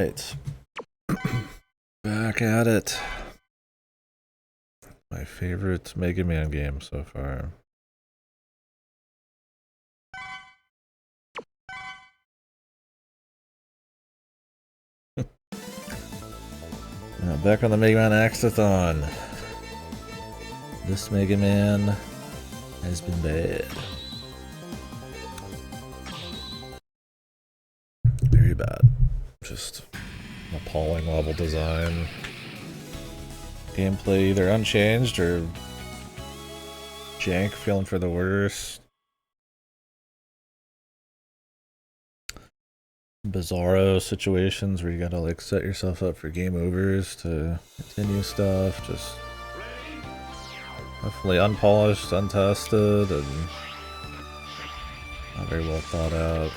Alright. Back at it. My favorite Mega Man game so far. Back on the Mega Man Xathon. This Mega Man has been bad. Very bad. Just appalling level design. Gameplay either unchanged or jank, feeling for the worst. Bizarro situations where you gotta like set yourself up for game overs to continue stuff. Just definitely unpolished, untested, and not very well thought out.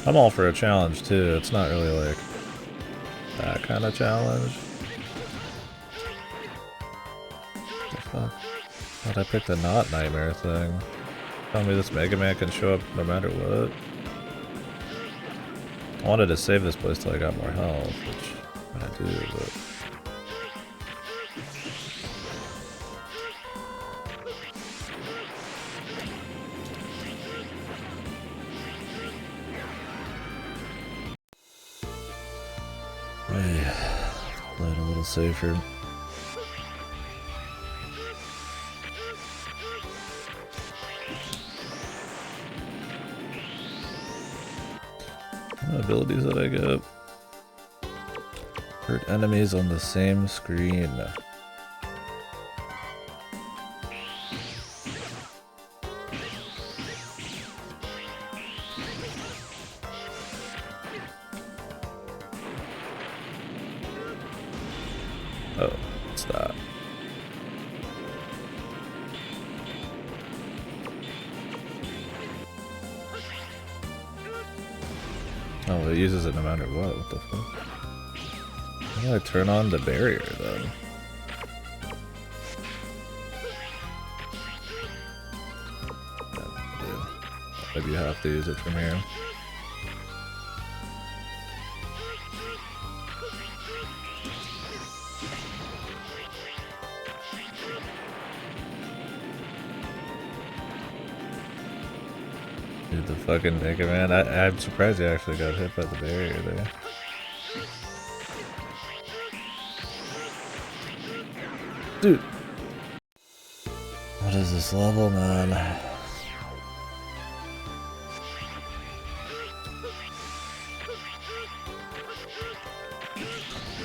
I'm all for a challenge too. It's not really like that kind of challenge. What the fuck? Thought I picked a not nightmare thing. Tell me this Mega Man can show up no matter what. I wanted to save this place till I got more health, which I do, but... Play it a little safer. What abilities that I get? Hurt enemies on the same screen. Oh, what's that? Oh, it uses it no matter what. What the fuck? How do I turn on the barrier then? Yeah, maybe you have to use it from here. Dude, the fucking Mega Man. I'm surprised he actually got hit by the barrier there. Dude! What is this level, man?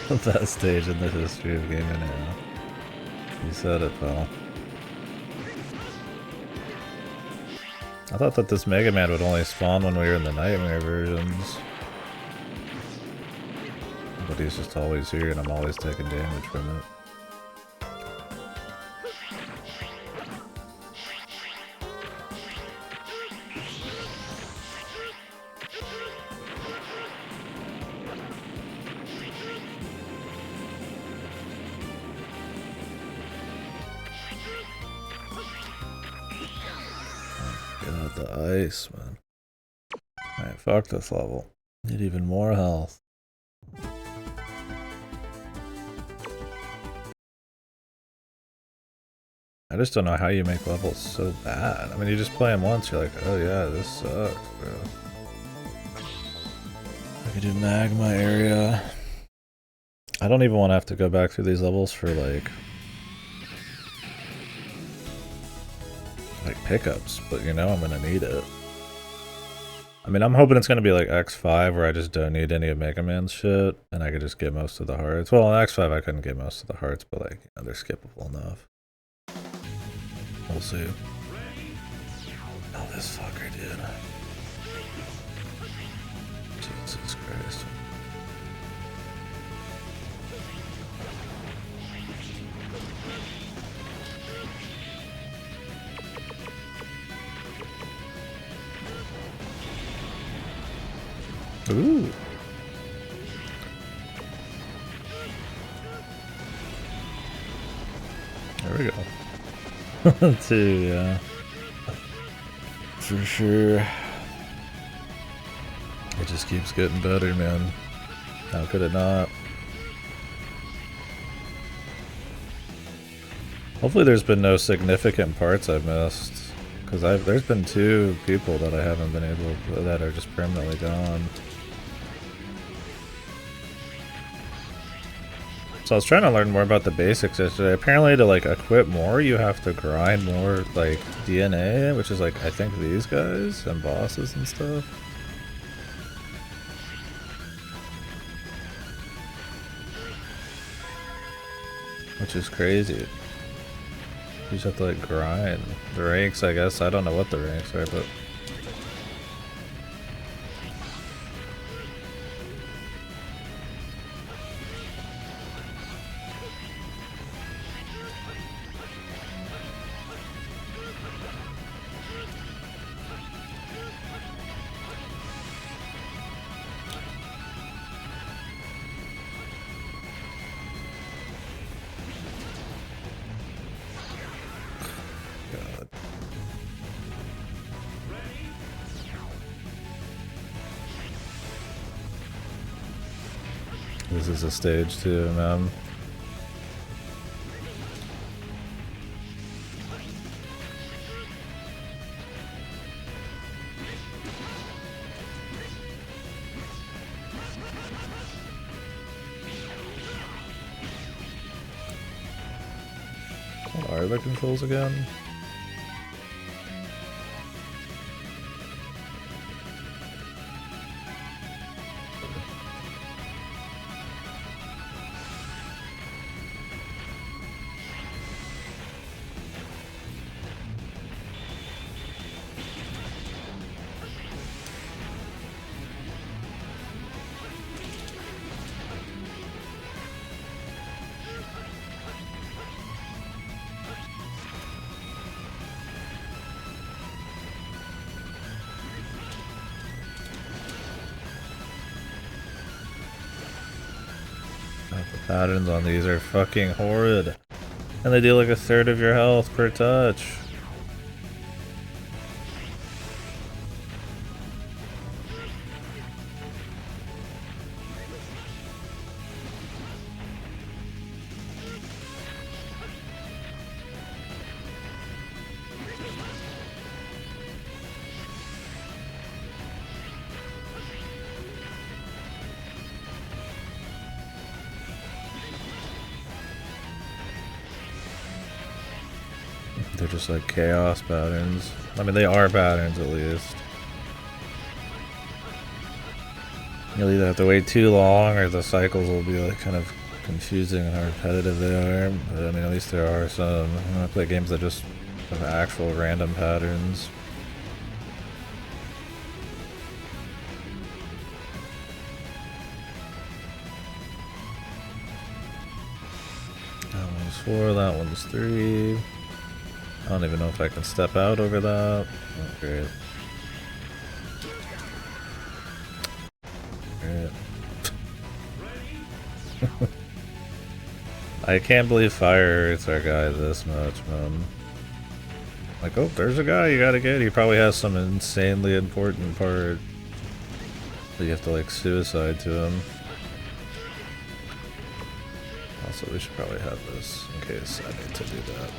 The best stage in the history of gaming now. You said it, pal. I thought that this Mega Man would only spawn when we were in the Nightmare versions. But he's just always here and I'm always taking damage from it. Get out the ice, man. Alright, fuck this level. Need even more health. I just don't know how you make levels so bad. I mean, you just play them once, you're like, oh yeah, this sucks, bro. I could do magma area. I don't even want to have to go back through these levels for like pickups, but you know I'm gonna need it. I mean, I'm hoping it's gonna be like X5 where I just don't need any of Mega Man's shit and I could just get most of the hearts. Well, in X5 I couldn't get most of the hearts, but like, you know, they're skippable enough. We'll see. Oh, this fucker, dude. Jesus Christ. Ooh. There we go. Two, yeah. For sure. It just keeps getting better, man. How could it not? Hopefully there's been no significant parts I've missed. Because there's been 2 people that I haven't been able to, that are just permanently gone. So I was trying to learn more about the basics yesterday. Apparently to like equip more, you have to grind more like DNA, which is like, I think these guys and bosses and stuff. Which is crazy. You just have to like grind. The ranks, I guess, I don't know what the ranks are, but... This is a stage 2, man. What are the controls again? The patterns on these are fucking horrid. And they do like 1/3 of your health per touch. They're just like chaos patterns. I mean, they are patterns at least. You'll either have to wait too long or the cycles will be like kind of confusing and how repetitive they are. But I mean, at least there are some. I play games that just have actual random patterns. That one's 4, that one's 3. I don't even know if I can step out over that. Oh, great. Great. I can't believe fire hurts our guy this much, man. Like, oh, there's a guy you gotta get. He probably has some insanely important part. But you have to, like, suicide to him. Also, we should probably have this in case I need to do that.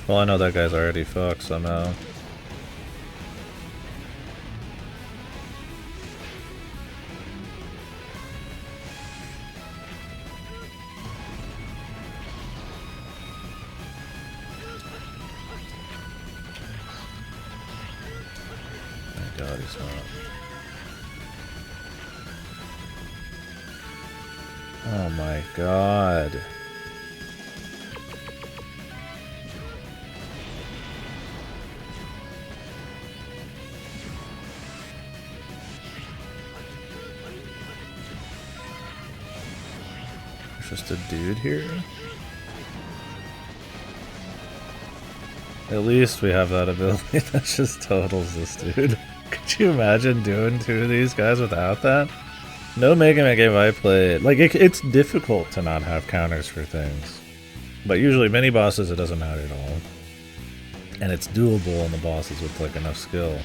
Well, I know that guy's already fucked somehow. Thank God he's not. Oh my God. Just a dude here? At least we have that ability that just totals this dude. Could you imagine doing 2 of these guys without that? No Mega Man game I played. Like, it's difficult to not have counters for things. But usually mini bosses, it doesn't matter at all. And it's doable on the bosses with, like, enough skill.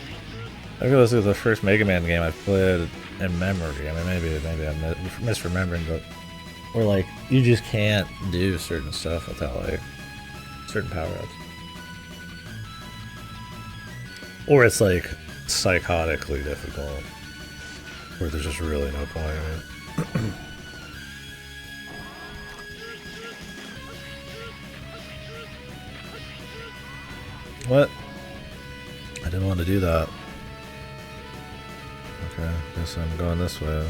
I feel this is the first Mega Man game I've played in memory. I mean, maybe I'm misremembering, but where, like, you just can't do certain stuff without, like, certain power-ups. Or it's, like, psychotically difficult. Where there's just really no point in it. What? I didn't want to do that. Okay, guess I'm going this way.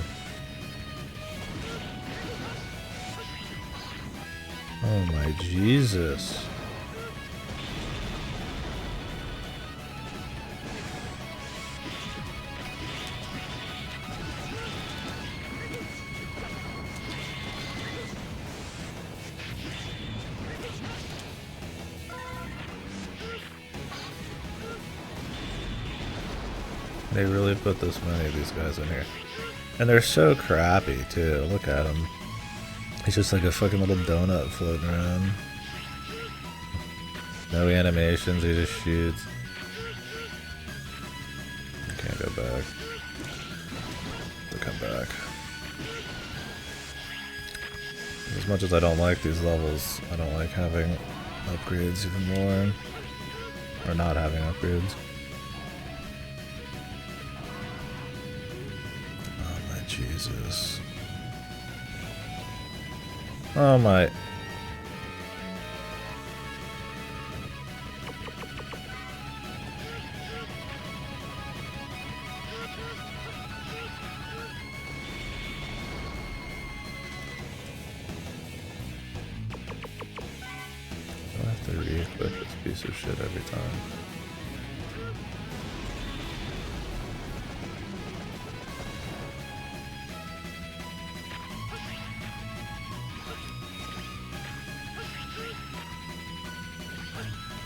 Oh my Jesus. They really put this many of these guys in here. And they're so crappy, too. Look at him. He's just like a fucking little donut floating around. No animations, he just shoots. Can't go back. They'll come back. As much as I don't like these levels, I don't like having upgrades even more. Or not having upgrades. Jesus. Oh my. I have to re-equip this piece of shit every time.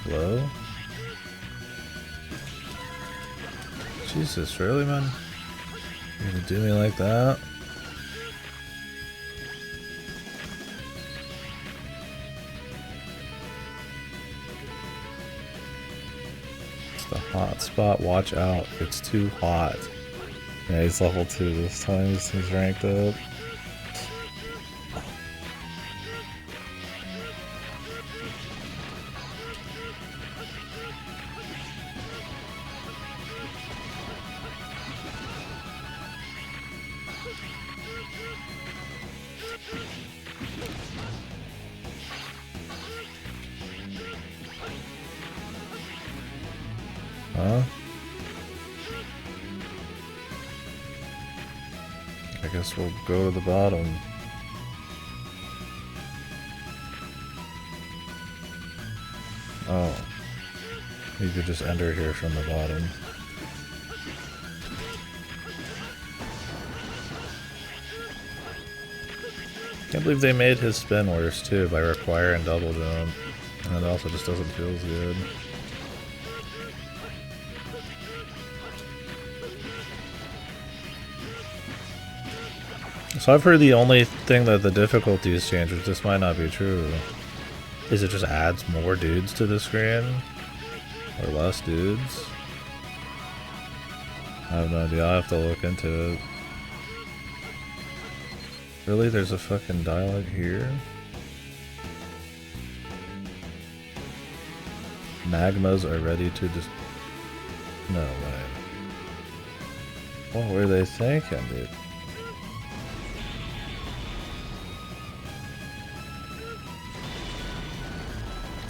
Hello? Jesus, really, man? You're gonna do me like that? It's the hot spot, watch out. It's too hot. Yeah, he's level 2 this time, he's ranked up. Huh? I guess we'll go to the bottom. Oh. You could just enter here from the bottom. Can't believe they made his spin worse too by requiring double jump. And it also just doesn't feel as good. So I've heard the only thing that the difficulties change, which this might not be true, is it just adds more dudes to the screen? Or less dudes? I have no idea, I'll have to look into it. Really? There's a fucking dialogue here? Magmas are ready to just... No way. What were they thinking, dude?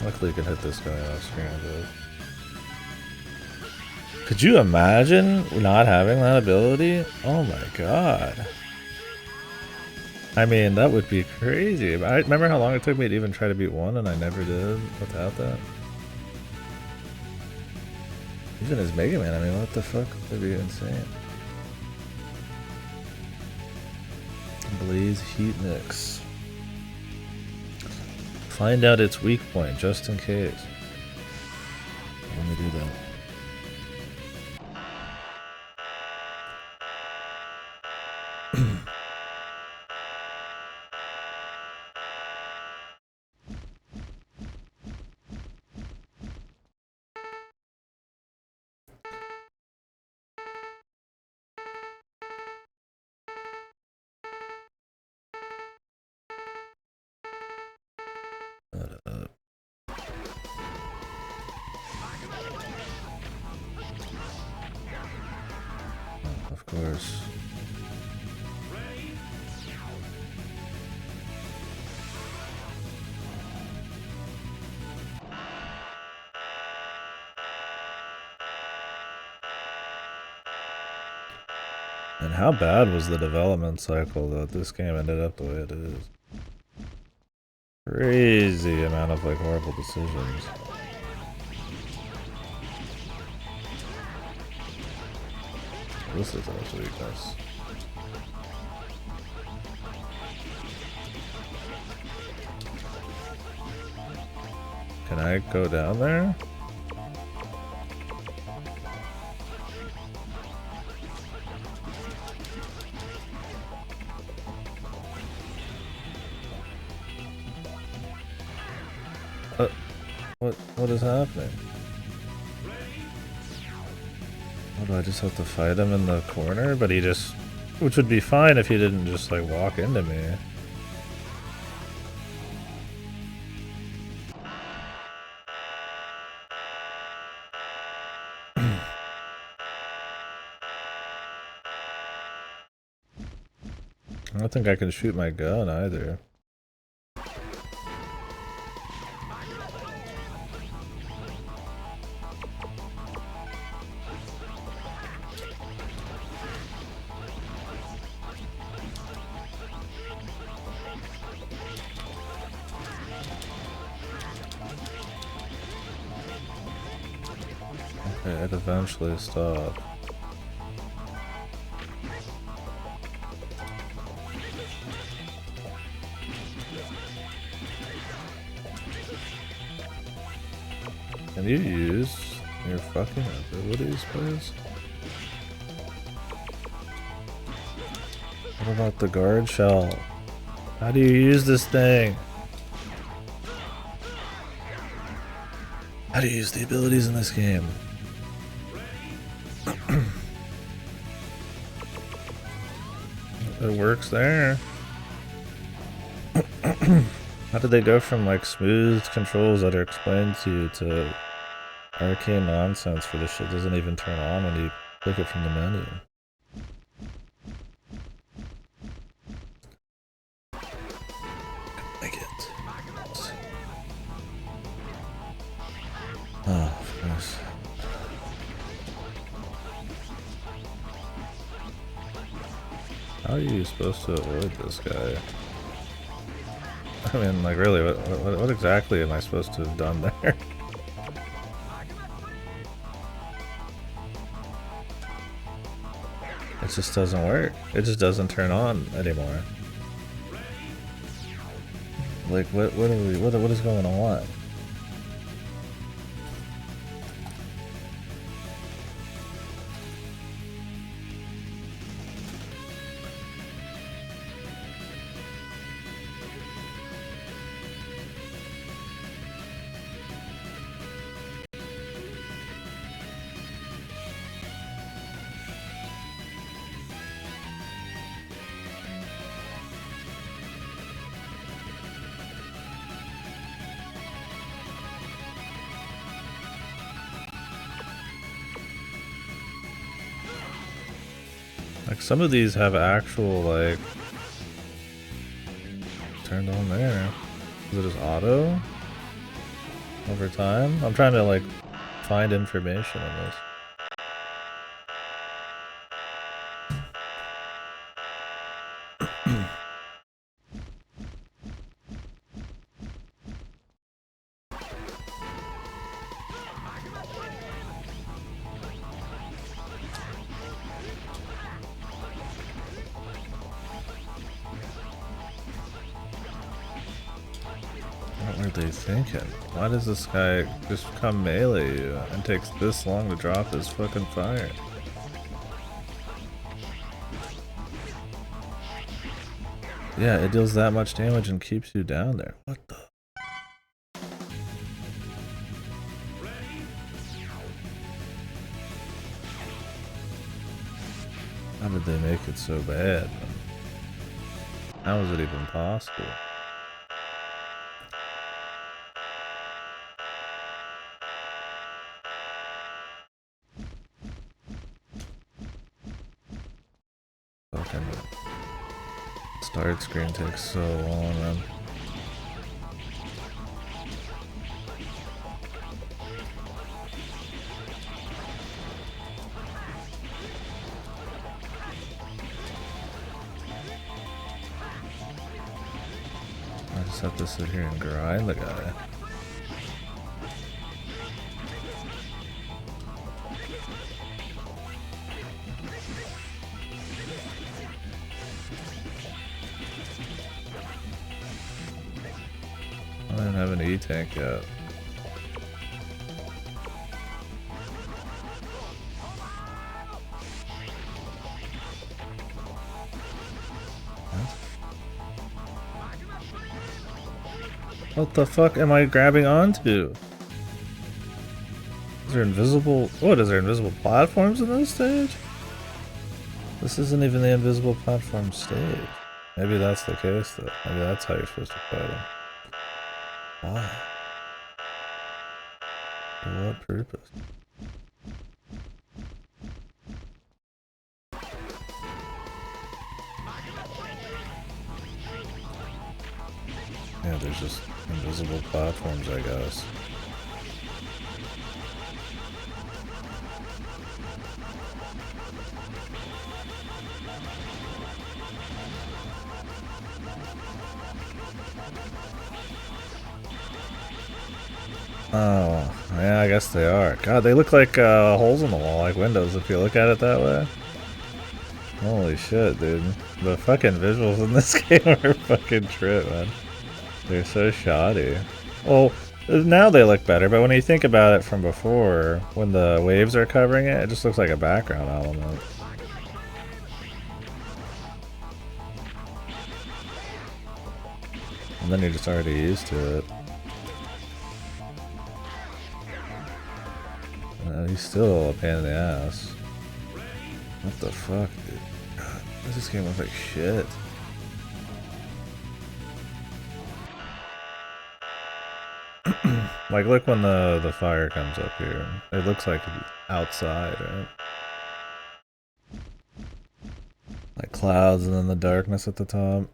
Luckily you can hit this guy off screen, but... Could you imagine not having that ability? Oh my god. I mean, that would be crazy. I remember how long it took me to even try to beat one, and I never did without that. Even as Mega Man, I mean, what the fuck? That'd be insane. Blaze Heat Mix. Find out its weak point, just in case. me do that. Of course. And how bad was the development cycle that this game ended up the way it is? Crazy amount of like horrible decisions. This is a weakness. Can I go down there? What is happening? What, do I just have to fight him in the corner? But he just... Which would be fine if he didn't just like walk into me. I don't think I can shoot my gun either. Okay, it eventually stopped. Can you use your fucking abilities, please? What about the guard shell? How do you use this thing? How do you use the abilities in this game? It works there. How did they go from like smooth controls that are explained to you to arcane nonsense for this shit doesn't even turn on when you click it from the menu? Make it. Oh, of course. How are you supposed to avoid this guy? I mean, like, really, what exactly am I supposed to have done there? It just doesn't work. It just doesn't turn on anymore. Like, what is going on? Like, some of these have actual, like, turned on there. Is it just auto? Over time? I'm trying to, like, find information on this. What are they thinking? Why does this guy just come melee you and takes this long to drop his fucking fire? Yeah, it deals that much damage and keeps you down there. What the? How did they make it so bad? How is it even possible? Fucking start screen takes so long, man. I just have to sit here and grind the guy. I don't have an E-tank yet. What the fuck am I grabbing onto? Is there invisible... What, is there invisible platforms in this stage? This isn't even the invisible platform stage. Maybe that's the case though. Maybe that's how you're supposed to fight him. Why? For what purpose? Yeah, there's just invisible platforms, I guess. Oh, yeah, I guess they are. God, they look like holes in the wall, like windows if you look at it that way. Holy shit, dude. The fucking visuals in this game are fucking true, man. They're so shoddy. Well, now they look better, but when you think about it from before, when the waves are covering it, it just looks like a background element. And then you're just already used to it. He's still a pain in the ass. What the fuck, dude? God, this game looks like shit. Like, look when the fire comes up here. It looks like outside, right? Like clouds and then the darkness at the top.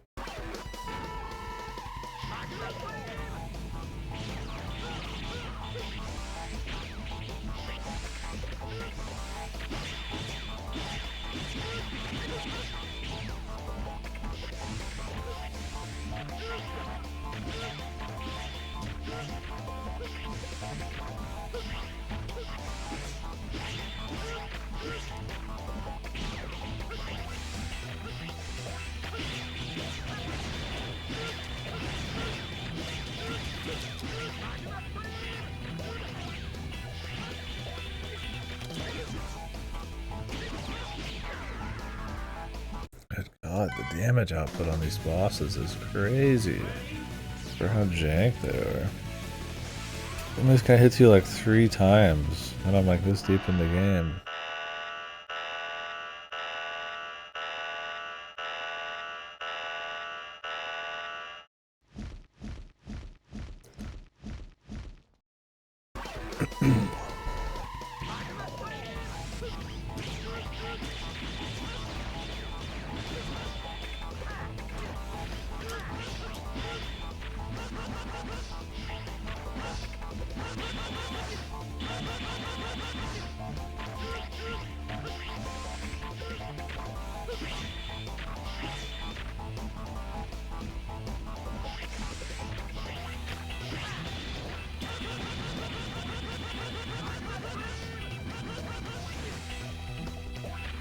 God, the damage output on these bosses is crazy for how jank they are. And this guy hits you like 3 times, and I'm like this deep in the game.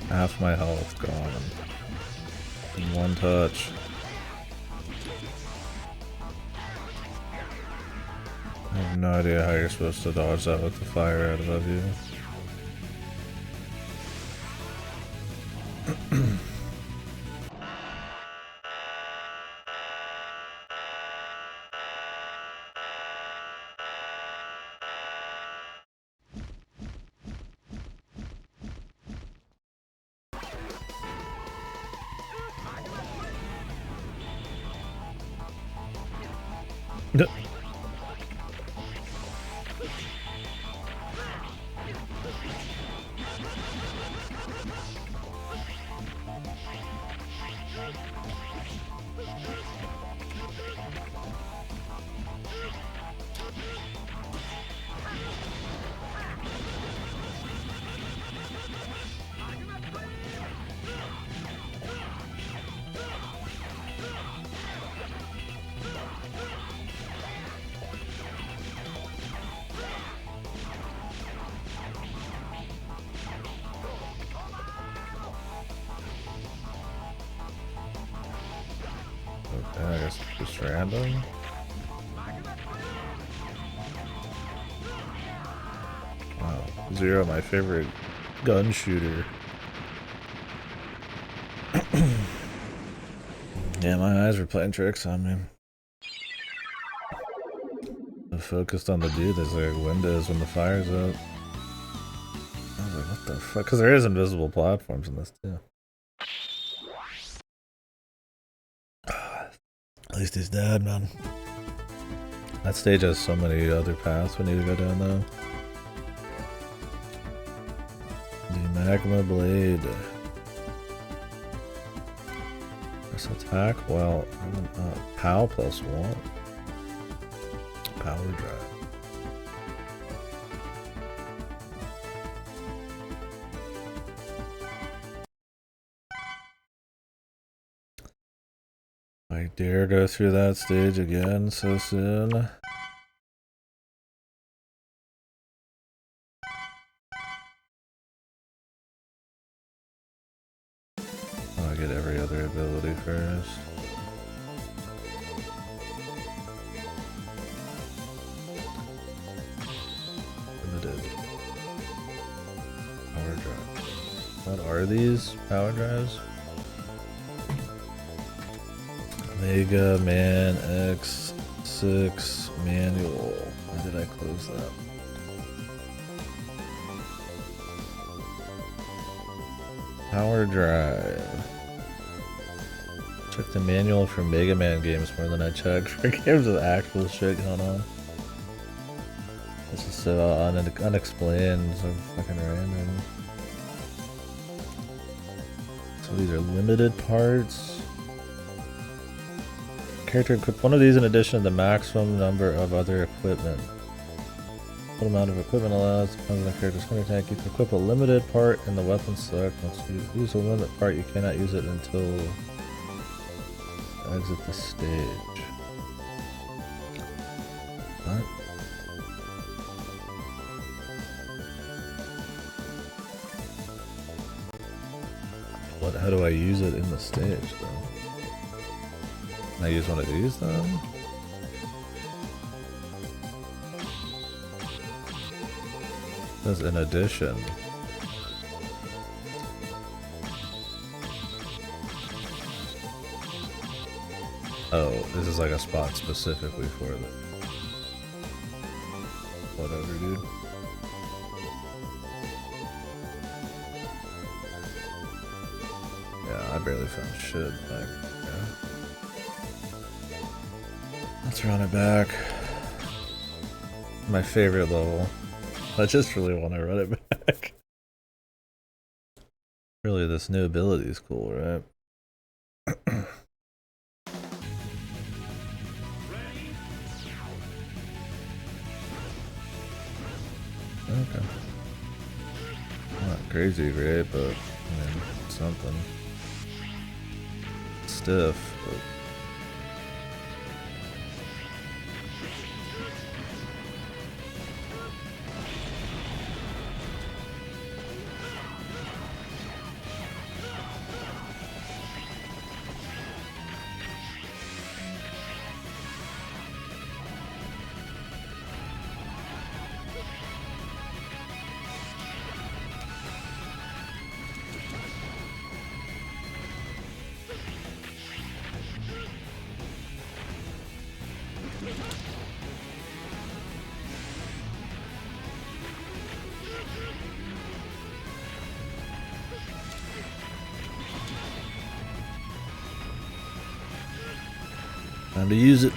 Half my health gone in one touch. I have no idea how you're supposed to dodge that with the fire out above you. Okay, I guess it's just random. Wow, Zero, my favorite gun shooter. Yeah, my eyes were playing tricks on me. I focused on the dude as like windows when the fire's up. I was like, what the fuck? Because there is invisible platforms in this too. At least he's dead, man. That stage has so many other paths we need to go down though. The magma blade. Press attack while POW +1. Power drive. I dare go through that stage again so soon. I'll get every other ability first. Limited. Power drive. What are these power drives? Mega Man X6 manual. Why did I close that? Power drive. Check the manual for Mega Man games more than I check for games with actual shit going on. This is so unexplained, so fucking random. So these are limited parts. Character equip one of these in addition to the maximum number of other equipment. What amount of equipment allows depends on the character's hunter tank. You can equip a limited part in the weapon select. Once you use a limit part, you cannot use it until you exit the stage. What? How do I use it in the stage though? Can I use one of these then? It says in addition. Oh, this is like a spot specifically for them. Whatever, dude. Yeah, I barely found shit. Like, yeah. Let's run it back. My favorite level. I just really want to run it back. Really, this new ability is cool, right? Okay. Not crazy great, but I mean, something. Stiff, but... Time to use it.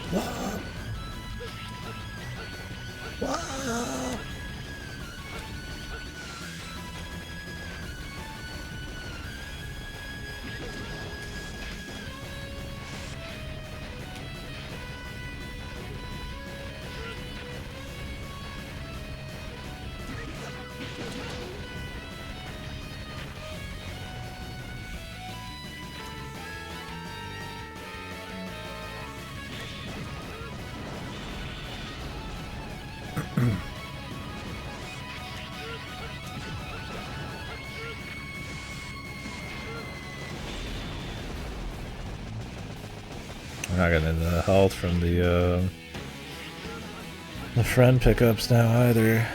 I'm not getting the health from the friend pickups now either.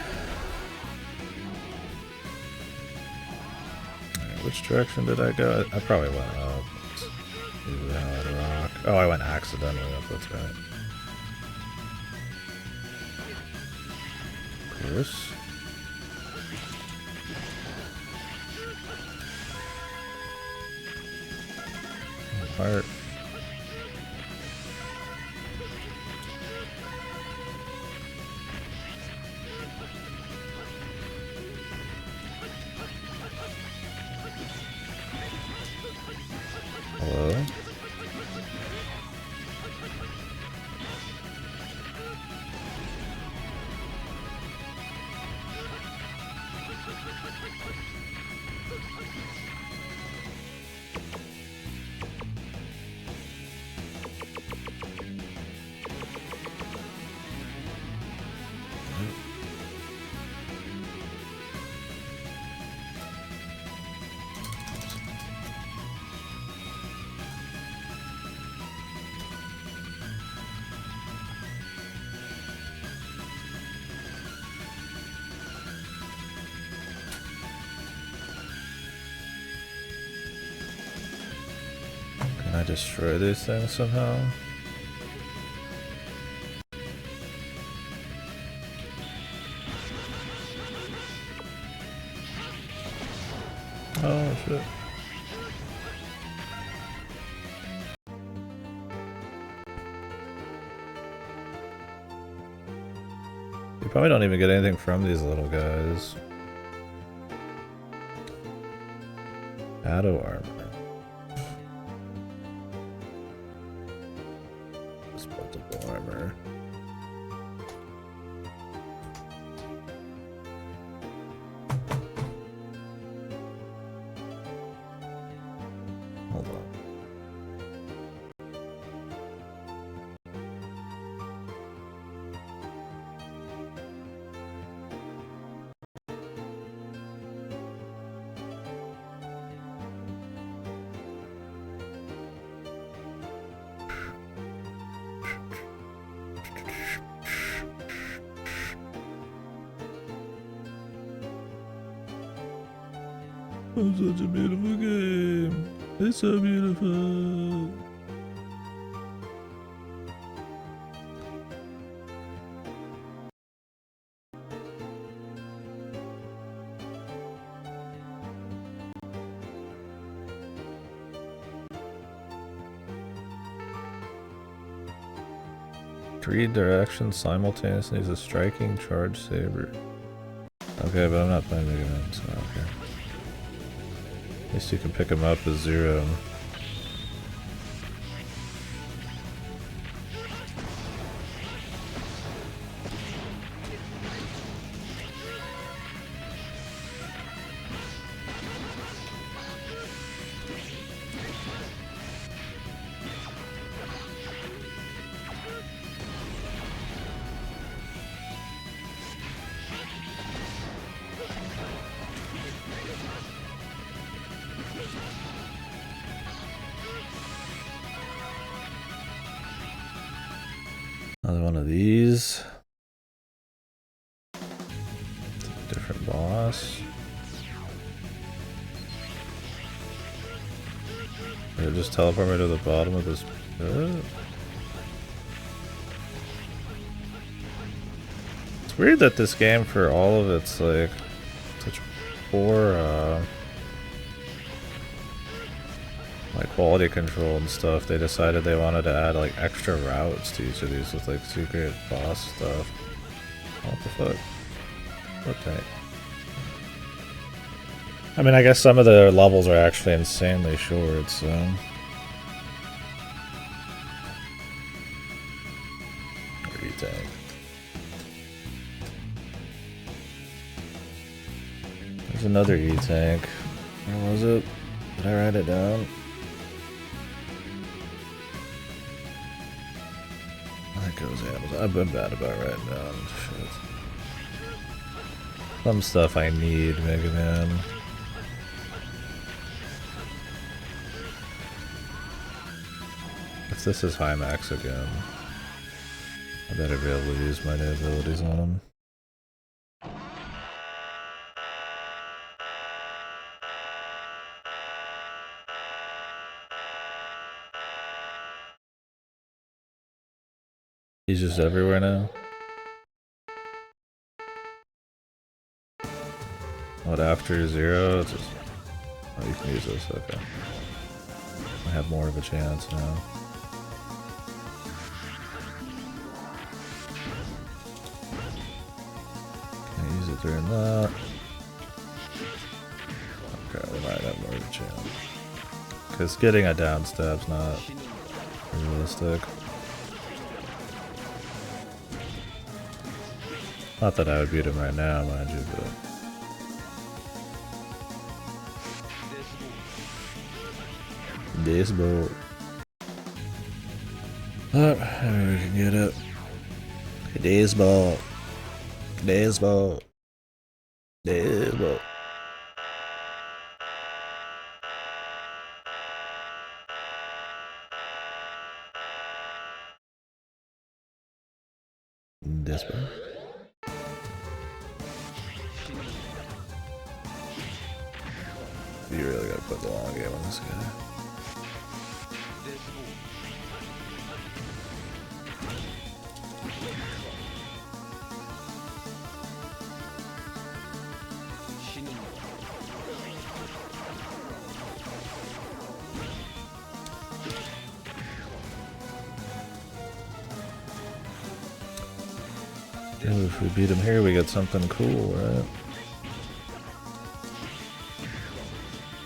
Right, which direction did I go? I probably went up. Rock. Oh, I went accidentally up, that's right. Of course. Heart. Hello? Can I destroy these things somehow? Oh shit. You probably don't even get anything from these little guys. Shadow armor. Multiple armor. Hold on. Oh, such a beautiful game. It's so beautiful. Three directions simultaneously is a striking charge saber. Okay, but I'm not playing Mega Man, so I don't care. At least you can pick them up as zero. Another one of these. Different boss. Did it just teleport me to the bottom of this pit? It's weird that this game, for all of its like such poor like quality control and stuff, they decided they wanted to add like extra routes to each of these with like secret boss stuff. What the fuck? What tank? I mean, I guess some of the levels are actually insanely short, so... E-tank. There's another E-tank. Where was it? Did I write it down? That goes Amazon. I've been bad about writing down shit. Some stuff I need, Mega Man. If this is high max again, I better be able to use my new abilities on him. He's just everywhere now. What, after 0? It's just... Oh, you can use this, okay. I have more of a chance now. Can't use it during that. Okay, we might have more of a chance. Because getting a down stab's not realistic. Not that I would beat him right now, mind you, but... This boat. Oh, maybe we can get it. This boat. This boat. This boat. This boat. You really gotta put the long game on this guy. Ooh, if we beat him here, we get something cool, right?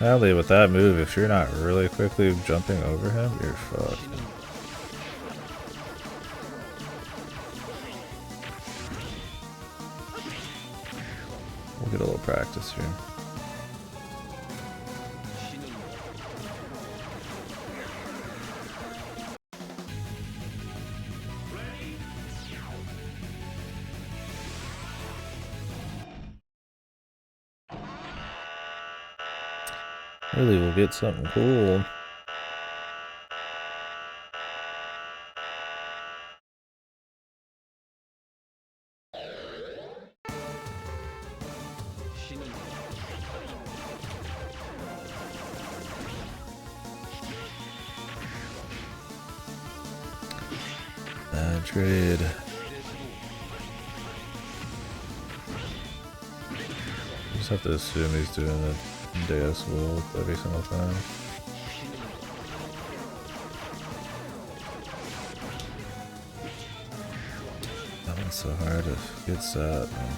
Sadly, with that move, if you're not really quickly jumping over him, you're fucked. We'll get a little practice here. Really, we'll get something cool. Bad trade. Just have to assume he's doing the Deus World every single time. That one's so hard to get set, man.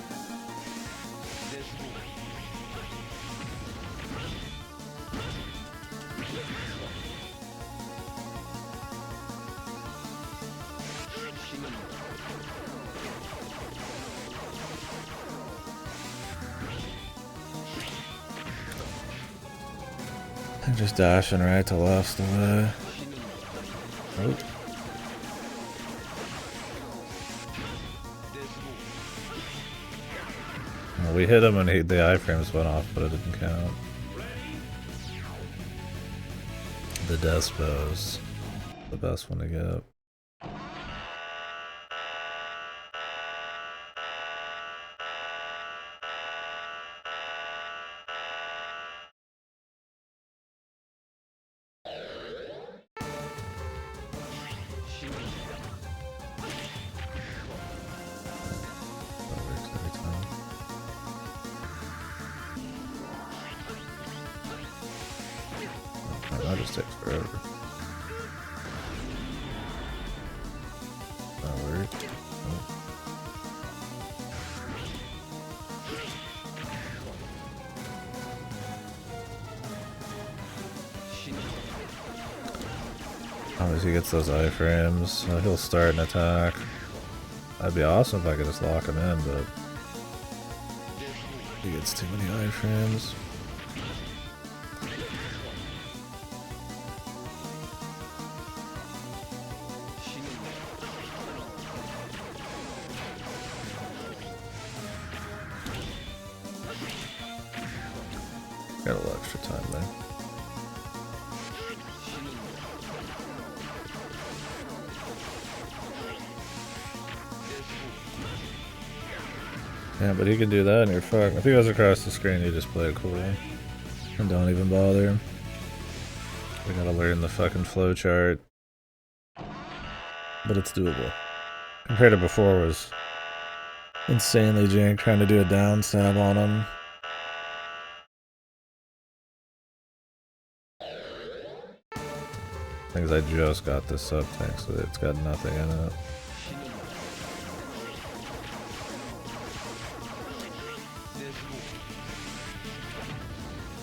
I'm just dashing right to left away. Oh. Well, we hit him and the iframes went off, but it didn't count. The Despo's the best one to get. just takes forever. That worked. Oh. As he gets those iframes, he'll start an attack. That'd be awesome if I could just lock him in, but he gets too many iframes. Got a little extra time there. Yeah, but he can do that and you're fucked. If he goes across the screen, you just play it cool. And don't even bother. We gotta learn the fucking flowchart. But it's doable. Compared to before was insanely jank trying to do a down stab on him. Things I just got this sub tank, so it's got nothing in it.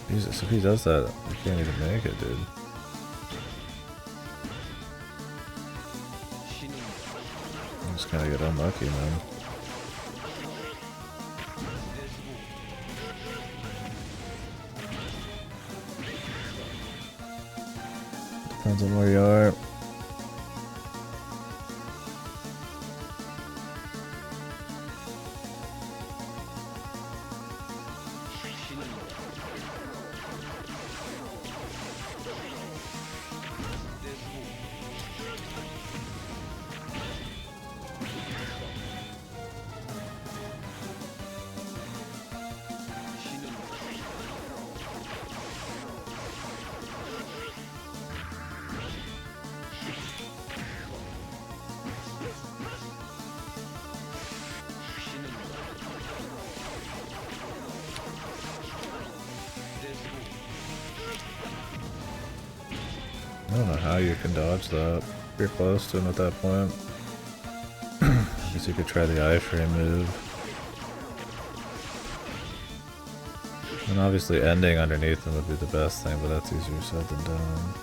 Jesus, if he does that, I can't even make it, dude. I'm just gonna get unlucky, man. Depends on where you are. I don't know how you can dodge that. If you're close to him at that point. I guess you could try the iframe move. And obviously ending underneath him would be the best thing, but that's easier said than done.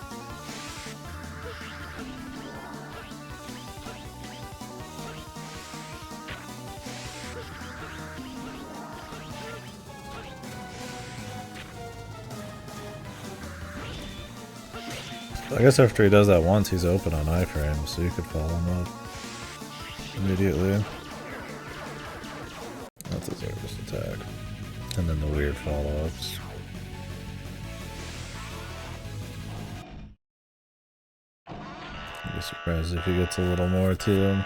I guess after he does that once, he's open on iframes, so you could follow him up immediately. That's his first attack. And then the weird follow-ups. I'd be surprised if he gets a little more to him.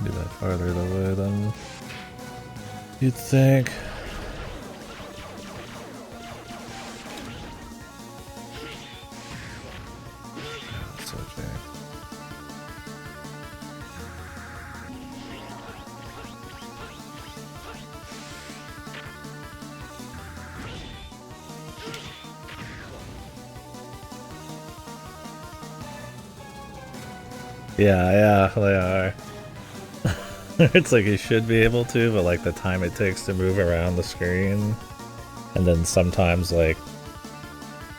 Do that farther away than you'd think. That's so jank. Yeah, they are. It's like you should be able to, but like the time it takes to move around the screen, and then sometimes like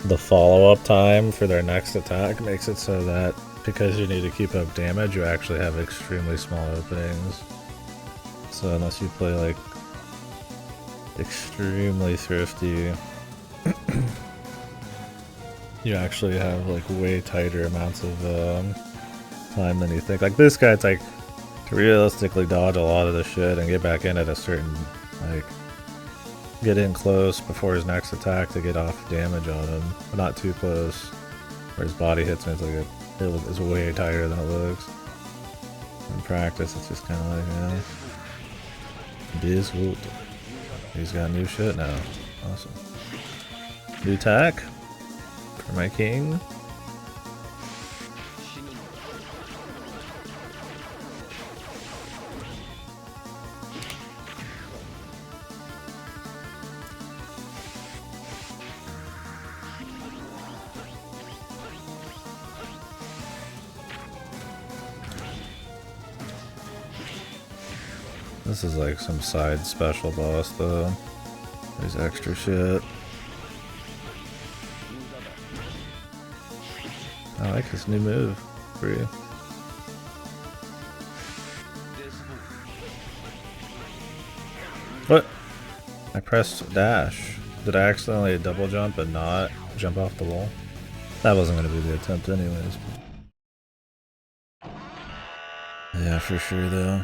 the follow-up time for their next attack makes it so that because you need to keep up damage, you actually have extremely small openings. So unless you play like extremely thrifty, you actually have like way tighter amounts of time than you think. Like this guy, it's like to realistically dodge a lot of the shit and get back in at a certain, like, get in close before his next attack to get off damage on him, but not too close. Where his body hits me, it's like it's way tighter than it looks. In practice, it's just kind of like, yeah. Diswoot. He's got new shit now. Awesome. New attack for my king. This is like some side special boss though. There's extra shit. I like his new move. Free. What? I pressed dash. Did I accidentally double jump and not jump off the wall? That wasn't going to be the attempt anyways. Yeah, for sure though.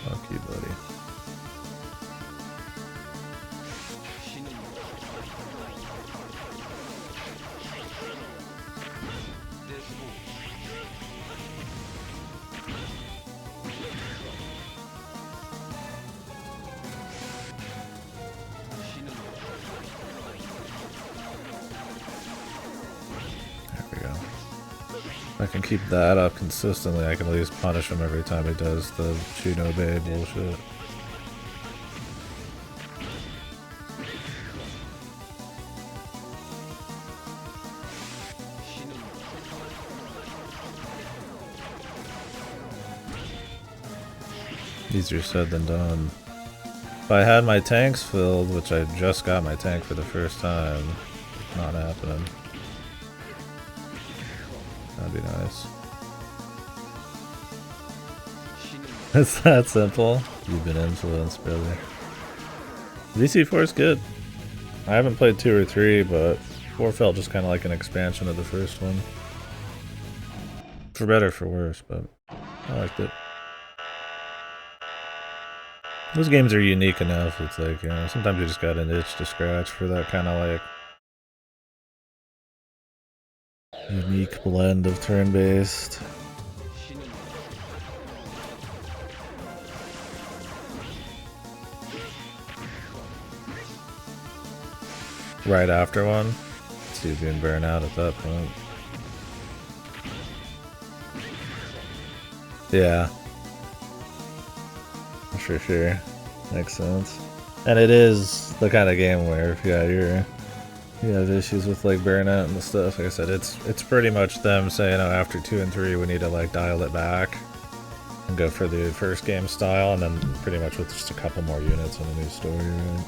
Fuck you, buddy. If I can keep that up consistently, I can at least punish him every time he does the Shinobe bullshit. Easier said than done. If I had my tanks filled, which I just got my tank for the first time, not happening. That'd be nice. It's that simple. You've been influenced, brother. VC4 is good. I haven't played 2 or 3, but 4 felt just kind of like an expansion of the first one. For better, for worse, but I liked it. Those games are unique enough. It's like, you know, sometimes you just got an itch to scratch for that kind of like unique blend of turn-based. Right after one? See you being burned out at that point. Yeah. For sure. Makes sense. And it is the kind of game where if you have issues with like burnout and the stuff, like I said, it's pretty much them saying, oh, after 2 and 3 we need to like dial it back and go for the first game style, and then pretty much with just a couple more units and a new story, right?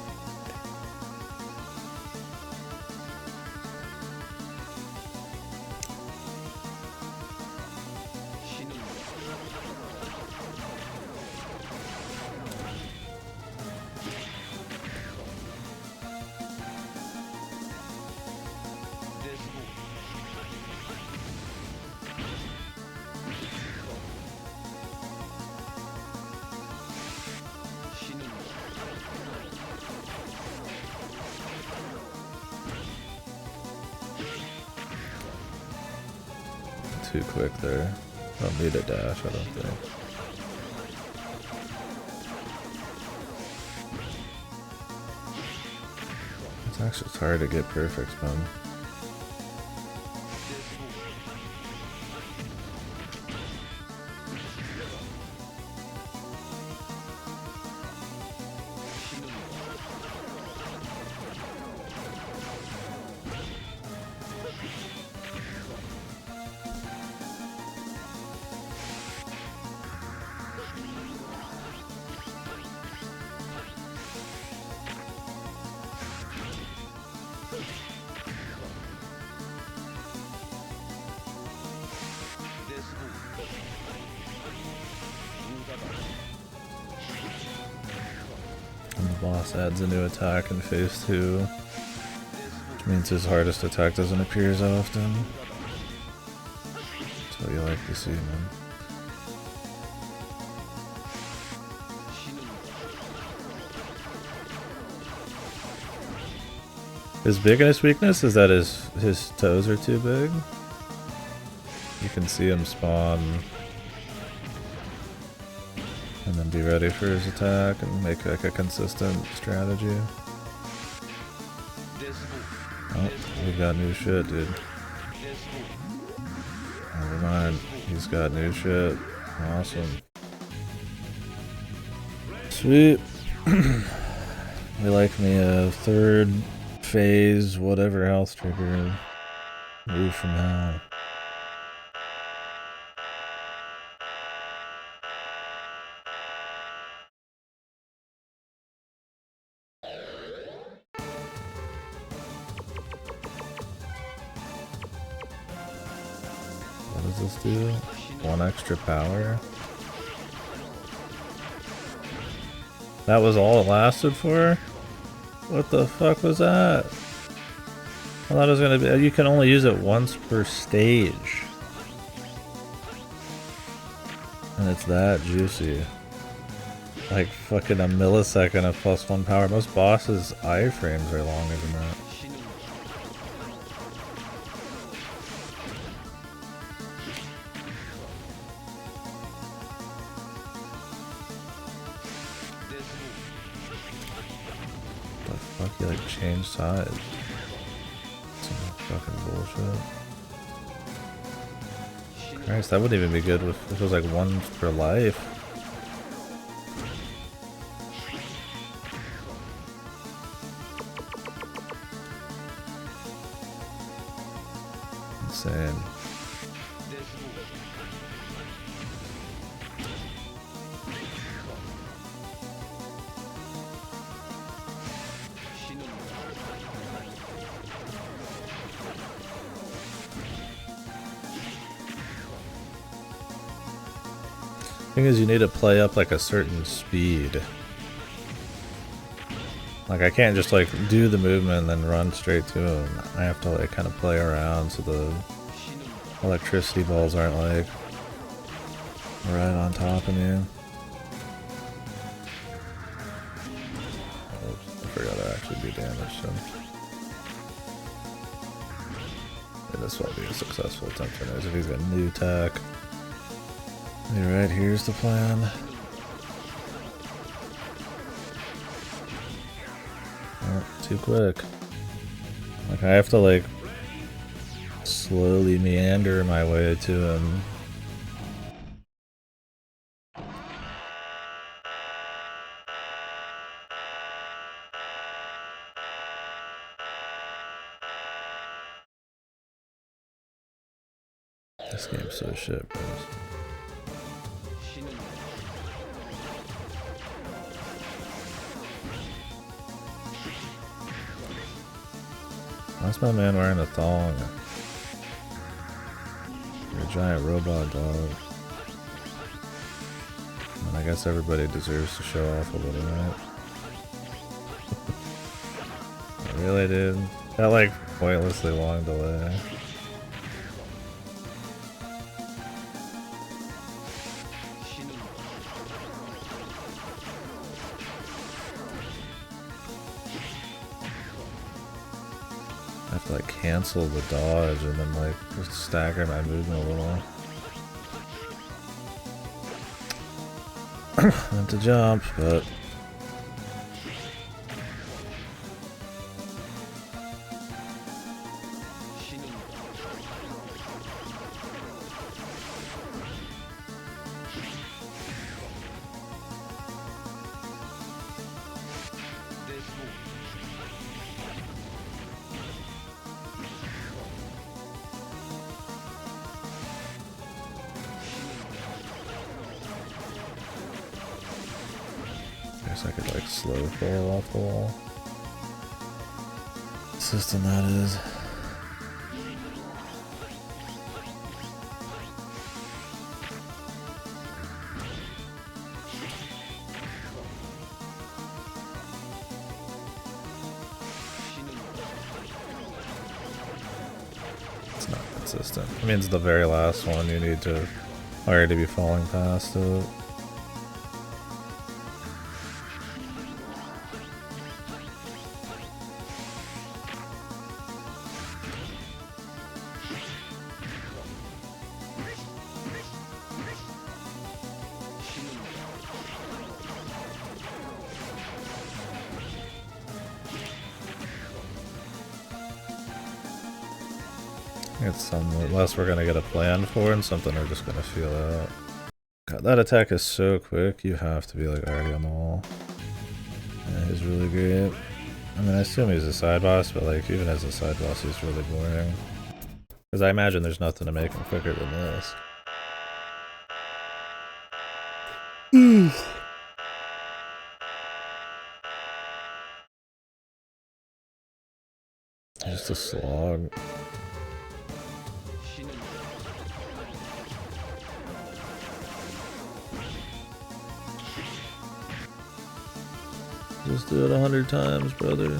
too quick there. Don't need a dash, I don't think. It's hard to get perfect, man. Boss adds a new attack in phase 2, which means his hardest attack doesn't appear as often. That's what you like to see, man. His biggest weakness is that his toes are too big. You can see him spawn and then be ready for his attack and make like a consistent strategy. Oh, we got new shit, dude. Never mind, he's got new shit. Awesome. Sweet. We like me a third phase, whatever health trigger. Move from hell. What does this do? 1 extra power? That was all it lasted for? What the fuck was that? I thought it was gonna be. You can only use it once per stage. And it's that juicy. Like fucking a millisecond of +1 power. Most bosses' iframes are longer than that. Fuck, you like change sides. Some fucking bullshit. Christ, that wouldn't even be good if it was like 1 per life. Insane. Thing is, you need to play up like a certain speed. Like I can't just like do the movement and then run straight to him. I have to like kind of play around so the electricity balls aren't like right on top of me. Oops, I forgot to actually do damage to him. Yeah, this won't be a successful attempt for those if he's got a new attack. Alright, here's the plan. Oh, too quick. Like, I have to, like, slowly meander my way to him. This game's so shit, bros. Why's my man wearing a thong? You're a giant robot dog. And I guess everybody deserves to show off a little, right? Really, dude? That like pointlessly long delay. I have to like cancel the dodge and then like just stagger my movement a little. I have to jump, but I could like slow fall off the wall. System that is. It's not consistent. It means the very last one you need to already be falling past it. It's something unless we're gonna get a plan for and something we're just gonna feel out. God, that attack is so quick, you have to be like already on the wall. Yeah, he's really great. I mean, I assume he's a side boss, but like even as a side boss, he's really boring. Because I imagine there's nothing to make him quicker than this. Just a slog. Just do it 100 times, brother.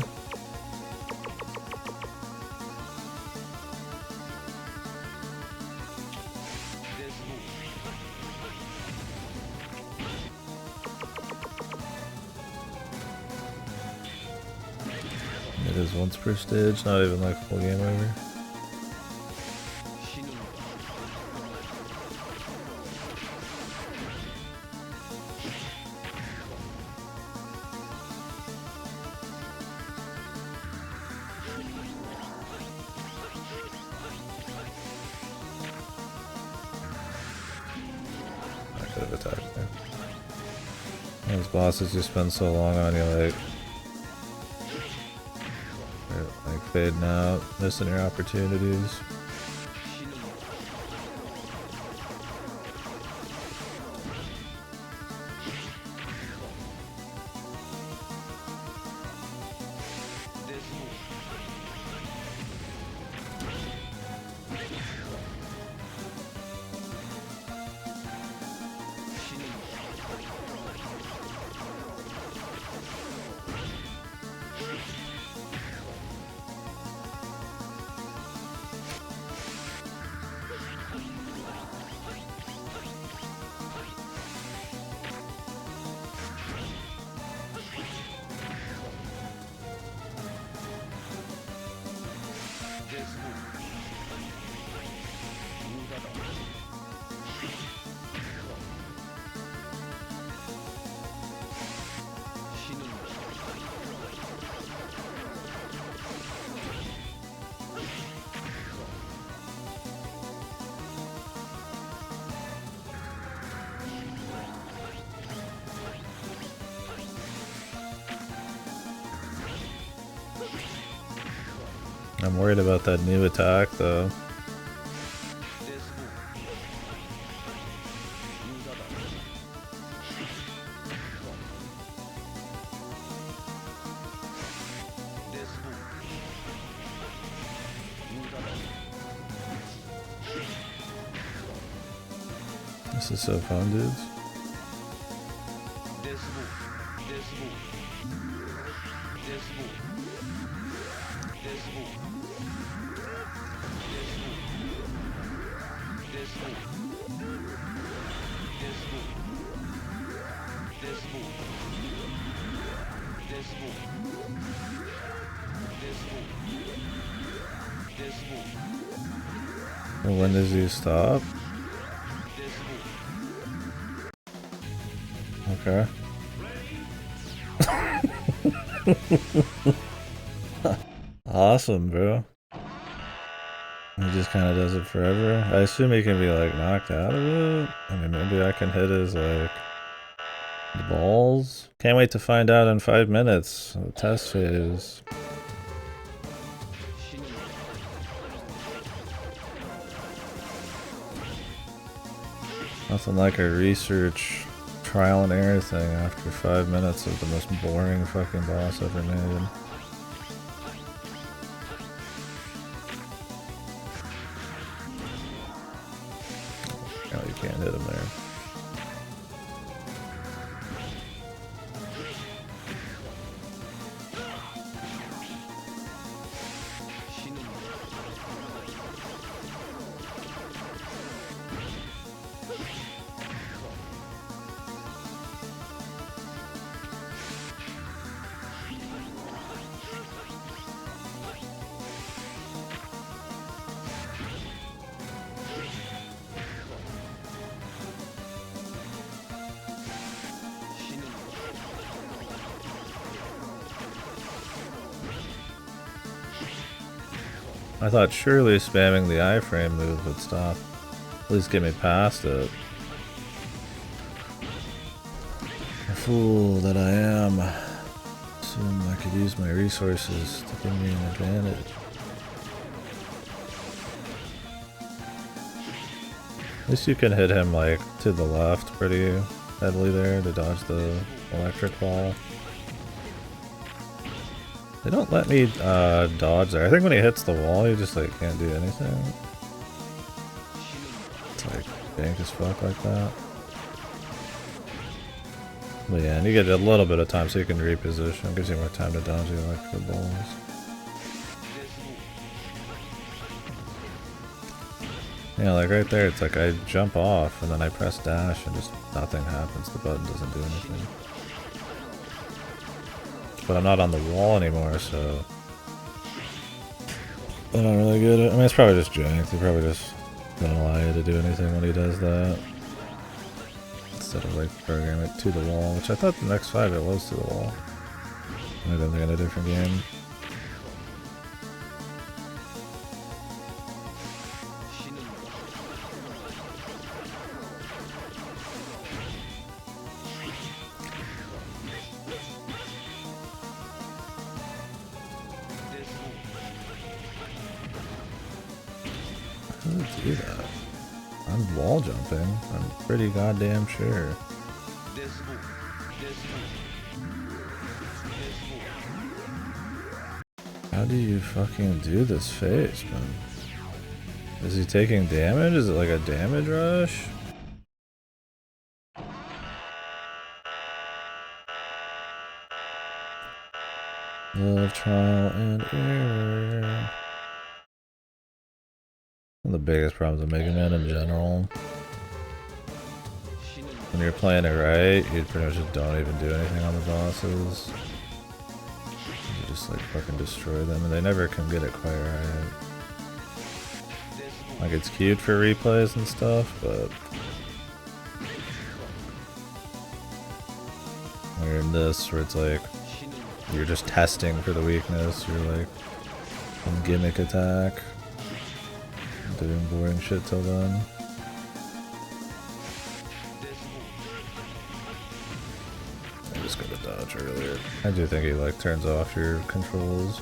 It is once per stage, not even like full game over. I could have attacked there. Those bosses you spend so long on, you like fading out, missing your opportunities. I'm worried about that new attack though. This is so fun, dudes. And when does he stop? Okay. Awesome, bro. He just kind of does it forever. I assume he can be like knocked out of it. I mean, maybe I can hit his like the balls. Can't wait to find out in 5 minutes. The test phase. Nothing like a research trial and error thing after 5 minutes of the most boring fucking boss ever made. Oh, you can't hit him there. I thought surely spamming the iframe move would stop. At least get me past it. The fool that I am. Assume I could use my resources to give me an advantage. At least you can hit him like to the left pretty heavily there to dodge the electric ball. They don't let me dodge there. I think when he hits the wall, he just like can't do anything. It's like dank as fuck like that. But yeah, and you get a little bit of time so you can reposition. Gives you more time to dodge the electric balls. Yeah, like right there, it's like I jump off and then I press dash and just nothing happens. The button doesn't do anything. But I'm not on the wall anymore, so I don't really get it. I mean, it's probably just jank. They probably just don't allow you to do anything when he does that. Instead of like programming it to the wall, which I thought the next 5 it was to the wall. Maybe I'm thinking a different game. How do I do that? I'm wall jumping. I'm pretty goddamn sure. How do you fucking do this face, man? Is he taking damage? Is it like a damage rush? Love trial and error. One of the biggest problems with Mega Man in general. When you're playing it right, you pretty much just don't even do anything on the bosses. You just like fucking destroy them, and they never can get it quite right. Like it's cute for replays and stuff, but when you're in this, where it's like you're just testing for the weakness, you're like some gimmick attack, doing boring shit till then. I just got to dodge earlier. I do think he like turns off your controls.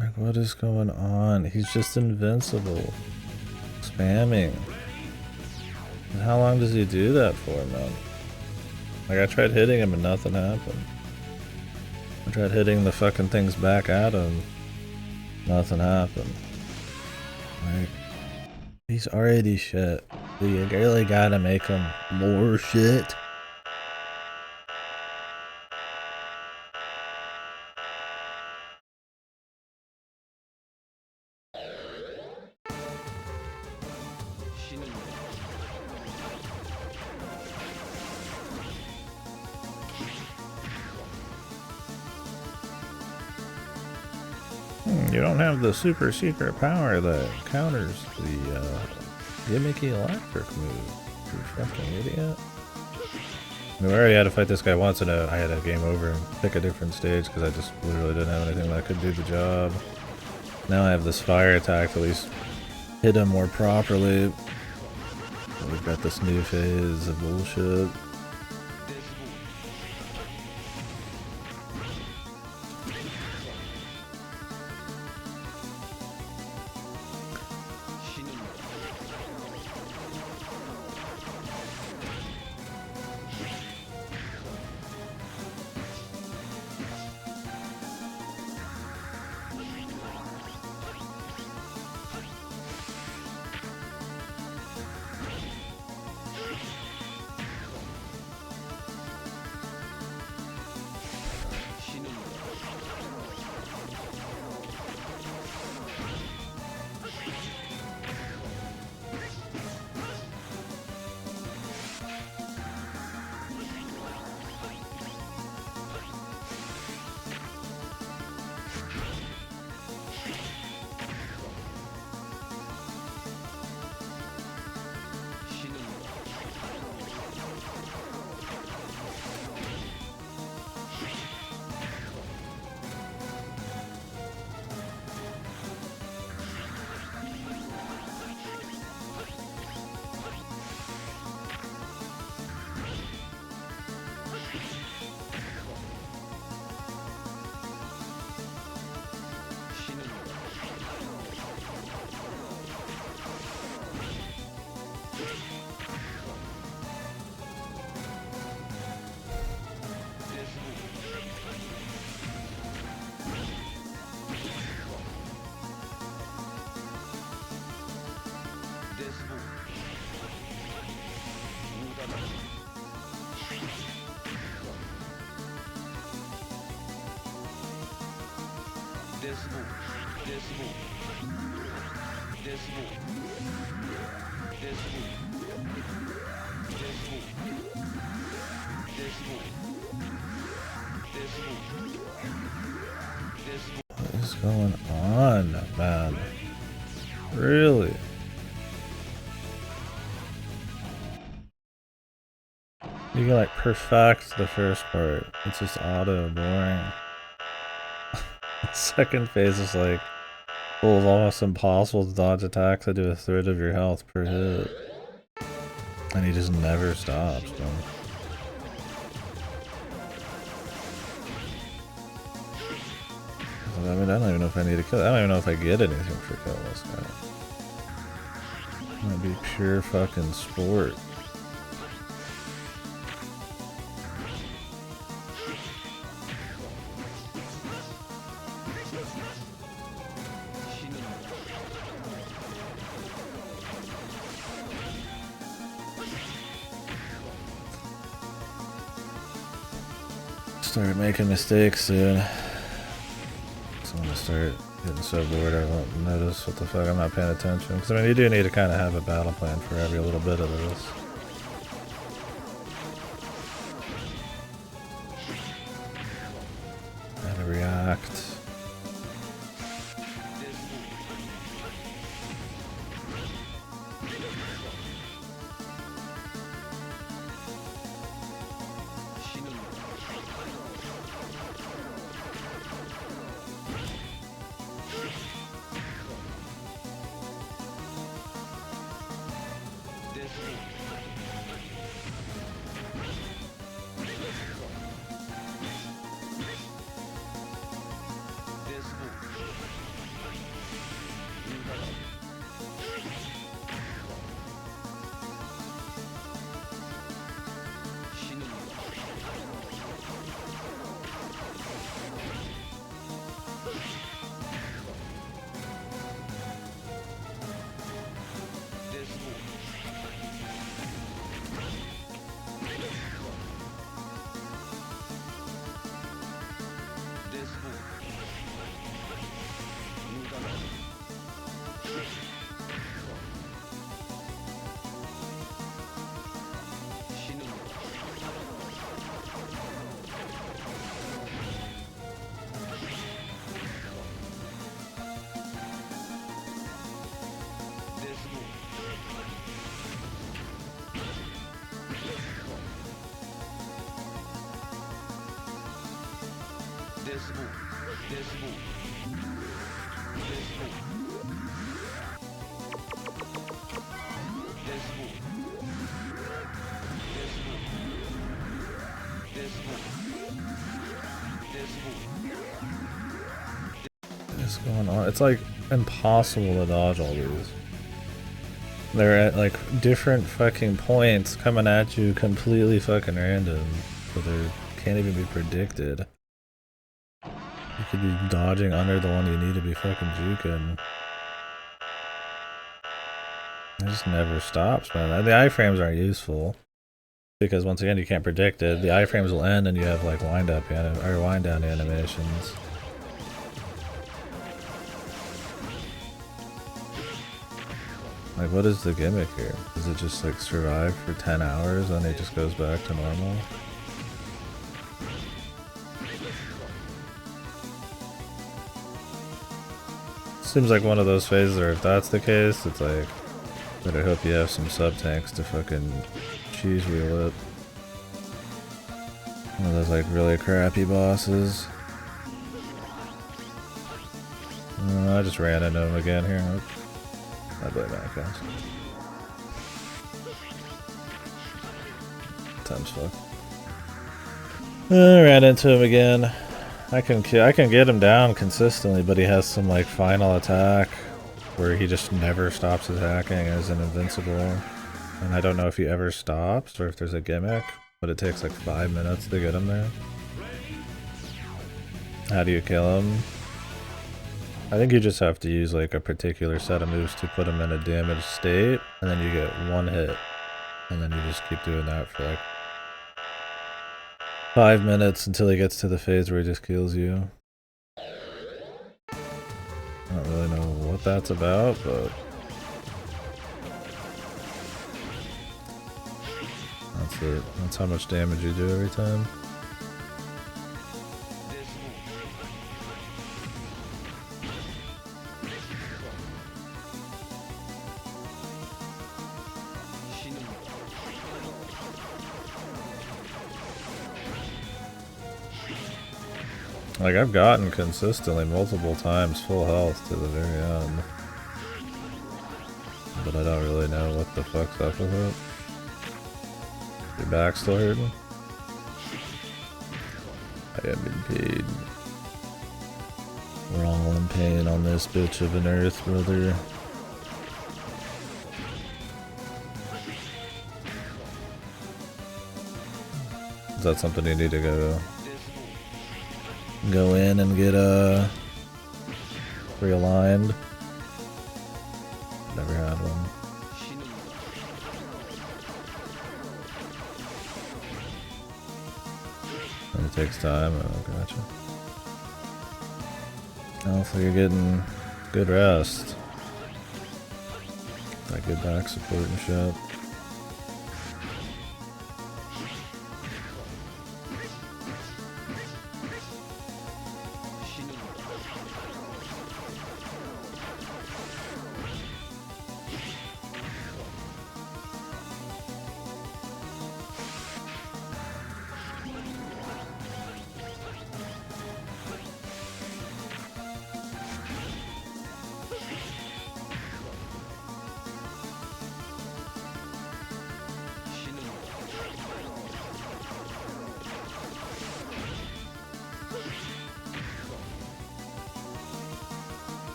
Like, what is going on? He's just invincible. Spamming. And how long does he do that for, man? Like, I tried hitting him and nothing happened. I tried hitting the fucking things back at him. Nothing happened. Like, he's already shit. You really gotta make him more shit. You don't have the super secret power that counters the gimmicky electric move. You fucking idiot. I mean, we already had to fight this guy once and I had a game over and pick a different stage because I just literally didn't have anything that could do the job. Now I have this fire attack to at least hit him more properly. So we've got this new phase of bullshit. What is going on, man? Really? You can like perfect the first part. It's just auto boring. The second phase is like full of almost impossible to dodge attacks that do a third of your health per hit. And he just never stops, man. I mean, I don't even know if I need to kill it. I don't even know if I get anything for killing this guy. It might be pure fucking sport. Start making mistakes soon. So I'm gonna start getting so bored I won't notice what the fuck I'm not paying attention. Because I mean, you do need to kind of have a battle plan for every little bit of this. How to react. What's going on? It's like impossible to dodge all these. They're at like different fucking points coming at you completely fucking random, so they can't even be predicted. You could be dodging under the one you need to be fucking juking. It just never stops, man. The iframes are useful because once again you can't predict it. The iframes will end and you have like wind down animations. Like, what is the gimmick here? Is it just like survive for 10 hours and it just goes back to normal? Seems like one of those phases where if that's the case, it's like, better hope you have some sub-tanks to fucking cheese wheel it. One of those like really crappy bosses. I just ran into him again here. I blame that, guys. Time's fucked. I ran into him again. I can get him down consistently, but he has some like final attack where he just never stops attacking and is invincible. And I don't know if he ever stops or if there's a gimmick, but it takes like 5 minutes to get him there. How do you kill him? I think you just have to use like a particular set of moves to put him in a damaged state, and then you get one hit, and then you just keep doing that for like 5 minutes until he gets to the phase where he just kills you. I don't really know what that's about, but that's it. That's how much damage you do every time. Like, I've gotten consistently multiple times full health to the very end. But I don't really know what the fuck's up with it. Your back still hurting? I am in pain. We're all in pain on this bitch of an earth, brother. Is that something you need to go in and get realigned? Never had one. And it takes time. Oh, gotcha. Hopefully you're getting good rest. Like good back support and shit.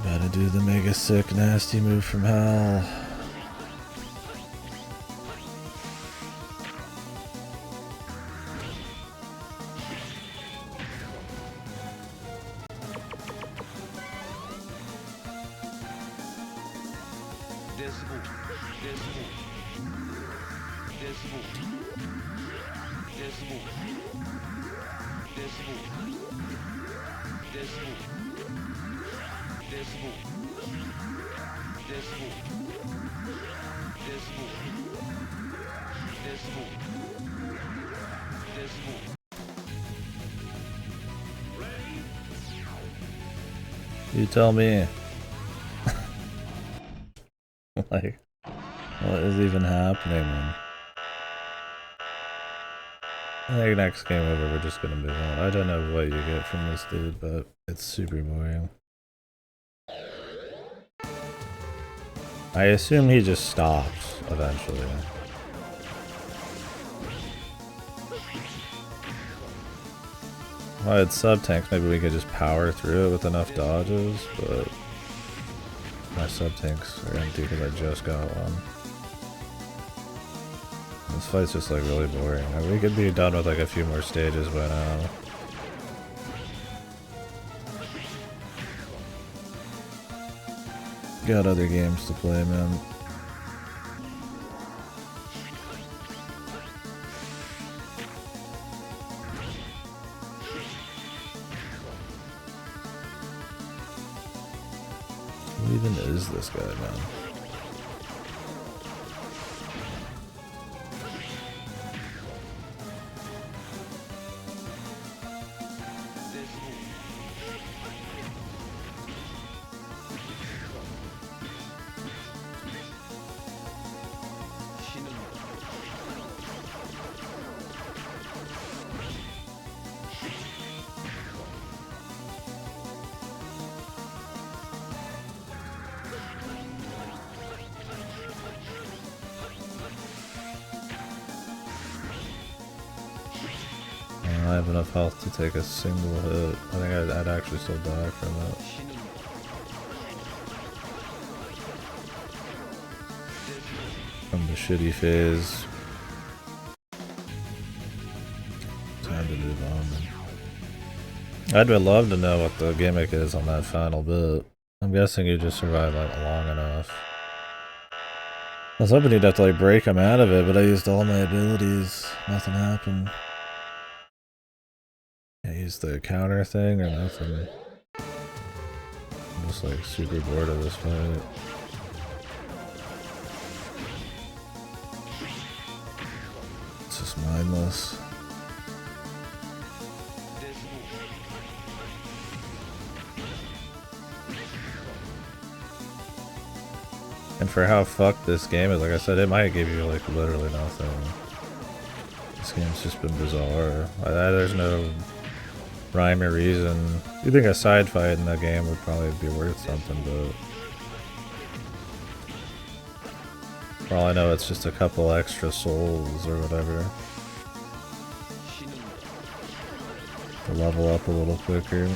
About to do the mega sick nasty move from hell. You tell me. Like, what is even happening, man? I think next game over, we're just gonna move on. I don't know what you get from this dude, but it's super boring. I assume he just stops eventually. Well, it's sub-tanks, maybe we could just power through it with enough dodges, but my sub-tanks are empty because I just got one. This fight's just like really boring. We could be done with like a few more stages by now. Got other games to play, man. Who even is this guy, man? I have enough health to take a single hit. I think I'd actually still die from it. From the shitty phase. Time to move on. I'd love to know what the gimmick is on that final bit. I'm guessing you just survived like long enough. I was hoping you'd have to like break him out of it, but I used all my abilities. Nothing happened. I used the counter thing or nothing. I'm just like super bored of this fight. It's just mindless. And for how fucked this game is, like I said, it might give you like literally nothing. This game's just been bizarre. There's no rhyme or reason. You think a side fight in the game would probably be worth something, but for all I know, it's just a couple extra souls or whatever to level up a little quicker.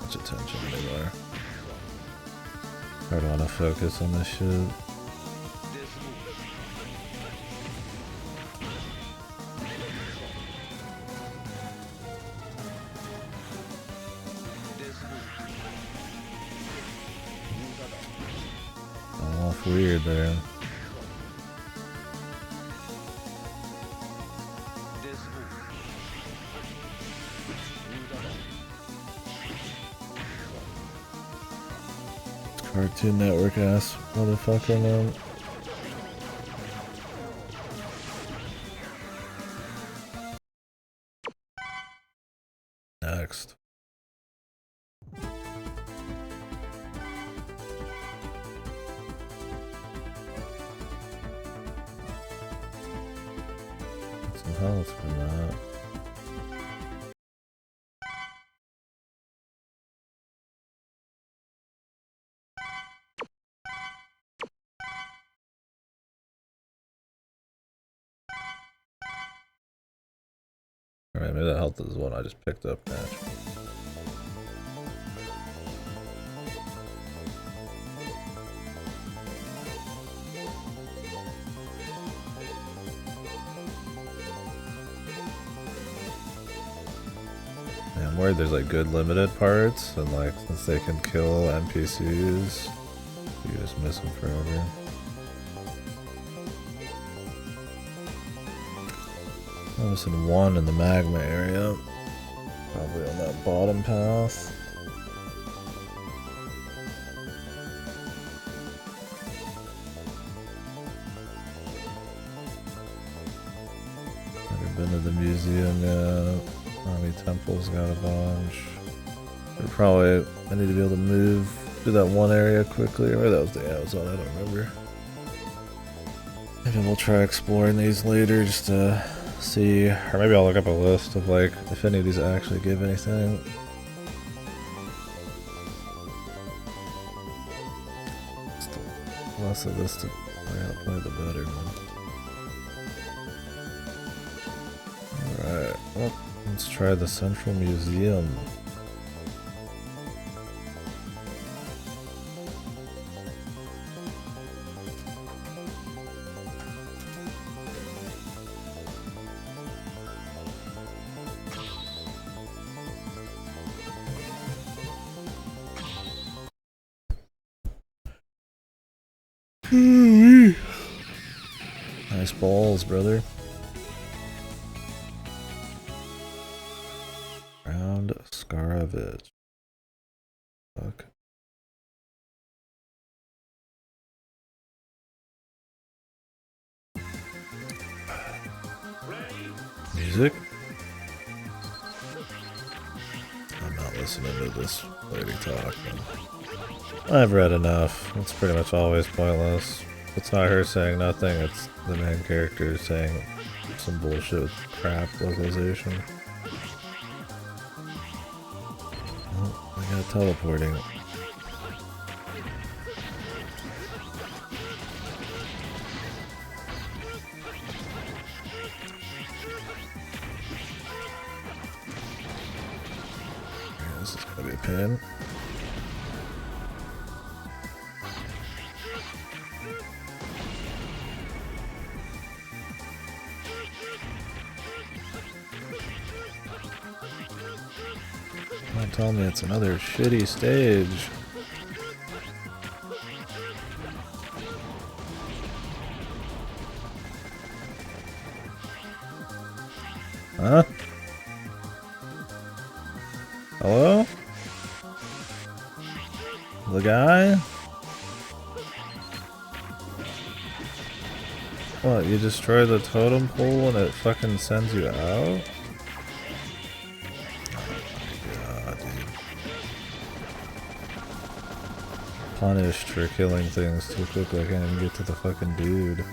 Attention anymore. I don't want to focus on this shit. Off weird there. Cartoon Network ass motherfucker, man. Next. Get some health from that. Alright, maybe that health is one I just picked up naturally. Yeah, I'm worried there's like good limited parts, and like since they can kill NPCs, you just miss them forever. I'm missing one in the magma area. Probably on that bottom path. Never been to the museum yet. Army Temple's got a bunch. I need to be able to move to that one area quickly. Or that was the Amazon, I don't remember. Maybe we'll try exploring these later just to see. Or maybe I'll look up a list of like if any of these actually give anything. The less of this to play the better, man. Alright, well, let's try the Central Museum. Nice balls, brother. Round Skarovich. Fuck. Music? I'm not listening to this lady talk, man. I've read enough. It's pretty much always pointless. It's not her saying nothing, it's the main character saying some bullshit with crap localization. Oh, I got teleporting. Yeah, this is gonna be a pain. Don't tell me it's another shitty stage. Huh? Hello? The guy? What, you destroy the totem pole and it fucking sends you out? Punished for killing things too quickly. I can't even get to the fucking dude.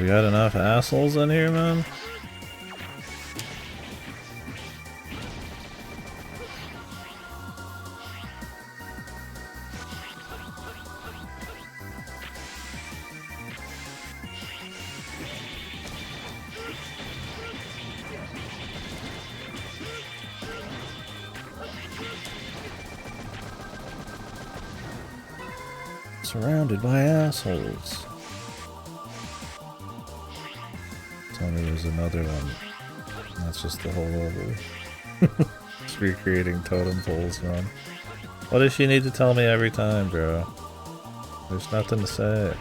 We got enough assholes in here, man? Surrounded by assholes. Tell me there's another one. That's just the whole over. Just recreating totem poles, man. What does she need to tell me every time, bro? There's nothing to say.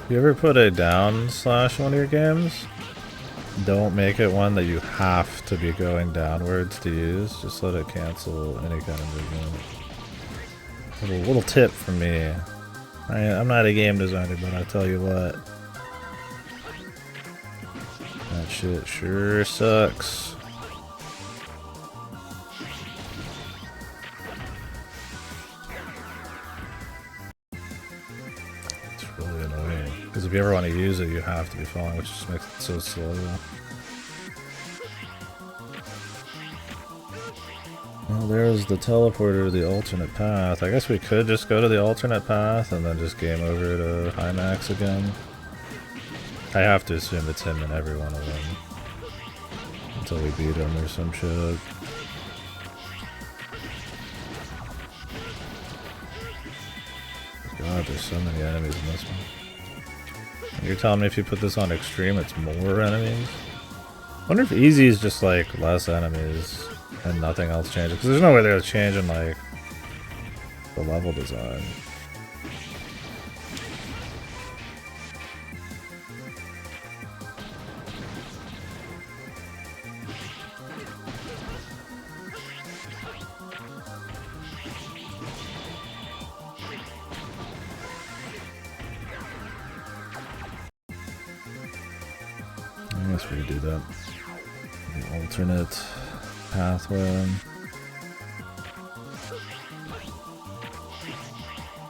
You ever put a down slash one of your games? Don't make it one that you have to be going downwards to use. Just let it cancel any kind of movement. Little tip from me. I'm not a game designer, but I'll tell you what. That shit sure sucks. It's really annoying. Because if you ever want to use it, you have to be falling, which just makes it so slow. Well, there's the teleporter to the alternate path. I guess we could just go to the alternate path and then just game over to high max again. I have to assume it's him in every one of them. Until we beat him or some shit. God, there's so many enemies in this one. You're telling me if you put this on extreme, it's more enemies? I wonder if easy is just like less enemies and nothing else changes. Because there's no way they're changing like the level design. I guess we could do that. The alternate pathway.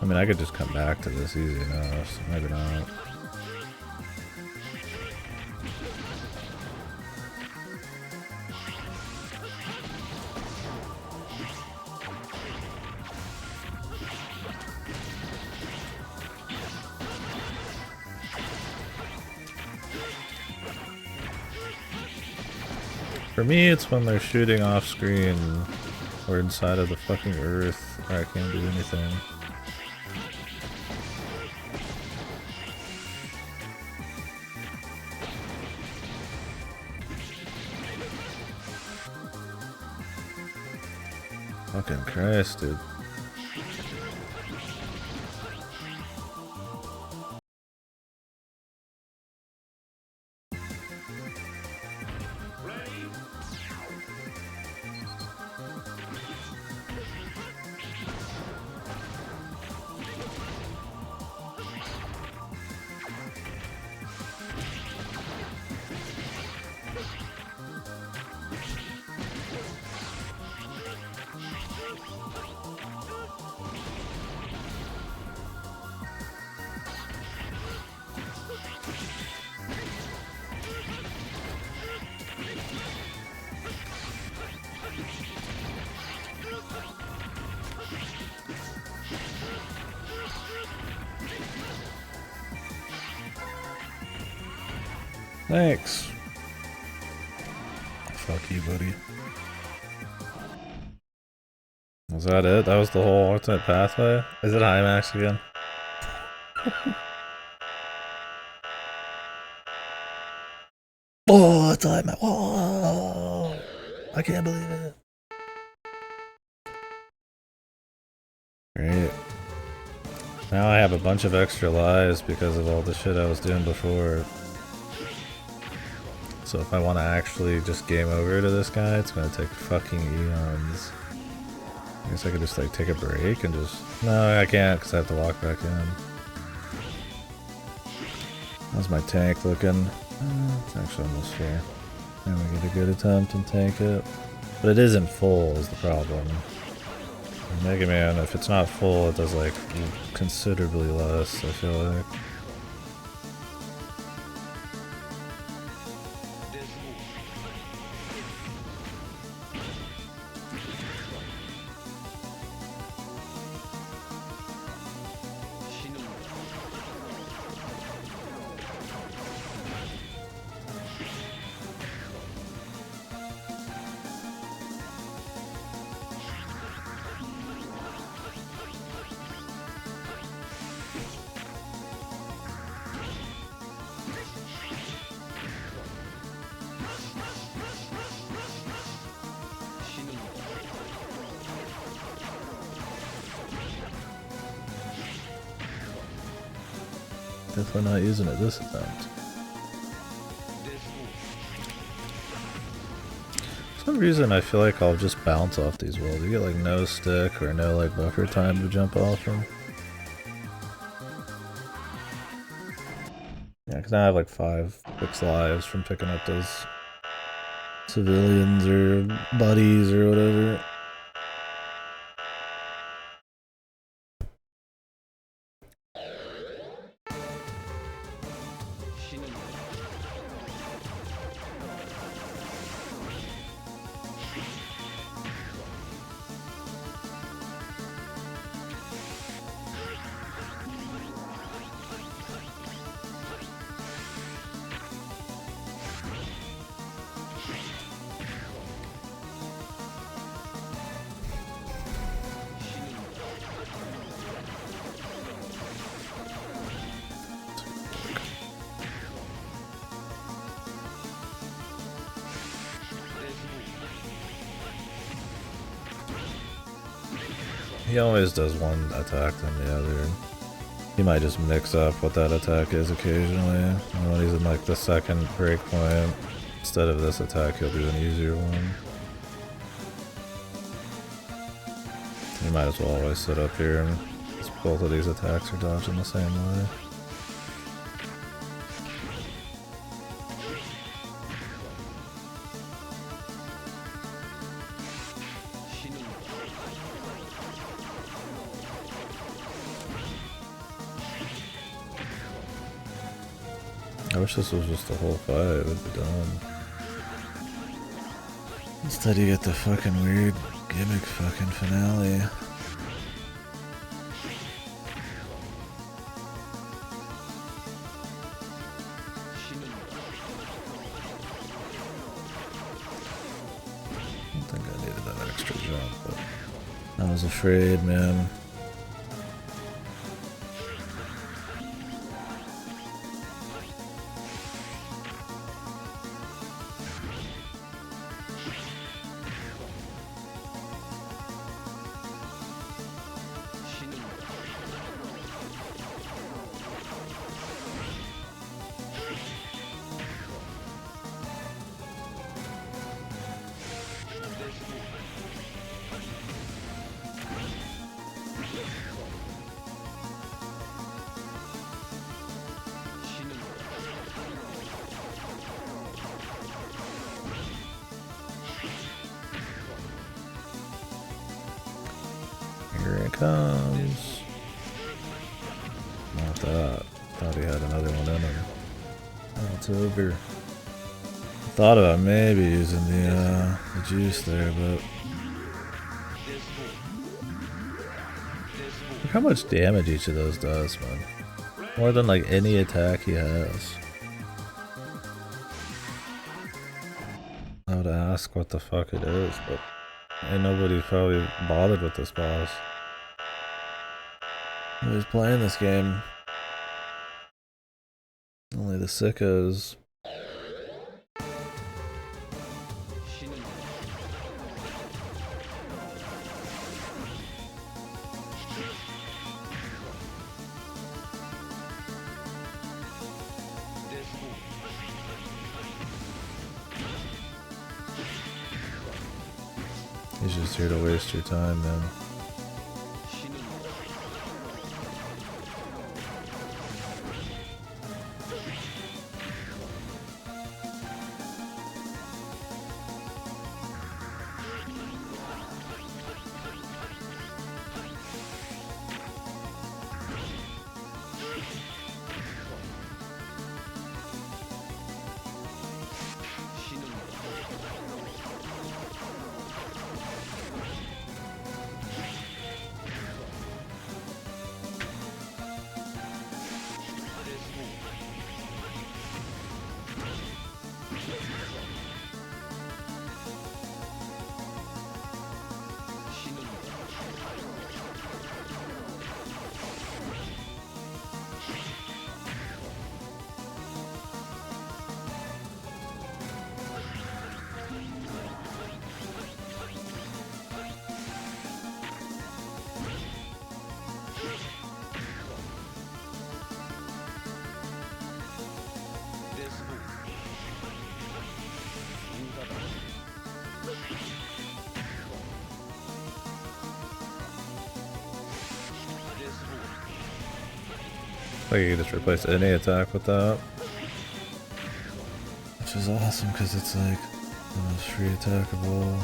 I mean, I could just come back to this easy enough, so maybe not. For me, it's when they're shooting off screen or inside of the fucking earth where I can't do anything. Fucking Christ, dude. Thanks. Fuck you, buddy. Was that it? That was the whole alternate pathway? Is it high max again? Oh, it's high max. Oh, I can't believe it. Great. Now I have a bunch of extra lives because of all the shit I was doing before. So if I want to actually just game over to this guy, it's gonna take fucking eons. I guess I could just like take a break and just... No, I can't because I have to walk back in. How's my tank looking? It's actually almost full. And we get a good attempt and tank it. But it isn't full is the problem. Mega Man, if it's not full, it does like considerably less, I feel like. Definitely not using it this attempt. For some reason I feel like I'll just bounce off these walls. You get like no stick or no like buffer time to jump off them. Yeah, because now I have like 5 fix lives from picking up those civilians or buddies or whatever. He always does one attack than the other. He might just mix up what that attack is occasionally. And when he's in like the second break point, instead of this attack, he'll do an easier one. You might as well always sit up here and both of these attacks are dodging the same way. I wish this was just the whole fight, it would be done. Instead you get the fucking weird gimmick fucking finale. I don't think I needed that extra jump, but I was afraid, man. Here it comes. Not that. Thought he had another one in him. Oh, it's over. Thought about maybe using the juice there, but look how much damage each of those does, man. More than like any attack he has. I would ask what the fuck it is, but ain't nobody probably bothered with this boss. Who's playing this game? Only the sickos. He's just here to waste your time, man. Like you can just replace any attack with that. which is awesome because it's like the most free attackable.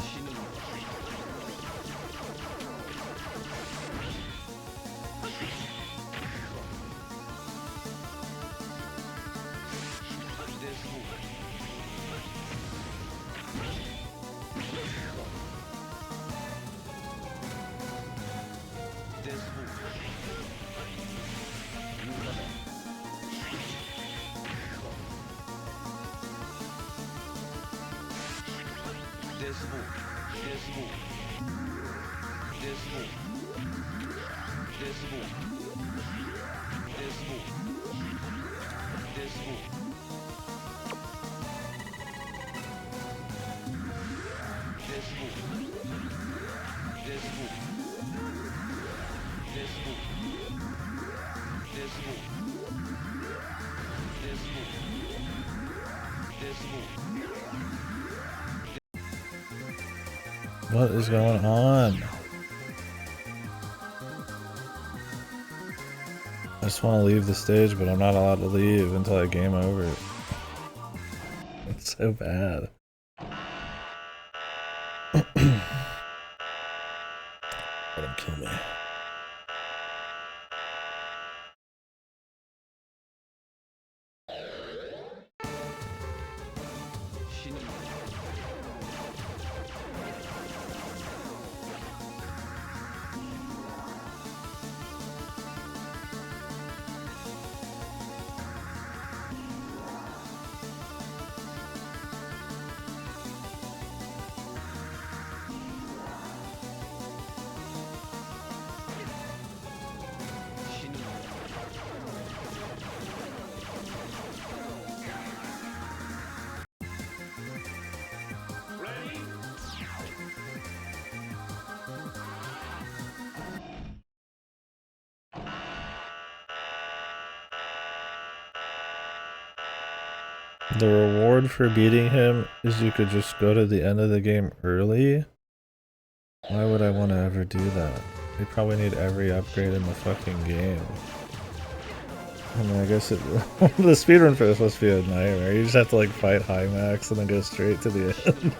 What is going on? I just want to leave the stage, but I'm not allowed to leave until I game over. It's so bad. Let him kill me. The reward for beating him is you could just go to the end of the game early. Why would I want to ever do that? They probably need every upgrade in the fucking game. I mean, I guess it the speedrun for this must be a nightmare. You just have to like fight high max and then go straight to the end.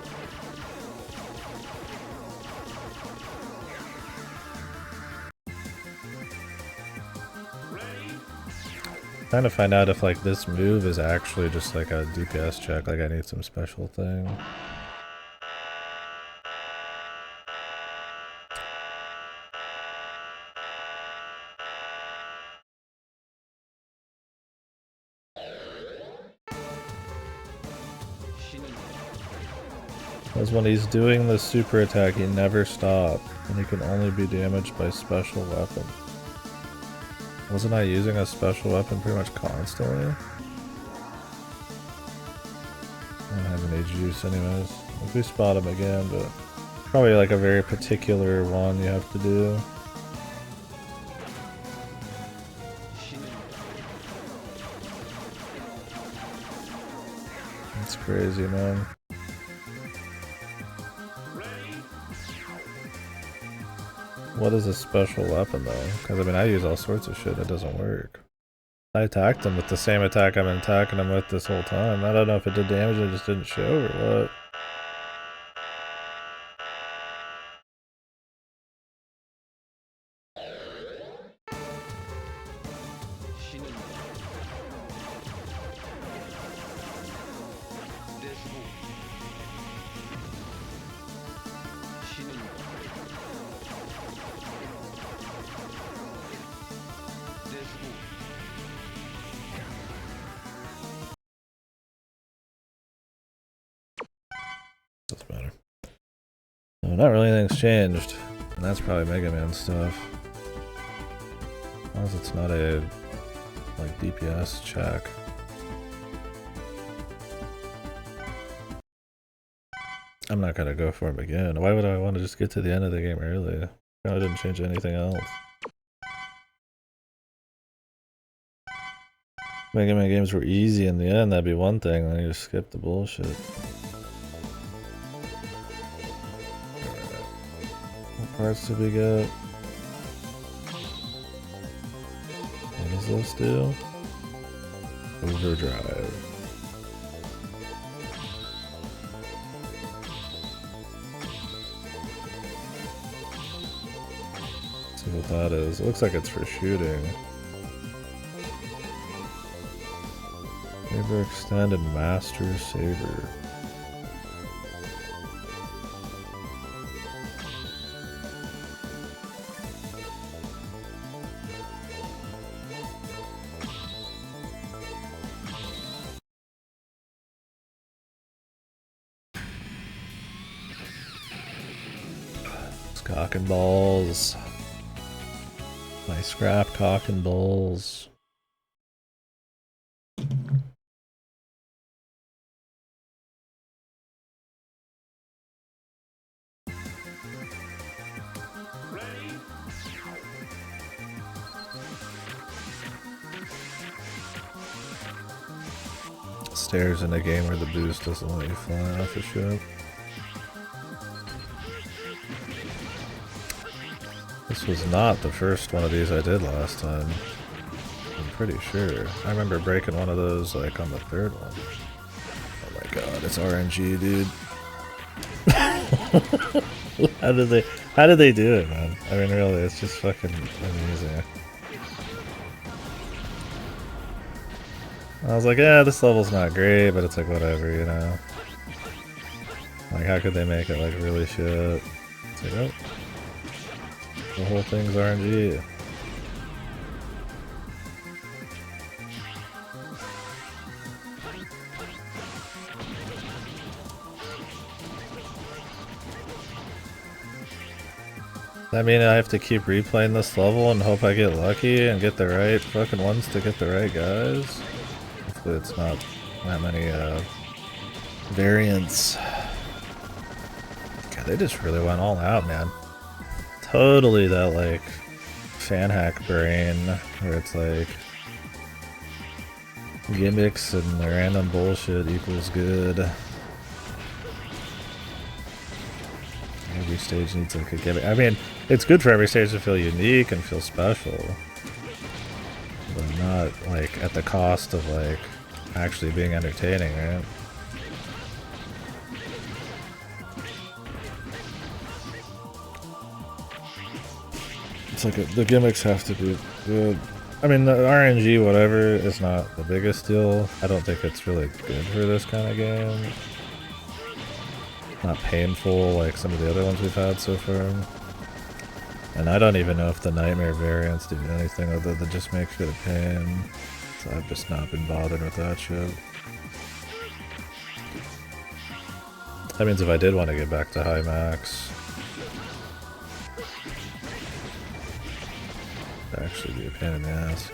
Trying to find out if like this move is actually just like a DPS check, like I need some special thing. Because when he's doing the super attack, he never stops, and he can only be damaged by special weapon. Wasn't I using a special weapon pretty much constantly? I don't have any juice anyways. If we spot him again, but probably like a very particular one you have to do. That's crazy, man. What is a special weapon though? Because I mean I use all sorts of shit that doesn't work. I attacked him with the same attack I've been attacking him with this whole time. I don't know if it did damage or just didn't show or what. Doesn't matter. No, not really anything's changed. And that's probably Mega Man stuff. As long as it's not a like DPS check. I'm not gonna go for him again. Why would I want to just get to the end of the game early? I didn't change anything else. Mega Man games were easy in the end, that'd be one thing, then you just skip the bullshit. What parts did we get? What does this do? Overdrive. see what that is. It looks like it's for shooting. Saber Extend and Master Saber. Cock and balls. My scrap cock and balls. Stairs in a game where the boost doesn't let you fly off the ship. This was not the first one of these I did last time. I'm pretty sure. I remember breaking one of those like on the third one. Oh my god, it's RNG, dude. How did they do it, man? I mean really, it's just fucking amazing. I was like, yeah, this level's not great, but it's like whatever, you know. Like how could they make it like really shit? It's like, oh. The whole thing's RNG. I mean, I have to keep replaying this level and hope I get lucky and get the right fucking ones to get the right guys. Hopefully it's not that many variants. God, they just really went all out, man. Totally that like fan hack brain where it's like gimmicks and random bullshit equals good. Every stage needs like a gimmick. I mean, it's good for every stage to feel unique and feel special, but not like at the cost of like actually being entertaining, right? It's like the gimmicks have to be good. I mean, the RNG whatever is not the biggest deal. I don't think it's really good for this kind of game. Not painful like some of the other ones we've had so far. And I don't even know if the nightmare variants do anything other than just make shit a pain. So I've just not been bothered with that shit. That means if I did want to get back to high max, it'd actually be a pain in the ass.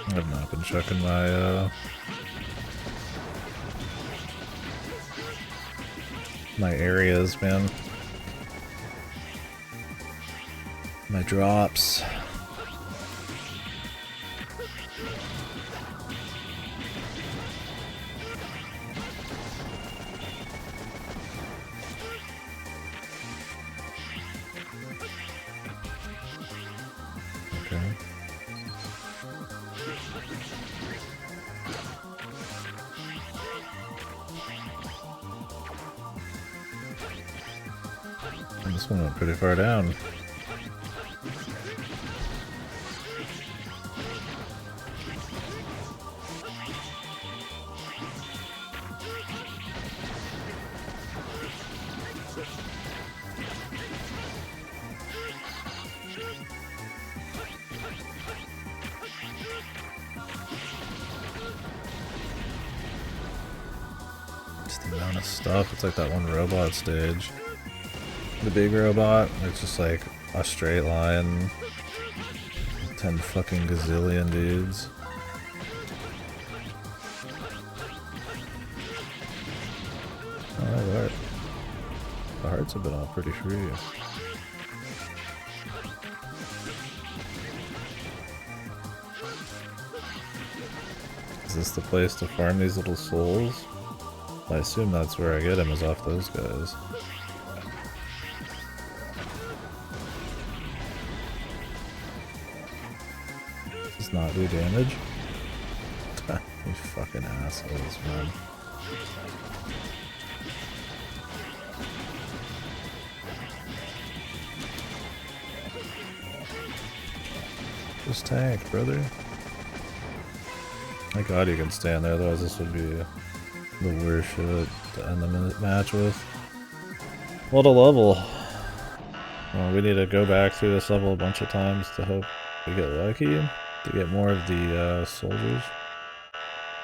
I've not been checking my my areas, man. My drops. Okay. This one went pretty far down. Just the amount of stuff. It's like that one robot stage. The big robot, it's just like a straight line. 10 fucking gazillion dudes. Alright. The hearts have been all pretty free. Is this the place to farm these little souls? I assume that's where I get him, is off those guys. Does not do damage? You fucking assholes, man. Just tank, brother. Thank God you can stand there, otherwise this would be the worst shit to end the match with. What a level. Well, we need to go back through this level a bunch of times to hope we get lucky to get more of the soldiers.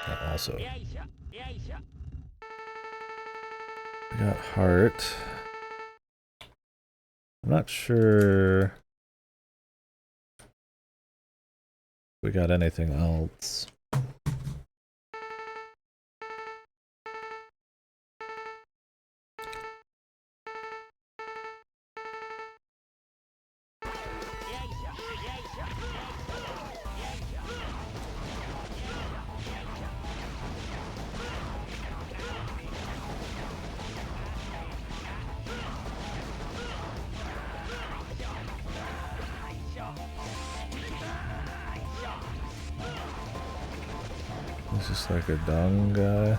And also, we got heart. I'm not sure we got anything else. It's just like a dung guy.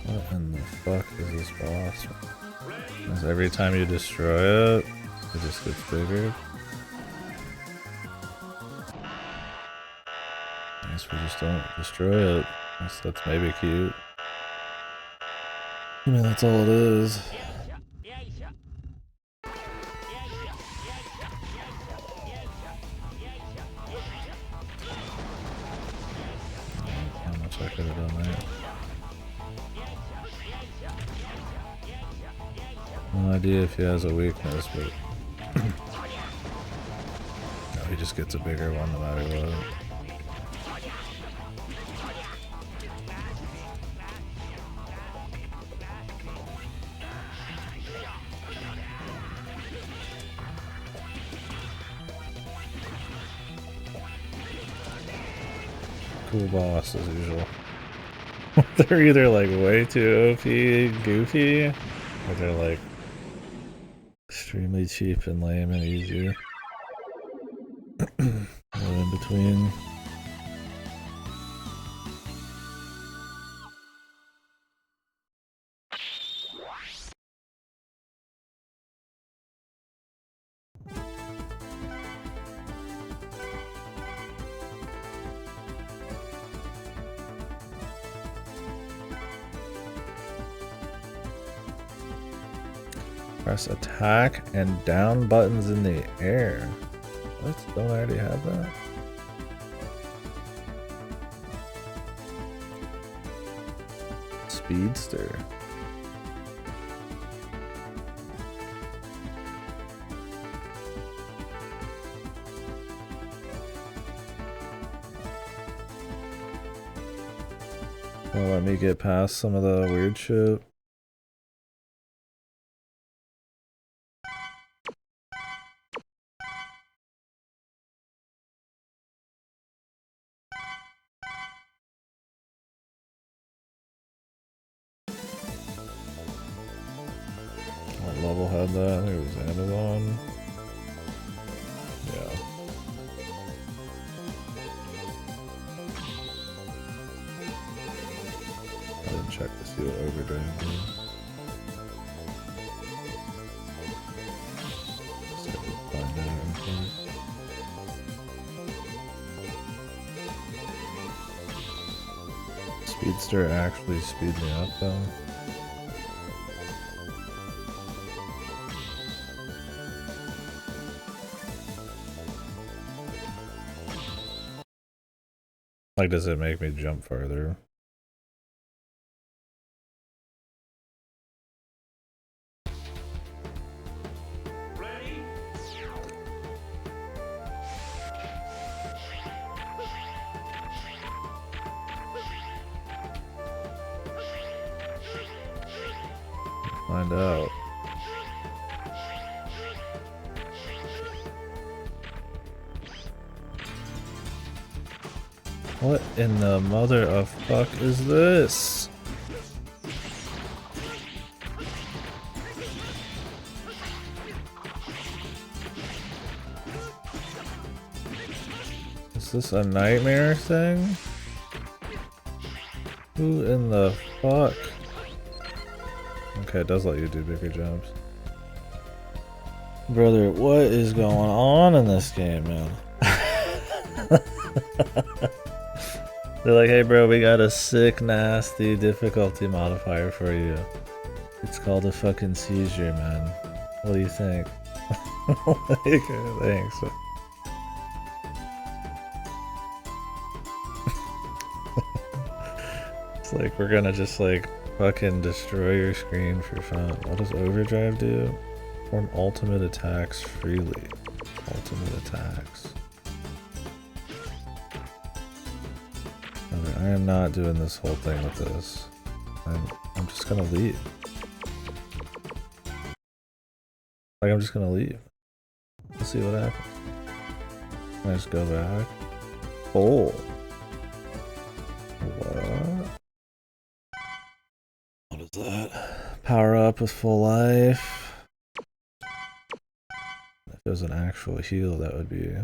What in the fuck is this boss? Because every time you destroy it, it just gets bigger. I guess we just don't destroy it. That's maybe cute. I mean, that's all it is. How much I could have done there. No idea if he has a weakness, but no, he just gets a bigger one no matter what. Cool boss as usual. They're either like way too OP, goofy, or they're like extremely cheap and lame and easy. Or in between. Press attack and down buttons in the air. What? Don't I already have that? Speedster. Well, let me get past some of the weird shit. What level had that? I think it was Xathon. Yeah. I didn't check to see what overdrive did. So I can find out info. Speedster actually speed me up though. Like, does it make me jump farther? Ready? Find out. What in the mother of fuck is this? Is this a nightmare thing? Who in the fuck? Okay, it does let you do bigger jumps. Brother, what is going on in this game, man? They're like, hey bro, we got a sick, nasty difficulty modifier for you. It's called a fucking seizure, man. What do you think? Thanks. It's like we're gonna just like fucking destroy your screen for fun. What does overdrive do? Perform ultimate attacks freely. Ultimate attacks. Okay, I am not doing this whole thing with this. I'm just gonna leave. Like I'm just gonna leave. Let's see what happens. Can I just go back? Oh. What? What is that? Power up with full life. If it was an actual heal, that would be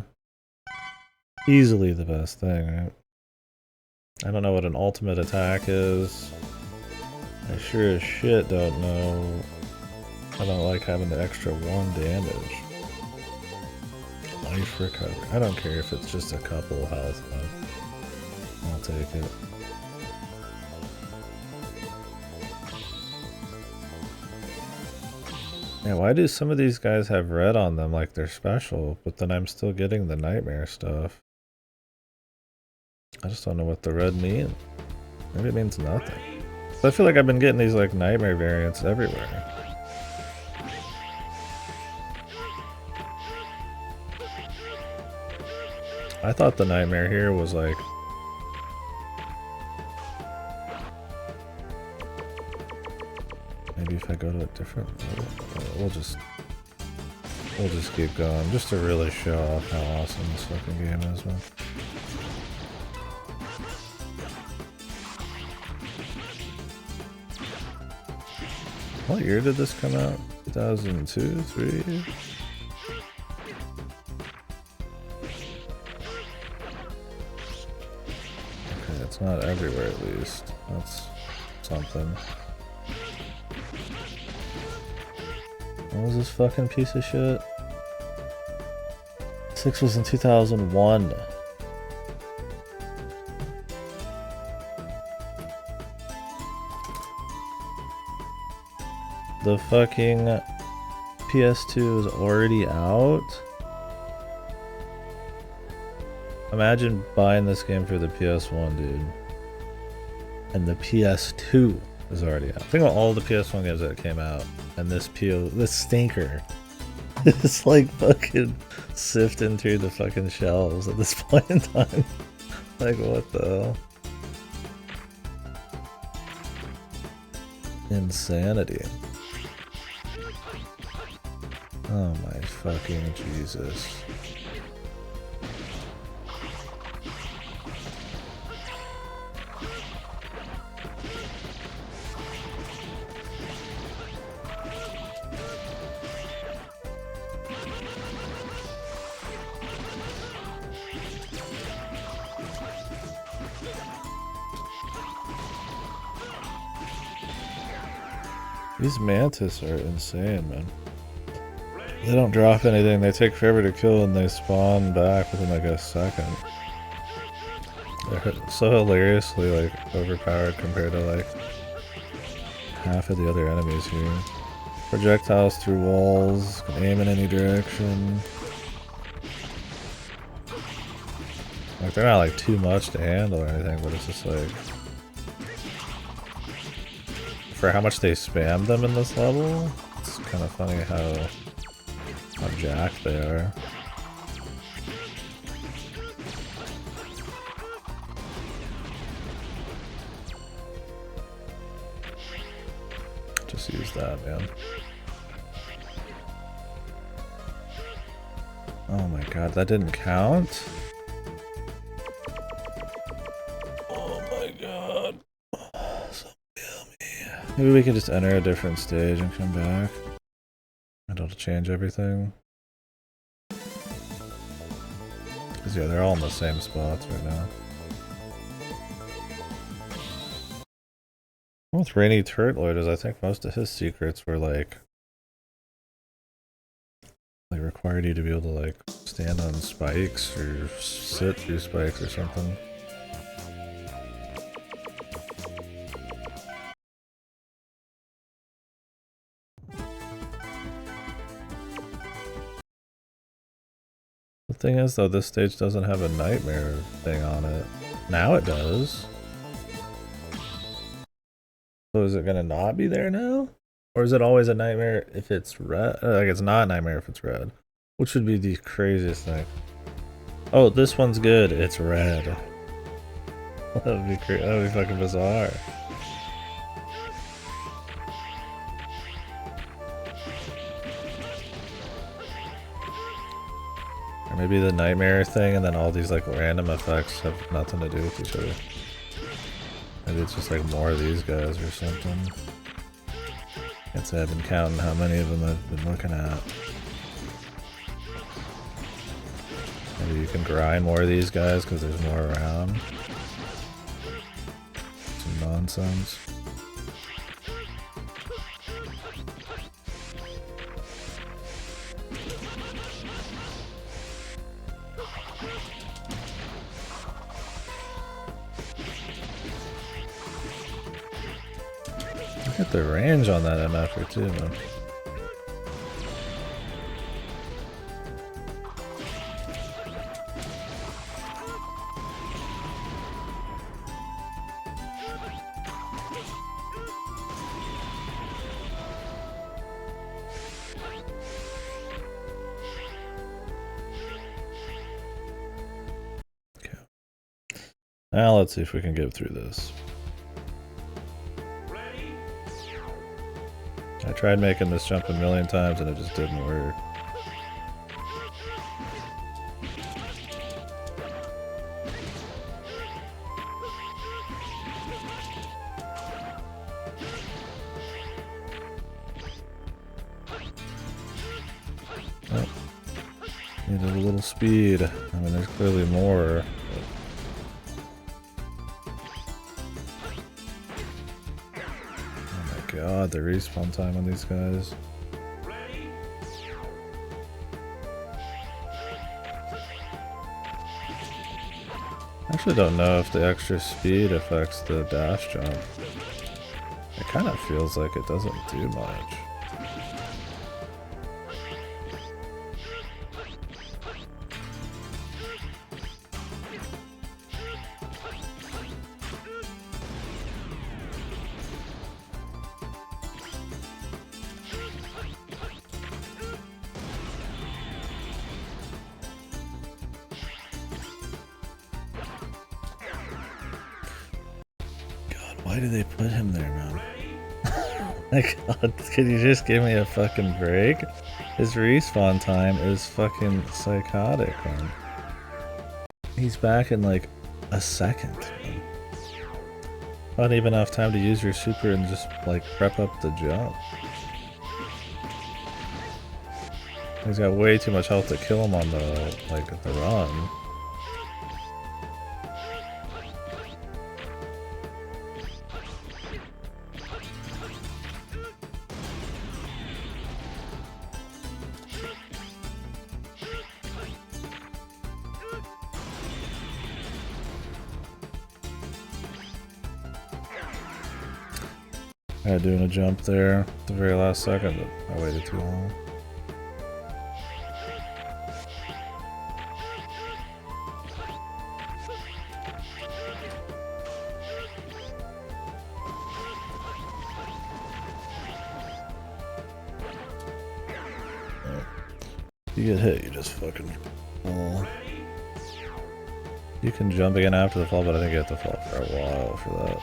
easily the best thing, right? I don't know what an ultimate attack is. I sure as shit don't know. I don't like having the extra 1 damage. Life recovery. I don't care if it's just a couple health, but I'll take it. Yeah, why do some of these guys have red on them like they're special, but then I'm still getting the nightmare stuff? I just don't know what the red means. Maybe it means nothing. So I feel like I've been getting these like nightmare variants everywhere. I thought the nightmare here was like... Maybe if I go to a different level, we'll just keep going, just to really show off how awesome this fucking game is, man. What year did this come out? 2002, 3? Okay, it's not everywhere at least. That's something. What was this fucking piece of shit? 6 was in 2001. The fucking PS2 is already out? Imagine buying this game for the PS1, dude. And the PS2 is already out. Think about all the PS1 games that came out. And this stinker is like fucking sifting through the fucking shelves at this point in time. Like, what the hell? Insanity. Oh my fucking Jesus. These mantis are insane, man. They don't drop anything, they take forever to kill and they spawn back within like a second. They're so hilariously like overpowered compared to like half of the other enemies here. Projectiles through walls, can aim in any direction. Like they're not like too much to handle or anything, but it's just like... For how much they spam them in this level, it's kind of funny how jacked they are. Just use that, man. Oh my god, that didn't count? Maybe we could just enter a different stage and come back. And it'll change everything. Because yeah, they're all in the same spots right now. With Rainy Turtloid is I think most of his secrets were like required you to be able to like stand on spikes or sit through spikes or something. The thing is though, this stage doesn't have a nightmare thing on it. Now it does. So is it gonna not be there now? Or is it always a nightmare if it's red? Like it's not a nightmare if it's red. Which would be the craziest thing. Oh, this one's good. It's red. That would be fucking bizarre. Or maybe the nightmare thing and then all these like random effects have nothing to do with each other. Maybe it's just like more of these guys or something. Can't say I've been counting how many of them I've been looking at. Maybe you can grind more of these guys because there's more around. Some nonsense. Look at the range on that MFer too, man. Now let's see if we can get through this. I tried making this jump a million times and it just didn't work. Oh. Needed a little speed. I mean, there's clearly more. God, the respawn time on these guys. I actually don't know if the extra speed affects the dash jump. It kind of feels like it doesn't do much. Why do they put him there, man? My god, could you just give me a fucking break? His respawn time is fucking psychotic, man. He's back in like a second, man. Not even enough time to use your super and just like prep up the jump. He's got way too much health to kill him on the the run. I doing a jump there at the very last second, but I waited too long. You get hit, you just fucking fall. You can jump again after the fall, but I think you have to fall for a while for that.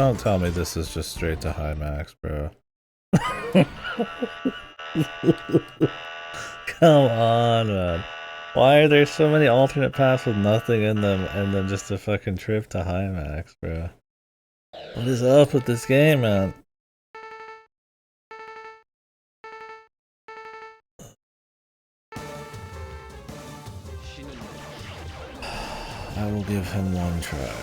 Don't tell me this is just straight to high max, bro. Come on, man. Why are there so many alternate paths with nothing in them and then just a fucking trip to high max, bro? What is up with this game, man? I will give him one try.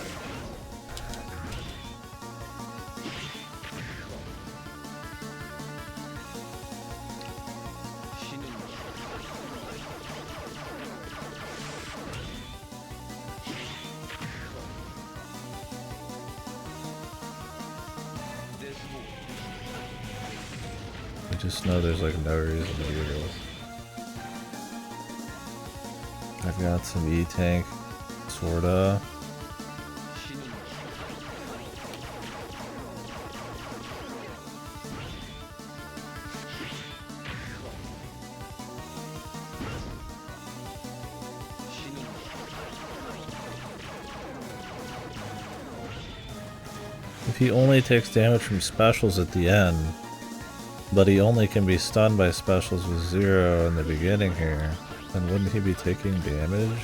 I just know there's like no reason to do this. I've got some E-Tank, sorta. If he only takes damage from specials at the end, but he only can be stunned by specials with 0 in the beginning here, then wouldn't he be taking damage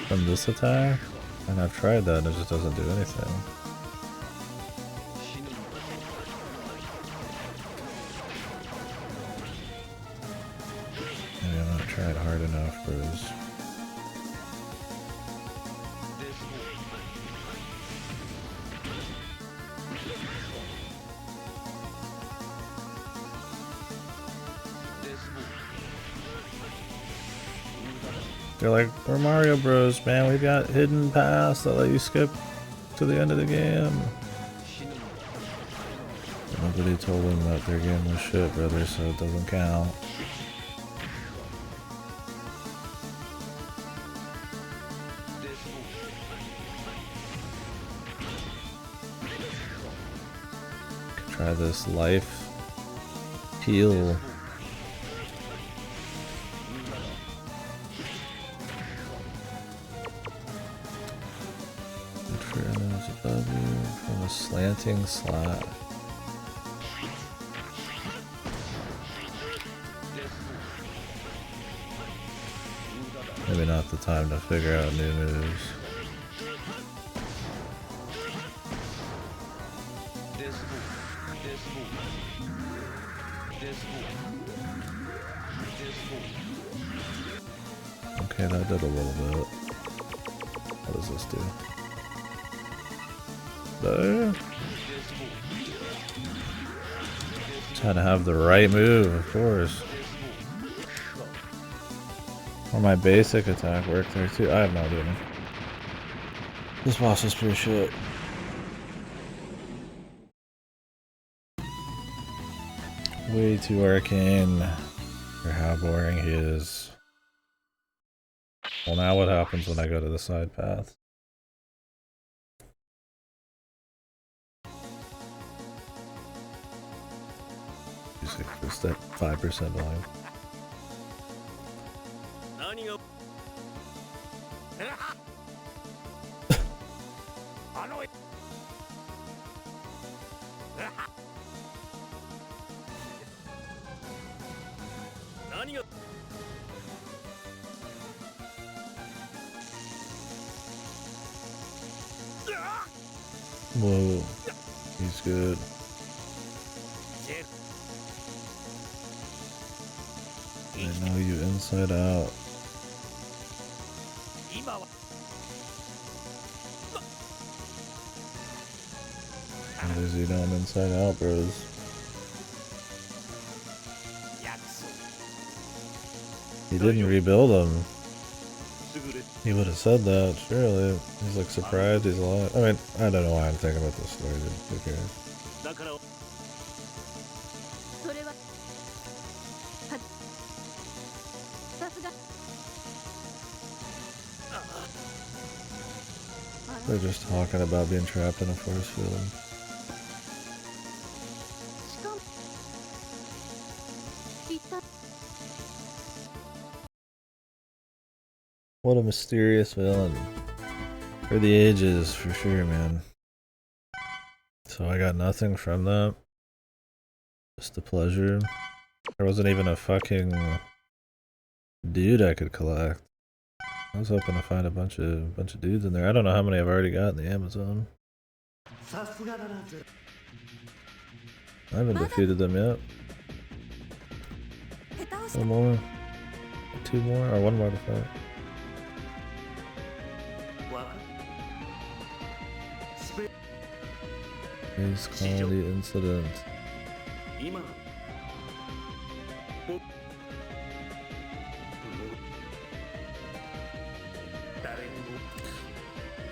from this attack? And I've tried that and it just doesn't do anything. Maybe I'm not trying hard enough, bros. They're like, we're Mario Bros, man. We've got hidden paths that let you skip to the end of the game. Nobody told them that their game was shit, brother, so it doesn't count. Try this life heal. Above you from a slanting slash. Maybe not the time to figure out new moves. Okay, that did a little bit. What does this do? There. Just had to have the right move, of course. Or my basic attack worked there too. I have no idea. This boss is pure shit. Way too arcane for how boring he is. Well, now what happens when I go to the side path? Just that 5% volume. Whoa, he's good. I know you inside out. What is he doing inside out, bros? He didn't rebuild him. He would have said that, surely. He's like surprised he's alive. I mean, I don't know why I'm thinking about this story, dude. Who cares? They're just talking about being trapped in a force field. What a mysterious villain. For the ages, for sure, man. So I got nothing from that. Just a pleasure. There wasn't even a fucking dude I could collect. I was hoping to find a bunch of dudes in there. I don't know how many I've already got in the Amazon. I haven't defeated them yet. One more. 2 more? Or 1 more to fight. Base quality incident.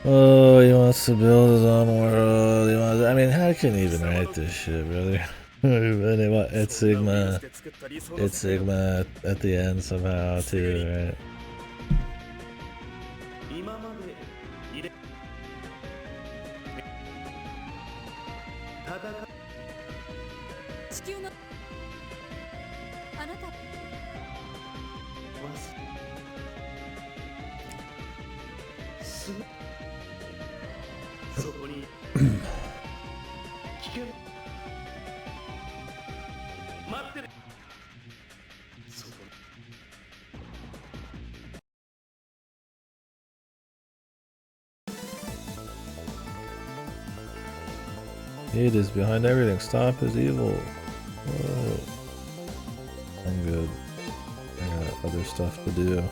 Oh, he wants to build his own world. I mean, how can he even write this shit, brother? It's Sigma. It's Sigma at the end somehow, too, right? It is behind everything. Stop his evil. Whoa. I'm good. I got other stuff to do.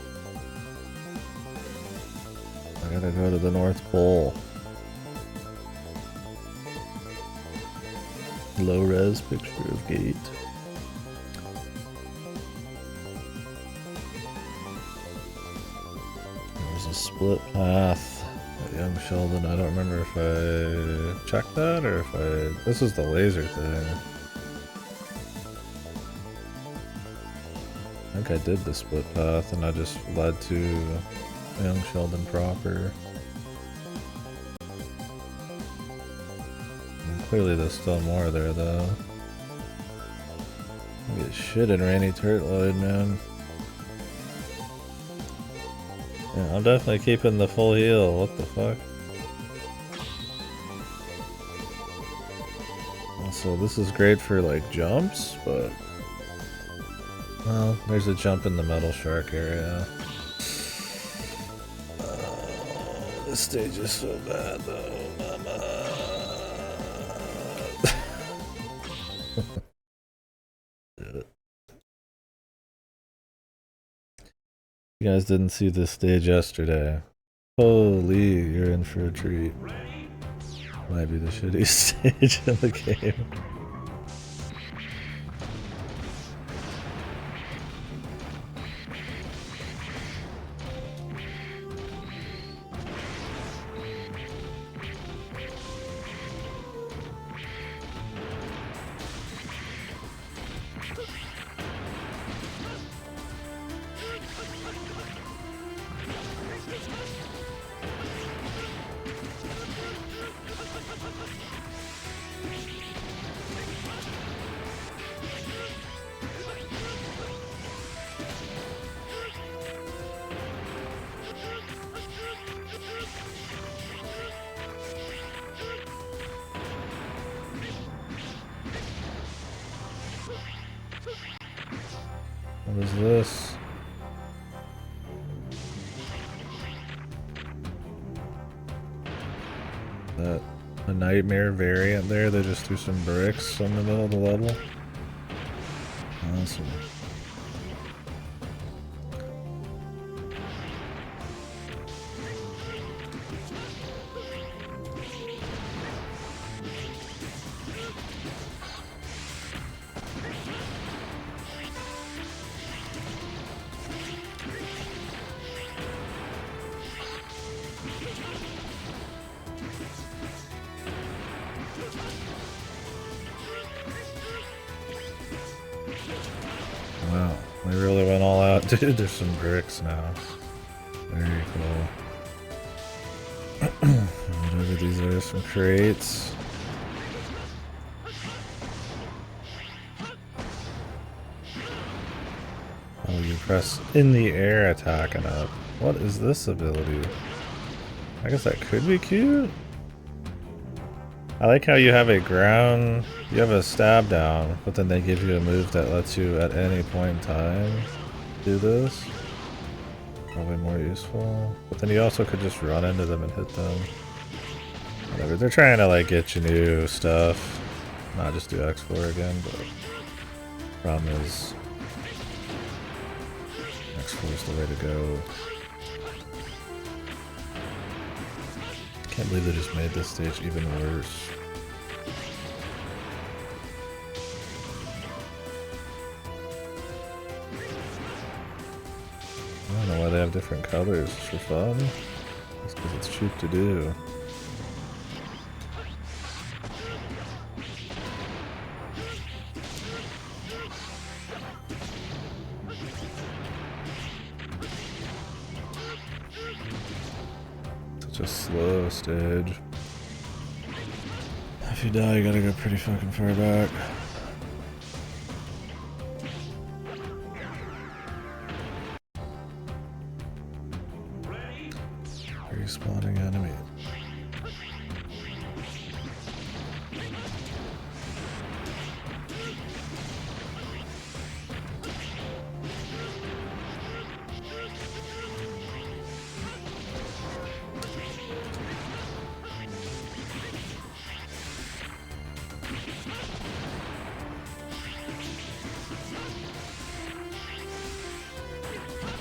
I gotta go to the North Pole. Low res picture of gate. There's a split path. Young Sheldon, I don't remember if I checked that or if I... This is the laser thing. I think I did the split path and I just led to Young Sheldon proper. And clearly there's still more there though. I get shit in Rainy Turtloid, man. Yeah, I'm definitely keeping the full heal. What the fuck? Also, this is great for like jumps, but well, there's a jump in the Metal Shark area. This stage is so bad though, mama. You guys didn't see this stage yesterday. Holy, you're in for a treat. Might be the shittiest stage in the game. What is this? That a nightmare variant there? They just threw some bricks in the middle of the level. Awesome. Wow, they really went all out. Dude, there's some bricks now. Very cool. Whatever these are, some crates. Oh, you press in the air attacking up. What is this ability? I guess that could be cute. I like how you have a stab down, but then they give you a move that lets you at any point in time do this. Probably more useful. But then you also could just run into them and hit them. Whatever, they're trying to like get you new stuff. Not just do X4 again, but problem is X4 is the way to go. Can't believe they just made this stage even worse. I don't know why they have different colors. It's for fun. It's because it's cheap to do. Such a slow stage. If you die, you gotta go pretty fucking far back. Respawning enemy.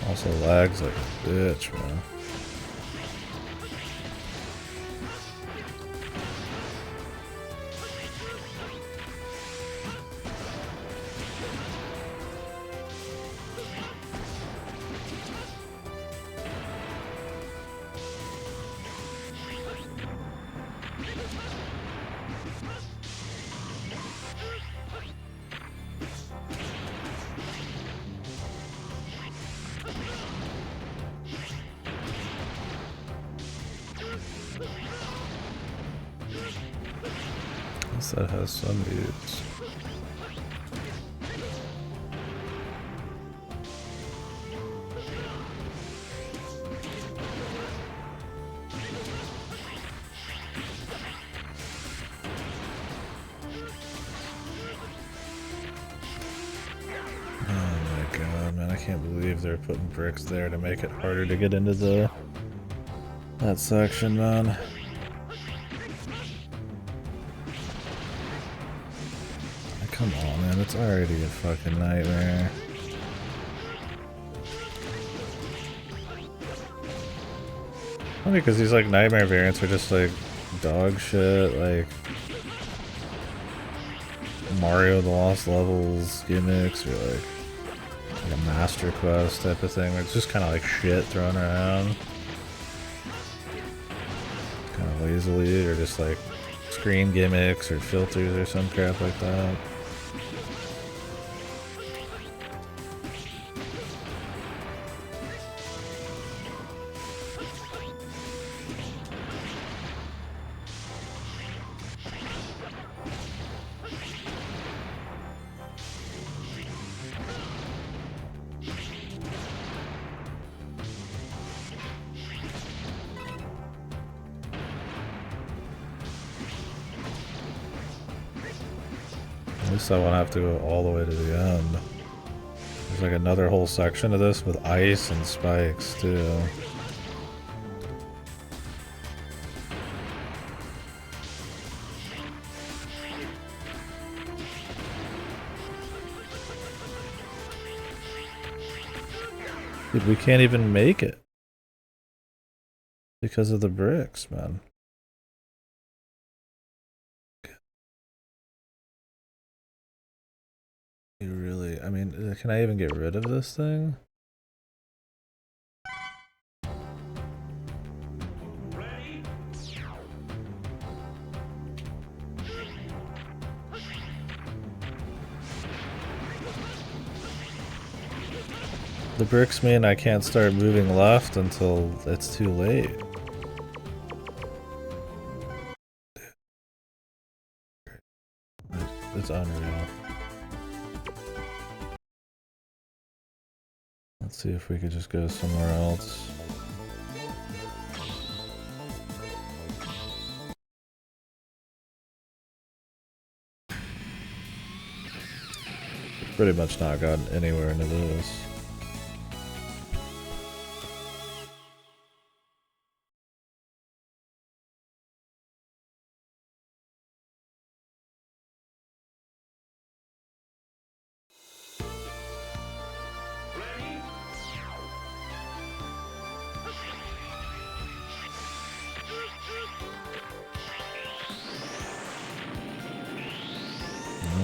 Also lags like a bitch, man. That has some use. Oh my god, man, I can't believe they're putting bricks there to make it harder to get into that section, man. Come on, man, it's already a fucking nightmare. Funny because these like nightmare variants are just like dog shit, like Mario the Lost Levels gimmicks, or like a master quest type of thing where it's just kind of like shit thrown around. Kind of lazily, or just like screen gimmicks or filters or some crap like that. At least I won't have to go all the way to the end. There's like another whole section of this with ice and spikes too. Dude, we can't even make it because of the bricks, man. You really, I mean, can I even get rid of this thing? The bricks mean I can't start moving left until it's too late. It's unreal. Let's see if we could just go somewhere else. Pretty much not gotten anywhere into this.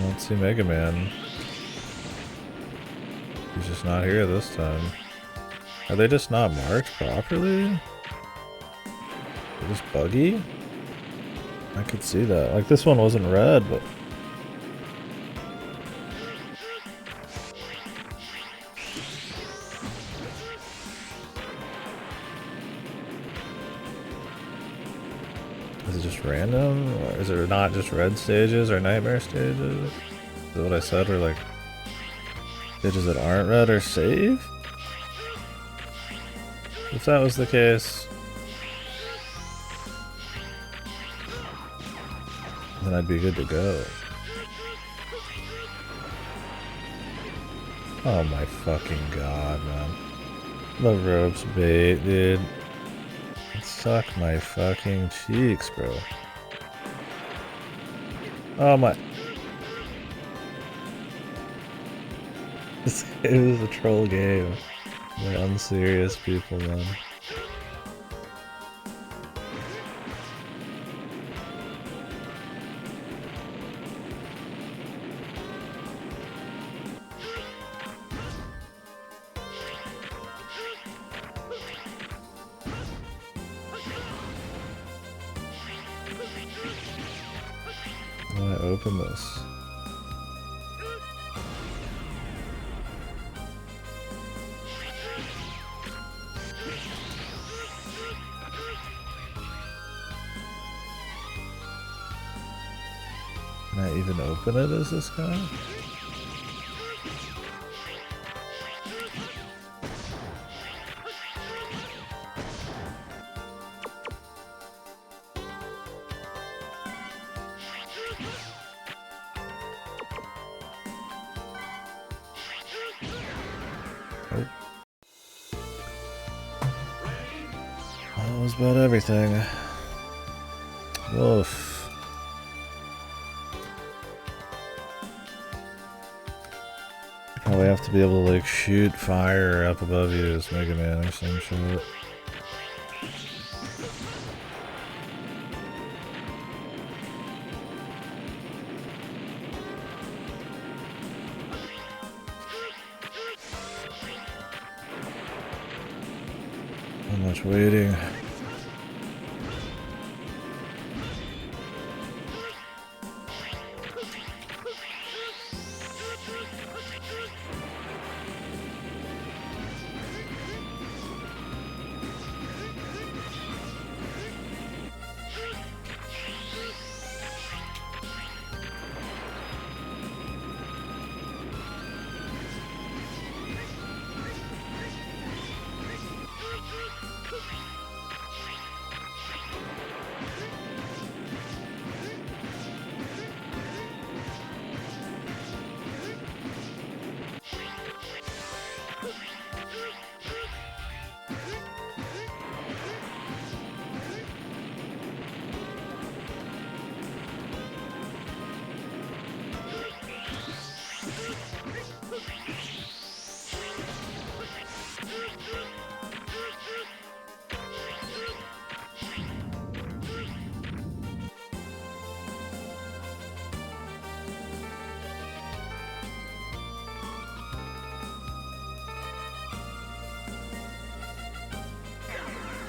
Let's see Mega Man. He's just not here this time. Are they just not marked properly? They're just buggy? I could see that. Like, this one wasn't red, but... Is it just random? Or is it not just red stages or nightmare stages? Is that what I said? Or like... stages that aren't red are safe? If that was the case... then I'd be good to go. Oh my fucking god, man. The rope's bait, dude. Suck my fucking cheeks, bro. Oh my... This game is a troll game. They're unserious people, man. How do I open this? Can I even open it as this guy? Oh. That was about everything. Woof. Probably have to be able to like shoot fire up above you as Mega Man or some shit. How much waiting?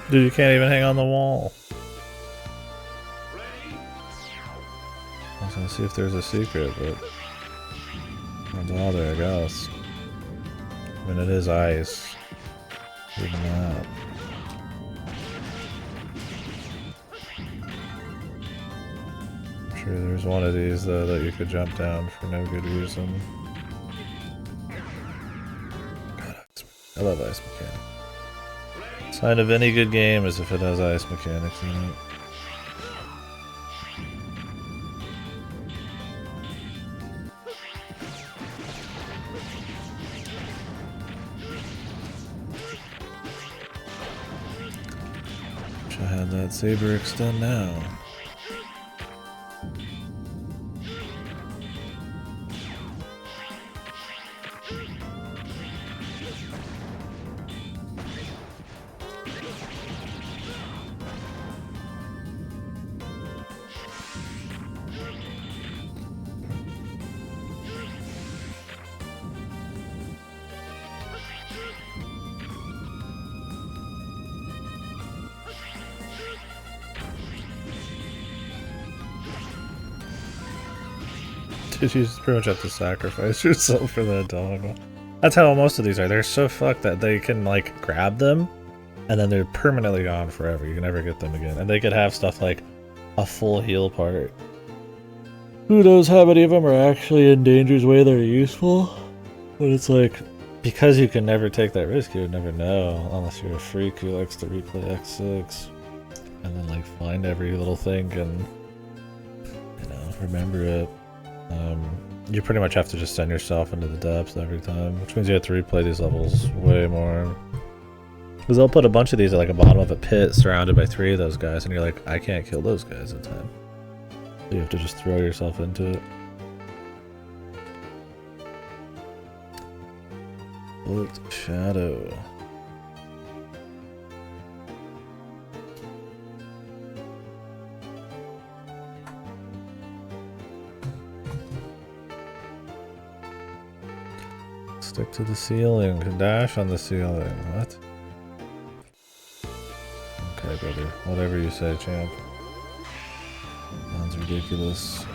Dude, you can't even hang on the wall. I was gonna see if there's a secret, but... don't bother, I guess. I mean, it is ice. Even that. I'm sure there's one of these, though, that you could jump down for no good reason. God, I love ice mechanics. Sign of any good game is if it has ice mechanics in it. I had that saber extend now. You just pretty much have to sacrifice yourself for that dog. That's how most of these are. They're so fucked that they can like grab them and then they're permanently gone forever. You can never get them again. And they could have stuff like a full heal part. Who knows how many of them are actually in Danger's way that are useful? But it's like, because you can never take that risk, you would never know unless you're a freak who likes to replay X6 and then like find every little thing and, you know, remember it. You pretty much have to just send yourself into the depths every time, which means you have to replay these levels way more. Because they'll put a bunch of these at like a bottom of a pit surrounded by 3 of those guys, and you're like, I can't kill those guys in time. So you have to just throw yourself into it. Bullet Shadow. Stick to the ceiling. Dash on the ceiling. What? Okay, brother. Whatever you say, champ. Sounds ridiculous.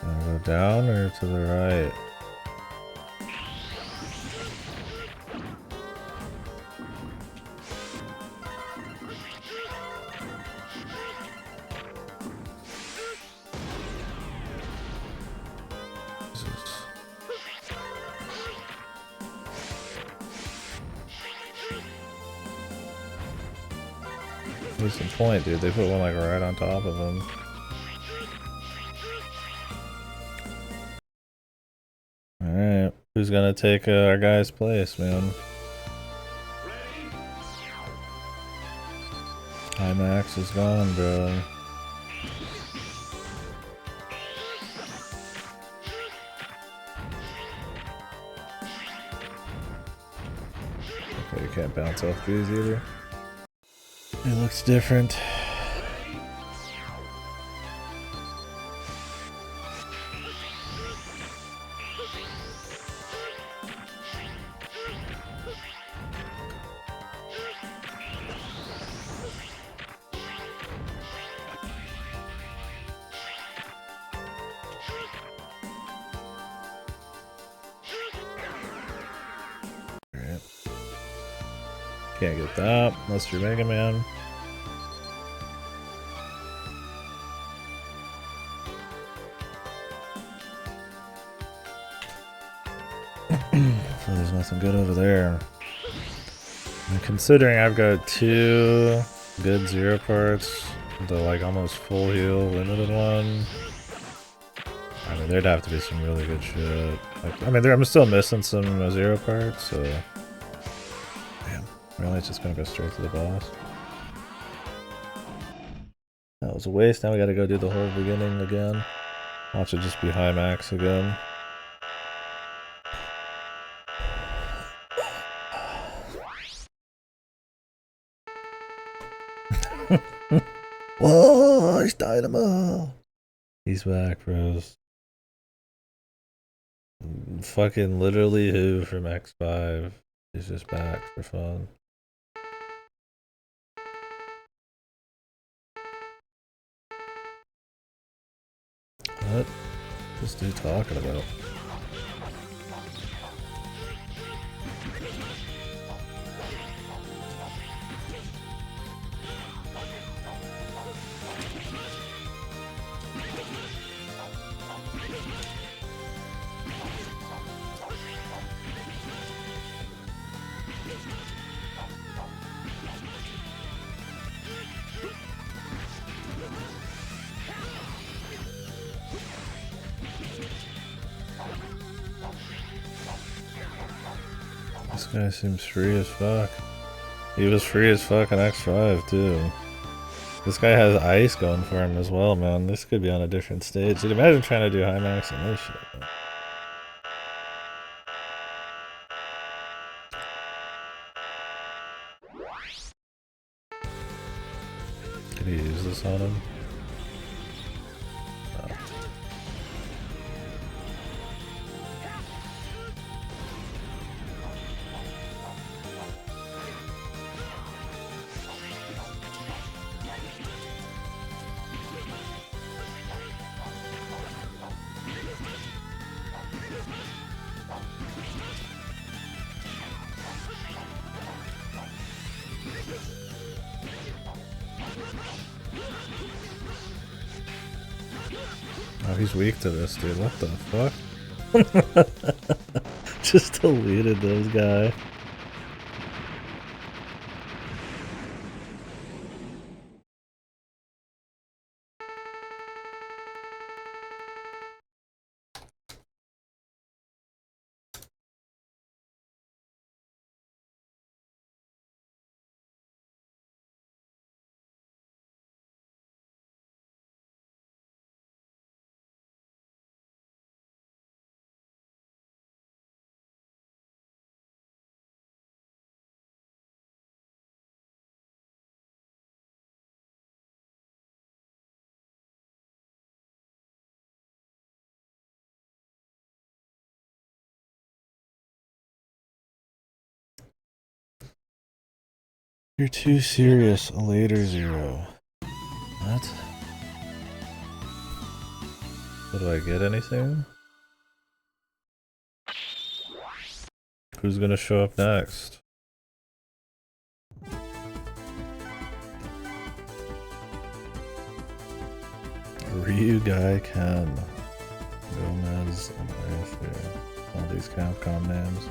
Wanna go down or to the right? What's the point, dude? They put one like right on top of him. Alright, who's gonna take our guy's place, man? High Max is gone, bro. Okay, you can't bounce off these either. It looks different. Alright. Can't get that unless you're Mega Man. So there's nothing good over there. And considering I've got 2 good 0 parts, the like almost full heal limited one, I mean there'd have to be some really good shit. Like, I mean I'm still missing some 0 parts, so damn. Really, it's just gonna go straight to the boss. That was a waste. Now we gotta go do the whole beginning again. Watch it just be high max again. Whoa, he's dynamo. He's back, bros. Fucking literally who from X5 is just back for fun. What? What's this dude talking about? This guy seems free as fuck. He was free as fuck in X5 too. This guy has ice going for him as well, man. This could be on a different stage. Dude, imagine trying to do high max and this shit. Man. Could he use this on him? No. Oh, he's weak to this, dude. What the fuck? Just deleted those guys. You're too serious. A later 0. What? So do I get anything? Who's gonna show up next? Ryu Guy Ken. Gomez and Arthur. All these Capcom names.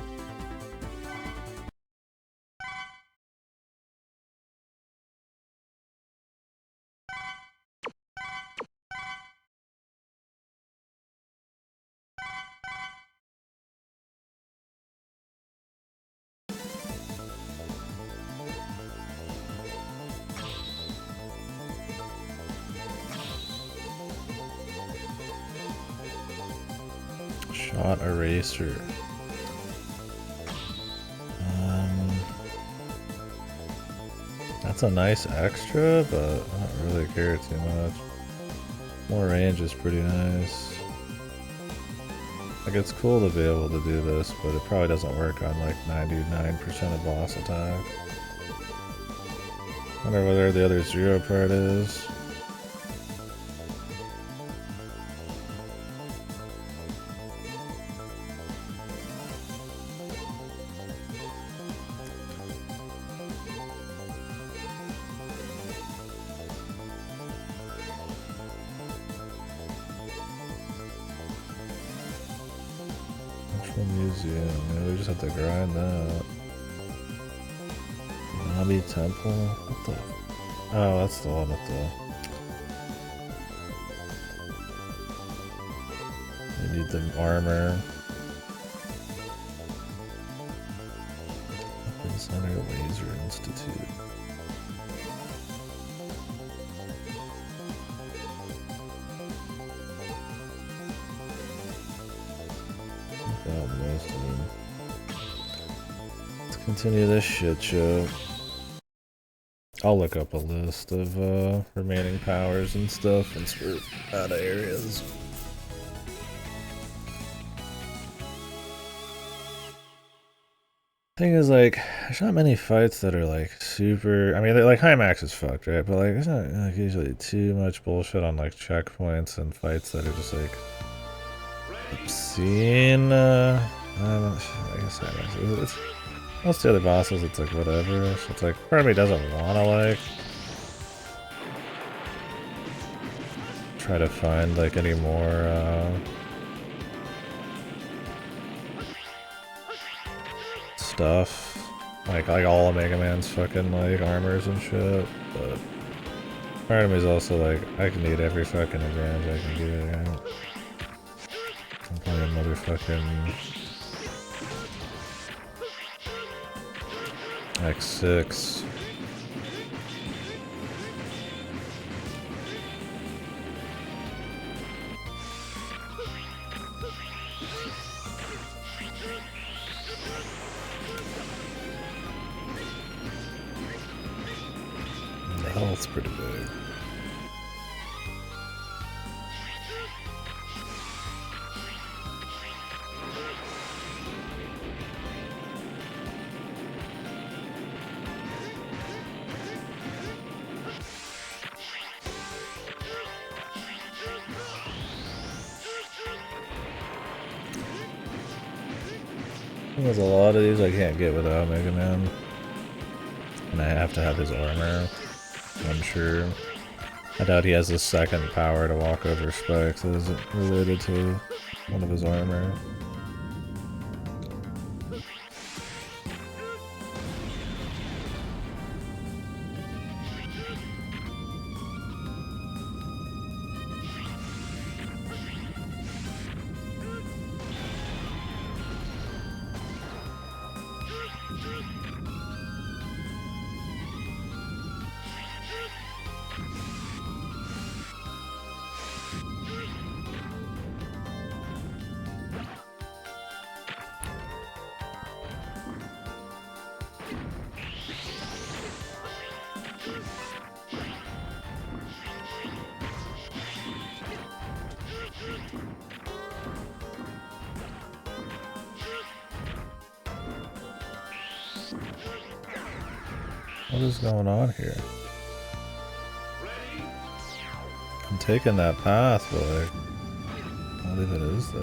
Shot Eraser. That's a nice extra, but I don't really care too much. More range is pretty nice. Like, it's cool to be able to do this, but it probably doesn't work on like 99% of boss attacks. Wonder whether the other 0 part is. Museum, yeah, we just have to grind that. Lobby Temple? What the? Oh, that's the one with the... You need the armor. Weapon Center Laser Institute. Most of them. Let's continue this shit show. I'll look up a list of remaining powers and stuff once we're out of areas. Thing is, like, there's not many fights that are like super. I mean, like high max is fucked, right? But like, there's not like usually too much bullshit on like checkpoints and fights that are just like obscene. I guess it's most of the other bosses. It's like whatever. So it's like part of me doesn't want to like try to find like any more stuff. Like all of Mega Man's fucking like armors and shit. But part of me is also like I can need every fucking advantage I can get. Right? I'm playing motherfucking X6. The health's pretty big. There's a lot of these I can't get without Mega Man. And I have to have his armor, I'm sure. I doubt he has a second power to walk over spikes that isn't related to one of his armor. What is going on here? I'm taking that path, but like, what even is there?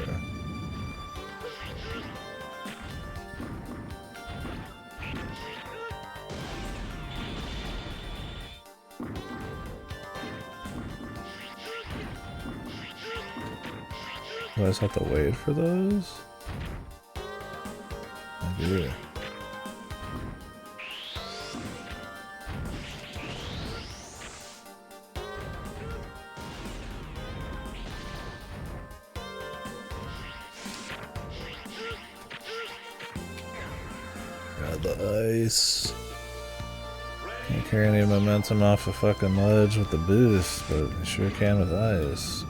Do I just have to wait for those? I do. Got the ice. Can't carry any momentum off a fucking ledge with the boost, but you sure can with ice.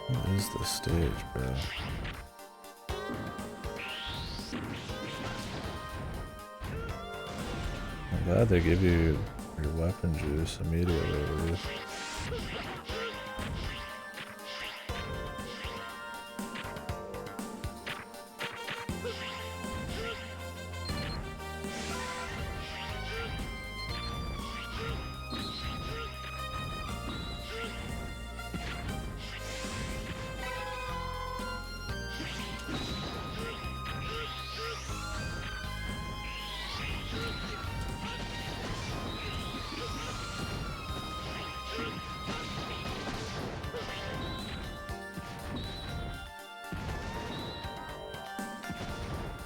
What is this stage, bro? I'm glad they give you your weapon juice immediately.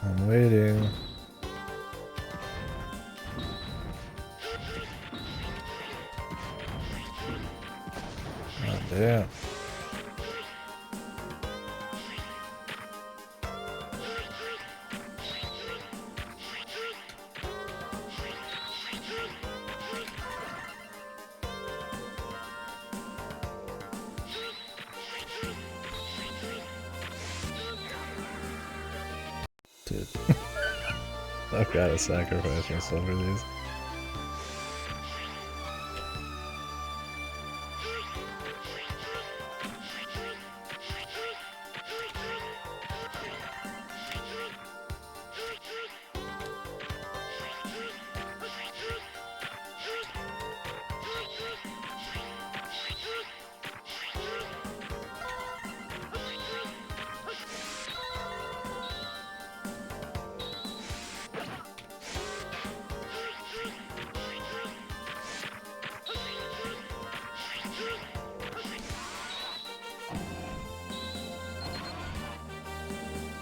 I'm waiting. God damn. Dude. I've gotta sacrifice myself for these.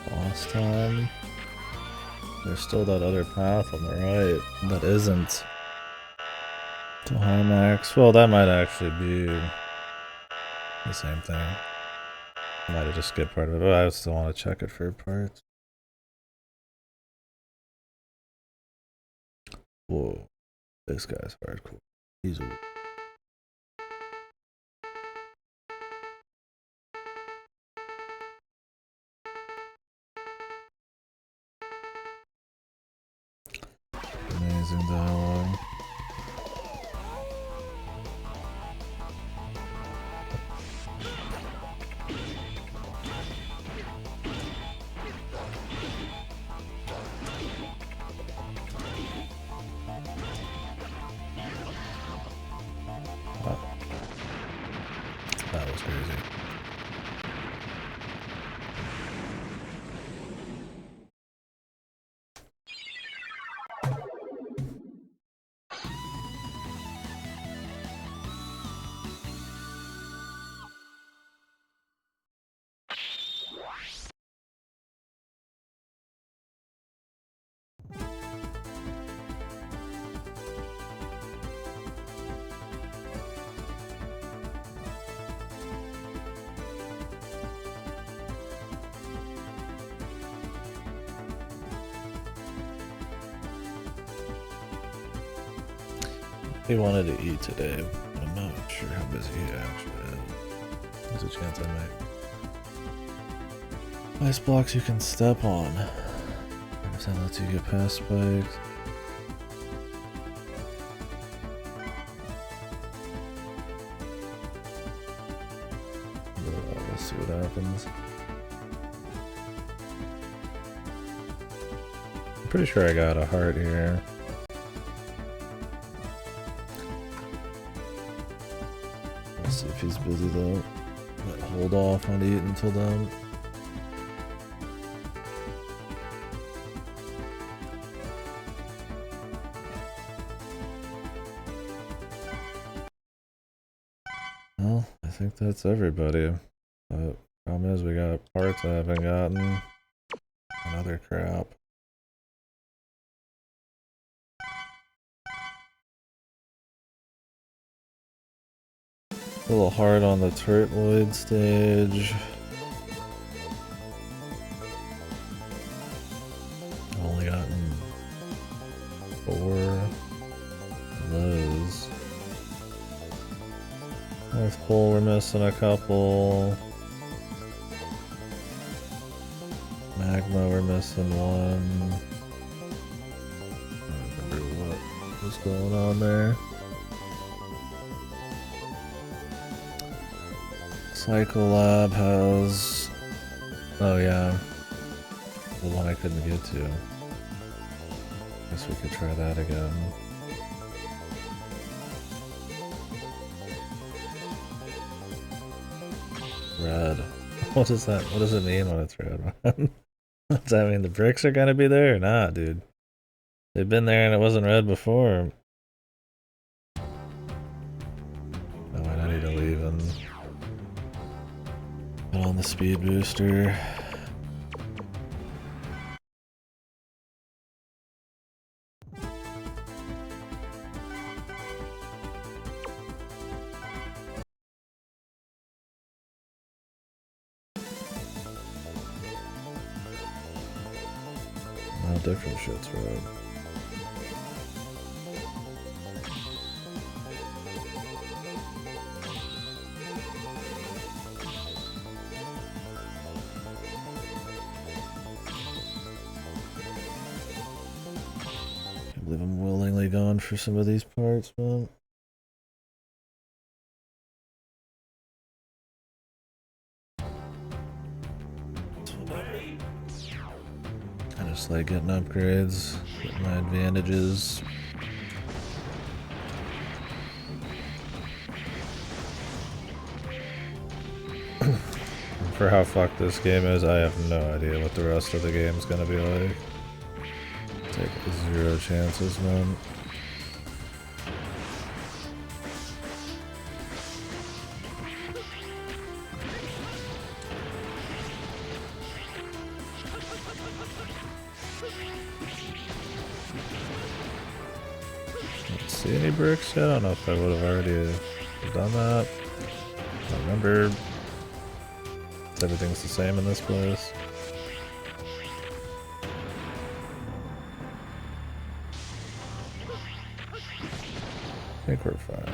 Boss time. There's still that other path on the right that isn't To high max. Well, that might actually be the same thing. I might have just skipped part of it, but I still want to check it for parts. Whoa. This guy's hardcore. He's a... Amazing dialogue. That was crazy. He wanted to eat today, but I'm not sure how busy he actually is. There's a chance I might. Ice blocks you can step on. That lets you get past spikes. Let's see what happens. I'm pretty sure I got a heart here. See if he's busy though. Might hold off on eating until then. Well, I think that's everybody. But problem is we got parts I haven't gotten. And other crap. A little hard on the Turtloid stage. I've only gotten 4 of those. North Pole, we're missing a couple. Magma, we're missing one. I don't remember what was going on there. Cycle Lab has... Oh yeah, the one I couldn't get to. Guess we could try that again. Red. What is that? What does it mean when it's red? Does that mean the bricks are gonna be there or not, dude? They've been there and it wasn't red before. Oh, I need to leave and put on the speed booster. No, different shit's red. I believe I'm willingly going for some of these parts, man. It's whatever. I just like getting upgrades, getting my advantages. For how fucked this game is, I have no idea what the rest of the game's gonna be like. Take 0 chances, man. Let's see any bricks yet? I don't know if I would have already done that. I don't remember. Everything's the same in this place. I think we're fine.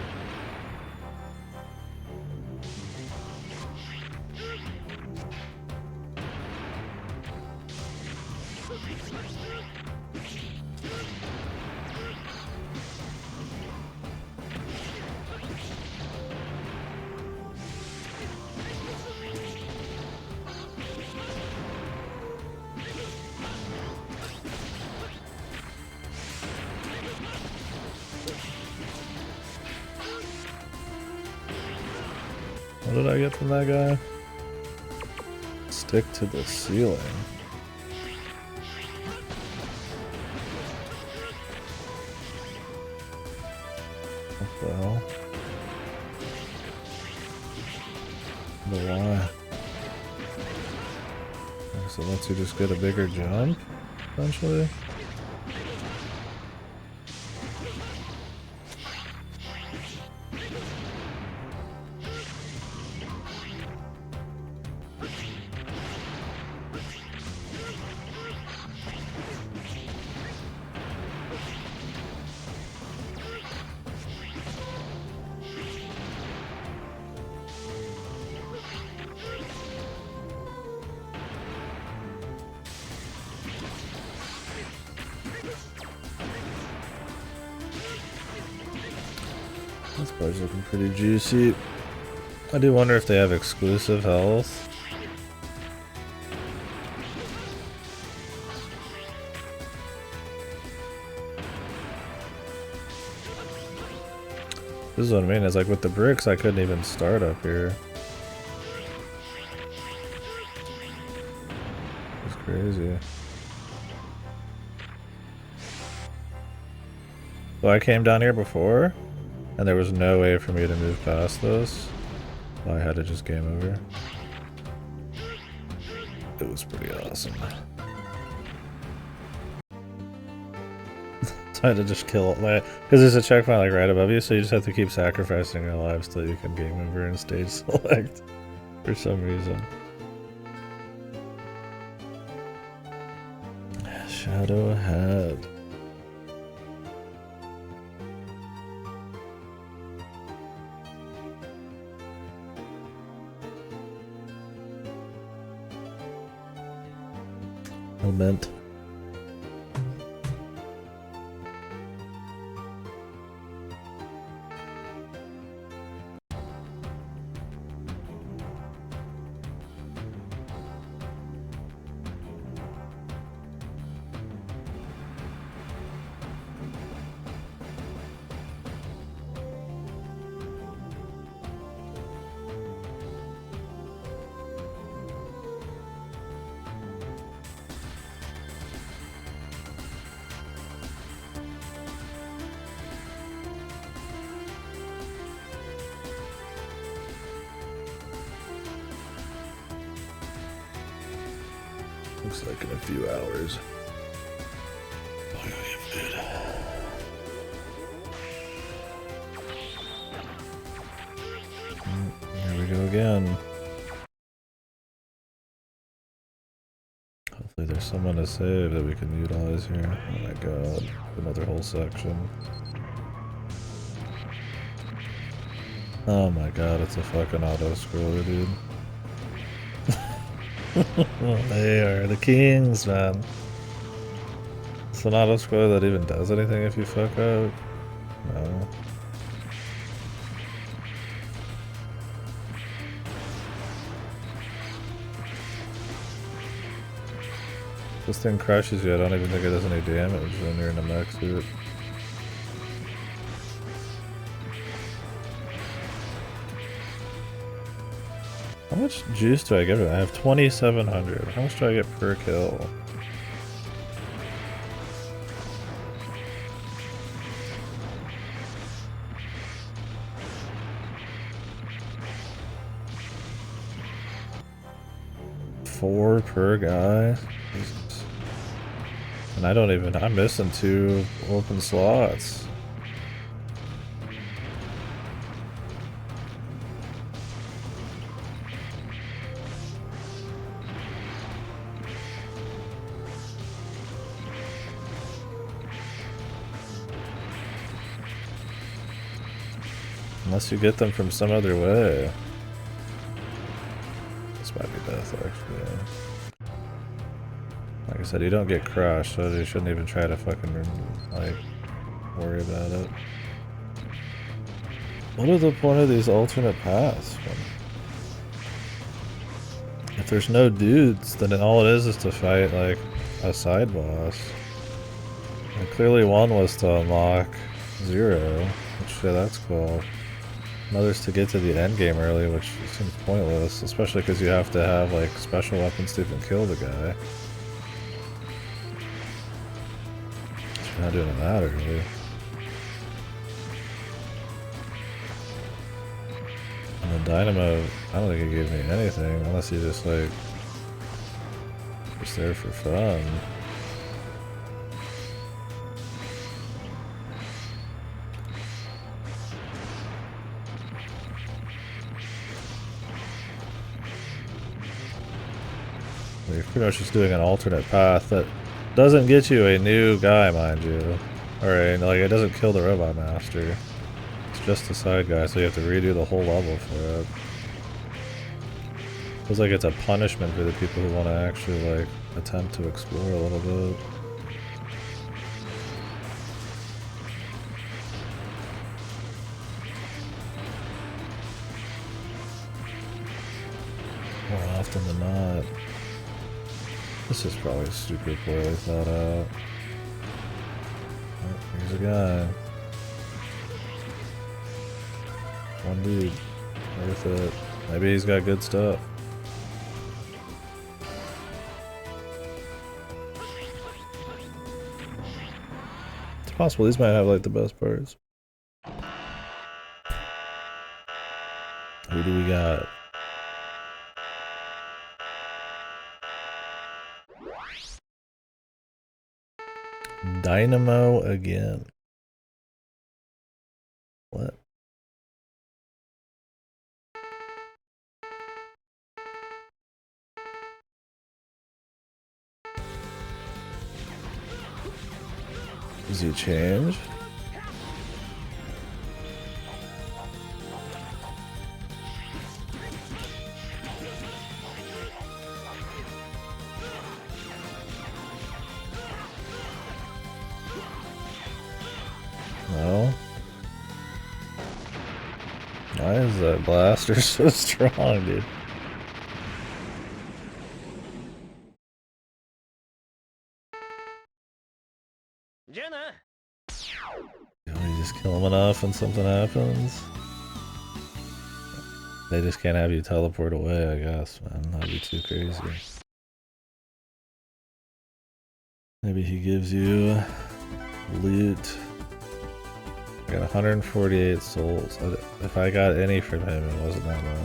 What did I get from that guy? Stick to the ceiling. What the hell? But why? So once you just get a bigger jump, eventually? This part's looking pretty juicy. I do wonder if they have exclusive health. This is what I mean, is like with the bricks I couldn't even start up here. It's crazy. Well, I came down here before, and there was no way for me to move past this. I had to just game over. It was pretty awesome. So I had to just kill it, like, because there's a checkpoint like right above you, so you just have to keep sacrificing your lives till you can game over and stage select for some reason. Shadow ahead. Mint. Looks like in a few hours. Oh, yeah, food. Here we go again. Hopefully there's someone to save that we can utilize here. Oh my god, another whole section. Oh my god, it's a fucking auto-scroller, dude. They are the kings, man. It's an auto-scroller that even does anything if you fuck up. No. This thing crushes you, I don't even think it does any damage when you're in a mech suit. How much juice do I give it? I have 2,700. How much do I get per kill? Four per guy? Jesus. And I don't even, I'm missing 2 open slots. Unless you get them from some other way. This might be death, actually. Like I said, you don't get crushed, so you shouldn't even try to fucking, like, worry about it. What is the point of these alternate paths? If there's no dudes, then all it is to fight, like, a side boss. And clearly one was to unlock 0, which, yeah, that's cool. Another's to get to the end game early, which seems pointless, especially because you have to have, like, special weapons to even kill the guy. You're not doing that early. And the Dynamo, I don't think it gave me anything, unless you just, like, just there for fun. You're pretty much just doing an alternate path that doesn't get you a new guy, mind you. Alright, like, it doesn't kill the Robot Master. It's just a side guy, so you have to redo the whole level for it. Feels like it's a punishment for the people who want to actually, like, attempt to explore a little bit. More often than not. This is probably super poorly thought out. Oh, here's a guy. One dude. Worth it. Maybe he's got good stuff. It's possible these might have like the best parts. Who do we got? Dynamo again. What? Does he change? No. Why is that blaster so strong, dude? You just kill them enough and something happens? They just can't have you teleport away, I guess, man. That'd be too crazy. Maybe he gives you loot. I got 148 souls. If I got any from him, it wasn't that much.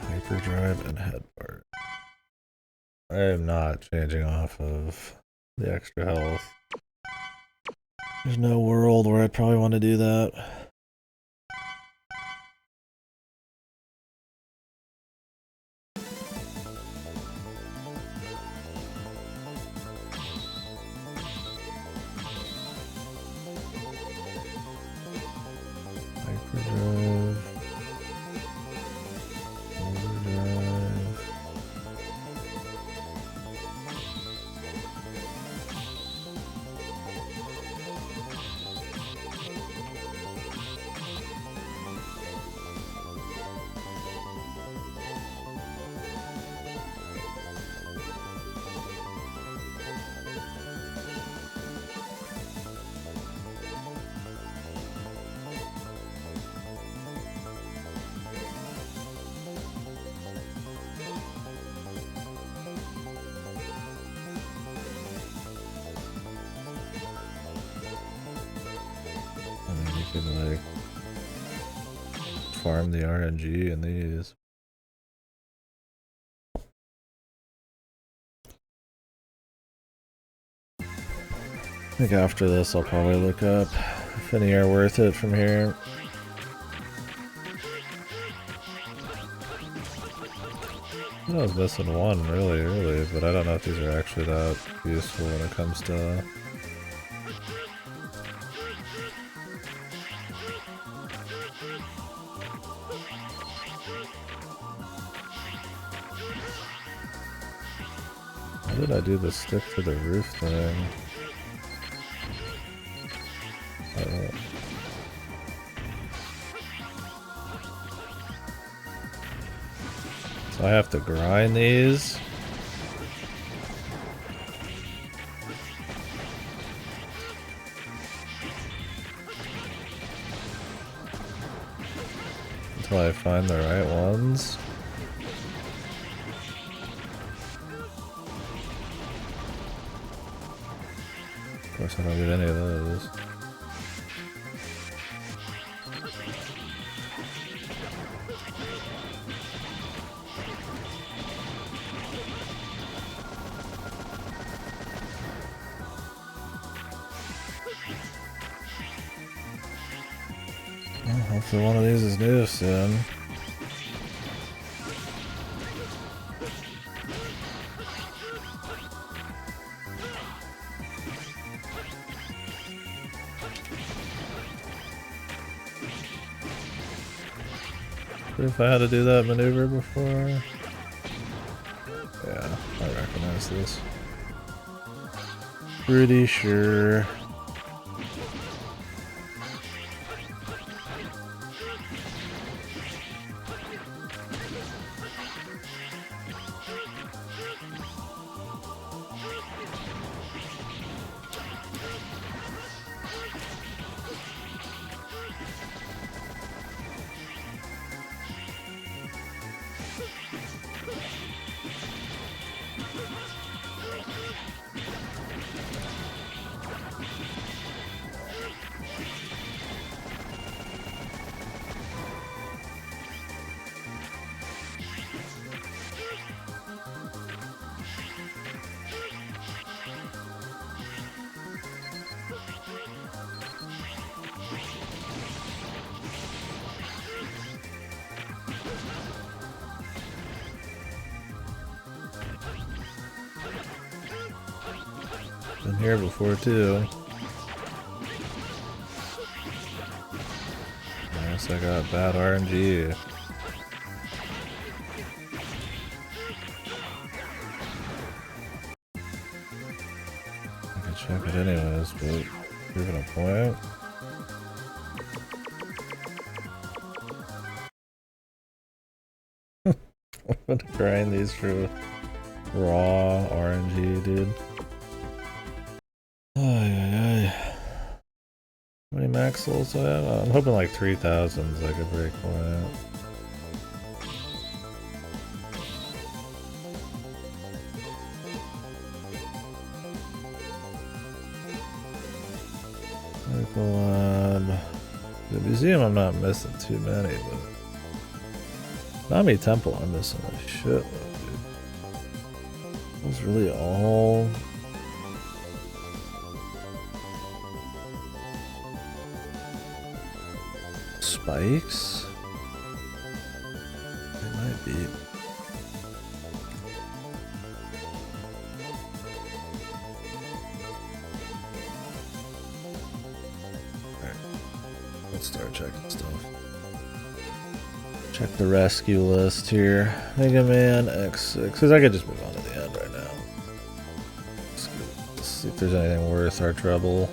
Hyperdrive and head part. I am not changing off of the extra health. There's no world where I'd probably want to do that. Hyperdrive. Overdrive. Can like farm the RNG in these. I think after this I'll probably look up if any are worth it from here. I was missing one really early, but I don't know if these are actually that useful when it comes to I do the stick to the roof thing? So I have to grind these. Until I find the right ones. Of course I don't get any of those. Well, hopefully one of these is new soon. If I had to do that maneuver before. Yeah, I recognize this. Pretty sure. Been here before too. I guess I got bad RNG. I can check it anyways, but proving a point. I'm gonna grind these for raw RNG, dude. How many max souls do I have? I'm hoping like 3,000 so I could break point. Medical lab. The museum I'm not missing too many, but Nami Temple I'm missing a shitload, dude. That was really all. Spikes? It might be. Alright. Let's start checking stuff. Check the rescue list here. Mega Man X6. Because I could just move on to the end right now. Let's see if there's anything worth our trouble.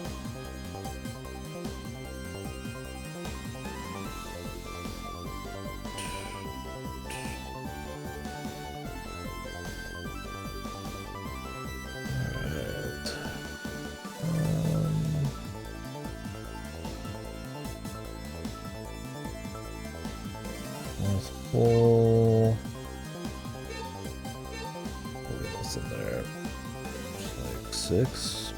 Full. What's in there? Just like 6.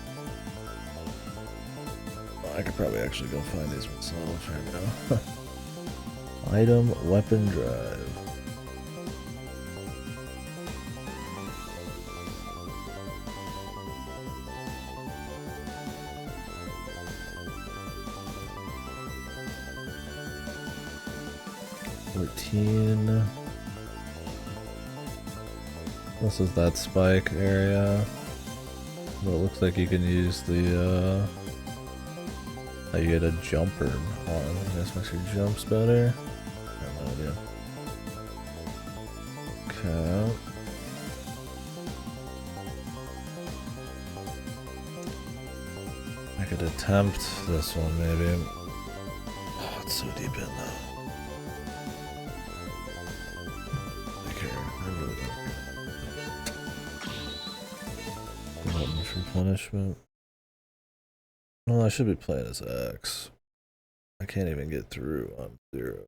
Oh, I could probably actually go find these myself right now. Item weapon drive. This is that spike area. But it looks like you can use the you get a jumper on. I guess makes your jumps better. I have no idea. Okay. I could attempt this one maybe. Oh, it's so deep in though. I care. I really don't care. Button for punishment. Well, I should be playing as X. I can't even get through on 0.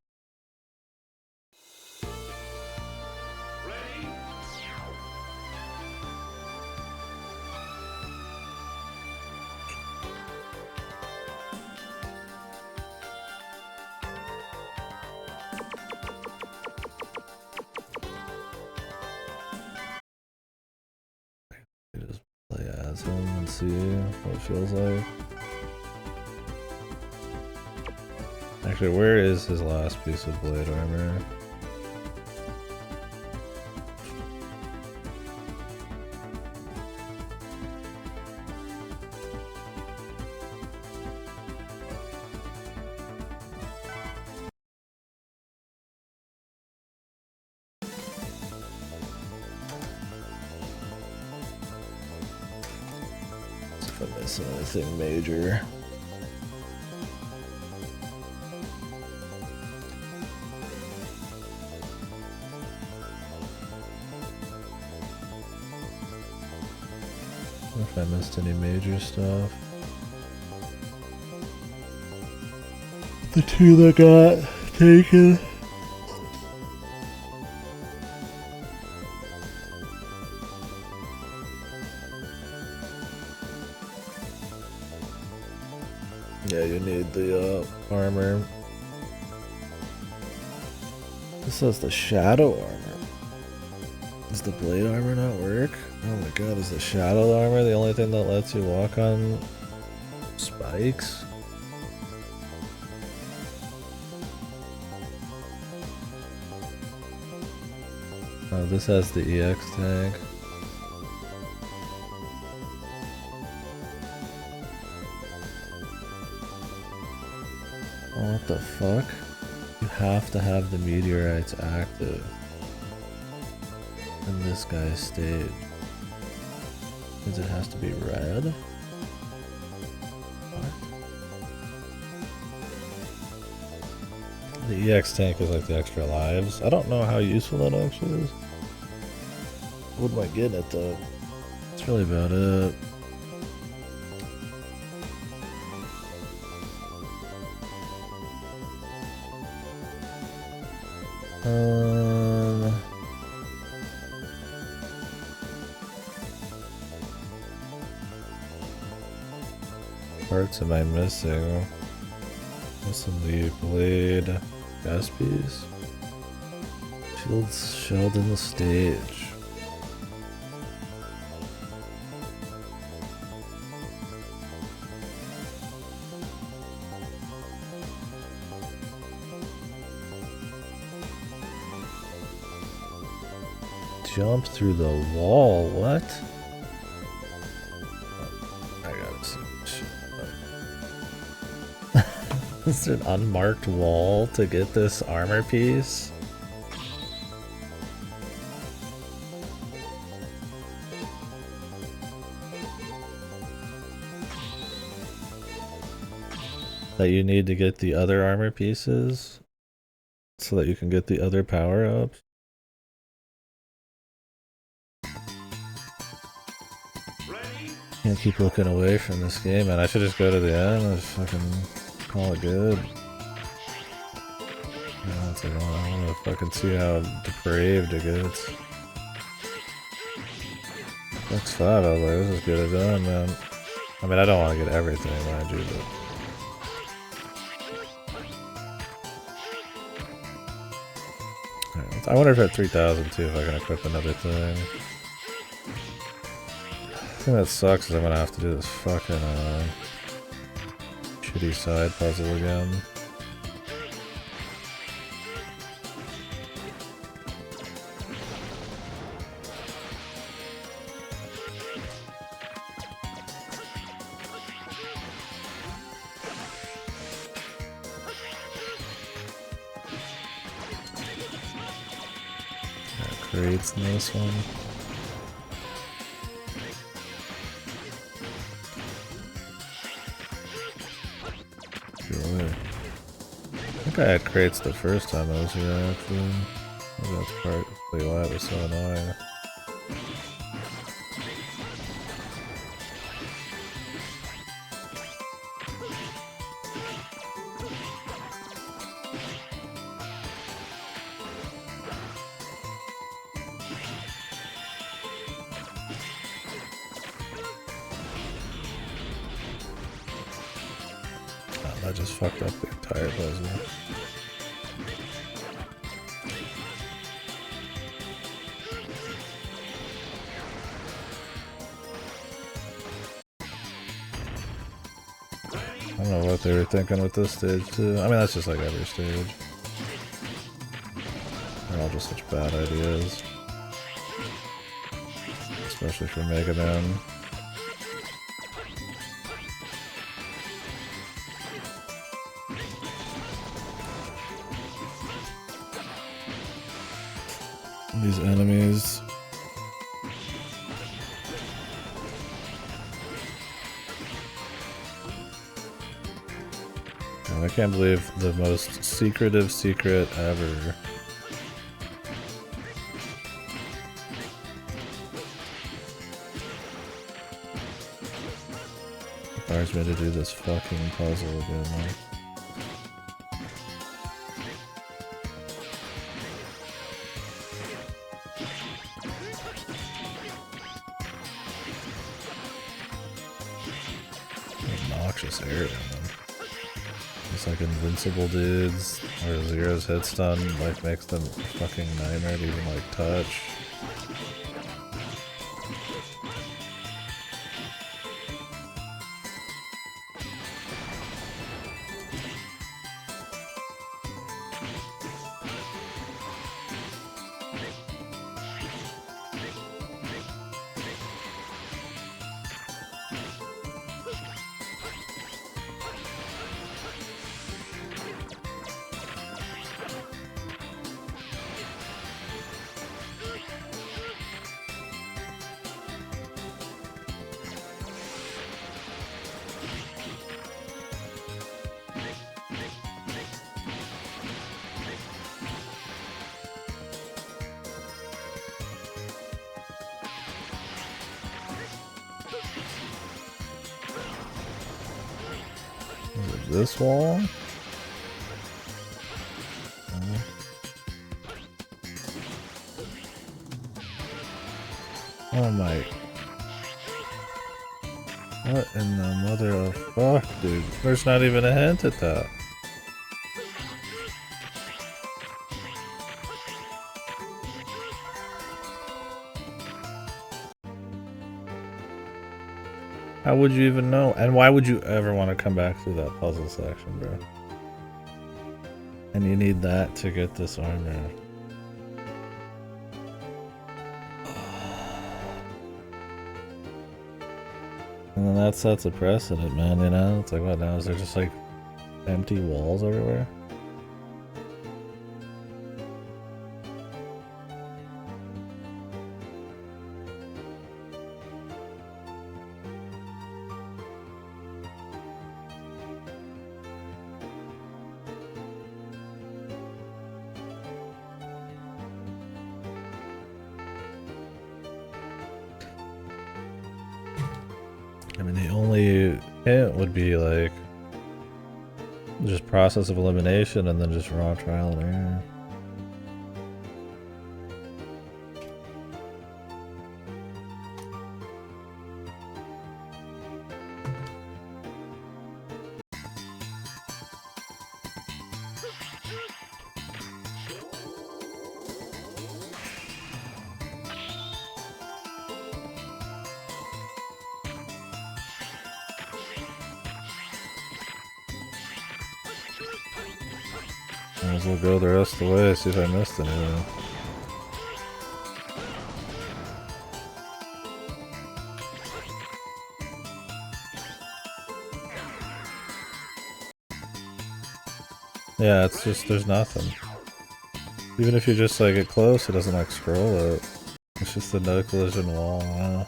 Just play as him and see what it feels like. Actually, where is his last piece of blade armor? If I miss anything major. If I missed any major stuff. The 2 that got taken. Yeah, you need the armor. This says the shadow armor. Does the blade armor not work? Oh my god, is the shadow armor the only thing that lets you walk on spikes? Oh, this has the EX tank. Oh, what the fuck? You have to have the meteorites active in this guy's stage. Means it has to be red? What? The EX tank is like the extra lives. I don't know how useful that actually is. What am I getting at though? That's really about it. Parts am I missing? Missing the blade gas piece. Shields shelled in the stage. Jump through the wall, what? I gotta see this shit. Is there an unmarked wall to get this armor piece? That you need to get the other armor pieces so that you can get the other power-ups? Can't keep looking away from this game, and I should just go to the end and just fucking call it good. Yeah, it's like, I want to fucking see how depraved it gets. X5, I was like, this is good as done, man. I mean, I don't want to get everything, mind you, but... Right, I wonder if at 3,000 too, if I can equip another thing. The thing that sucks is I'm gonna have to do this fucking shitty side puzzle again. That creates this one. away. I think I had crates the first time I was here, actually. Maybe that's partly why it was so annoying. I just fucked up the entire puzzle. I don't know what they were thinking with this stage too. I mean, that's just like every stage. They're all just such bad ideas. Especially for Mega Man. These enemies. I can't believe the most secretive secret ever. Requires me to do this fucking puzzle again, like. Obnoxious air in them. It's like invincible dudes, or Zero's hit stun like makes them fucking nightmare to even like touch. This wall? Oh my. What in the mother of fuck, dude? There's not even a hint at that. How would you even know? And why would you ever want to come back through that puzzle section, bro? And you need that to get this armor. And then that sets a precedent, man, you know? It's like, what now? Is there just like empty walls everywhere? I mean, the only hint would be like just process of elimination and then just raw trial and error. Might as well go the rest of the way, see if I missed anything. Yeah, it's just, there's nothing. Even if you just like get close, it doesn't like scroll it. It's just the no collision wall. Wow.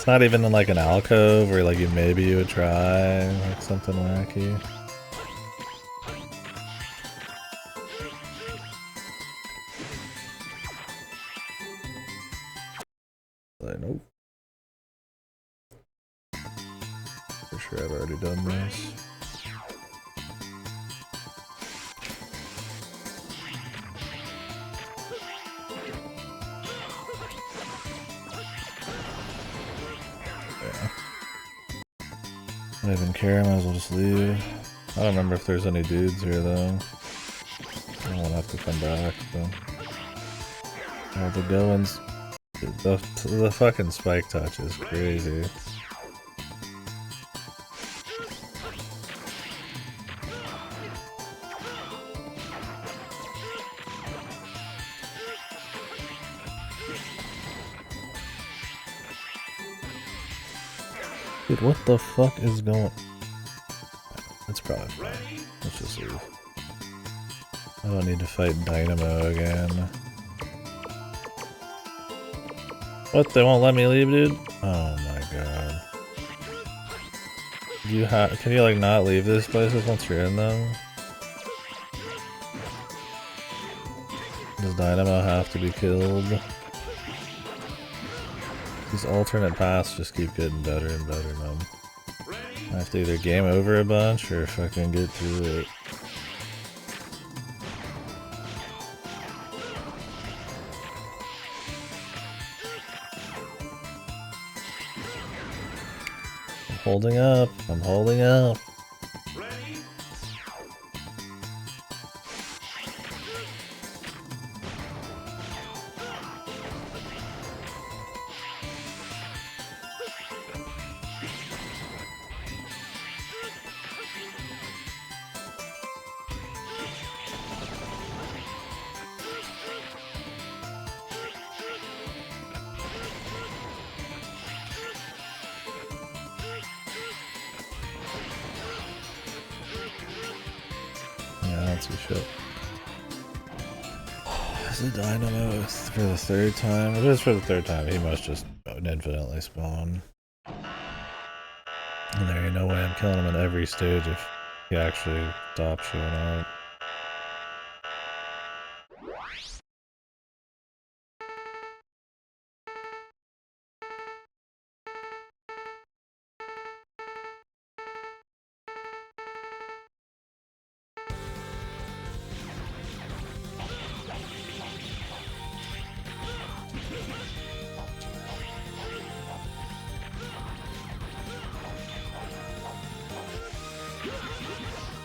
It's not even in like an alcove where like maybe you would try like something wacky. Nope. For sure I've already done this. Yeah. I don't even care, I might as well just leave. I don't remember if there's any dudes here though. I won't have to come back, so. Oh, the goings. The fucking spike touch is crazy. Dude, what the fuck is going? That's probably fine. Let's just leave. I don't need to fight Dynamo again. What? They won't let me leave, dude? Oh my god. Can you like not leave these places once you're in them? Does Dynamo have to be killed? These alternate paths just keep getting better and better, man. I have to either game over a bunch or fucking get through it. I'm holding up. I'm holding up. Shit. Is the Dynamo for the third time? If it is for the third time, he must just infinitely spawn. And there ain't no way I'm killing him in every stage if he actually stops showing up.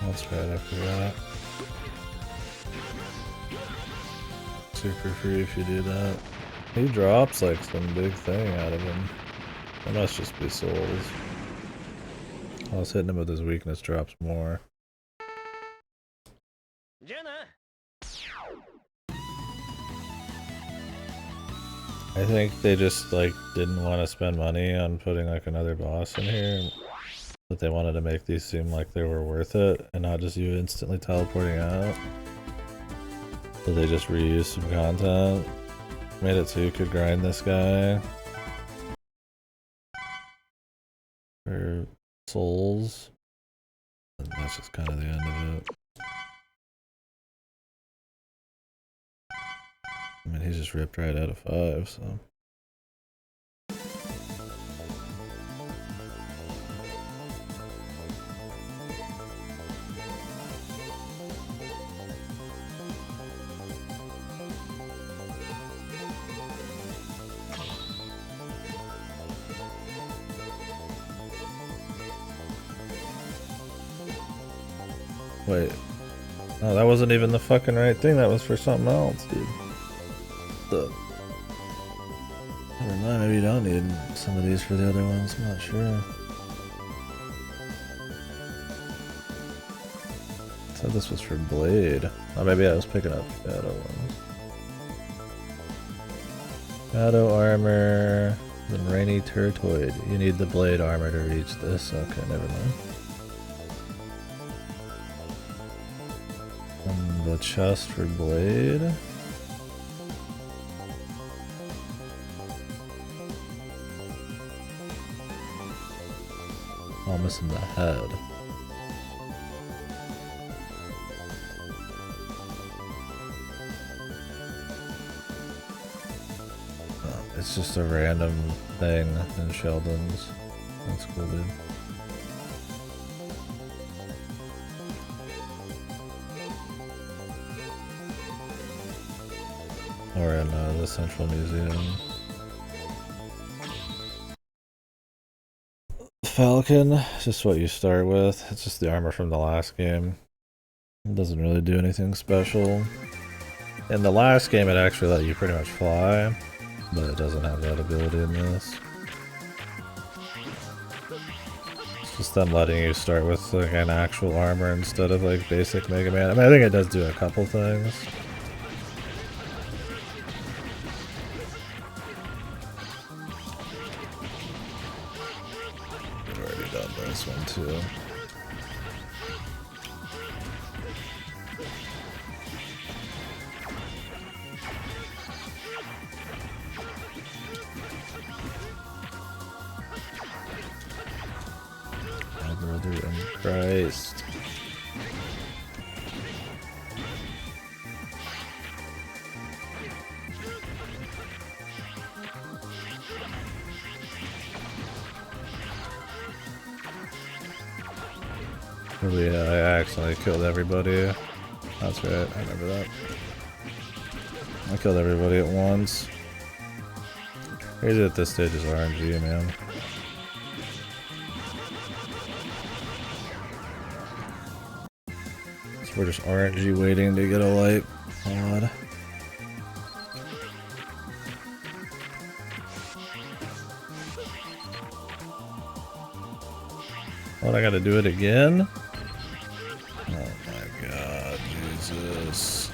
That's right, I forgot. Super free if you do that. He drops like some big thing out of him. That must just be souls. I was hitting him with his weakness drops more. I think they just like didn't want to spend money on putting like another boss in here. But they wanted to make these seem like they were worth it and not just you instantly teleporting out. So they just reused some content. Made it so you could grind this guy for souls. And that's just kind of the end of it. I mean, he's just ripped right out of 5, so. Wait. No, that wasn't even the fucking right thing. That was for something else, dude. Never mind, maybe you don't need some of these for the other ones. I'm not sure. I thought this was for Blade. Oh, maybe I was picking up Shadow ones. Shadow armor. Then Rainy Turtoid. You need the Blade armor to reach this. Okay, never mind. The chest for Blade. Almost in the head. It's just a random thing in Sheldon's. That's cool, dude. Or in the Central Museum. Falcon, just what you start with. It's just the armor from the last game. It doesn't really do anything special. In the last game, it actually let you pretty much fly, but it doesn't have that ability in this. It's just them letting you start with like an actual armor instead of like basic Mega Man. I mean, I think it does do a couple things. I've already done this one too. Brother in Christ. Oh yeah, I accidentally killed everybody. That's right, I remember that. I killed everybody at once. Crazy at this stage is RNG, man. We're just RNG waiting to get a light pod. What, I gotta do it again? Oh my god, Jesus.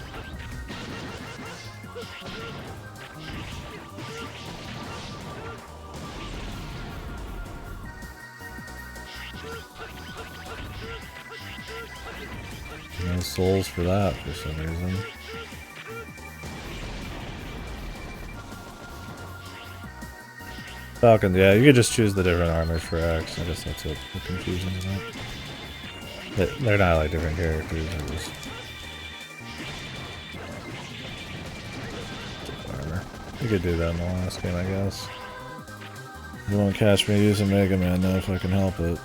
No souls for that for some reason. Falcon, yeah, you could just choose the different armors for X. I guess that's what the confusion is about. They're not like different characters, they're just armor. You could do that in the last game, I guess. You won't catch me using Mega Man now if I can help it.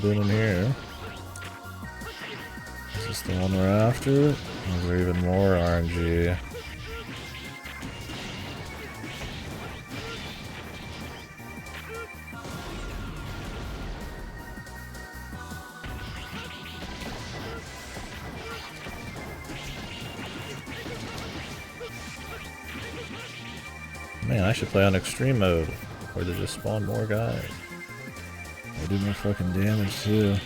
Been in here. Is this the one we're after? Is there even more RNG? Man, I should play on extreme mode, where they just spawn more guys. They do more fucking damage too.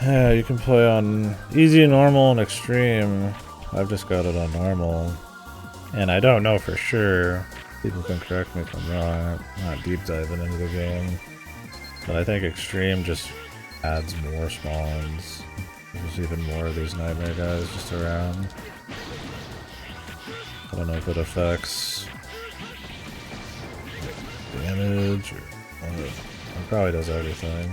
Yeah, you can play on easy, normal, and extreme. I've just got it on normal. And I don't know for sure. People can correct me if I'm wrong. I'm not deep diving into the game. But I think extreme just adds more spawns. There's even more of these nightmare guys just around. I don't know if it affects damage or what. It probably does everything.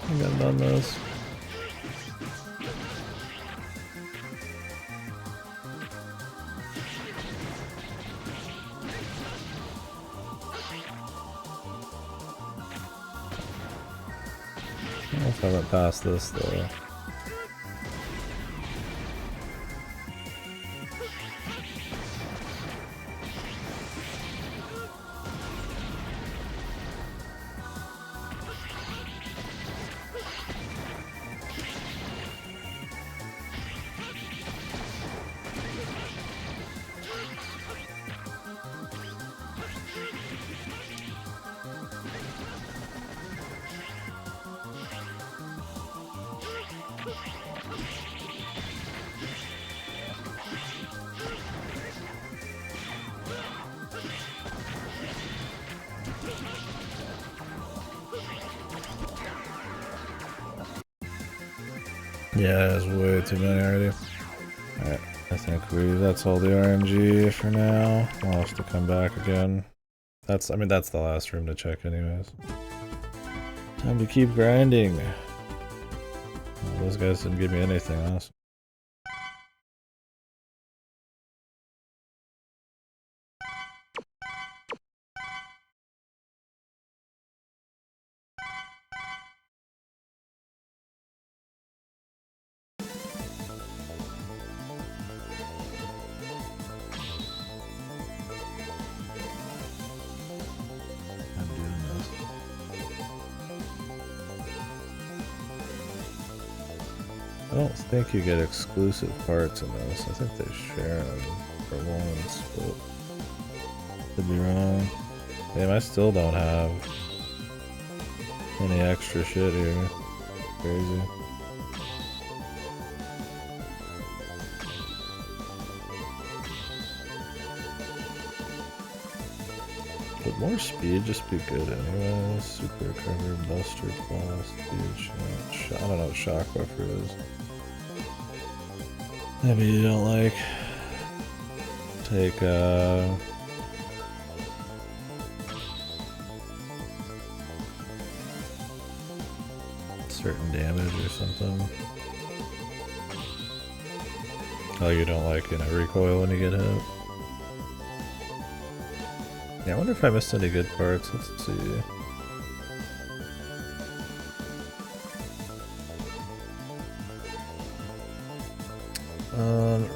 I think I've done this. I don't know if I went past this though. Yeah, there's way too many already. Alright, I think that's all the RNG for now. We'll have to come back again. I mean, that's the last room to check anyways. Time to keep grinding. Well, those guys didn't give me anything else. I don't think you get exclusive parts in this. I think they share them for once, but could be wrong. Damn, I still don't have any extra shit here. Crazy. But more speed just be good anyway. Super recovery, buster, blast, speed, shot. I don't know what shock buffer is. Maybe you don't like take certain damage or something. Oh, you don't like, recoil when you get hit. Yeah, I wonder if I missed any good parts. Let's see.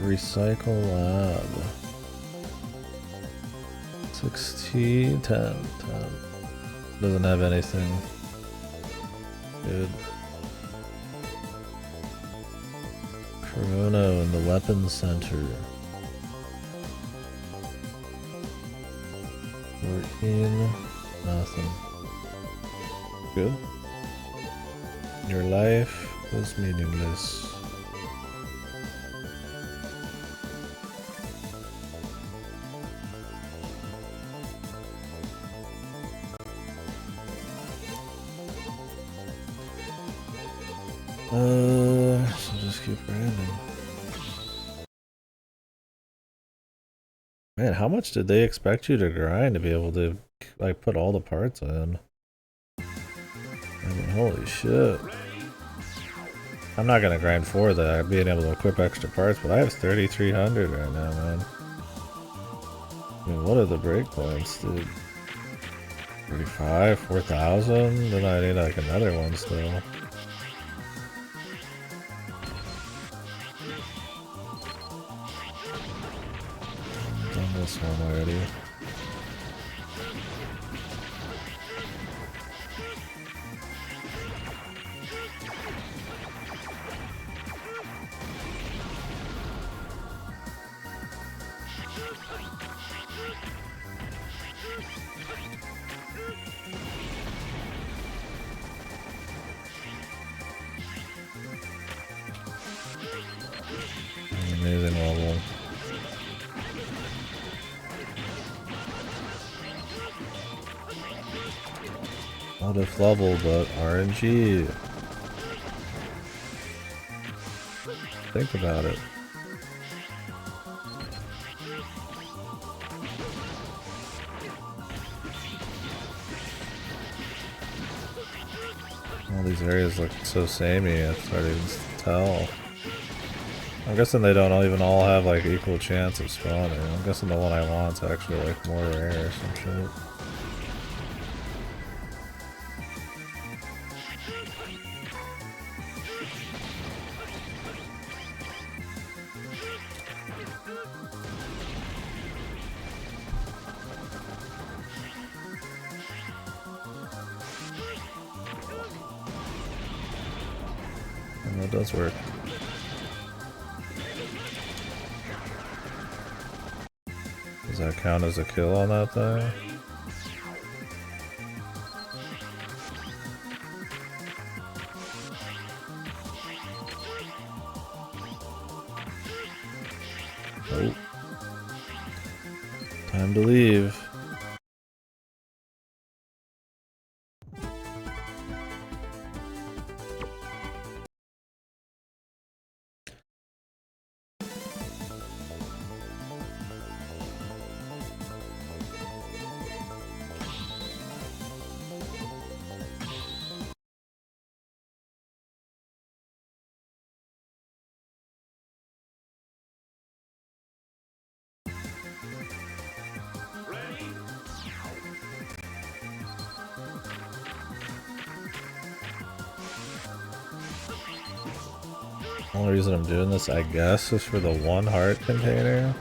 Recycle lab. 16, 10. Doesn't have anything good. Corona in the weapons center. 14, nothing. Good. Your life was meaningless. So just keep grinding. Man, how much did they expect you to grind to be able to, like, put all the parts in? I mean, holy shit. I'm not gonna grind for that, being able to equip extra parts, but I have 3,300 right now, man. I mean, what are the breakpoints, dude? 35, 4,000? Then I need, like, another one still. This one already. Amazing level. Not if level, but RNG. Think about it. All these areas look so samey, it's hard to even tell. I'm guessing they don't even all have like equal chance of spawning. I'm guessing the one I want is actually like more rare or some shit. And that does work. Does that count as a kill on that thing? Oh. Time to leave. The only reason I'm doing this, I guess, is for the 1 heart container.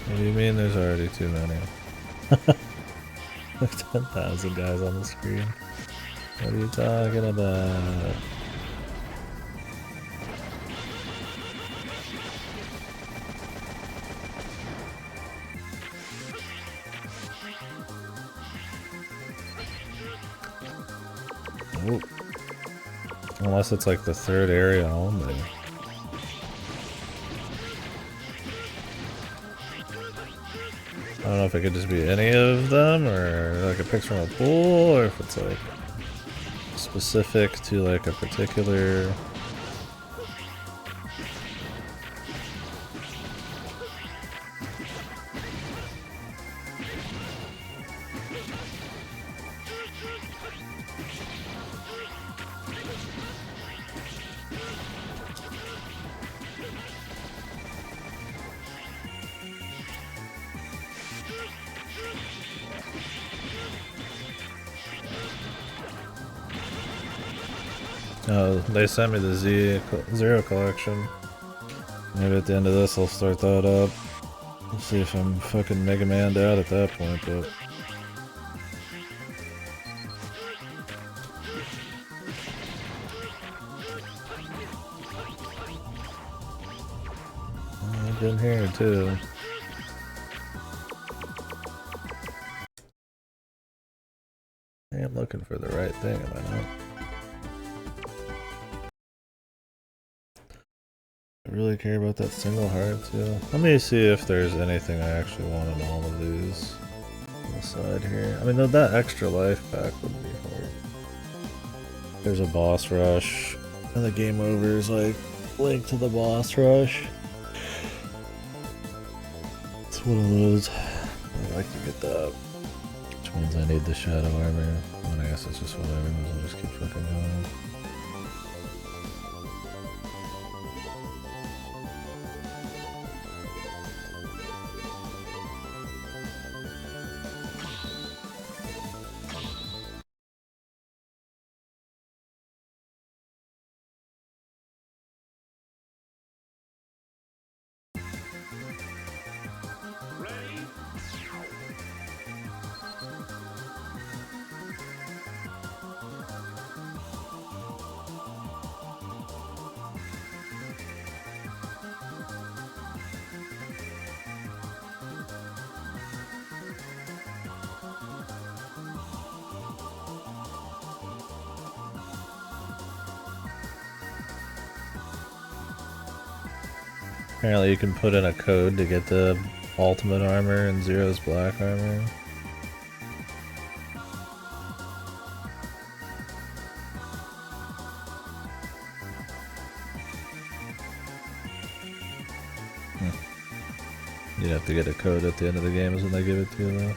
What do you mean there's already too many? There's 10,000 guys on the screen. What are you talking about? Oh. Unless it's like the 3rd area only. I don't know if it could just be any of them, or like it picks from a pool, or if it's like specific to like a particular... They sent me the Zero collection. Maybe at the end of this I'll start that up. We'll see if I'm fucking Mega Man'd out at that point, but... I've been here too. Hey, I'm looking for the right thing, am I not? I really care about that single heart too. Let me see if there's anything I actually want in all of these on the side here. I mean, that extra life pack would be hard. There's a boss rush, and the game over is like linked to the boss rush. It's one of those. I'd like to get that. Which means I need the shadow armor. And I guess it's just whatever. I'll just keep fucking going. Apparently you can put in a code to get the ultimate armor and Zero's black armor. You'd have to get a code at the end of the game is when they give it to you though.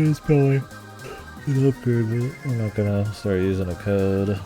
It's probably an upgrade, but I'm not gonna start using a code.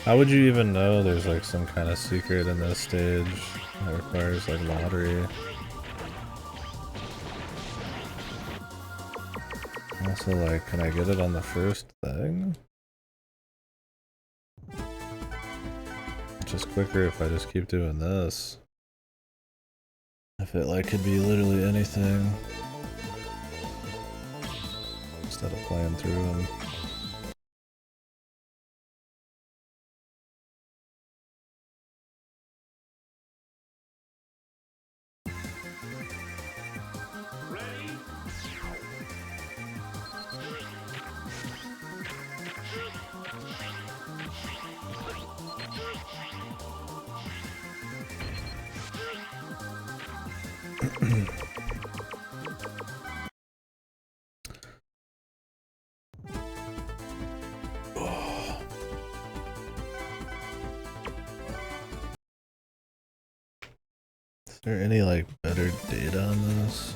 How would you even know there's like some kind of secret in this stage that requires like lottery? Also, like, can I get it on the first thing? It's just quicker if I just keep doing this. If it like could be literally anything instead of playing through them. Is there any like better data on this?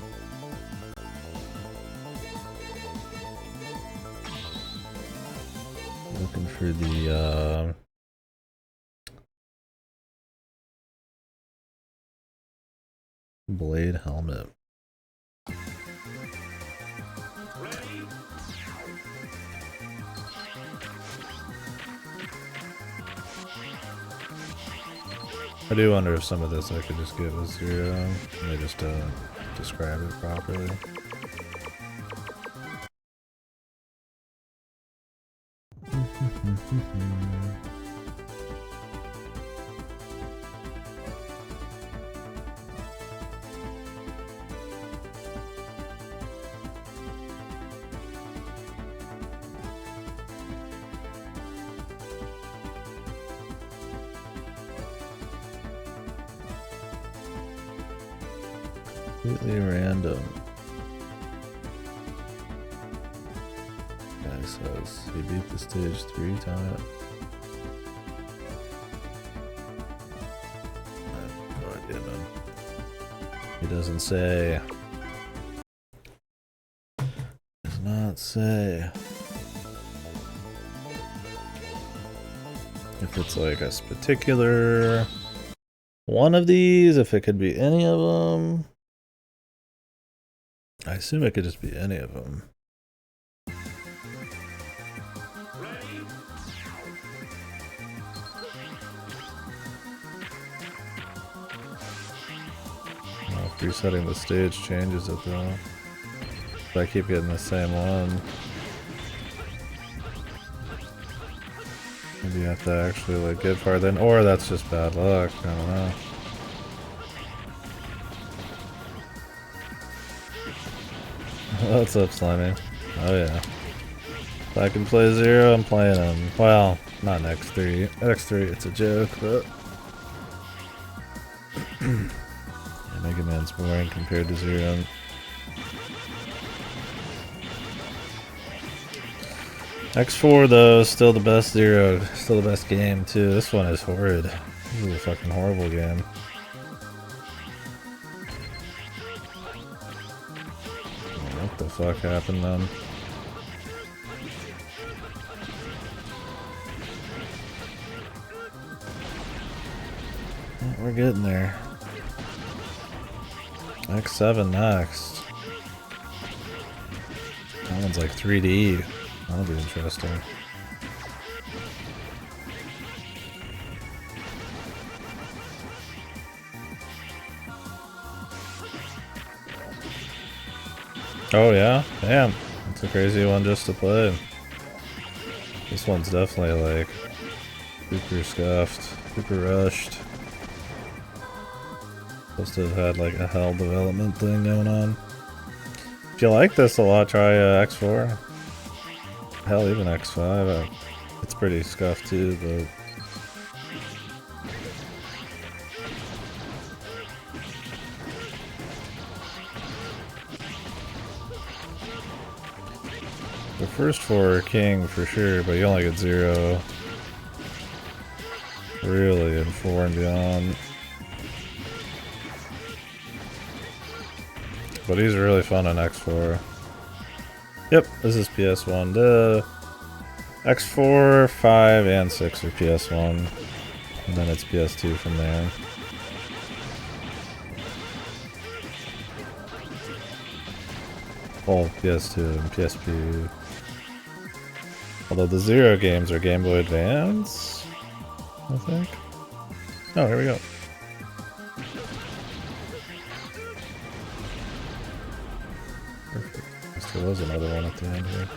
Looking for the blade helmet. I do wonder if some of this I could just get with 0 and they just don't describe it properly. Completely random. Guy says he beat the stage 3 times. I have no idea, man. He doesn't say. Does not say. If it's like a particular one of these, if it could be any of them. I assume it could just be any of them. If resetting the stage changes it though. If I keep getting the same one. Maybe you have to actually like get farther in, or that's just bad luck, I don't know. What's up, Slimy? Oh yeah. If I can play 0, I'm playing him. Well, not an X3. X3, it's a joke, but... yeah, Mega Man's boring compared to 0. X4 though, still the best 0. Still the best game too. This one is horrid. This is a fucking horrible game. What the fuck happened then? We're getting there. X7 next. That one's like 3D. That'll be interesting. Oh yeah? Damn. That's a crazy one just to play. This one's definitely like super scuffed, super rushed. Supposed to have had like a hell development thing going on. If you like this a lot, try X4. Hell, even X5. It's pretty scuffed too, but... the first 4 are king for sure, but you only get 0. Really in 4 and beyond. But he's really fun on X4. Yep, this is PS1. The X4, 5, and 6 are PS1. And then it's PS2 from there. Well, PS2 and PSP. Although the Zero games are Game Boy Advance, I think. Oh, here we go. Perfect. There was another one at the end here.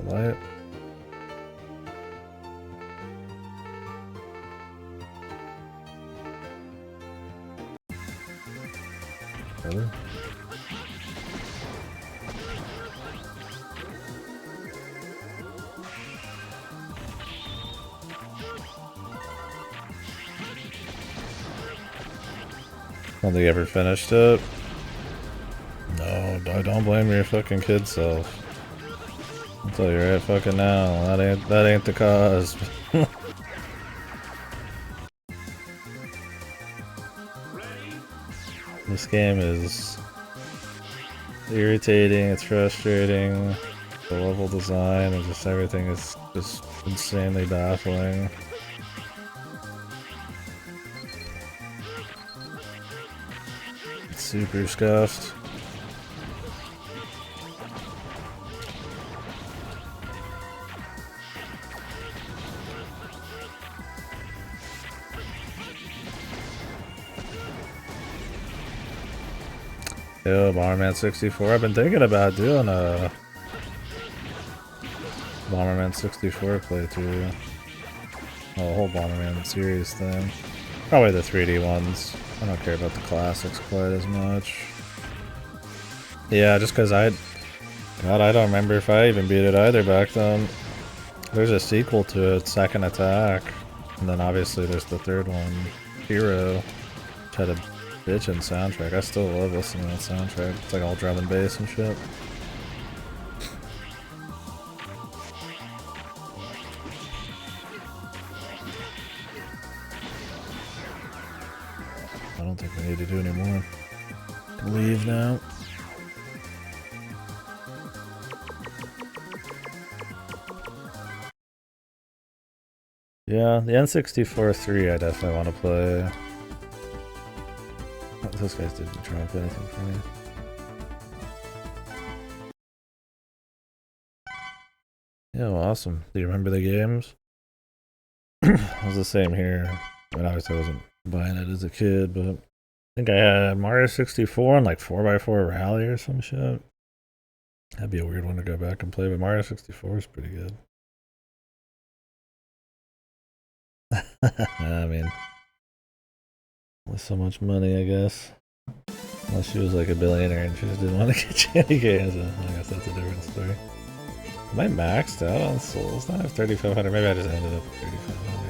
Light. Really? Don't think you ever finished it? No, I don't blame your fucking kid self. I'll tell you right fucking now, that ain't the cause. This game is irritating, it's frustrating, the level design and just everything is just insanely baffling. It's super scuffed. Yo, Bomberman 64. I've been thinking about doing a Bomberman 64 playthrough. Oh, a whole Bomberman series thing. Probably the 3D ones. I don't care about the classics quite as much. Yeah, just because God, I don't remember if I even beat it either back then. There's a sequel to it, Second Attack. And then obviously there's the third one, Hero, which had a bitchin' soundtrack. I still love listening to that soundtrack. It's like all drum and bass and shit. I don't think we need to do any more. Can leave now. Yeah, the N64 3 I definitely want to play. Those guys didn't try and play anything for me. Yeah, well, awesome. Do you remember the games? It was the same here. I mean, obviously I wasn't buying it as a kid, but I think I had Mario 64 and like 4x4 Rally or some shit. That'd be a weird one to go back and play, but Mario 64 is pretty good. I mean, with so much money, I guess. Unless she was like a billionaire and she just didn't want to get you any games. I guess that's a different story. Am I maxed out on souls now? I have 3,500. Maybe I just ended up with 3,500.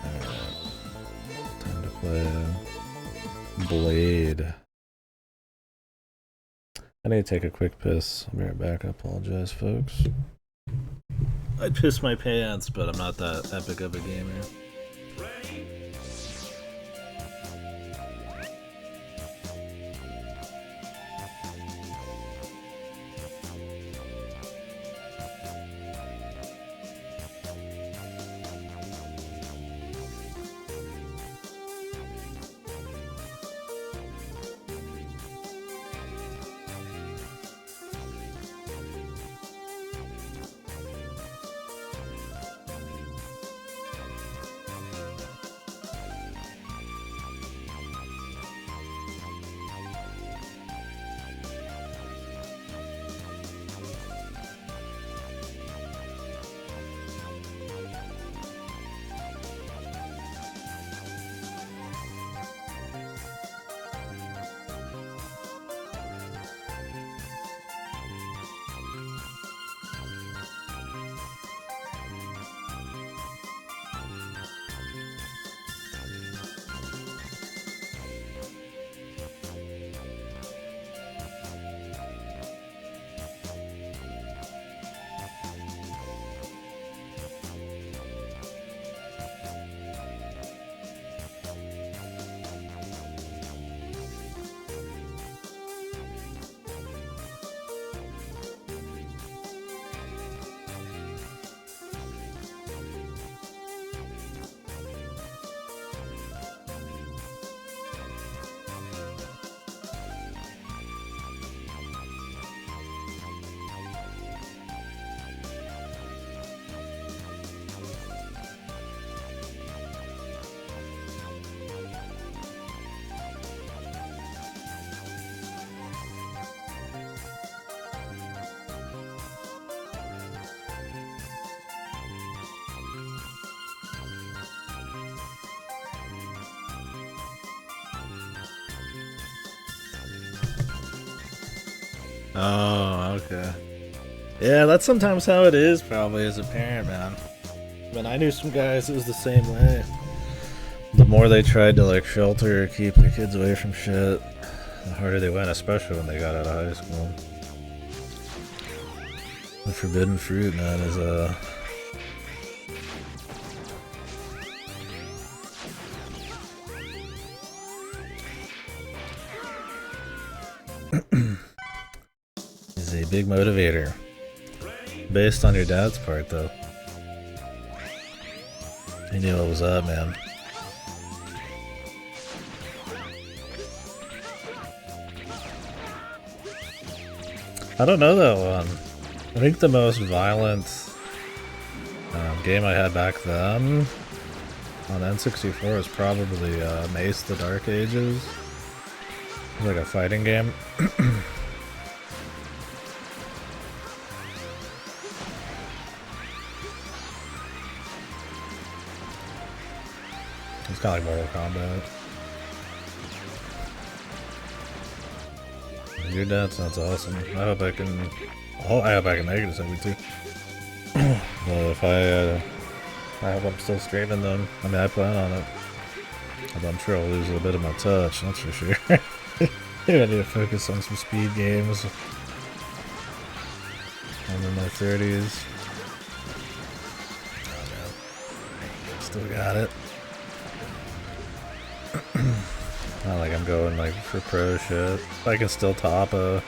Alright. Time to play Blade. I need to take a quick piss. I'll be right back. I apologize, folks. I'd piss my pants, but I'm not that epic of a gamer. Oh, okay. Yeah, that's sometimes how it is, probably, as a parent, man. When I knew some guys, it was the same way. The more they tried to, like, shelter or keep their kids away from shit, the harder they went, especially when they got out of high school. The forbidden fruit, man, is, is a big motivator. Based on your dad's part, though. He knew what was up, man. I don't know that one. I think the most violent game I had back then on N64 was probably Mace the Dark Ages. It was like a fighting game. It's kind of like Mortal Kombat. Your dad sounds awesome. I hope I can. I hope I can make it to 72. Well, if I hope I'm still streaming them. I mean, I plan on it. But I'm sure I'll lose a little bit of my touch. That's for sure. Maybe I need to focus on some speed games. I'm in my 30s. Oh man, still got it. Not like I'm going like for pro shit. I can still top a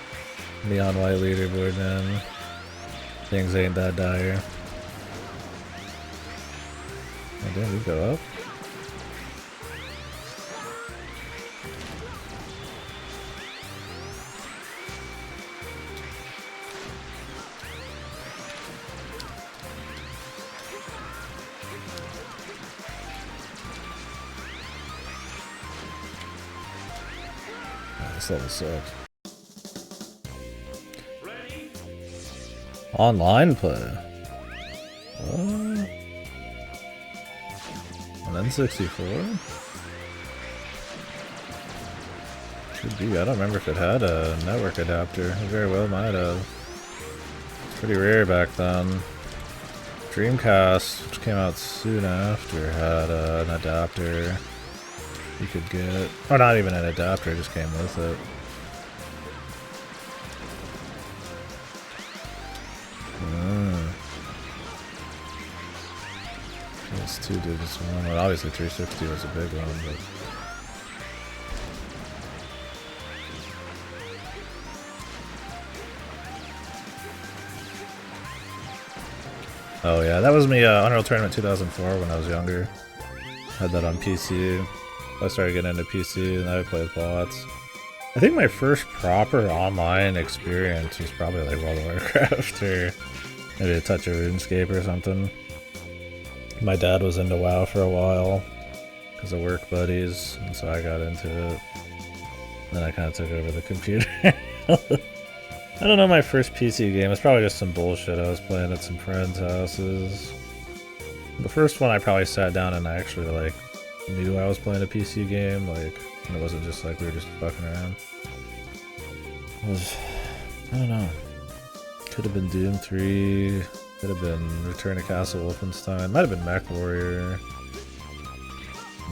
neon white leaderboard, man. Things ain't that dire. Oh damn, we go up. This level sucks. Online play. What? On N64? Should be. I don't remember if it had a network adapter. It very well might have. It's pretty rare back then. Dreamcast, which came out soon after, had an adapter you could get. Or not even an adapter, it just came with it. It's 2 digits one. Well, obviously 360 was a big one, but. Oh yeah, that was me, Unreal Tournament 2004 when I was younger. Had that on PC. I started getting into PC and I would play with bots. I think my first proper online experience was probably like World of Warcraft or maybe a touch of RuneScape or something. My dad was into WoW for a while because of work buddies, and so I got into it. Then I kind of took over the computer. I don't know, my first PC game. It's probably just some bullshit I was playing at some friends' houses. The first one I probably sat down and I actually like knew I was playing a PC game, like, and it wasn't just like we were just fucking around. It was, I don't know. Could have been Doom 3, could have been Return to Castle Wolfenstein, might have been Mech Warrior.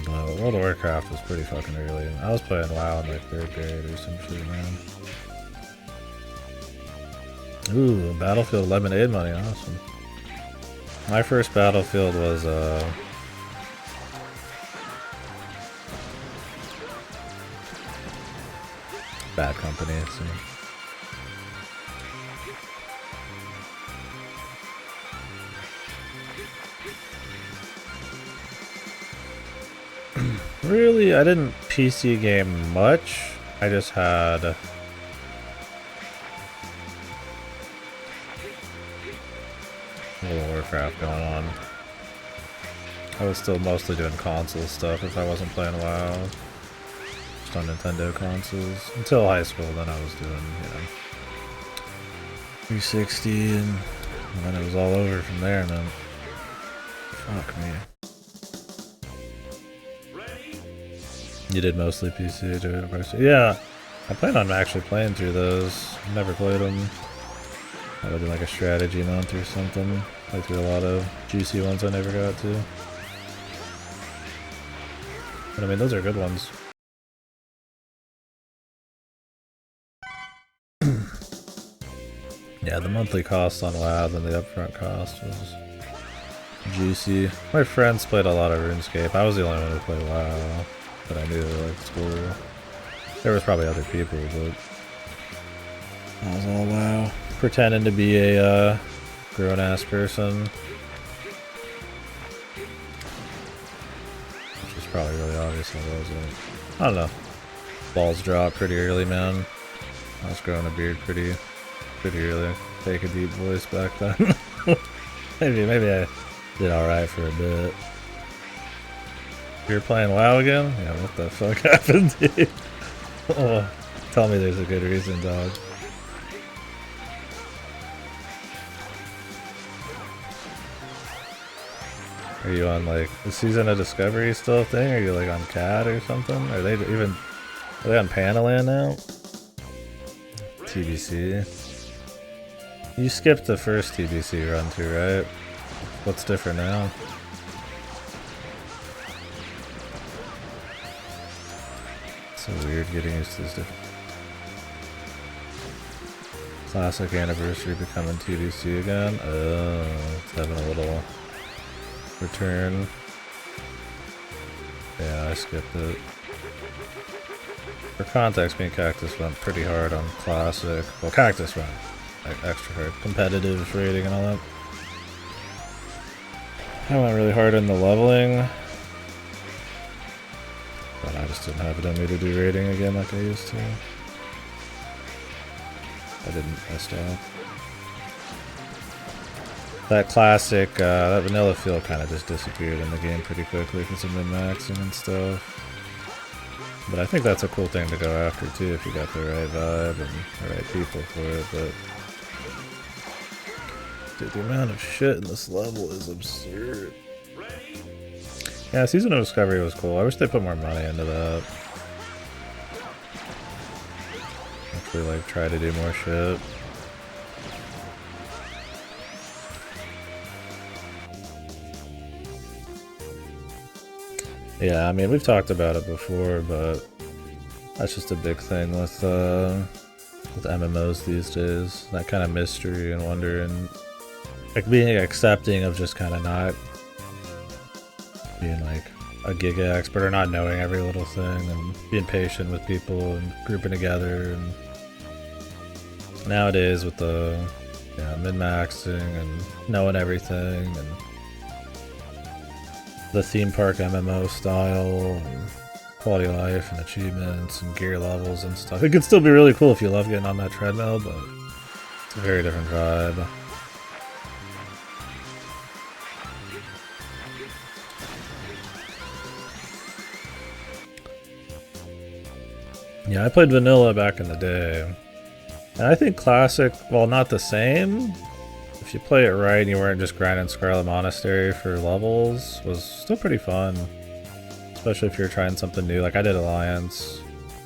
World of Warcraft was pretty fucking early. I was playing WoW in like 3rd grade or some shit, man. Ooh, Battlefield Lemonade money, awesome. My first Battlefield was Bad Company, so. Really, I didn't PC game much. I just had World of Warcraft going on. I was still mostly doing console stuff if I wasn't playing WoW. Just on Nintendo consoles. Until high school, then I was doing, you know, 360 and then it was all over from there, man. Fuck me. You did mostly PC, yeah. I plan on actually playing through those. Never played them. I would do like a strategy month or something. Play through a lot of juicy ones I never got to. But I mean, those are good ones. Yeah, the monthly cost on WoW and the upfront cost was juicy. My friends played a lot of RuneScape. I was the only one who played WoW, but I knew like school. There was probably other people, but I was all WoW. Pretending to be a grown-ass person. Which was probably really obvious I wasn't. I don't know. Balls dropped pretty early, man. I was growing a beard pretty early. Take a deep voice back then. maybe I did alright for a bit. You're playing WoW again? Yeah, what the fuck happened, dude? Oh, tell me there's a good reason, dog. Are you on like the Season of Discovery still a thing? Are you like on CAD or something? Are they on Panaland now? TBC. You skipped the first TBC run through, right? What's different now? So weird getting used to this different. Classic Anniversary becoming TBC again. Oh, it's having a little return. Yeah, I skipped it. For context, me and Cactus went pretty hard on Classic. Well, Cactus went like extra hard. Competitive rating and all that. I went really hard in the leveling. But I just didn't have it in me to do rating again like I used to. I stopped. That classic, that vanilla feel kind of just disappeared in the game pretty quickly because of min-maxing and stuff. But I think that's a cool thing to go after too if you got the right vibe and the right people for it, but... Dude, the amount of shit in this level is absurd. Yeah, Season of Discovery was cool. I wish they put more money into that. Actually, like, try to do more shit. Yeah, I mean, we've talked about it before, but that's just a big thing with MMOs these days. That kind of mystery and wonder and like being accepting of just kind of not being like a giga expert or not knowing every little thing and being patient with people and grouping together. And nowadays with the min-maxing and knowing everything and the theme park MMO style and quality of life and achievements and gear levels and stuff. It could still be really cool if you love getting on that treadmill, but it's a very different vibe. Yeah, I played vanilla back in the day. And I think classic, while not the same, if you play it right and you weren't just grinding Scarlet Monastery for levels, was still pretty fun. Especially if you're trying something new. Like I did Alliance,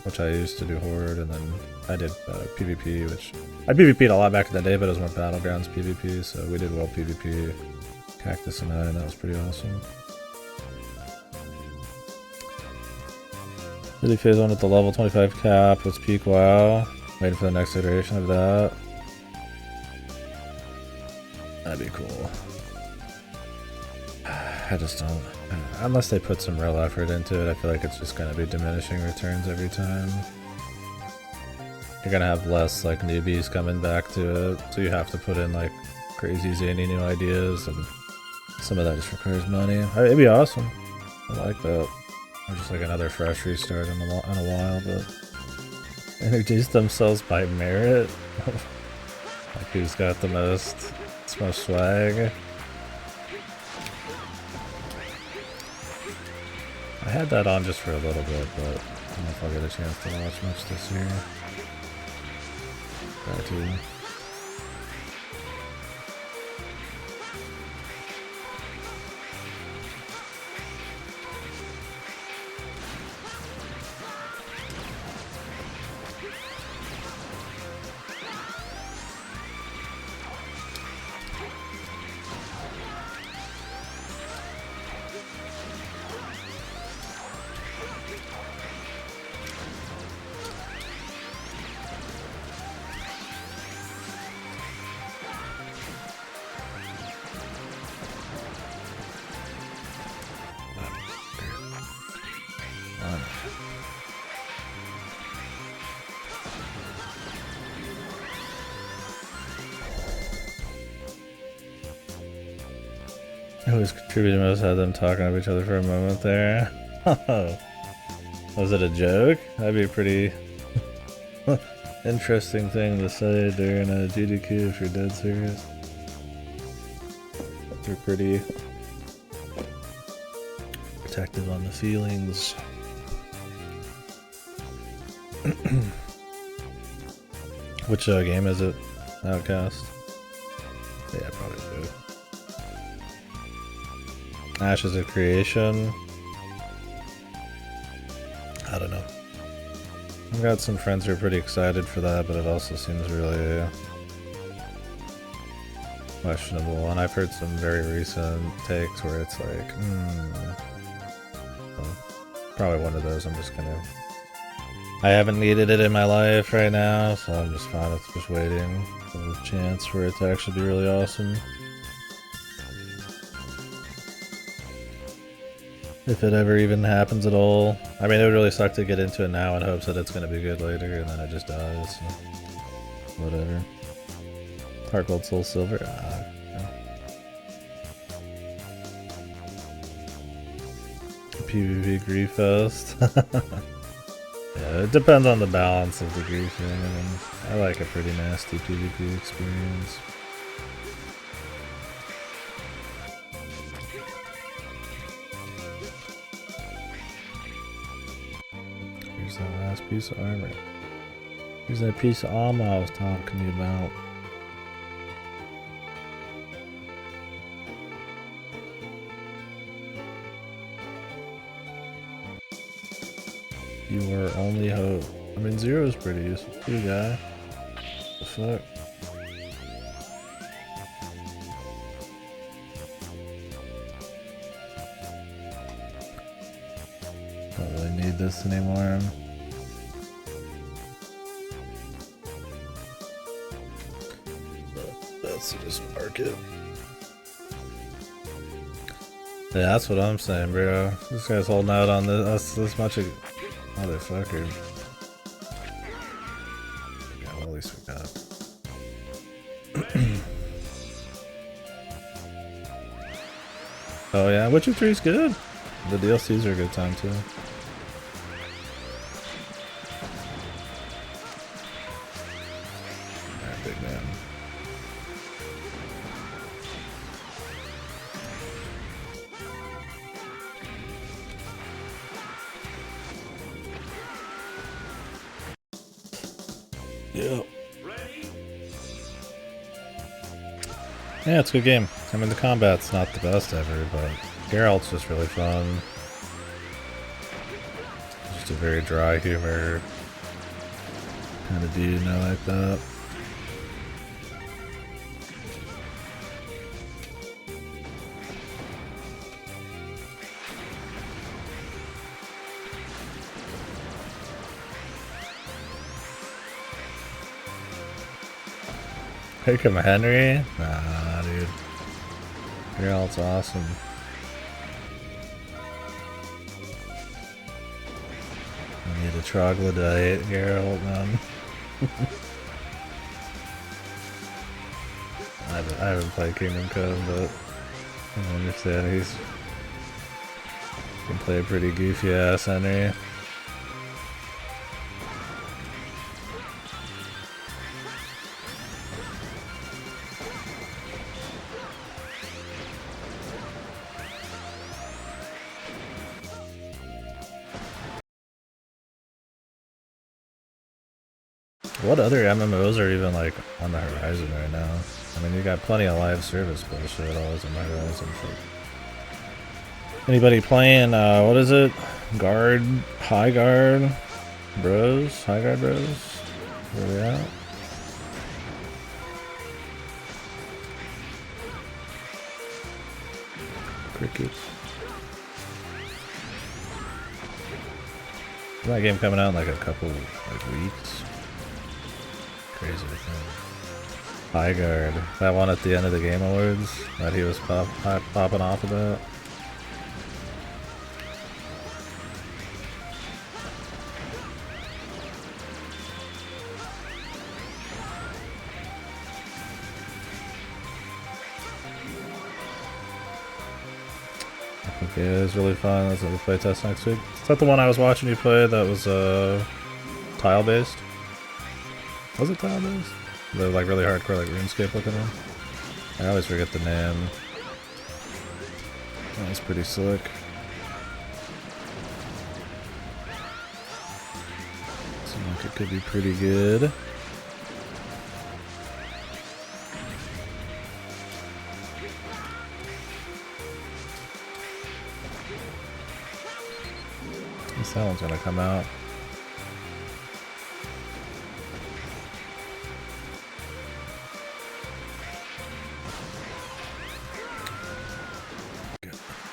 which I used to do Horde, and then I did PvP, which I PvP'd a lot back in the day, but it was more Battlegrounds PvP, so we did well PvP, Cactus and I, and that was pretty awesome. Really phase 1 at the level 25 cap, was peak WoW. Waiting for the next iteration of that. That'd be cool. I just don't... Unless they put some real effort into it, I feel like it's just gonna be diminishing returns every time. You're gonna have less like newbies coming back to it, so you have to put in like crazy zany new ideas, and some of that just requires money. It'd be awesome. I like that. Or just like another fresh restart in a while, but introduce themselves by merit. Like who's got the most swag. I had that on just for a little bit, but I don't know if I'll get a chance to watch much this year. Try to. Who was contributing most had them talking to each other for a moment there. Oh, was it a joke? That'd be a pretty interesting thing to say during a KDkill if you're dead serious. You're pretty protective on the feelings. Which game is it? Outcast? Yeah, probably do. Ashes of Creation. I don't know. I've got some friends who are pretty excited for that, but it also seems really questionable. And I've heard some very recent takes where it's like, well, probably one of those I'm just gonna... I haven't needed it in my life right now, so I'm just fine with just waiting for the chance for it to actually be really awesome. If it ever even happens at all. I mean, it would really suck to get into it now in hopes that it's going to be good later, and then it just dies. So whatever. Heart Gold, Soul Silver. Yeah. PvP Grief Fest. Yeah, it depends on the balance of the griefing. I mean, I like a pretty nasty PvP experience. Here's that last piece of armor. Here's that piece of armor I was talking to you about. Your only hope. I mean, Zero's pretty useful too, guy. The fuck? Don't really need this anymore. Let's just mark it. Yeah, that's what I'm saying, bro. This guy's holding out on this much of... Motherfucker. Yeah, well, at least we got. Oh yeah, Witcher 3's good. The DLCs are a good time too. Alright, big man. Yeah. Yeah, it's a good game. I mean, the combat's not the best ever, but Geralt's just really fun. Just a very dry humor kind of dude, and I like that. Pick him Henry? Nah, dude. Geralt's awesome. I need a troglodyte Geralt, man. I haven't played Kingdom Come, but I understand he can play a pretty goofy ass Henry. What other MMOs are even like on the horizon right now? I mean, you got plenty of live service bullshit always on the horizon. Anybody playing, what is it? High Guard Bros? High Guard Bros? Where we at? Crickets. Is that game coming out in like a couple weeks? Crazy thing. High Guard. That one at the end of the Game Awards that he was popping off about. Yeah, it was really fun. That's what we play test next week. Is that the one I was watching you play that was tile based? Was it tile based? The like really hardcore like RuneScape looking one? I always forget the name. That was pretty slick. Seemed like it could be pretty good. I guess that one's gonna come out.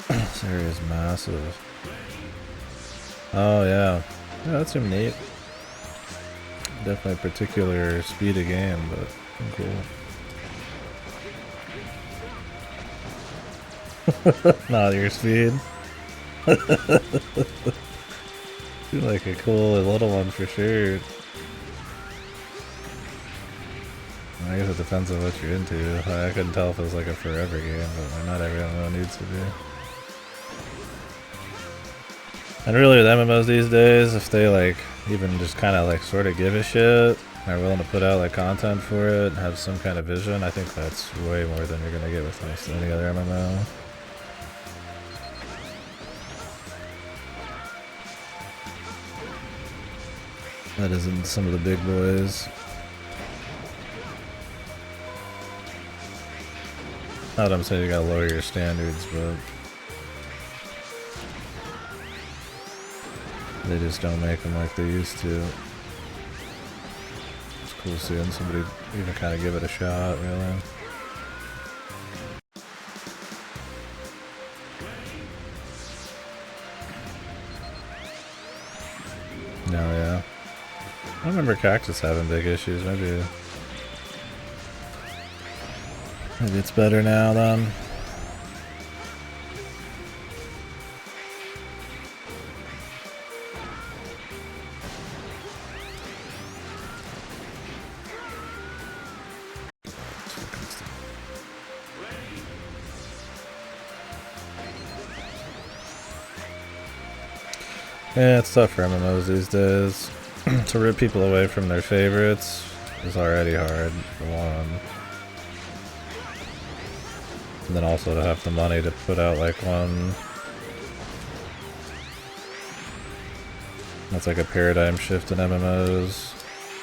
This area is massive. Oh yeah. Yeah, that seemed neat. Definitely a particular speed of game, but cool. Not your speed. You're like a cool little one for sure. I guess it depends on what you're into. I couldn't tell if it was like a forever game, but not every MMO needs to be. And really with MMOs these days, if they like even just kind of like sort of give a shit, are willing to put out like content for it, have some kind of vision, I think that's way more than you're gonna get with almost any other MMO. That isn't some of the big boys. Not that I'm saying you gotta lower your standards, but they just don't make them like they used to. It's cool seeing somebody even kind of give it a shot, really. No, yeah. I remember Cactus having big issues. Maybe it's better now then. Yeah, it's tough for MMOs these days. To rip people away from their favorites is already hard, for one. And then also to have the money to put out like one that's like a paradigm shift in MMOs.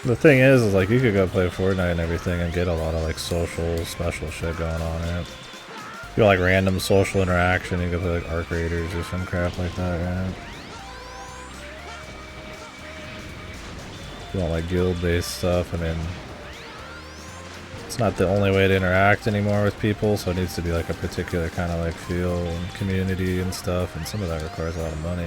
The thing is like you could go play Fortnite and everything and get a lot of like social special shit going on in it. You got like random social interaction, you could play like Arc Raiders or some crap like that, right? You want like guild-based stuff, I mean, it's not the only way to interact anymore with people, so it needs to be like a particular kind of like feel and community and stuff, and some of that requires a lot of money.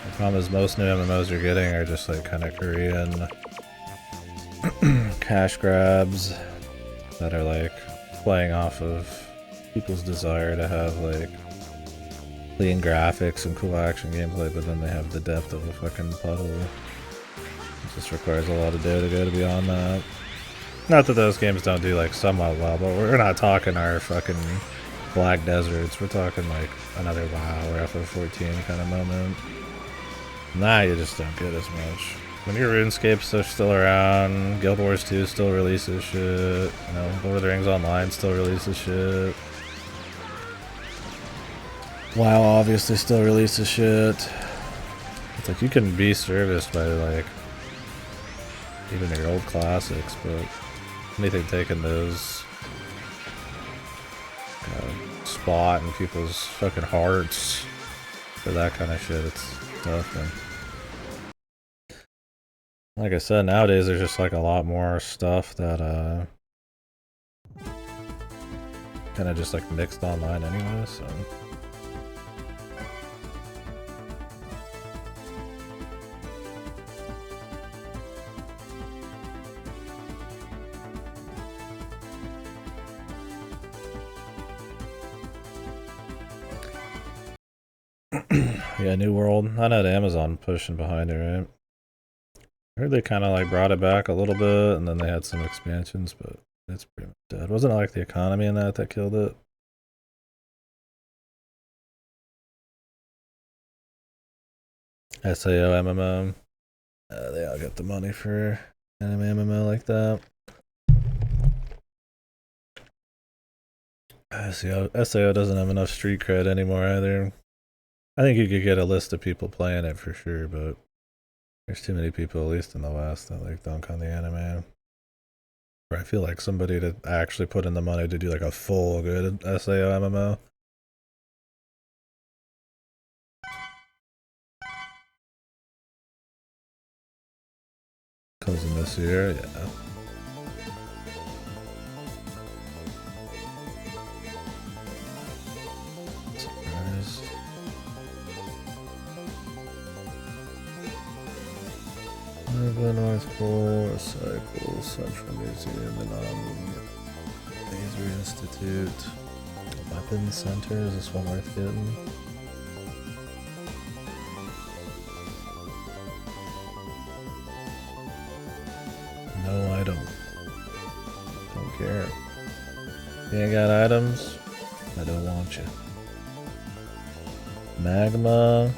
The problem is most new MMOs you're getting are just like kind of Korean cash grabs that are like playing off of people's desire to have like clean graphics and cool action gameplay, but then they have the depth of a fucking puddle. It just requires a lot of data to go beyond that. Not that those games don't do like somewhat well, but we're not talking our fucking Black Deserts. We're talking like another WoW or FF14 kind of moment. Nah, you just don't get as much. When your RuneScape's still around, Guild Wars 2 still releases shit, you know, Lord of the Rings Online still releases shit. WoW obviously still releases shit. It's like you can be serviced by like even your old classics, but anything taking those spot in people's fucking hearts for that kind of shit, it's tough, man. Like I said, nowadays there's just like a lot more stuff that kind of just like mixed online anyway, so. Yeah, New World. I had Amazon pushing behind it, right? I heard they kind of like brought it back a little bit, and then they had some expansions, but it's pretty much dead. Wasn't it like the economy in that killed it? SAO MMO. They all get the money for anime MMO like that. SAO doesn't have enough street cred anymore either. I think you could get a list of people playing it for sure, but there's too many people, at least in the West, that like dunk on the anime. Or I feel like somebody to actually put in the money to do like a full good SAO MMO. Comes in this year, yeah. Surprised. Urban North Pole, Recycle, Central Museum, and Laser Institute. Weapons Center, is this one worth getting? No item. Don't care. You ain't got items? I don't want you. Magma.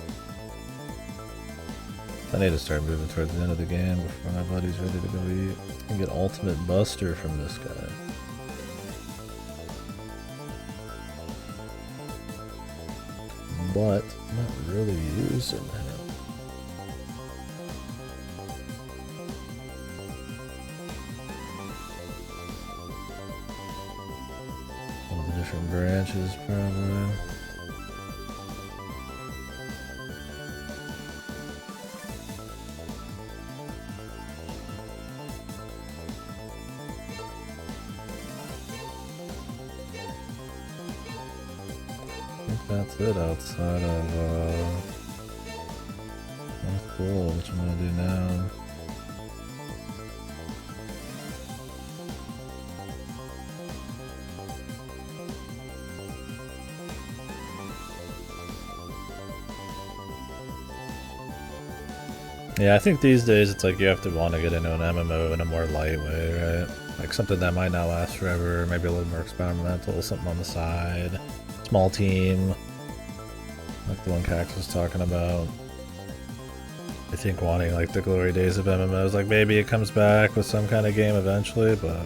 I need to start moving towards the end of the game before my buddy's ready to go eat. I can get Ultimate Buster from this guy. But I'm not really using him. All the different branches, probably. That's it outside of North Pole, which I'm gonna do now. Yeah, I think these days it's like you have to want to get into an MMO in a more light way, right? Like something that might not last forever, maybe a little more experimental, something on the side. Small team, like the one Cax was talking about. I think wanting like the glory days of MMOs, like maybe it comes back with some kind of game eventually, but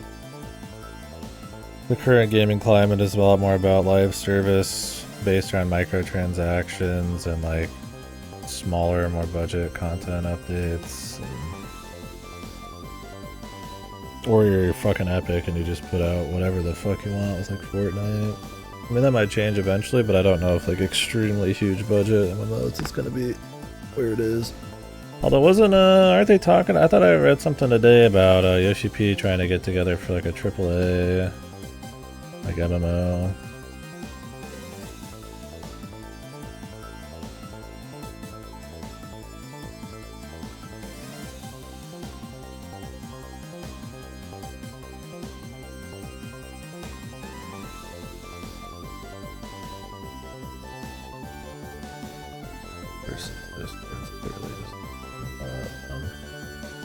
the current gaming climate is a lot more about live service based around microtransactions and like smaller, more budget content updates. Or you're fucking Epic and you just put out whatever the fuck you want with like Fortnite. I mean, that might change eventually, but I don't know if like extremely huge budget MMOs it's gonna be where it is. Although aren't they talking? I thought I read something today about Yoshi P trying to get together for like a AAA like MMO.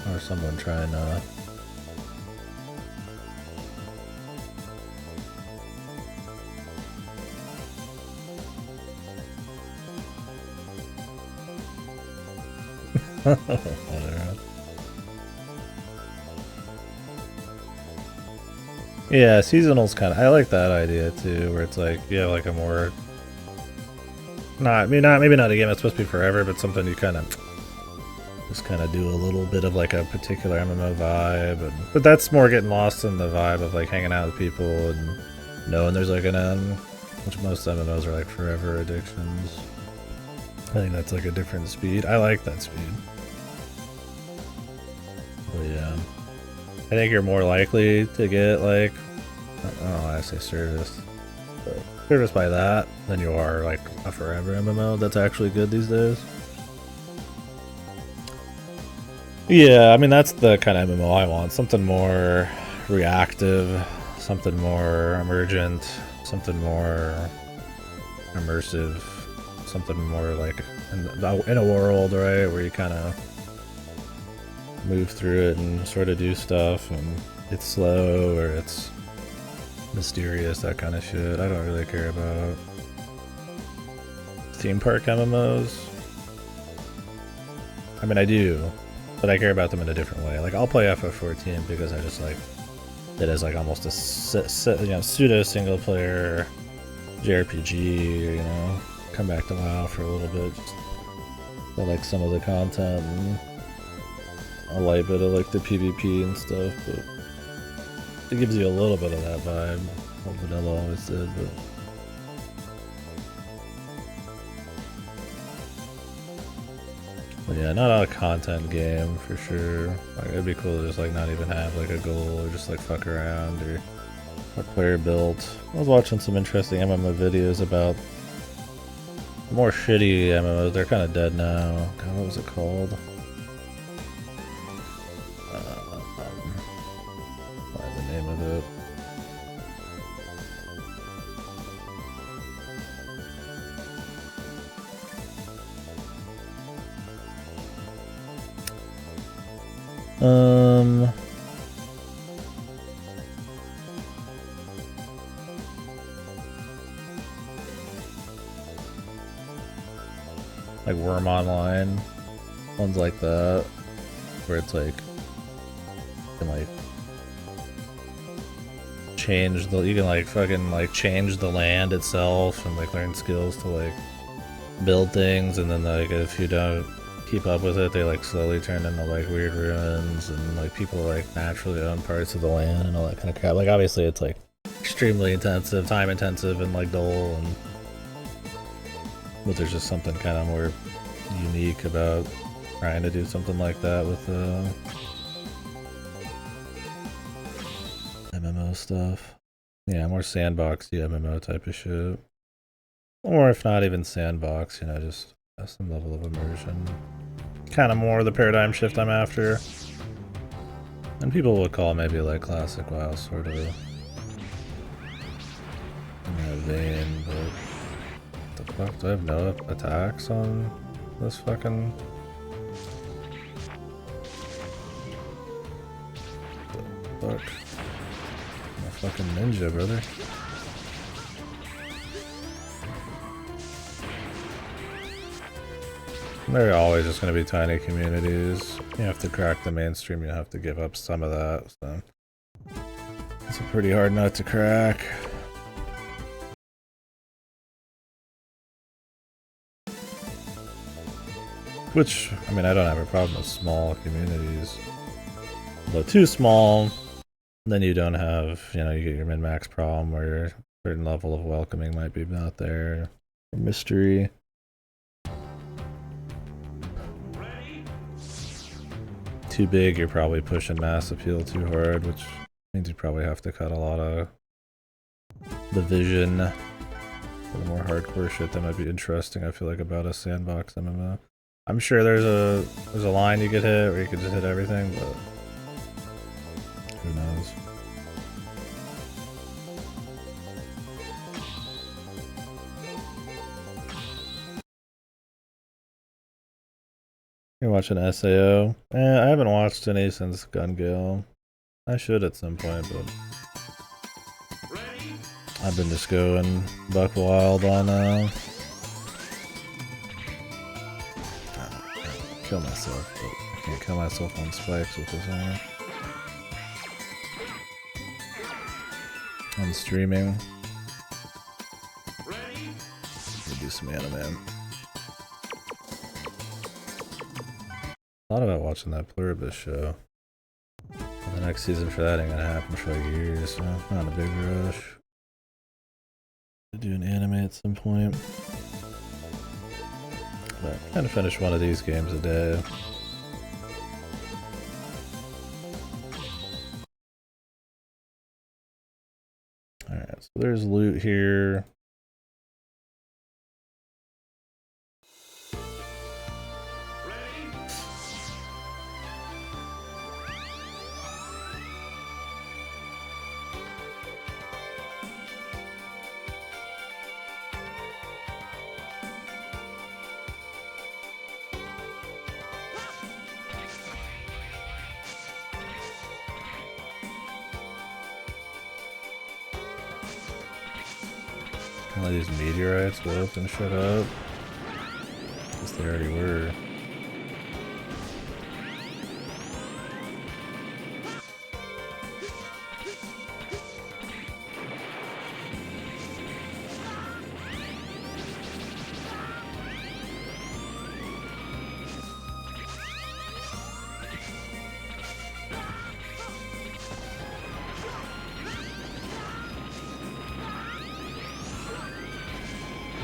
Or someone trying to yeah, seasonal's kind of, I like that idea too, where it's like you have like a more maybe not a game that's supposed to be forever, but something you kind of just kind of do a little bit of like a particular MMO vibe, but that's more getting lost in the vibe of like hanging out with people and knowing there's like an end, which most MMOs are like forever addictions. I think that's like a different speed. I like that speed. But yeah, I think you're more likely to get like, I don't know why I say service, but service by that than you are like a forever MMO that's actually good these days. Yeah, I mean, that's the kind of MMO I want. Something more reactive, something more emergent, something more immersive, something more like in a world, right, where you kind of move through it and sort of do stuff, and it's slow or it's mysterious, that kind of shit. I don't really care about theme park MMOs. I mean, I do, but I care about them in a different way. Like, I'll play FF14 because I just like it as like almost a pseudo single player JRPG. You know, come back to WoW for a little bit. Just, I like some of the content and a light bit of like the PvP and stuff, but it gives you a little bit of that vibe. What Vanilla always did, but yeah, not a content game for sure. Like, it'd be cool to just like not even have like a goal or just like fuck around or player build. I was watching some interesting MMO videos about more shitty MMOs. They're kind of dead now. God, what was it called? What's the name of it? Like Worm Online, ones like that, where it's like you can like change the, you can like fucking like change the land itself and like learn skills to like build things, and then like if you don't keep up with it, they like slowly turn into like weird ruins, and like people like naturally own parts of the land and all that kind of crap. Like obviously it's like extremely intensive, time intensive, and like dull, and but there's just something kind of more unique about trying to do something like that with MMO stuff. Yeah, more sandboxy MMO type of shit. Or if not even sandbox, you know, just have some level of immersion. Kind of more the paradigm shift I'm after. And people would call maybe like classic WoW sort of in that vein, but what the fuck? Do I have no attacks on this fucking... What the fuck? I'm a fucking ninja, brother. They're always just going to be tiny communities. You have to crack the mainstream, you have to give up some of that, so it's a pretty hard nut to crack. Which, I mean, I don't have a problem with small communities. Though too small, then you don't have, you know, you get your min-max problem where a certain level of welcoming might be not there, or mystery. Too big, you're probably pushing mass appeal too hard, which means you probably have to cut a lot of the vision for the more hardcore shit that might be interesting, I feel like, about a sandbox MMO. I'm sure there's a line you could hit where you could just hit everything, but who knows. You're watching SAO? I haven't watched any since KDkill. I should at some point, but I've been just going buck wild on kill myself, but I can't kill myself on spikes with this armor. I'm streaming. We'll do some anime. Thought about watching that Pluribus show. The next season for that ain't gonna happen for like years, so not in a big rush. To do an anime at some point. But I'm trying to finish one of these games a day. Alright, so there's loot here. All these meteorites will open shit up. Guess they already were.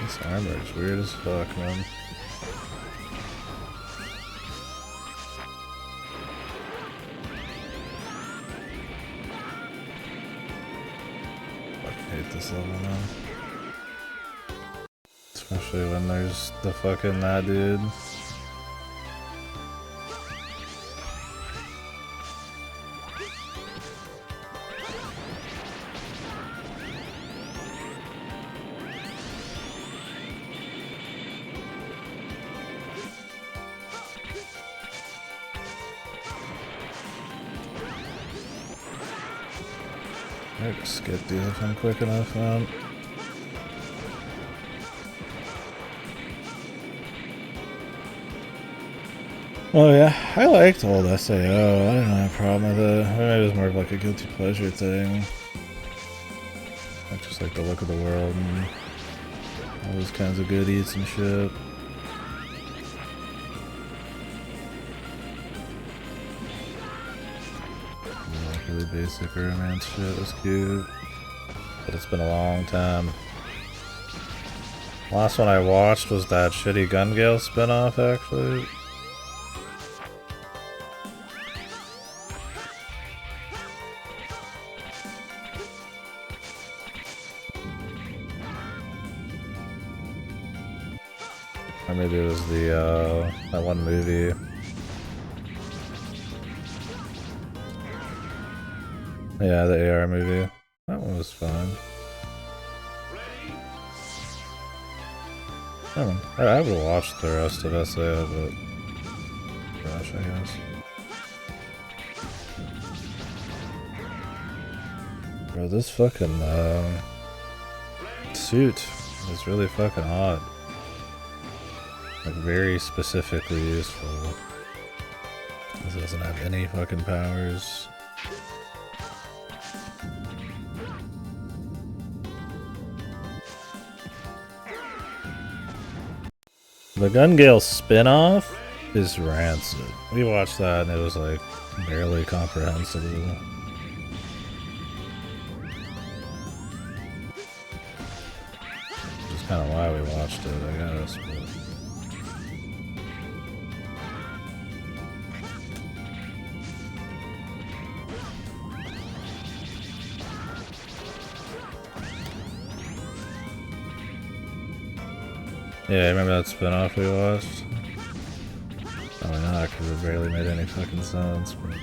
This armor is weird as fuck, man. I hate this level, man. Especially when there's the fucking that dude. I just skip these if I'm quick enough, man. Oh yeah, I liked old SAO. I didn't have a problem with it. Maybe it was more of like a guilty pleasure thing. I just like the look of the world and all those kinds of goodies and shit. Really basic romance shit was cute, but it's been a long time. Last one I watched was that shitty Gun Gale spinoff, actually. Or maybe it was the that one movie. Yeah, the AR movie. That one was fun. I would have watched the rest of SAO, but gosh, I guess. Bro, this fucking suit is really fucking odd. Like, very specifically useful. This doesn't have any fucking powers. The Gun Gale spin-off is rancid. We watched that and it was like barely comprehensible. Which is kind of why we watched it, I guess. But yeah, remember that spin-off we watched? Probably not, because it barely made any fucking sense. But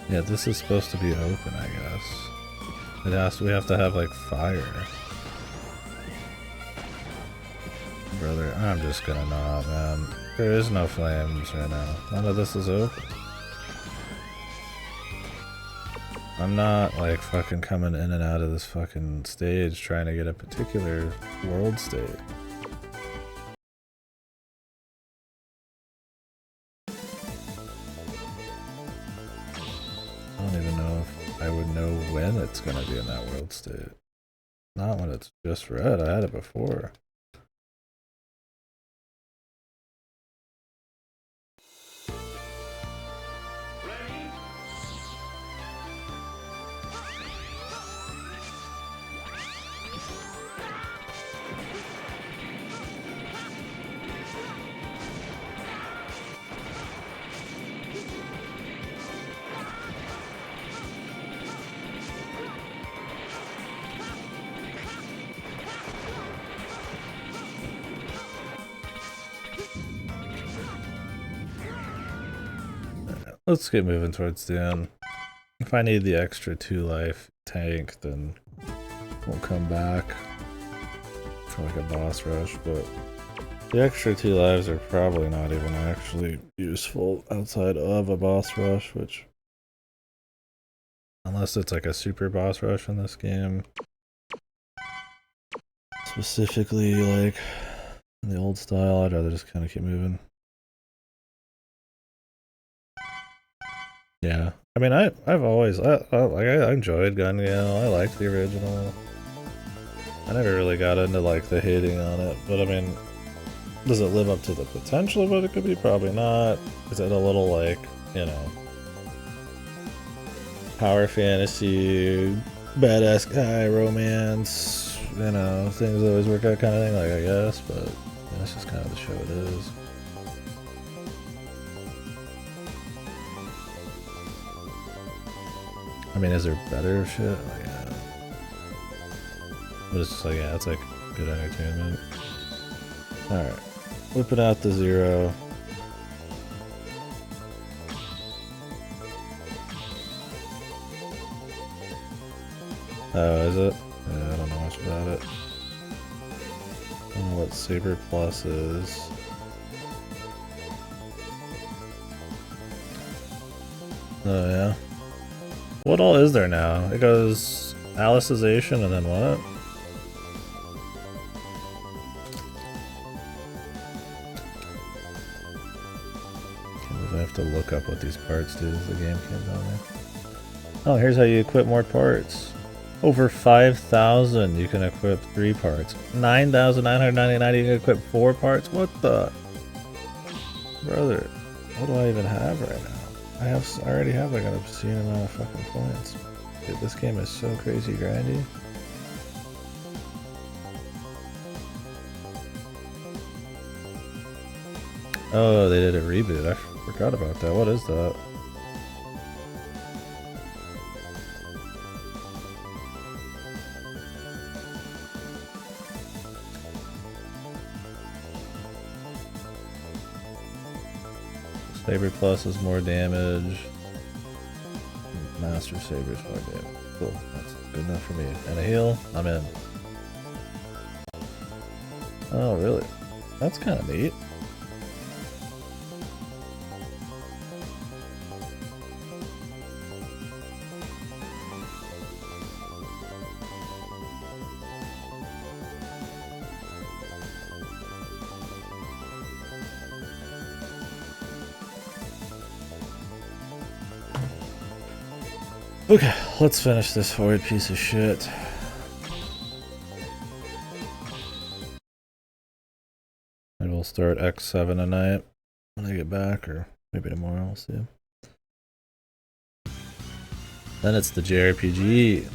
yeah, this is supposed to be open, I guess. We have to have like fire. Brother, I'm just gonna not, man. There is no flames right now. None of this is open. I'm not like fucking coming in and out of this fucking stage trying to get a particular world state. I don't even know if I would know when it's gonna be in that world state. Not when it's just red, I had it before. Let's get moving towards the end. If I need the extra 2 life tank, then we'll come back for like a boss rush, but The extra 2 lives are probably not even actually useful outside of a boss rush, which... Unless it's like a super boss rush in this game. Specifically, like, in the old style, I'd rather just kind of keep moving. Yeah. I mean, I've always... I enjoyed Gun-Gale. I liked the original. I never really got into, like, the hating on it, but I mean... Does it live up to the potential of what it could be? Probably not. Is it a little, like, you know... power fantasy, badass guy, romance, you know, things always work out kind of thing, like, I guess, but yeah, that's just kind of the show it is. I mean, is there better shit? Like, yeah. But it's just like, yeah, it's like good entertainment. Alright, whipping out the 0. Oh, is it? Yeah, I don't know much about it. I don't know what Saber Plus is. Oh, yeah. What all is there now? It goes Alicization and then what? I have to look up what these parts do as the game comes on there. Oh, here's how you equip more parts. Over 5,000 you can equip 3 parts. 9,999 you can equip 4 parts? What the? Brother, what do I even have right now? I already have like an obscene amount of fucking points. Dude, this game is so crazy grindy. Oh, they did a reboot. I forgot about that. What is that? Saber Plus is more damage. Master Saber is more damage. Cool. That's good enough for me. And a heal? I'm in. Oh, really? That's kind of neat. Okay, let's finish this horrid piece of shit. And we'll start X7 tonight when I get back, or maybe tomorrow, we'll see. Then it's the JRPG.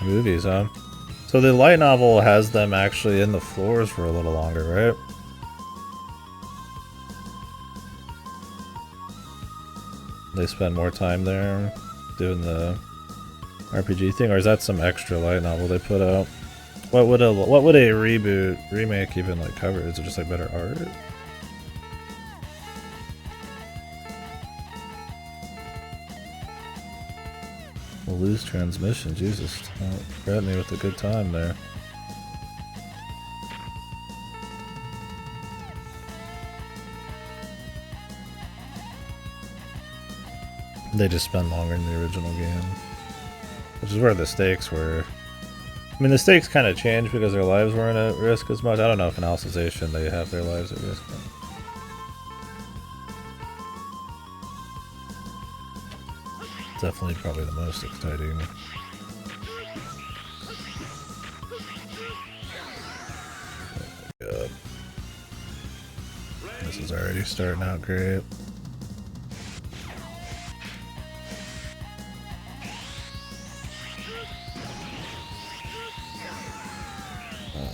Movies, huh? So the light novel has them actually in the floors for a little longer, right? They spend more time there doing the RPG thing, or is that some extra light novel they put out? What would a reboot remake even like cover? Is it just like better art? We'll lose transmission, Jesus. Grab me with a good time there. They just spend longer in the original game. Which is where the stakes were. I mean, the stakes kind of changed because their lives weren't at risk as much. I don't know if in Alicization they have their lives at risk. Definitely probably the most exciting. Oh my god. This is already starting out great. Oh.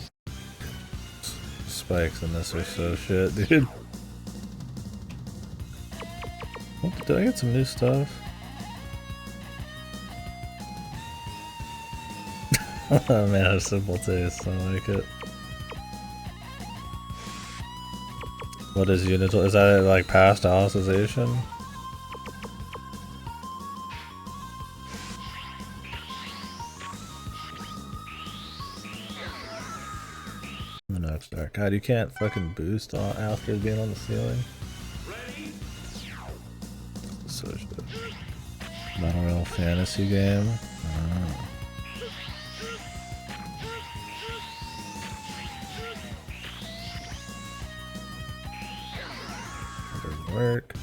Spikes in this are so shit, dude. Did I get some new stuff? Oh man, a simple taste, I like it. What is unital? Is that like past alicization? The next dark. God, you can't fucking boost after being on the ceiling. So shit. Not a real fantasy game. Oh. Work.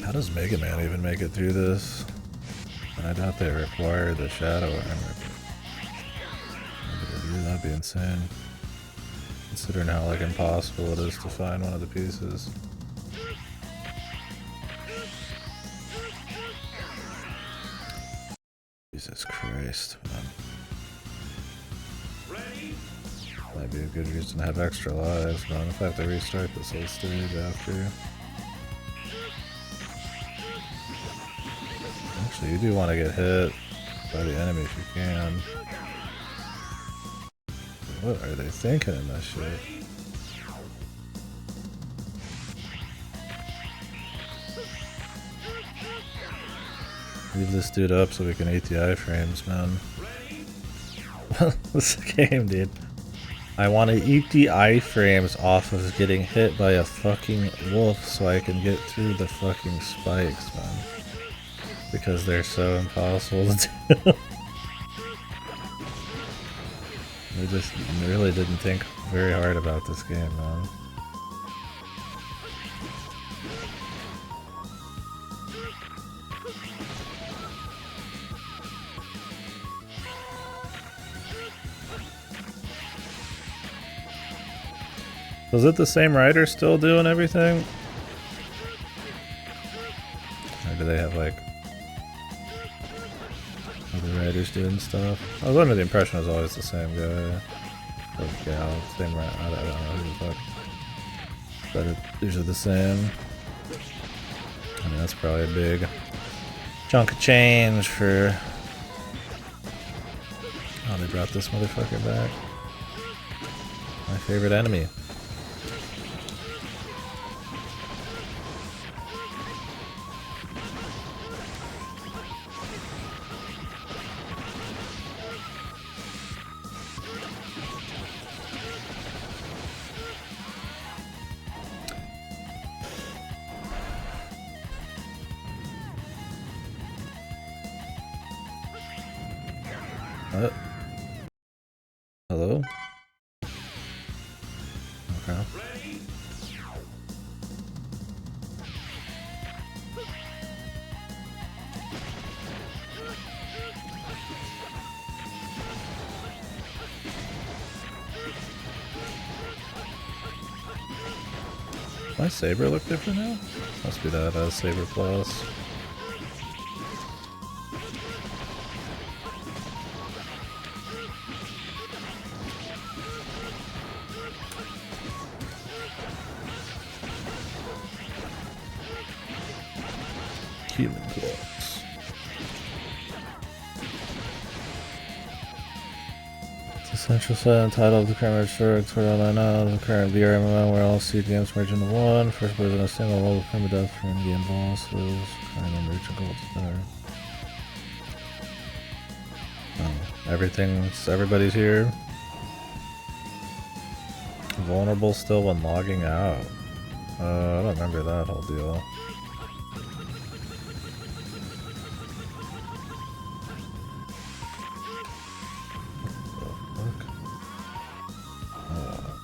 How does Mega Man even make it through this? I doubt they require the shadow armor. That'd be insane. Considering how like impossible it is to find one of the pieces. Jesus Christ, man. Might be a good reason to have extra lives, man. If I have to restart this whole stage after. Actually, you do want to get hit by the enemy if you can. What are they thinking in that shit? Leave this dude up so we can eat the iframes, man. This game, dude. I want to eat the iframes off of getting hit by a fucking wolf so I can get through the fucking spikes, man. Because they're so impossible to do. They just really didn't think very hard about this game, man. Was it the same writer still doing everything? Or do they have like other writers doing stuff? I was under the impression it was always the same guy. Or gal, same writer. I don't know who the fuck. But it's usually the same. I mean, that's probably a big chunk of change for... Oh, they brought this motherfucker back. My favorite enemy. What? Hello? Okay. My saber look different now? Must be that saber plus. Healing blocks. It's a central set entitled The Current Register, tutorial right now, the current VR MMO where all seed games merge into one. First plays in a single level of permadeath for in-game bosses. Current emerging gold there. Everybody's here. Vulnerable still when logging out. I don't remember that whole deal.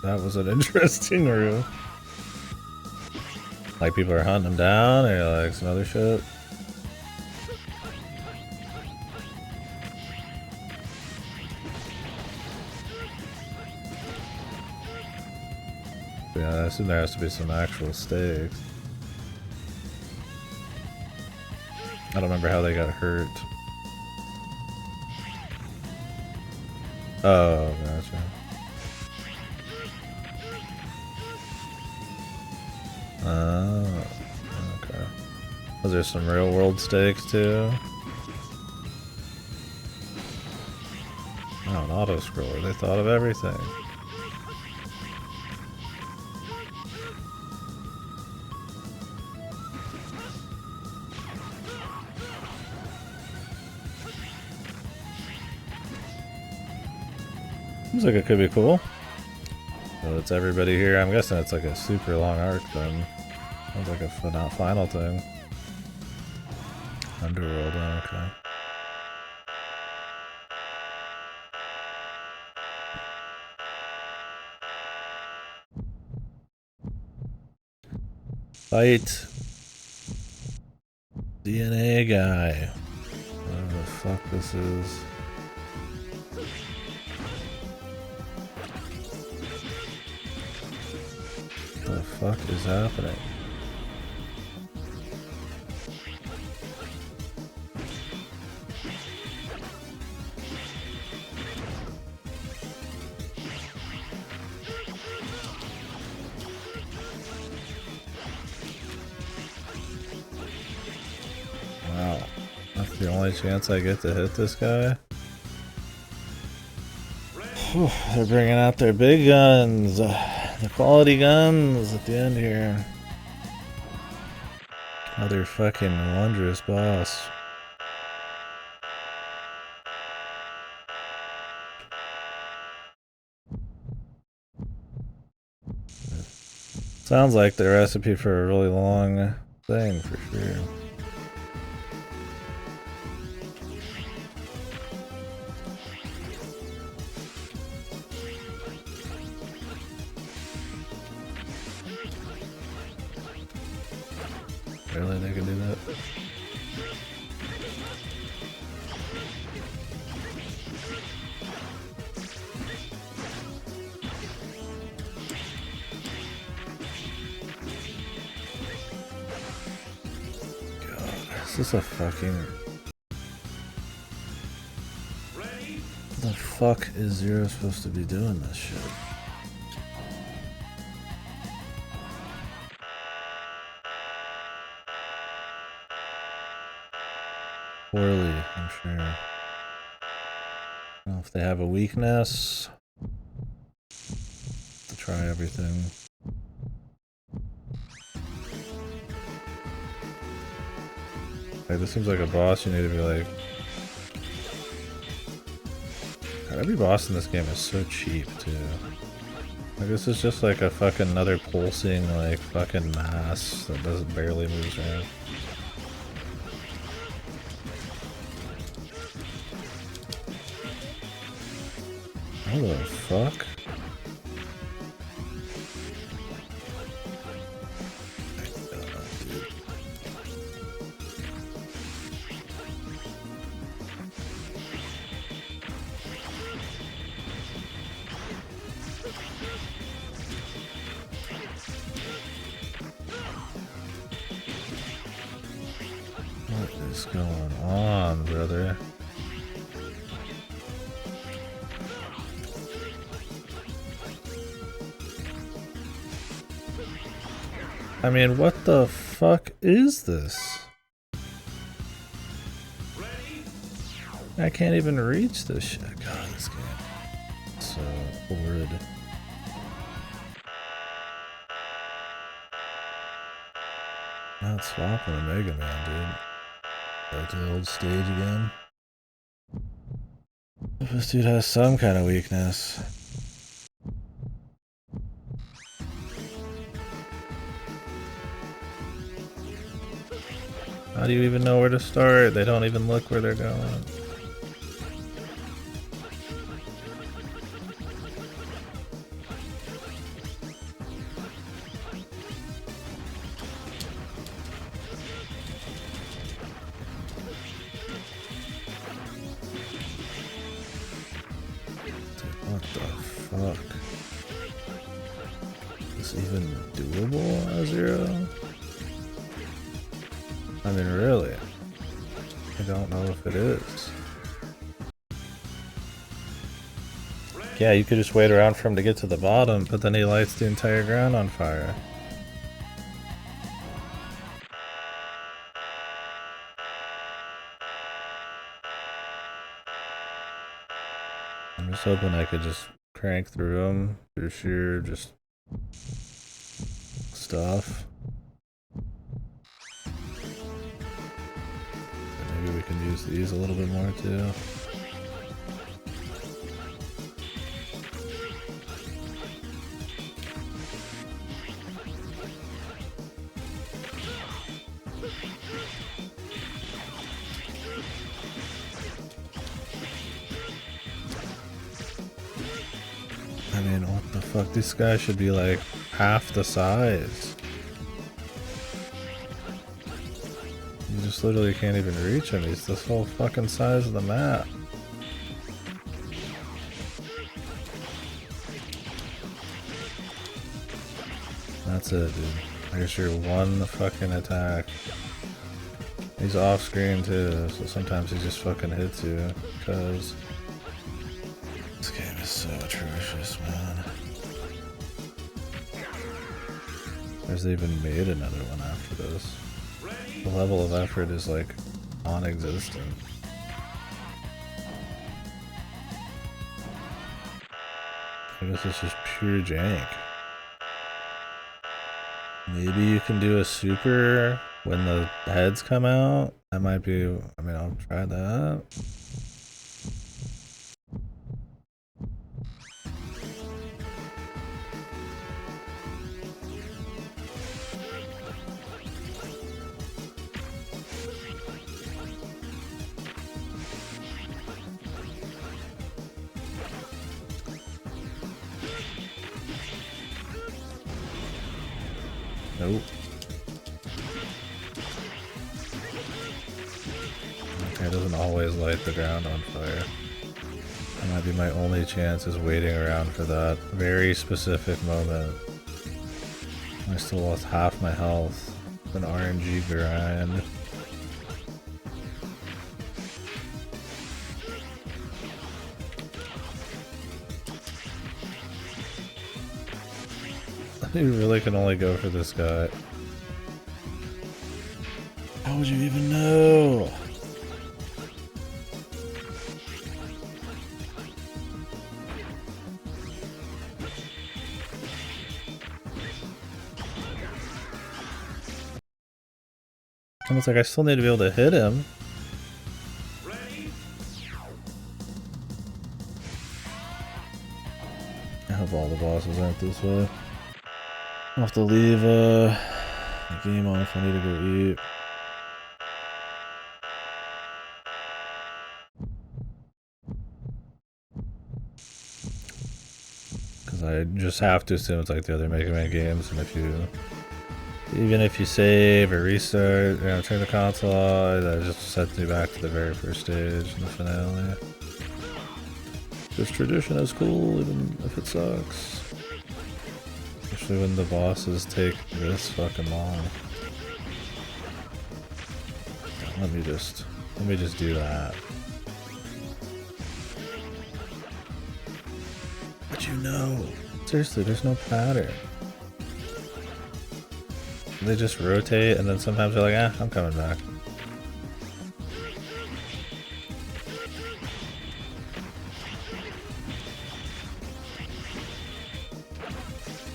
That was an interesting room. Like people are hunting him down or like some other shit. Yeah, I assume there has to be some actual stakes. I don't remember how they got hurt. Oh, gotcha. Oh, okay. Was there some real world stakes too? Oh, an auto scroller. They thought of everything. Seems like it could be cool. So it's everybody here. I'm guessing it's like a super long arc then. Sounds like a final thing. Underworld, oh, okay. Fight. DNA guy. Whatever the fuck this is. What the fuck is happening? Wow. That's the only chance I get to hit this guy? Whew, they're bringing out their big guns. The quality guns at the end here. Another fucking wondrous boss. Sounds like the recipe for a really long thing, for sure. Really, they can do that? God, is this a fucking... The fuck is Zero supposed to be doing this shit? Poorly, I'm sure. I don't know if they have a weakness. To try everything. Hey, this seems like a boss you need to be like... God, every boss in this game is so cheap, too. Like, this is just like a fucking another pulsing, like, fucking mass that doesn't barely moves around. What the fuck? What is going on, brother? I mean, what the fuck is this? I can't even reach this shit. God, this game is so horrid. Not swapping a Mega Man, dude. Back to the old stage again. If this dude has some kind of weakness. How do you even know where to start? They don't even look where they're going. What the fuck? Is this even doable, Zero? I mean, really? I don't know if it is. Yeah, you could just wait around for him to get to the bottom, but then he lights the entire ground on fire. I'm just hoping I could just crank through them through sheer just stuff. Maybe we can use these a little bit more too. I mean, what the fuck? This guy should be like half the size. You just literally can't even reach him. He's this whole fucking size of the map. That's it, dude. I guess you're one fucking attack. He's off screen too, so sometimes he just fucking hits you, because this game is so atrocious, man. There's even made another one after this. The level of effort is like non-existent. I guess it's just pure jank. Maybe you can do a super when the heads come out. That might be, I mean, I'll try that. Nope. Okay, it doesn't always light the ground on fire. That might be my only chance, is waiting around for that very specific moment. I still lost half my health. It's an RNG grind. You really can only go for this guy. How would you even know? And it's like I still need to be able to hit him. I hope all the bosses aren't this way. I'll have to leave the game on if I need to go eat. Because I just have to assume it's like the other Mega Man games, and if you, even if you save or restart, you know, turn the console on, that just sets me back to the very first stage in the finale. This tradition is cool, even if it sucks. Especially when the bosses take this fucking long. Let me just do that. But you know, seriously, there's no pattern. They just rotate, and then sometimes they're like, I'm coming back.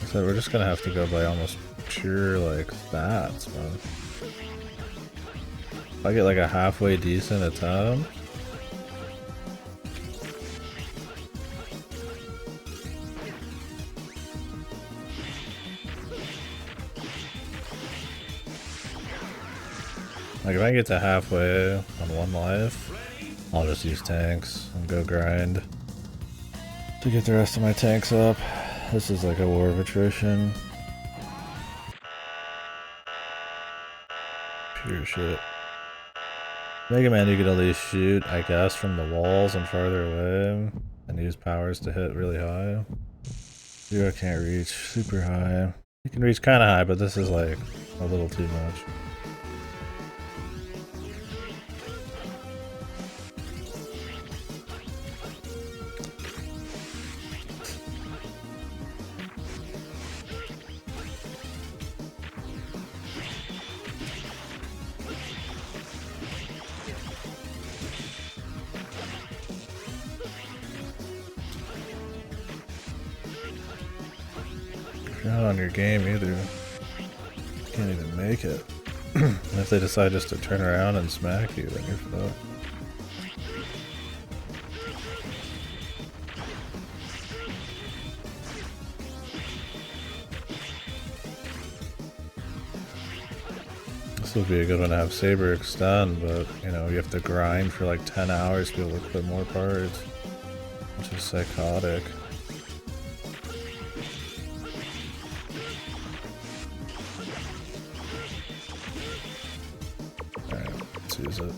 So we're just gonna have to go by almost pure, like, stats, man. If I get like a halfway decent attempt, like if I get to halfway on one life, I'll just use tanks and go grind to get the rest of my tanks up. This is like a war of attrition. Pure shit. Mega Man you could at least shoot, I guess, from the walls and farther away, and use powers to hit really high. Zero can't reach super high. You can reach kinda high, but this is like a little too much. You're not on your game either. You can't even make it. And if they decide just to turn around and smack you, then you're fucked. This would be a good one to have Saber extend, but you know, you have to grind for like 10 hours to be able to put more parts, which is psychotic. let's use it.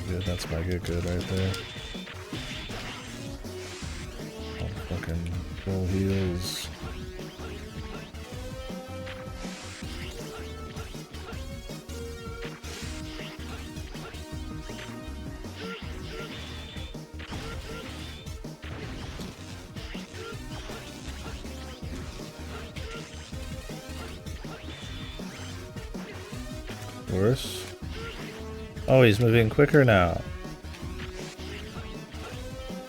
Good, that's my good right there. Oh, fucking full heals. Worse. Oh, he's moving quicker now.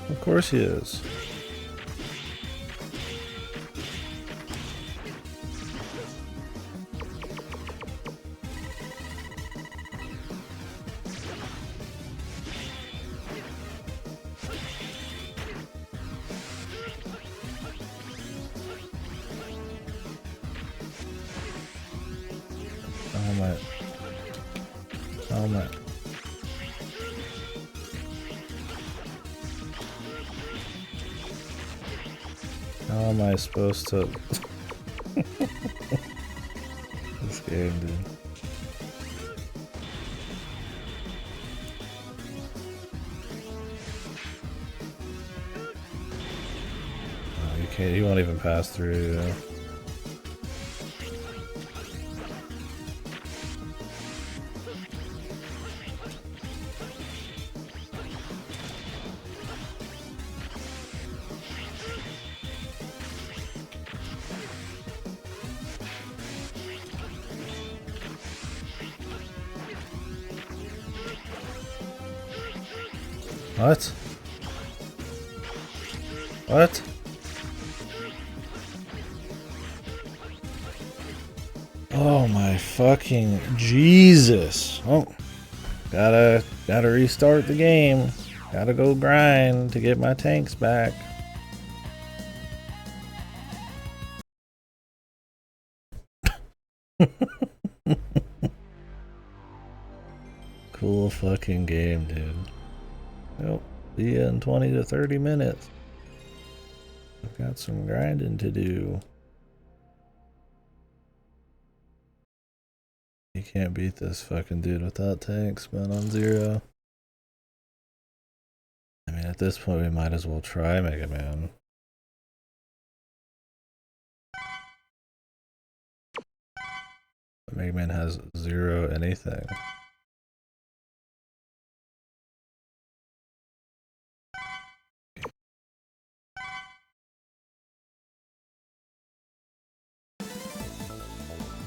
Of course he is. Helmet. Helmet. How am I supposed to... This game, dude. Oh, you can't, you won't even pass through, yeah. What? What? Oh my fucking Jesus. Oh. Gotta restart the game. Gotta go grind to get my tanks back. Cool fucking game, dude. Well, see ya in 20 to 30 minutes. I've got some grinding to do. You can't beat this fucking dude without tanks, man, on 0. I mean, at this point, we might as well try Mega Man. Mega Man has 0 anything.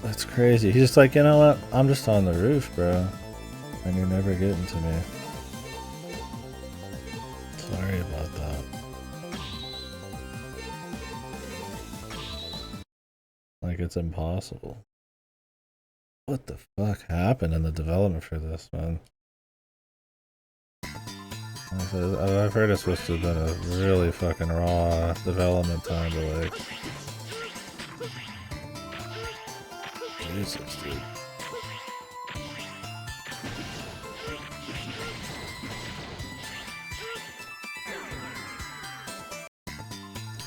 That's crazy. He's just like, you know what? I'm just on the roof, bro. And you're never getting to me. Sorry about that. Like, it's impossible. What the fuck happened in the development for this, man? I've heard it's supposed to have been a really fucking raw development time, but like... Jesus, dude.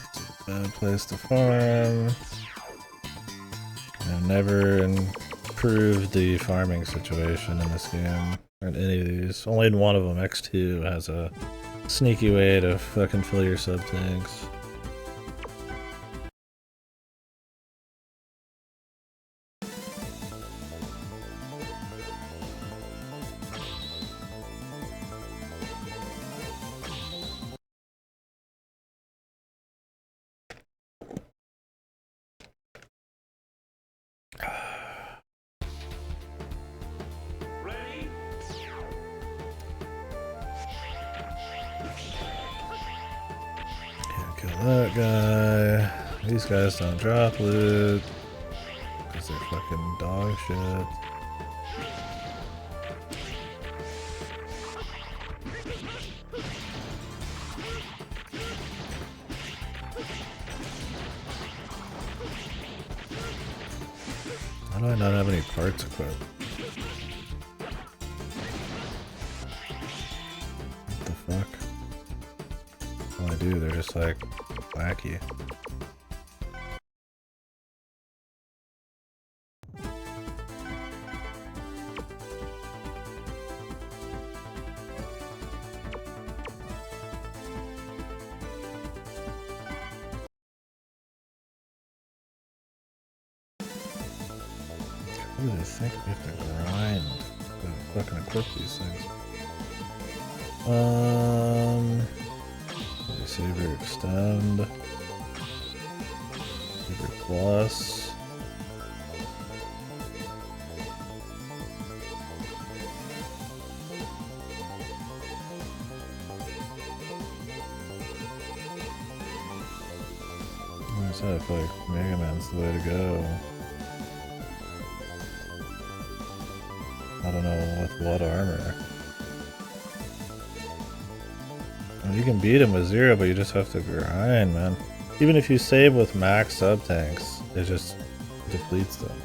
It's a bad place to farm. I've never improved the farming situation in this game. Or in any of these. Only in one of them, X2, has a sneaky way to fucking fill your sub-tanks. That guy. These guys don't drop loot because they're fucking dog shit. How do I not have any parts equipped? What the fuck? Oh, I do. They're just like wacky. What do they think we have to grind to fucking equip these things? Saber extend. Saber plus. I feel like Mega Man's the way to go. I don't know with what armor. Well, you can beat him with 0, but you just have to grind, man. Even if you save with max sub-tanks, it just depletes them.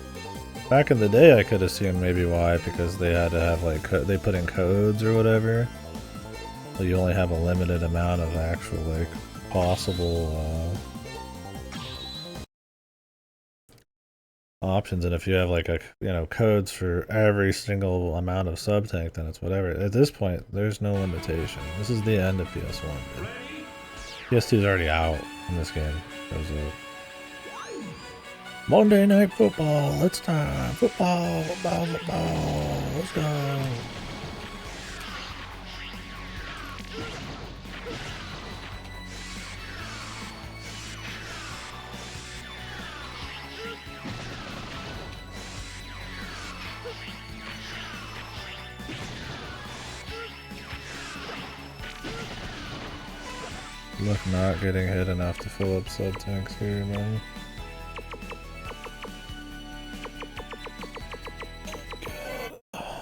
Back in the day, I could assume maybe why, because they had to have like, they put in codes or whatever. So you only have a limited amount of actual like possible options, and if you have like a codes for every single amount of sub tank, then it's whatever. At this point, there's no limitation. This is the end of PS1. Dude. PS2 is already out in this game. Monday Night Football. It's time. Football. Let's go. Look, not getting hit enough to fill up sub tanks here, man.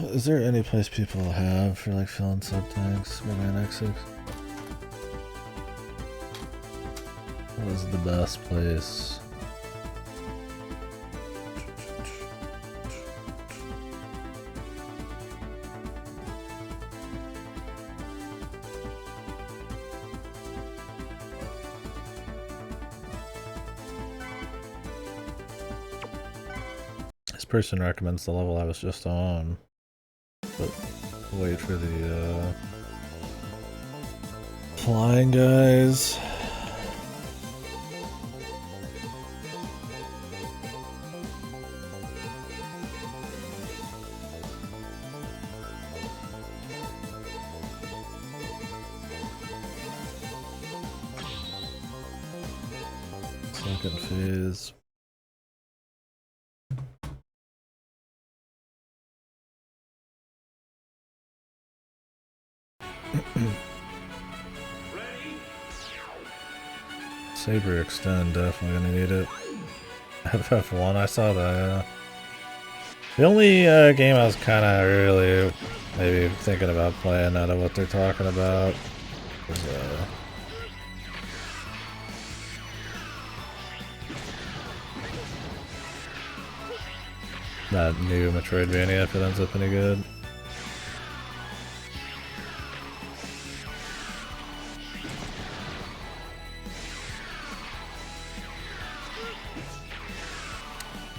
Is there any place people have for like filling sub tanks? Maybe an X6? What is the best place? Person recommends the level I was just on, but wait for the flying guys. Second phase. Saber extend, definitely gonna need it. FF1, I saw that. The only game I was kind of really maybe thinking about playing out of what they're talking about was that new Metroidvania, if it ends up any good.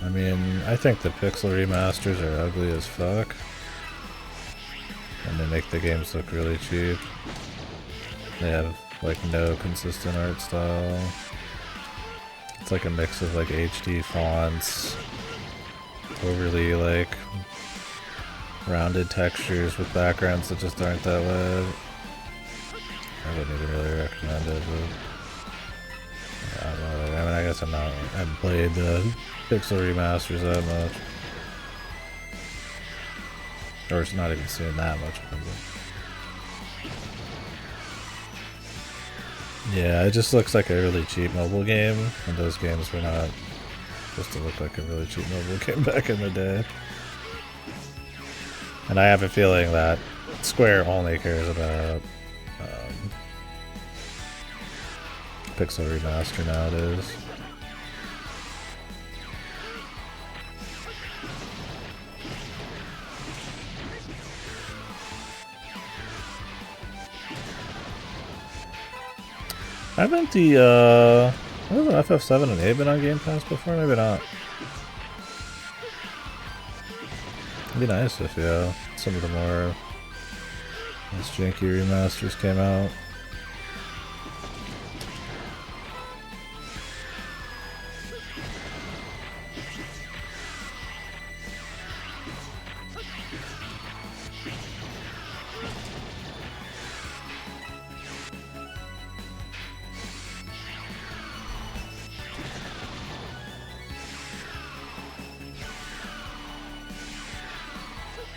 I mean, I think the pixel remasters are ugly as fuck. And they make the games look really cheap. They have, like, no consistent art style. It's like a mix of, like, HD fonts, overly, like, rounded textures with backgrounds that just aren't that way. I wouldn't even really recommend it, but... I don't know, I mean, I guess I haven't played the pixel remasters that much. Or it's not even seen that much of it. Yeah, it just looks like a really cheap mobile game, and those games were not supposed to look like a really cheap mobile game back in the day. And I have a feeling that Square only cares about pixel remaster nowadays. Haven't the hasn't FF7 and 8 been on Game Pass before? Maybe not. It'd be nice if some of the more janky remasters came out.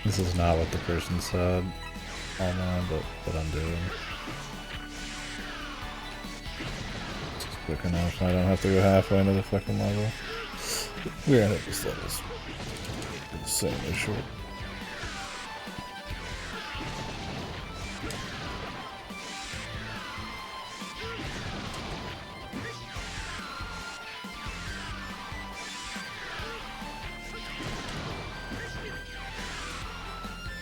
This is not what the person said online, but what I'm doing. This is quick enough. I don't have to go halfway into the fucking level. We're gonna hit this level's insanely short.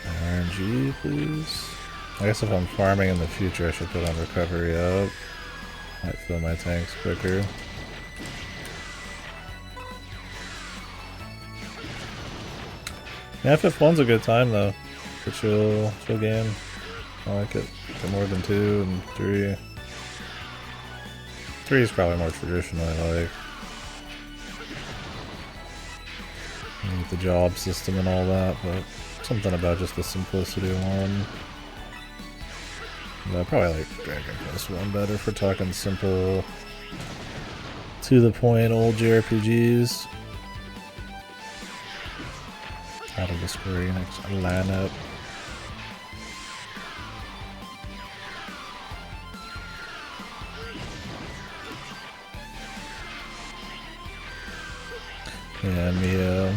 RNG, please. I guess if I'm farming in the future, I should put on recovery up. Might fill my tanks quicker. Yeah, FF1's a good time though. It's a chill game. I like it for more than 2 and 3. 3 is probably more traditional, I like. And the job system and all that, but something about just the simplicity of 1. I probably like Dragon Quest 1 better for talking simple, to the point old JRPGs. Out of the Square Enix lineup. Yeah, Mia.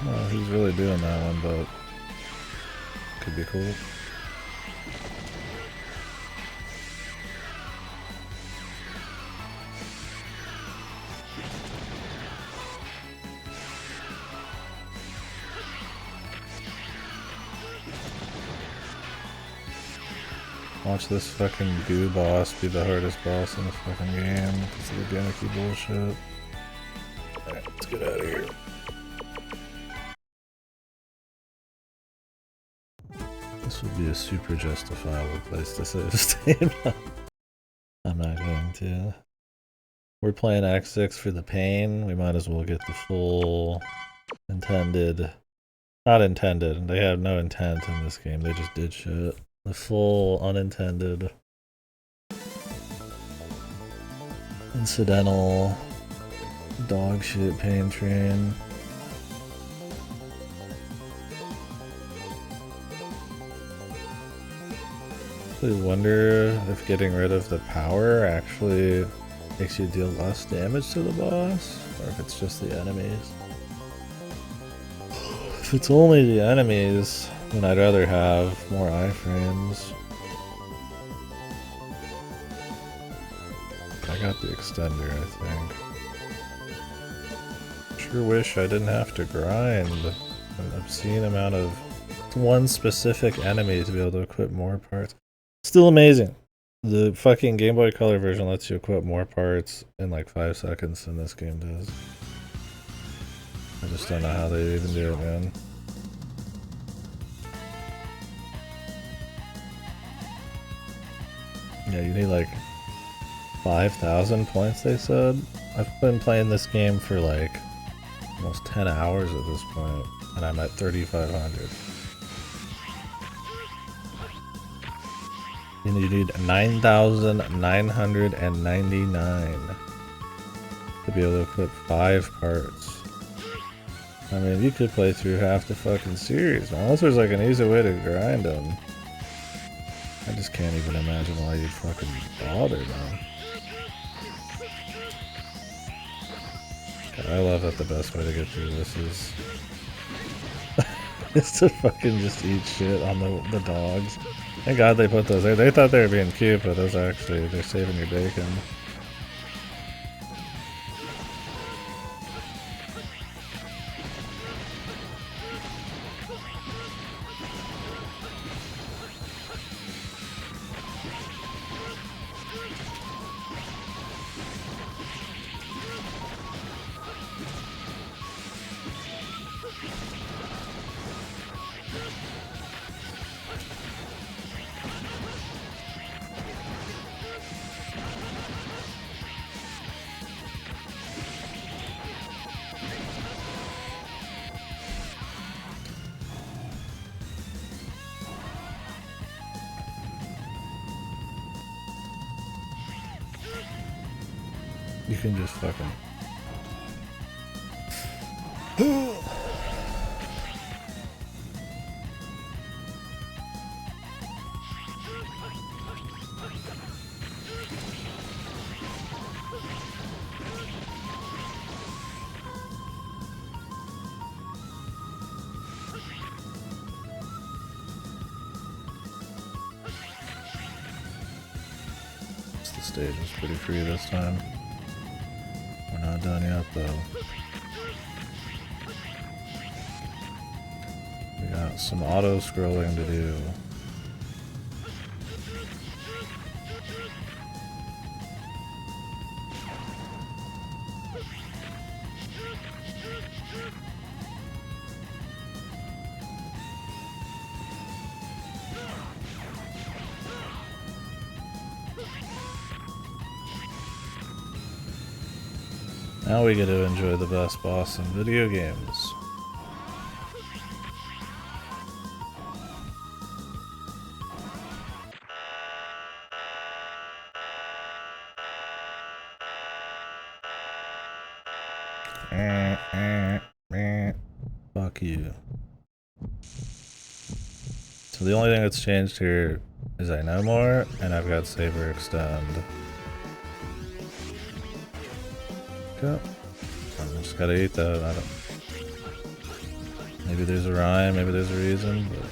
Well, he's really doing that one, but could be cool. Watch this fucking goo boss be the hardest boss in the fucking game because of the gimmicky bullshit. Alright, let's get out of here. This would be a super justifiable place to save state. I'm not going to. We're playing Act 6 for the pain. We might as well get the full intended. Not intended. They have no intent in this game. They just did shit. The full unintended incidental dog shit pain train. I wonder if getting rid of the power actually makes you deal less damage to the boss, or if it's just the enemies. If it's only the enemies, then I'd rather have more iframes. I got the extender, I think. Sure wish I didn't have to grind an obscene amount of one specific enemy to be able to equip more parts. Still amazing. The fucking Game Boy Color version lets you equip more parts in like 5 seconds than this game does. I just don't know how they even do it, man. Yeah, you need like 5,000 points, they said. I've been playing this game for like almost 10 hours at this point, and I'm at 3,500. And you need 9,999 to be able to equip 5 parts. I mean, you could play through half the fucking series, unless there's like an easy way to grind them. I just can't even imagine why you'd fucking bother, man. I love that the best way to get through this is to fucking just eat shit on the dogs. Thank God they put those there. They thought they were being cute, but those actually, they're saving your bacon. You can just fucking... stage is pretty free this time. We're not done yet though. We got some auto scrolling to do. Now we get to enjoy the best boss in video games. Fuck you. So the only thing that's changed here is I know more, and I've got Saber Extend. Okay. I just gotta eat that. I don't. Maybe there's a rhyme, maybe there's a reason, but.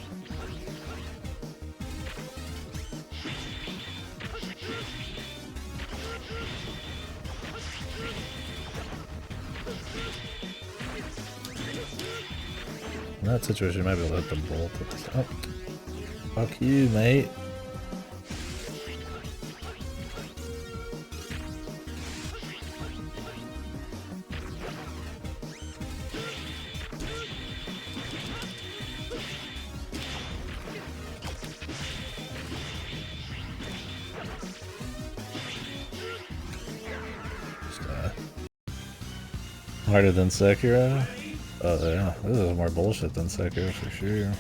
In that situation, you might be able to hit the bolt at the top. Oh. Fuck you, mate. Harder than Sekiro? Oh yeah, this is more bullshit than Sekiro for sure.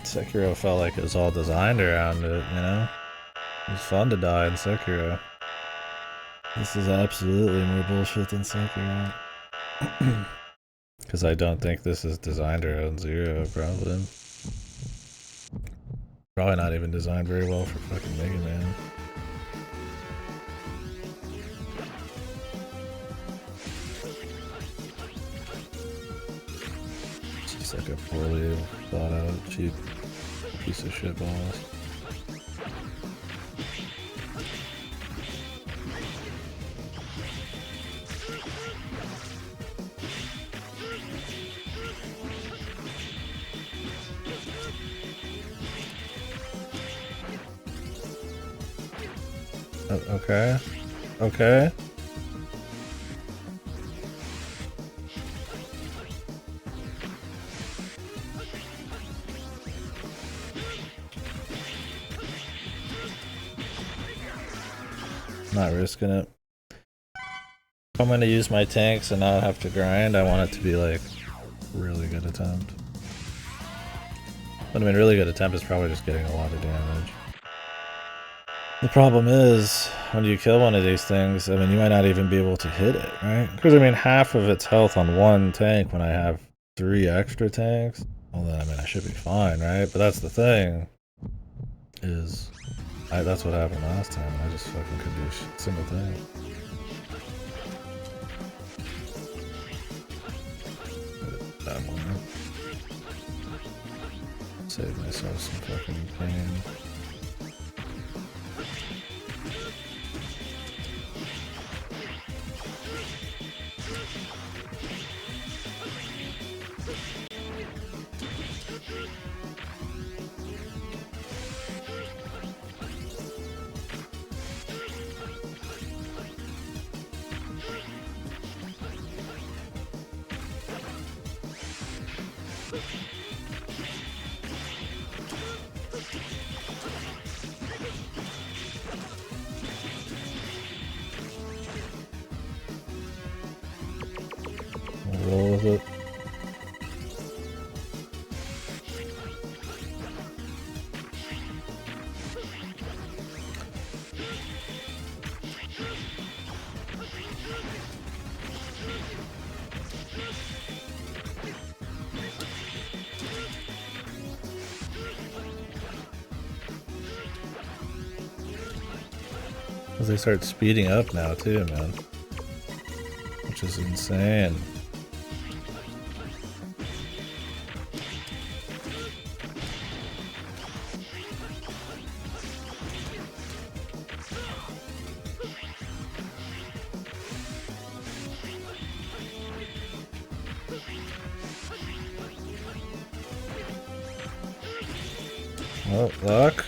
Sekiro felt like it was all designed around it, you know? It was fun to die in Sekiro. This is absolutely more bullshit than Sekiro. Because I don't think this is designed around Zero, probably. Probably not even designed very well for fucking Mega Man. It's like a poorly thought out, cheap piece of shit boss. Oh, okay. Okay. Not risking it. If I'm gonna use my tanks and not have to grind, I want it to be like really good attempt. But I mean, really good attempt is probably just getting a lot of damage. The problem is, when you kill one of these things, I mean, you might not even be able to hit it, right? Because I mean, half of its health on one tank when I have 3 extra tanks. Well, then I mean, I should be fine, right? But that's the thing. Is that's what happened last time. I just fucking could do a single thing. That one. Save myself some fucking pain. Roll with it. As they start speeding up now too, man. Which is insane. Oh, luck.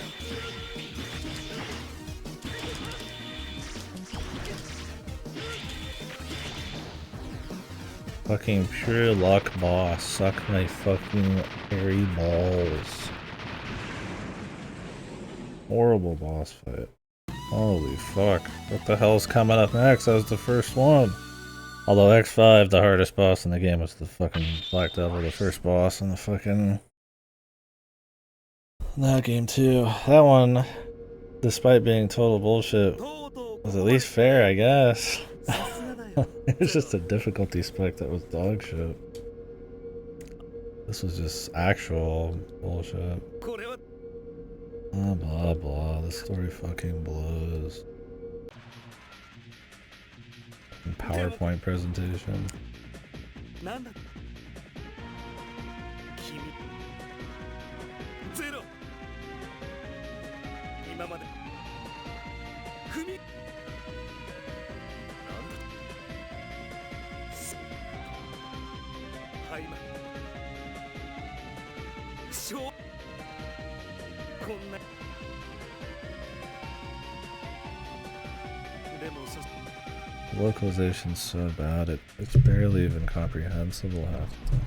Fucking pure luck, boss. Suck my fucking hairy balls. Horrible boss fight. Holy fuck. What the hell's coming up next? That was the first one. Although X5, the hardest boss in the game, was the fucking Black Devil, the first boss in the fucking... that game too. That one, despite being total bullshit, was at least fair, I guess. It was just a difficulty spec that was dog shit. This was just actual bullshit. Blah blah blah, the story fucking blows. PowerPoint presentation. Localization's so bad, it's barely even comprehensible half the time.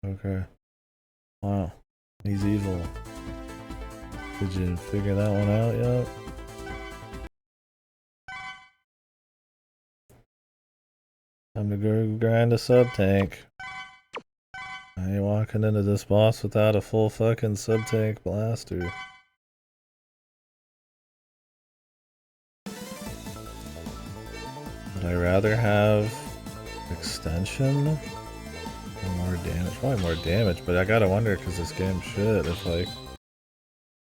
Okay. Wow. He's evil. Did you figure that one out yet? Time to go grind a sub-tank. I ain't walking into this boss without a full fucking sub-tank blaster. Would I rather have extension or more damage? Probably more damage, but I gotta wonder because this game's shit if like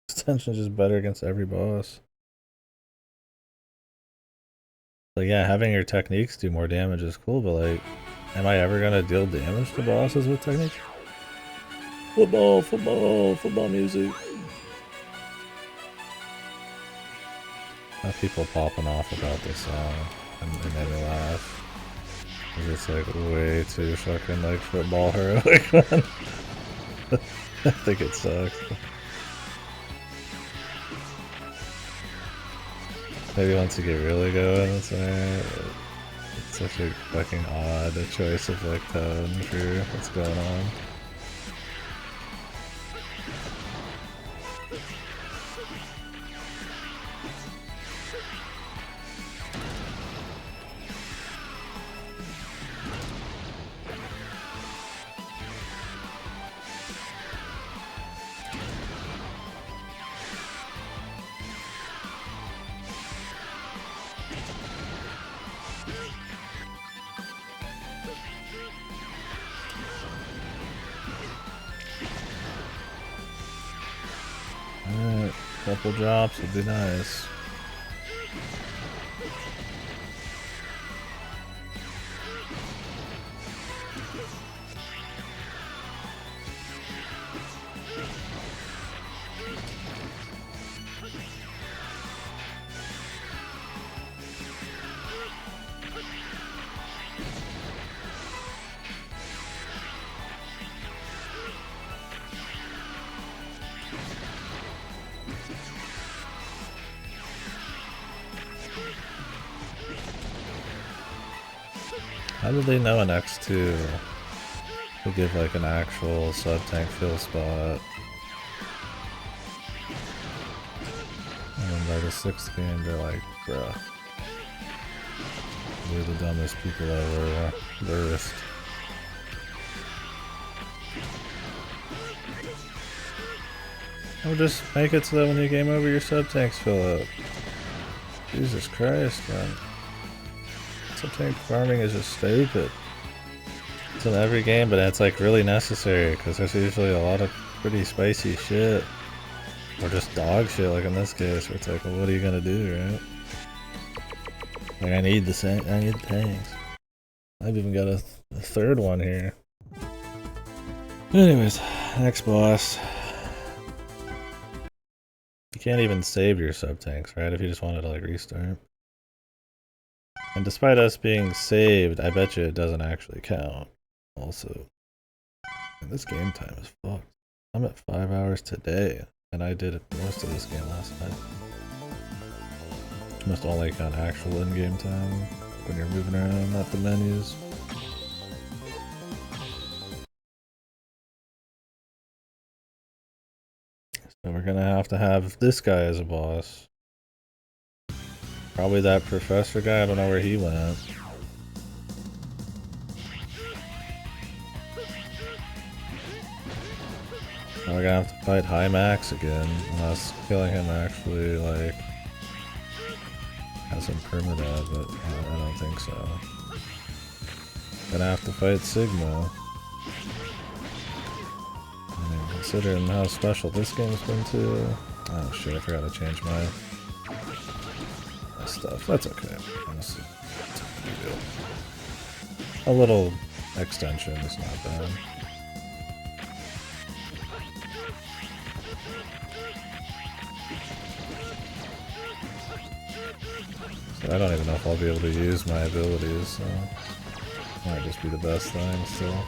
extension is just better against every boss. Like yeah, having your techniques do more damage is cool, but like, am I ever gonna deal damage to bosses with techniques? Football, football, football music. Have people popping off about this song and it made me laugh. It's like way too fucking like football heroic, man. I think it sucks. Maybe once you get really going, it's alright. It's such a fucking odd choice of like tone for what's going on. Alright, couple drops would be nice. How did they know an X2 would give like an actual sub-tank fill spot? And then by the 6th game they're like, bruh, we're the dumbest people ever birthed. Or just make it so that when you game over your sub-tanks fill up. Jesus Christ, man. Sub-tank farming is just stupid. It's in every game, but it's like really necessary because there's usually a lot of pretty spicy shit. Or just dog shit like in this case where it's like, well, what are you gonna do, right? Like I need the tanks. I've even got a third one here. Anyways, next boss. You can't even save your sub-tanks, right? If you just wanted to like restart. And despite us being saved, I bet you it doesn't actually count. Also, and this game time is fucked. I'm at 5 hours today, and I did most of this game last night. Must only count actual in-game time when you're moving around, not the menus. So we're gonna have this guy as a boss. Probably that professor guy, I don't know where he went. Now we're gonna have to fight High Max again, unless killing him actually, like, has some permadeath, but I don't think so. Gonna have to fight Sigma. And considering how special this game's been too. Oh shit, I forgot to change my stuff. That's okay. Honestly, it's a big deal. A little extension is not bad. So I don't even know if I'll be able to use my abilities, so might just be the best thing still.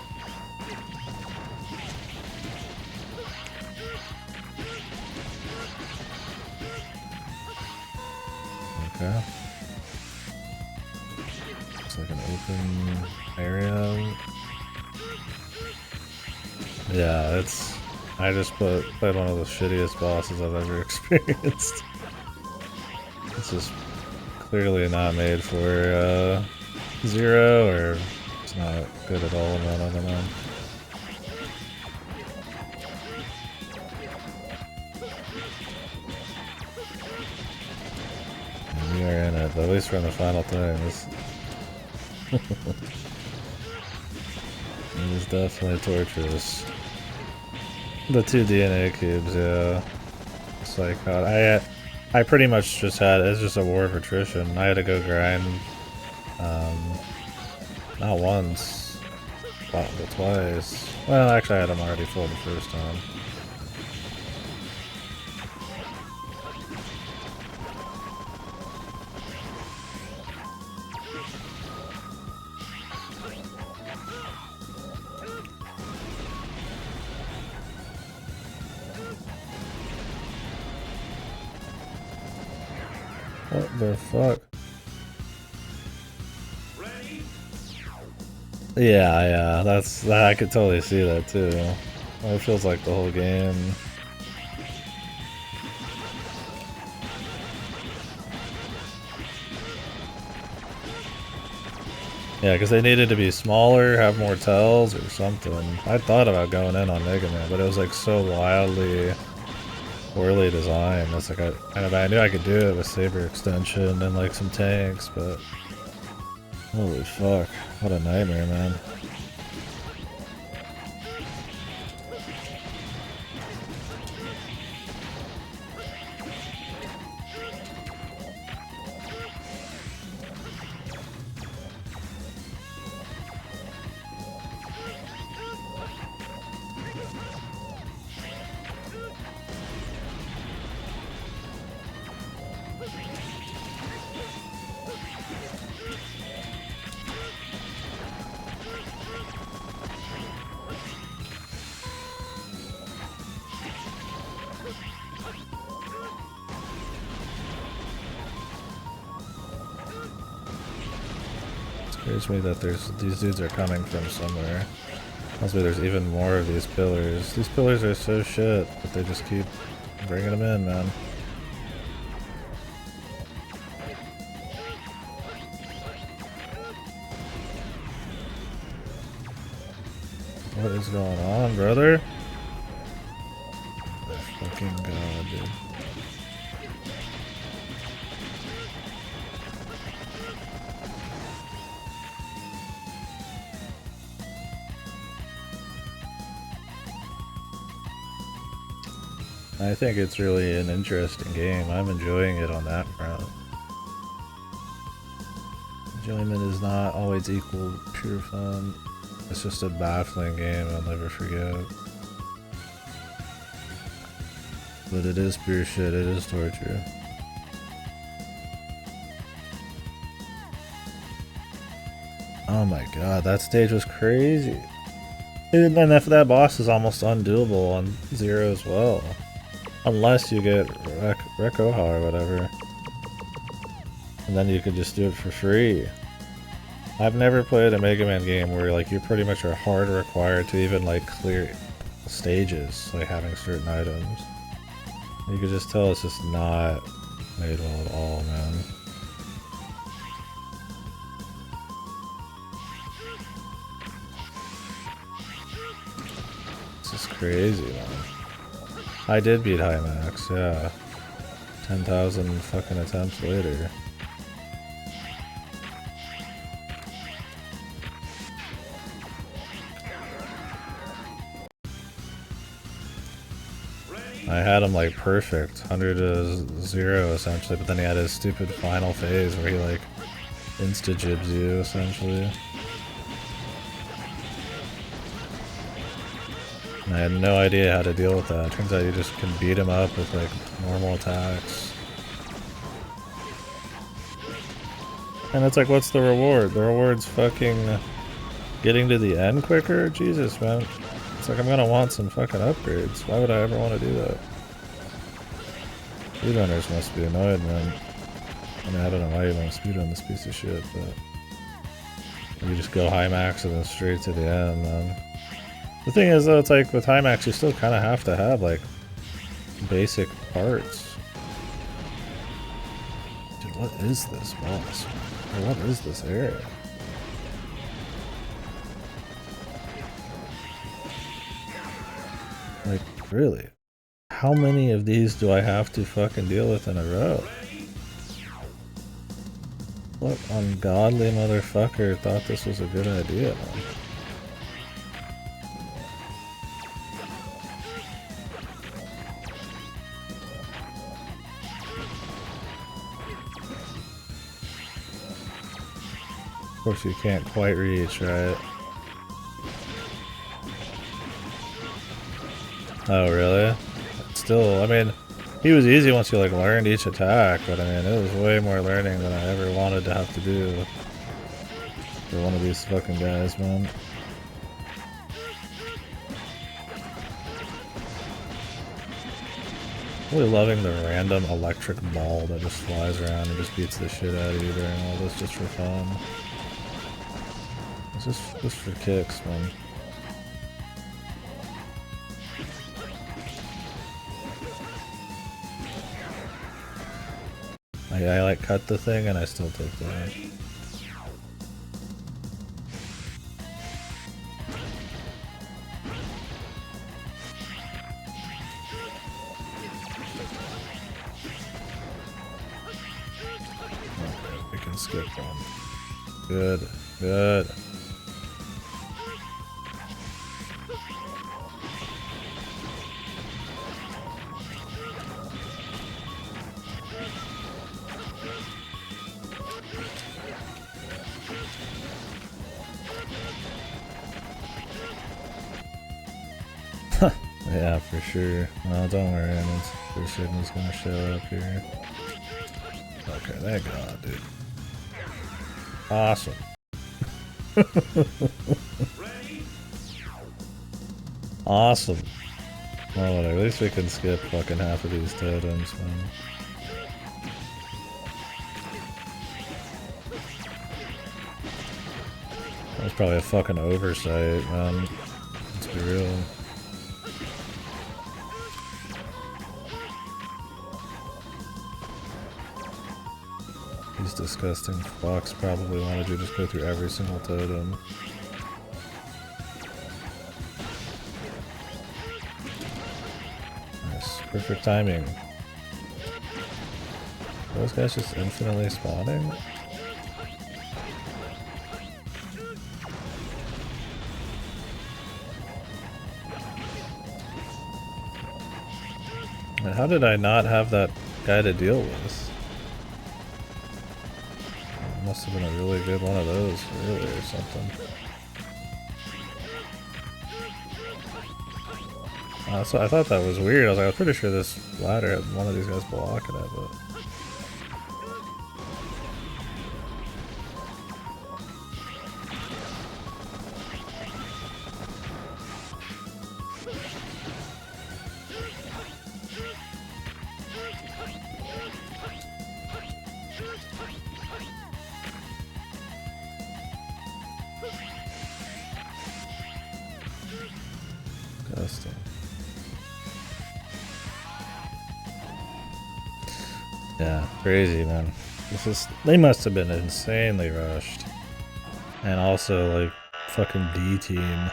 Okay. It's like an open area. Yeah, it's... I just played one of the shittiest bosses I've ever experienced. It's just clearly not made for Zero, or it's not good at all, man, I don't know. We are in it, but at least we're in the final thing. It is definitely torturous. The 2 DNA cubes, yeah. It's like, I pretty much just it's just a war of attrition. I had to go grind, not once, but twice. Well, actually I had them already full the first time. What the fuck? Yeah, I could totally see that too. It feels like the whole game. Yeah, because they needed to be smaller, have more tells or something. I thought about going in on Mega Man, but it was like so wildly poorly designed. It's like I knew I could do it with Saber Extension and like some tanks, but holy fuck, what a nightmare, man. Scares me that these dudes are coming from somewhere. Must be there's even more of these pillars. These pillars are so shit, but they just keep bringing them in, man. What is going on, brother? Oh, fucking god, dude. I think it's really an interesting game. I'm enjoying it on that front. Enjoyment is not always equal pure fun. It's just a baffling game I'll never forget. But it is pure shit, it is torture. Oh my god, that stage was crazy. And then if that boss is almost undoable on 0 as well. Unless you get Rekoha or whatever. And then you could just do it for free. I've never played a Mega Man game where like you pretty much are hard required to even like clear stages, like having certain items. You could just tell it's just not made well at all, man. This is crazy, man. I did beat high max, yeah. 10,000 fucking attempts later. I had him like perfect, 100 to 0 essentially, but then he had his stupid final phase where he like insta-jibs you essentially. And I had no idea how to deal with that. Turns out you just can beat him up with like normal attacks. And it's like, what's the reward? The reward's fucking getting to the end quicker? Jesus, man. It's like I'm gonna want some fucking upgrades. Why would I ever want to do that? Speedrunners must be annoyed, man. I mean, I don't know why you want to speedrun this piece of shit, but you just go high max and then straight to the end, man. The thing is, though, it's like with high max, you still kind of have to have like basic parts. Dude, what is this boss? Or what is this area? Like, really? How many of these do I have to fucking deal with in a row? What ungodly motherfucker thought this was a good idea, man? Of course you can't quite reach, right? Oh, really? Still, I mean, he was easy once you like learned each attack, but I mean, it was way more learning than I ever wanted to have to do for one of these fucking guys, man. Really loving the random electric ball that just flies around and just beats the shit out of you during all this just for fun. It's just for kicks, man. I like cut the thing and I still take that. Okay, we can skip one. Good, good. Yeah, for sure. No, don't worry, it's for certain he's gonna show up here. Okay, thank God, dude. Awesome. Awesome. Well, whatever. At least we can skip fucking half of these totems, man. That was probably a fucking oversight, man. Let's be real. These disgusting fucks probably wanted you to just go through every single totem. Nice. Perfect timing. Are those guys just infinitely spawning? And how did I not have that guy to deal with? must have been a really good one of those earlier or something. So I thought that was weird. I was pretty sure this ladder had one of these guys blocking it, but... Disgusting. Yeah, crazy, man. They must have been insanely rushed. And also, like, fucking D team.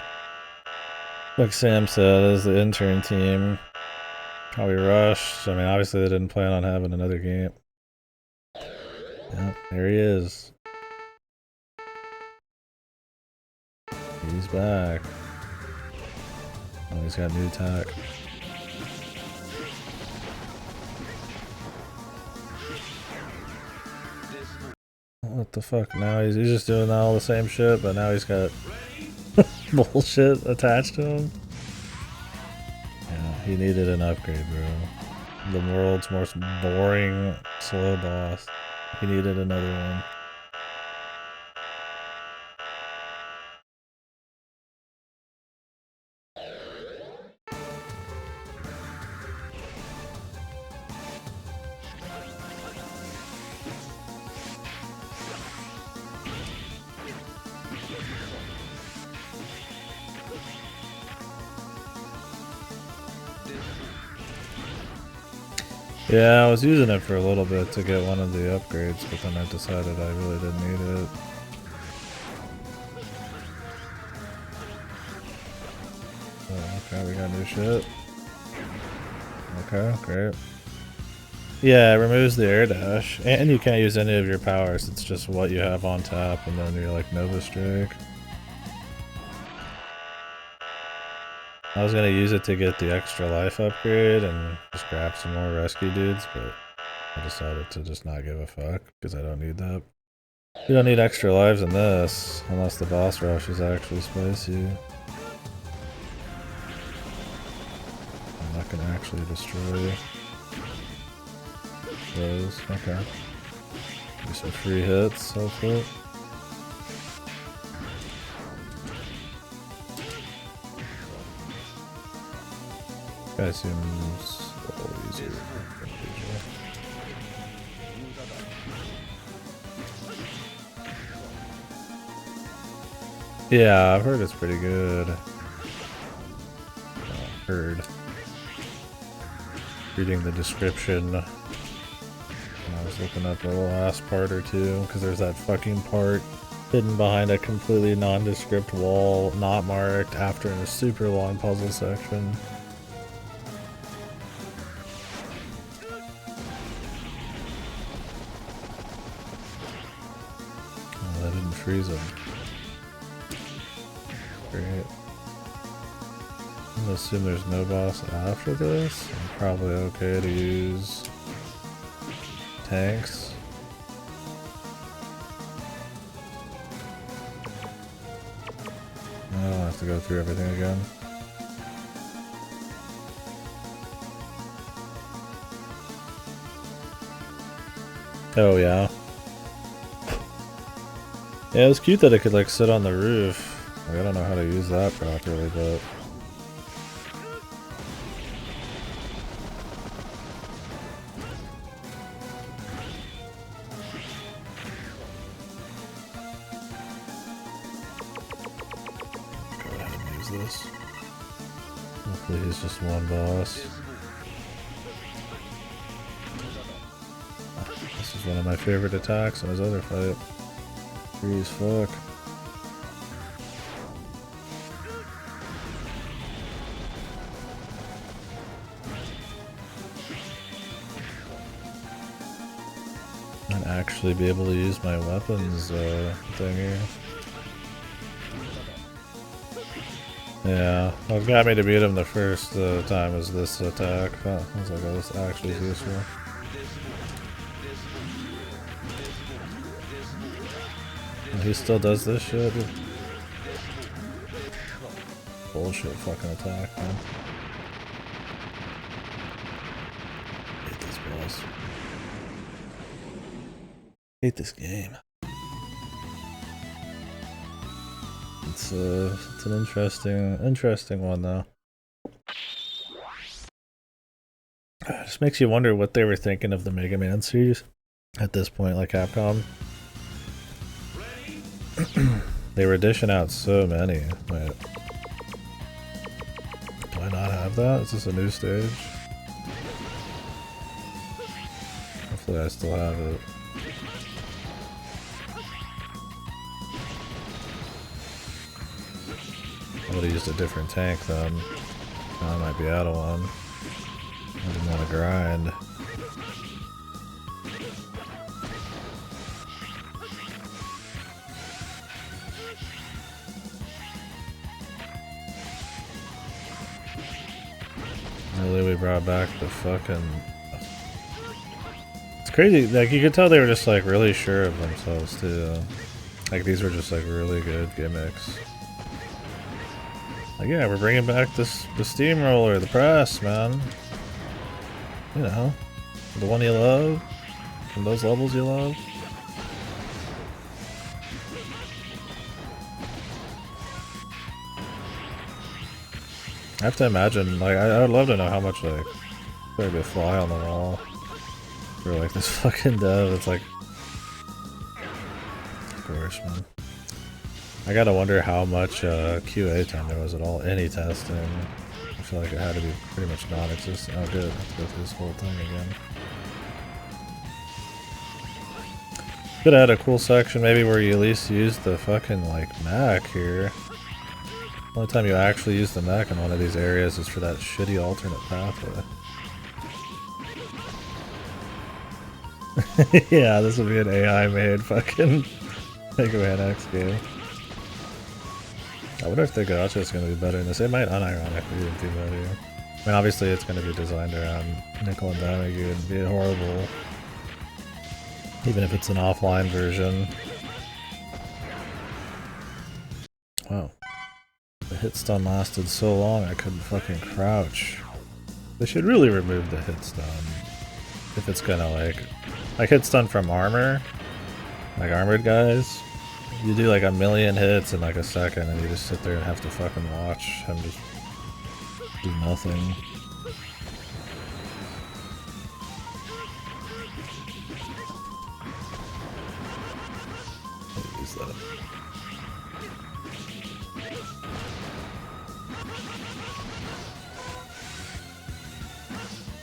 Like Sam said, as the intern team. Probably rushed. I mean, obviously they didn't plan on having another game. Yep, there he is. He's back. Oh, he's got new attack. What the fuck? Now he's just doing all the same shit, but now he's got bullshit attached to him. Yeah, he needed an upgrade, bro. The world's most boring, slow boss. He needed another one. Yeah, I was using it for a little bit to get one of the upgrades, but then I decided I really didn't need it. Oh, okay, we got new shit. Okay, great. Yeah, it removes the air dash, and you can't use any of your powers, it's just what you have on tap, and then you're like Nova Strike. I was gonna use it to get the extra life upgrade and just grab some more rescue dudes, but I decided to just not give a fuck, because I don't need that. You don't need extra lives in this, unless the boss rush is actually spicy. I'm not gonna actually destroy those. Okay. Do some free hits, hopefully. Guy seems a little easier. Yeah, I've heard it's pretty good. Heard. Reading the description. I was looking up the last part or two, because there's that fucking part hidden behind a completely nondescript wall, not marked, after a super long puzzle section. Oh, that didn't freeze him. Great. I'm gonna assume there's no boss after this. I'm probably okay to use tanks. I don't have to go through everything again. Oh yeah. Yeah, it was cute that it could like sit on the roof. Like, I don't know how to use that properly, but... Go ahead and use this. Hopefully he's just one boss. This is one of my favorite attacks in his other fight. Free as fuck. And actually be able to use my weapons thingy. Yeah, what got me to beat him the first time was this attack. I was like, oh, this actually is useful. And he still does this shit. Bullshit fucking attack, man. Hate this boss. Hate this game. It's an interesting one though. It just makes you wonder what they were thinking of the Mega Man series at this point, like Capcom. They were dishing out so many. Wait. Do I not have that? Is this a new stage? Hopefully I still have it. I would have used a different tank then. I might be out of one. I didn't want to grind. Really, we brought back the fucking... It's crazy, like you could tell they were just like really sure of themselves too. Like these were just like really good gimmicks. Like yeah, we're bringing back the steamroller, the press, man. You know, the one you love, from those levels you love. I have to imagine, like, I would love to know how much, like, there'd be a fly on the wall for, like, this fucking dev. It's like, of course, man. I gotta wonder how much QA time there was at all. Any testing. I feel like it had to be pretty much non-existent. Oh, good. I have to go through this whole thing again. Could have had a cool section, maybe, where you at least use the fucking, like, mech here. The only time you actually use the mech in one of these areas is for that shitty alternate pathway. Yeah, this will be an AI-made fucking Mega Man X game. I wonder if the gacha is going to be better in this. It might unironically be better. I mean, obviously it's going to be designed around nickel and diming you and be horrible. Even if it's an offline version. Wow. The hit stun lasted so long I couldn't fucking crouch. They should really remove the hit stun. If it's gonna like hit stun from armor, like armored guys. You do like a million hits in like a second and you just sit there and have to fucking watch him just do nothing. Use that.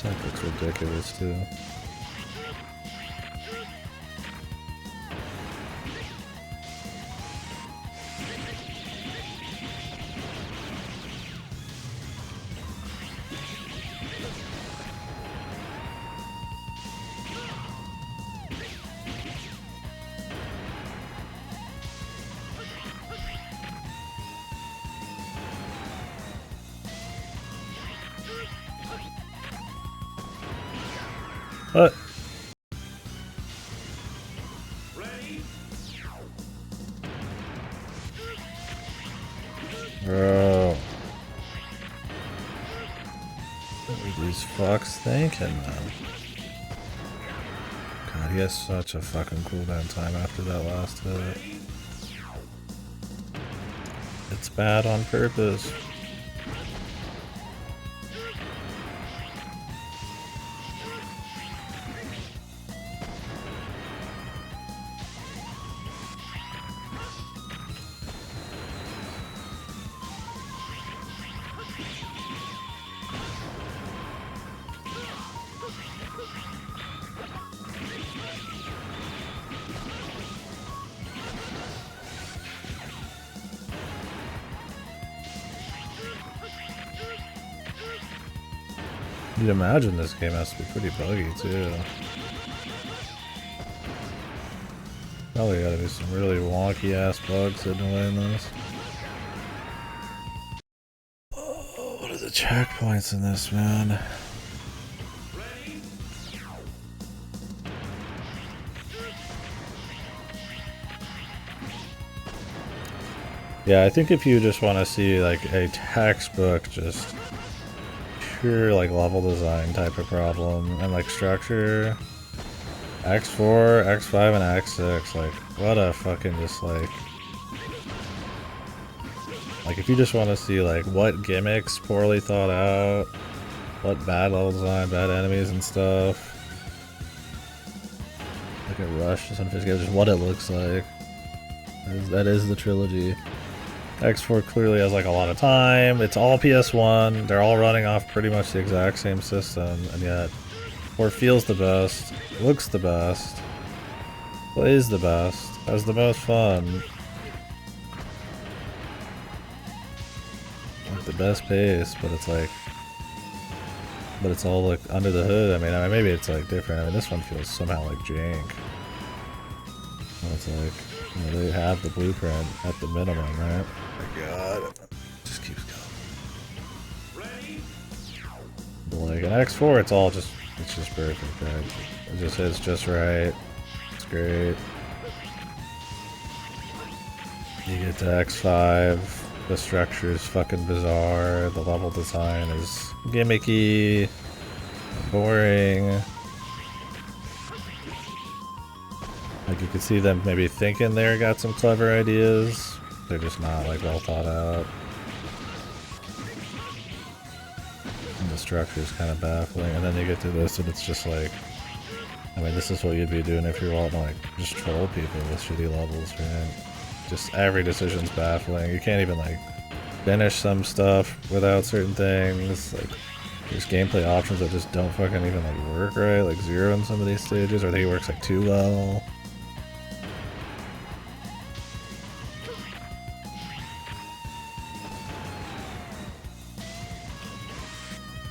That looks ridiculous too. What? Bro. What are these fucks thinking, man? God, he has such a fucking cooldown time after that last hit. It's bad on purpose. You'd imagine this game has to be pretty buggy too. Probably gotta be some really wonky ass bugs hidden away in this. Oh, what are the checkpoints in this, man? Yeah, I think if you just want to see like a textbook, just pure like level design type of problem and like structure, X4, X5, and X6, like what a fucking just like if you just want to see like what gimmicks poorly thought out, what bad level design, bad enemies and stuff. Like a rush, just what it looks like. That is the trilogy. X4 clearly has like a lot of time. It's all PS1. They're all running off pretty much the exact same system, and yet 4 feels the best, looks the best, plays the best, has the most fun, like the best pace. But it's like, it's all like under the hood. I mean, maybe it's like different. I mean, this one feels somehow like jank. It's like, you know, they have the blueprint at the minimum, right? Oh my god. It just keeps going. But like an X4, it's just perfect, right? It just hits just right. It's great. You get to X5, the structure is fucking bizarre, the level design is gimmicky, boring. Like, you could see them maybe thinking they got some clever ideas. They're just not, like, well thought out. And the structure is kind of baffling. And then you get to this and it's just like... I mean, this is what you'd be doing if you're wanting to, like, just troll people with shitty levels, right? Just every decision's baffling. You can't even, like, finish some stuff without certain things. Like, there's gameplay options that just don't fucking even, like, work right. Like, zero in some of these stages, or they works, like, too well.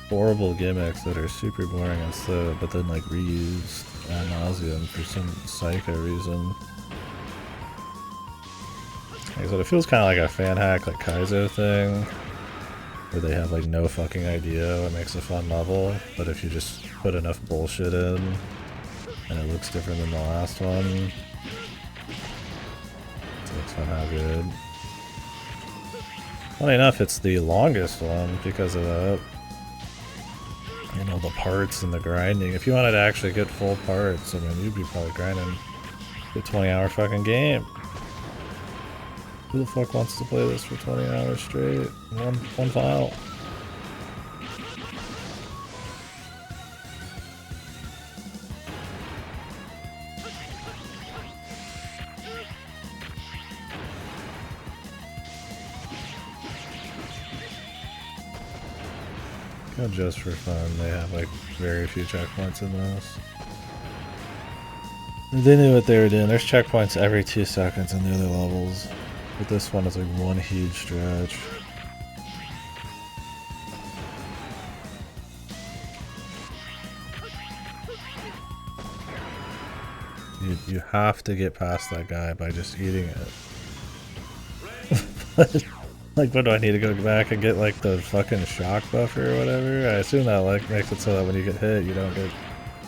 Horrible gimmicks that are super boring and slow, but then like reused ad nauseum for some psycho reason. Like I said, it feels kind of like a fan hack, like Kaizo thing, where they have like no fucking idea what makes a fun level, but if you just put enough bullshit in, and it looks different than the last one, it's somehow good. Funny enough, it's the longest one because of that. You know, the parts and the grinding. If you wanted to actually get full parts, I mean, you'd be probably grinding a 20-hour fucking game. Who the fuck wants to play this for 20 hours straight? One file. Just for fun, they have like very few checkpoints in this. They knew what they were doing. There's checkpoints every 2 seconds in the other levels, but this one is like one huge stretch. You have to get past that guy by just eating it. Like, what do I need to go back and get, like, the fucking shock buffer or whatever? I assume that, like, makes it so that when you get hit, you don't get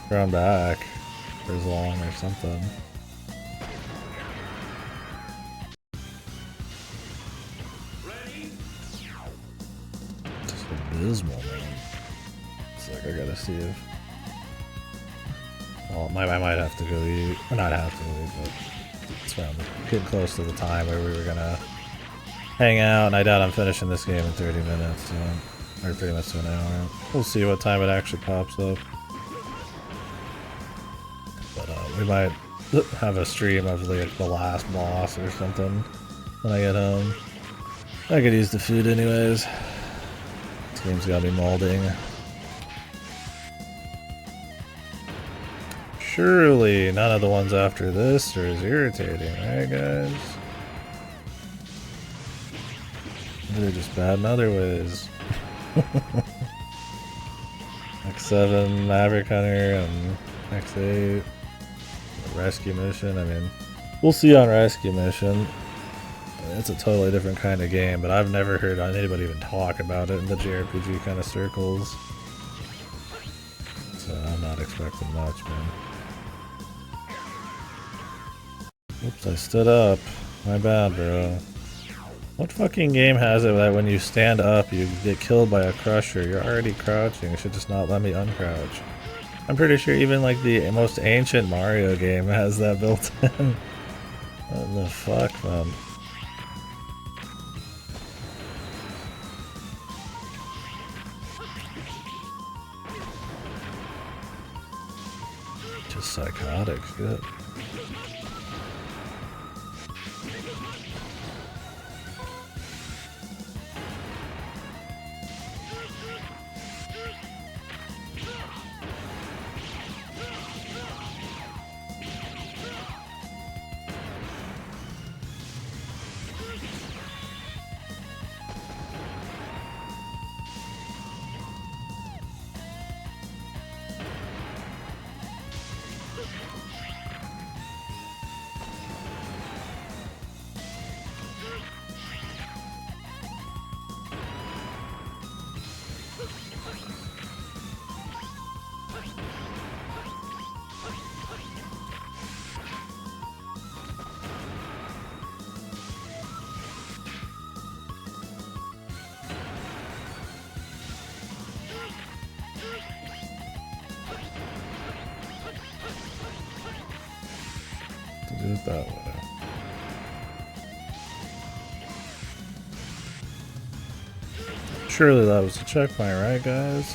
thrown back for as long or something. Just abysmal, man. It's like, I gotta see if... Well, I might have to go eat. Or not have to eat, but... It's fine. Getting close to the time where we were gonna... hang out, and I doubt I'm finishing this game in 30 minutes, so, or 30 minutes to an hour. We'll see what time it actually pops up. But we might have a stream of like the last boss or something when I get home. I could use the food anyways. This game's gotta be molding. Surely none of the ones after this are as irritating, right guys? They're just bad in other ways. X7, Maverick Hunter, and X8. Rescue Mission, I mean, we'll see on Rescue Mission. It's a totally different kind of game, but I've never heard anybody even talk about it in the JRPG kind of circles. So I'm not expecting much, man. Oops, I stood up. My bad, bro. What fucking game has it that when you stand up, you get killed by a crusher? You're already crouching. It should just not let me uncrouch. I'm pretty sure even like the most ancient Mario game has that built in. What the fuck, man? Just psychotic shit. Do it that way. Surely that was a checkpoint, right, guys?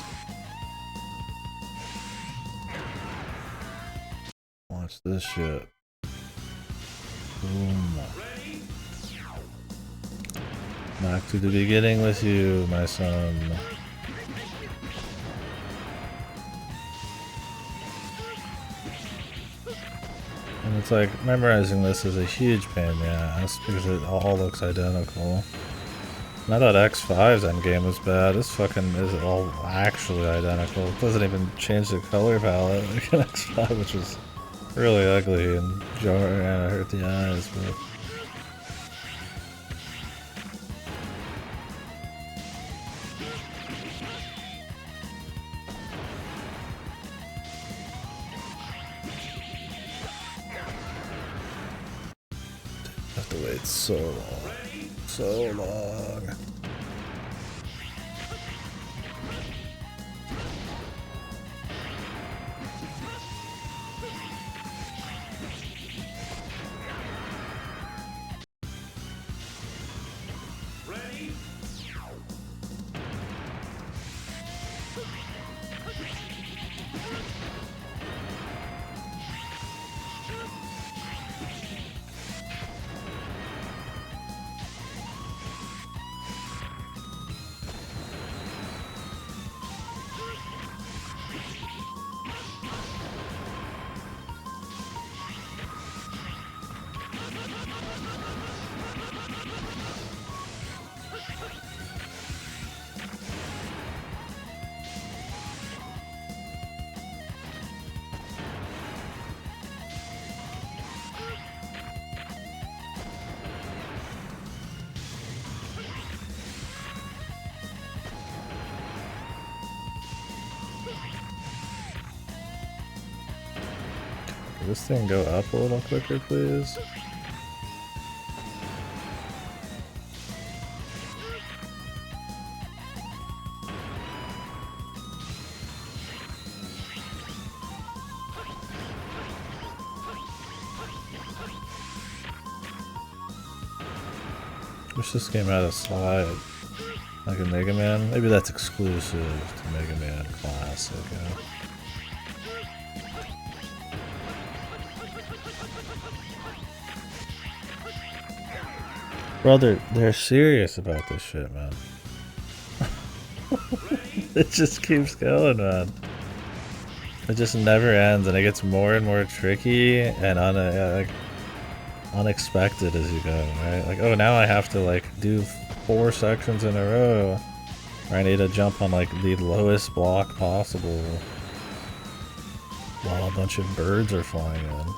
Watch this shit. Boom. Back to the beginning with you, my son. And it's like, memorizing this is a huge pain in the ass because it all looks identical. And I thought X5's endgame was bad. This fucking is all actually identical. It doesn't even change the color palette like in X5, which was really ugly and jarring and hurt the eyes, but... I have to wait so long. So long. Can this thing go up a little quicker, please? Wish this game had a slide. Like a Mega Man? Maybe that's exclusive to Mega Man Classic, yeah. Brother, they're serious about this shit, man. It just keeps going, man. It just never ends, and it gets more and more tricky and like unexpected as you go, right? Like, oh, now I have to like do 4 sections in a row, where I need to jump on like the lowest block possible while a bunch of birds are flying in.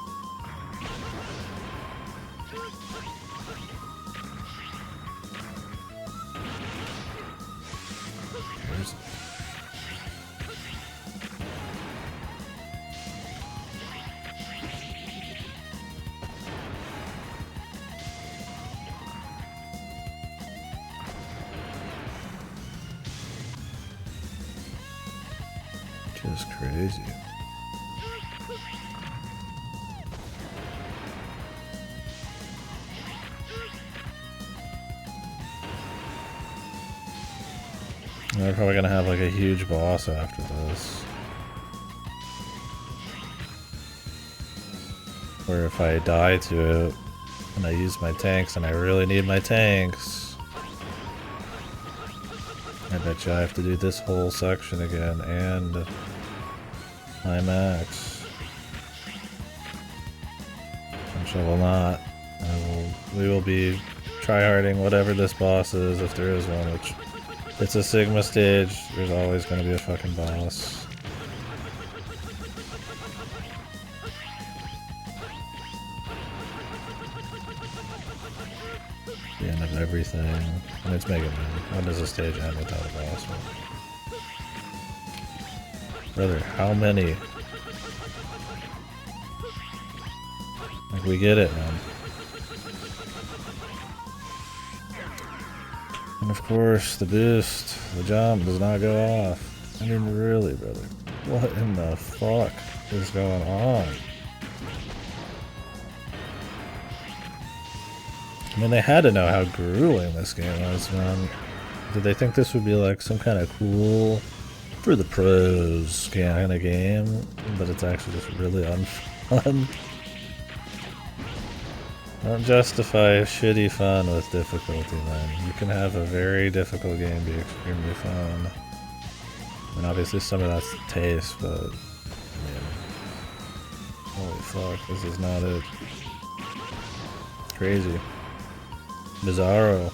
It's crazy. They're probably gonna have like a huge boss after this. Or if I die to it and I use my tanks and I really need my tanks, I bet you I have to do this whole section again and my max. Which I will not. We will be tryharding whatever this boss is, if there is one, which it's a Sigma stage, there's always going to be a fucking boss. The end of everything. And it's Mega Man. How does a stage end without a boss? Brother, how many? Like, we get it, man. And of course, the boost, the jump does not go off. I mean, really, brother. What in the fuck is going on? I mean, they had to know how grueling this game was, man. Did they think this would be like some kind of cool, for the pros kind of game? But it's actually just really unfun. Don't justify shitty fun with difficulty, man. You can have a very difficult game be extremely fun. And obviously some of that's taste, but I mean, holy fuck, this is not it. Crazy. Bizarro.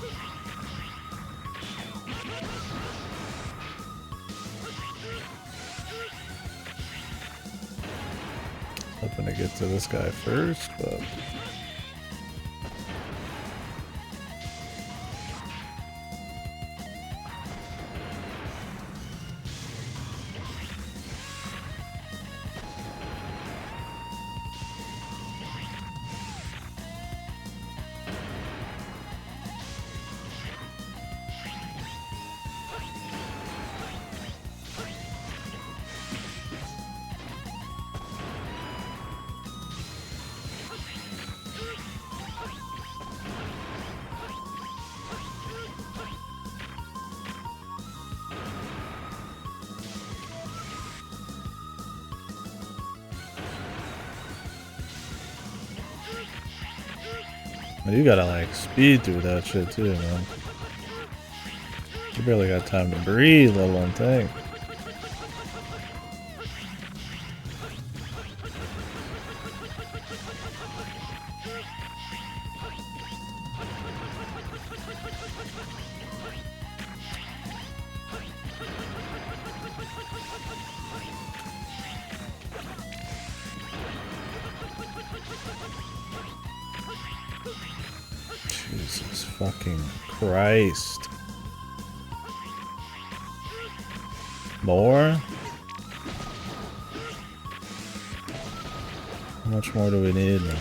Hoping to get to this guy first, but you gotta like speed through that shit too, man. You barely got time to breathe, let alone think. Jesus fucking Christ. More? How much more do we need now?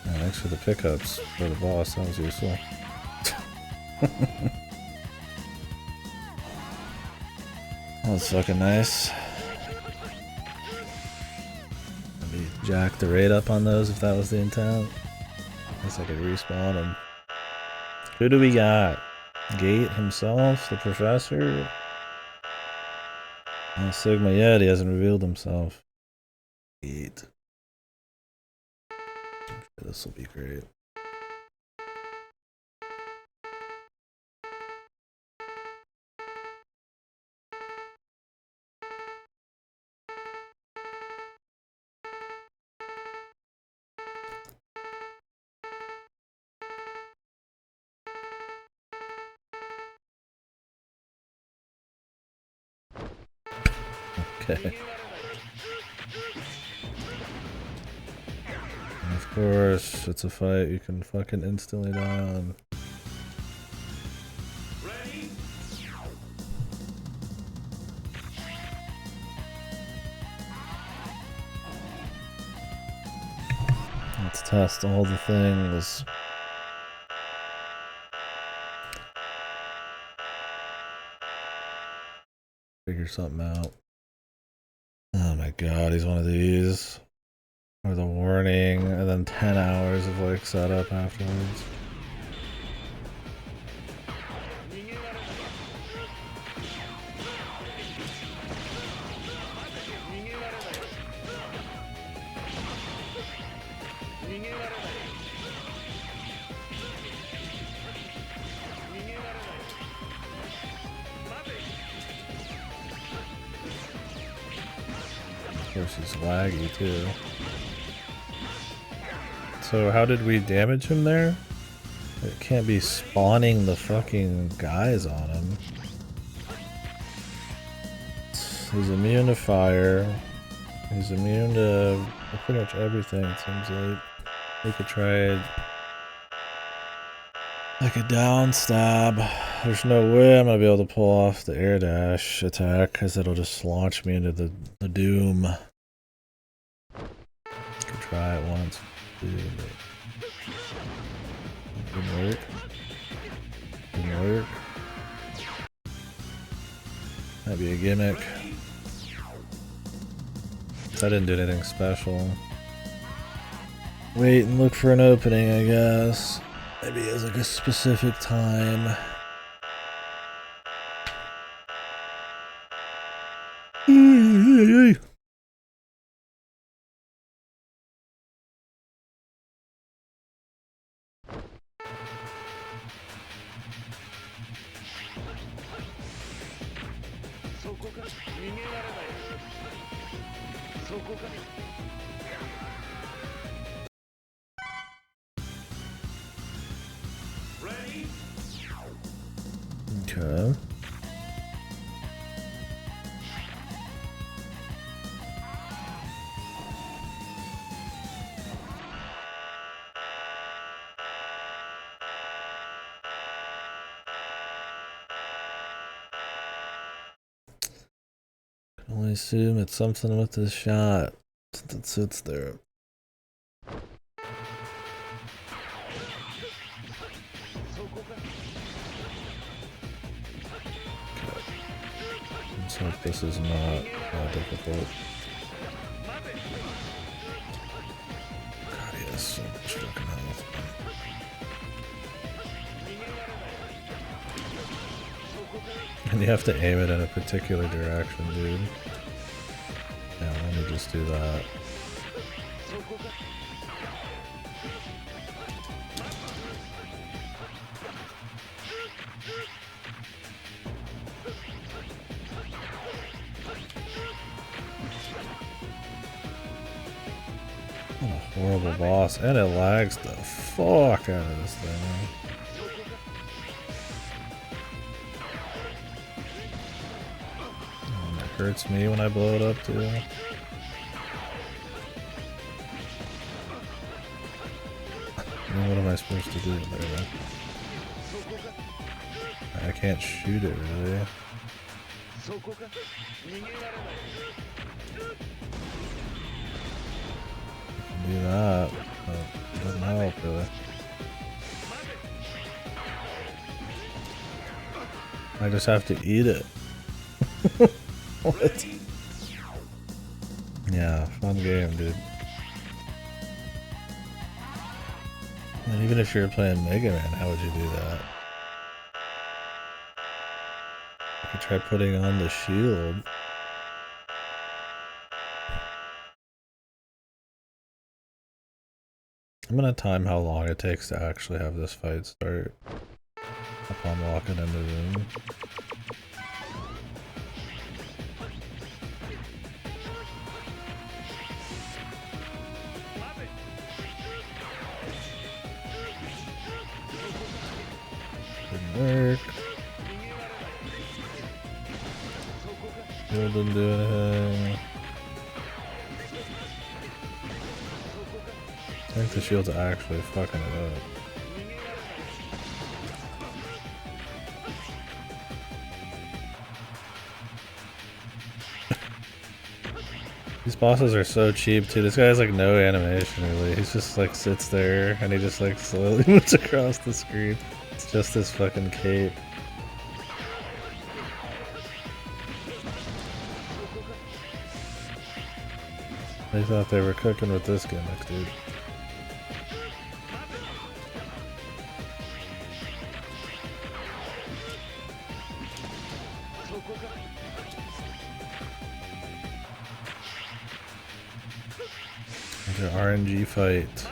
Oh, thanks for the pickups for the boss, that was useful. That's fucking nice. Maybe jack the rate up on those if that was the intent. Guess I could respawn him. Who do we got? Gate himself? The professor? Oh, Sigma yet, he hasn't revealed himself. Gate. I'm sure this will be great. Okay. And of course, it's a fight you can fucking instantly die on. Let's test all the things. Figure something out. Oh my god, he's one of these. Or the warning, and then 10 hours of like setup afterwards. Of course he's laggy too. So how did we damage him there? It can't be spawning the fucking guys on him. He's immune to fire. He's immune to pretty much everything, it seems like. We could try it like a down stab. There's no way I'm gonna be able to pull off the air dash attack because it'll just launch me into the doom. Could try it once. Didn't work. Didn't work. Might be a gimmick. I didn't do anything special. Wait and look for an opening, I guess. Maybe it's like a specific time. Okay. Can only assume it's something with this shot since it sits there. Let's hope this is not difficult. God, he has so much fucking health. And you have to aim it in a particular direction, dude. Yeah, let me just do that. What a horrible boss, and it lags the fuck out of this thing. It hurts me when I blow it up too. What am I supposed to do there? I can't shoot it really. Do that, but it doesn't help really. I just have to eat it. What? Yeah, fun game, dude. And even if you're playing Mega Man, how would you do that? You could try putting on the shield. I'm gonna time how long it takes to actually have this fight start upon walking in the room. Didn't work. Still didn't do anything. I think the shield's actually fucking it up. These bosses are so cheap too. This guy has like no animation really. He's just like sits there and he just like slowly moves across the screen. It's just this fucking cape. They thought they were cooking with this gimmick, dude. It's an RNG fight.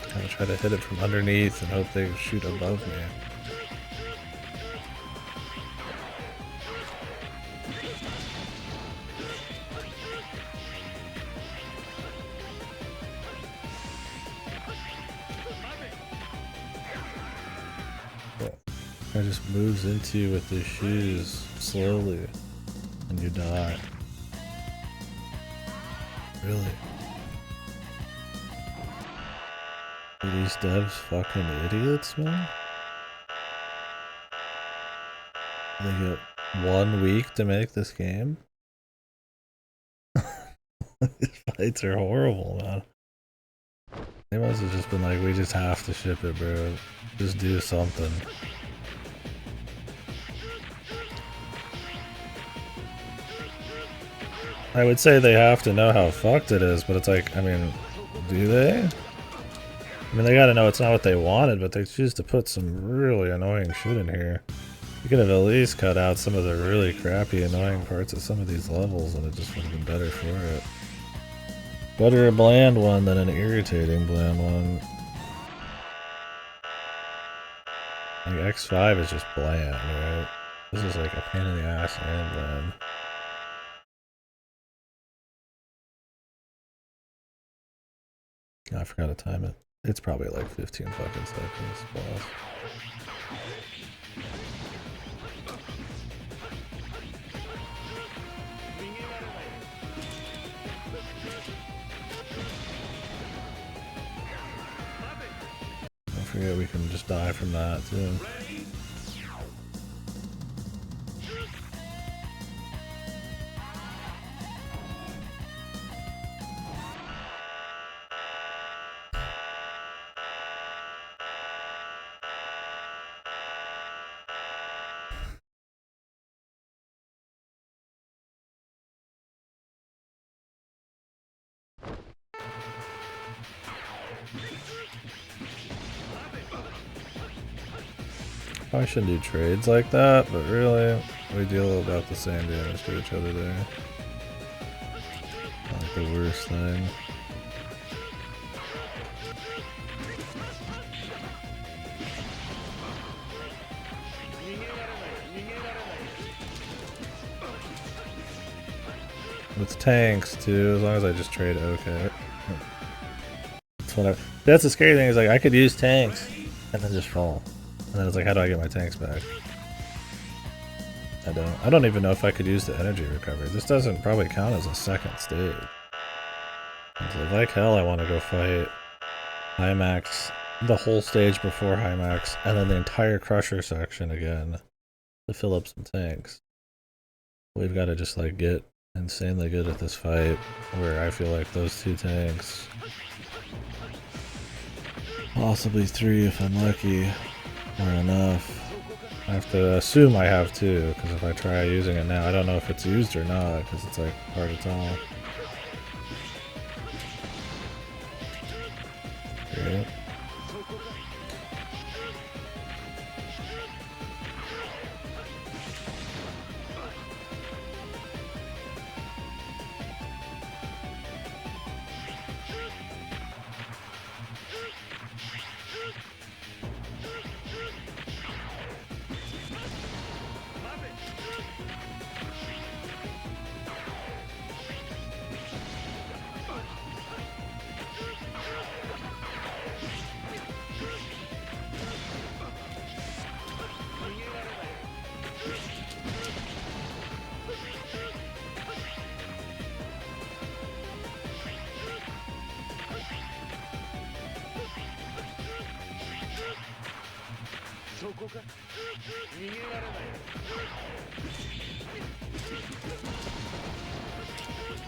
I'm gonna try to hit it from underneath and hope they shoot above me. It just moves into you with his shoes slowly, and you die. Really? Are these devs fucking idiots, man? They get 1 week to make this game? These fights are horrible, man. They must have just been like, we just have to ship it, bro. Just do something. I would say they have to know how fucked it is, but it's like, I mean, do they? I mean, they gotta know it's not what they wanted, but they choose to put some really annoying shit in here. You could have at least cut out some of the really crappy, annoying parts of some of these levels, and it just would have been better for it. Better a bland one than an irritating bland one. Like X5 is just bland, right? This is like a pain in the ass and bland. I forgot to time it. It's probably like 15 fucking seconds plus. Don't forget we can just die from that too. Probably shouldn't do trades like that, but really, we deal about the same damage to each other there. Not like the worst thing. With tanks too, as long as I just trade okay. That's what that's the scary thing, is like I could use tanks and then just fall. And then it's like, how do I get my tanks back? I don't even know if I could use the energy recovery. This doesn't probably count as a second stage. So like hell I want to go fight high max, the whole stage before high max, and then the entire crusher section again to fill up some tanks. We've got to just like get insanely good at this fight, where I feel like those 2 tanks, possibly 3 if I'm lucky, are enough. I have to assume I have 2, because if I try using it now, I don't know if it's used or not, because it's like hard to tell. Great.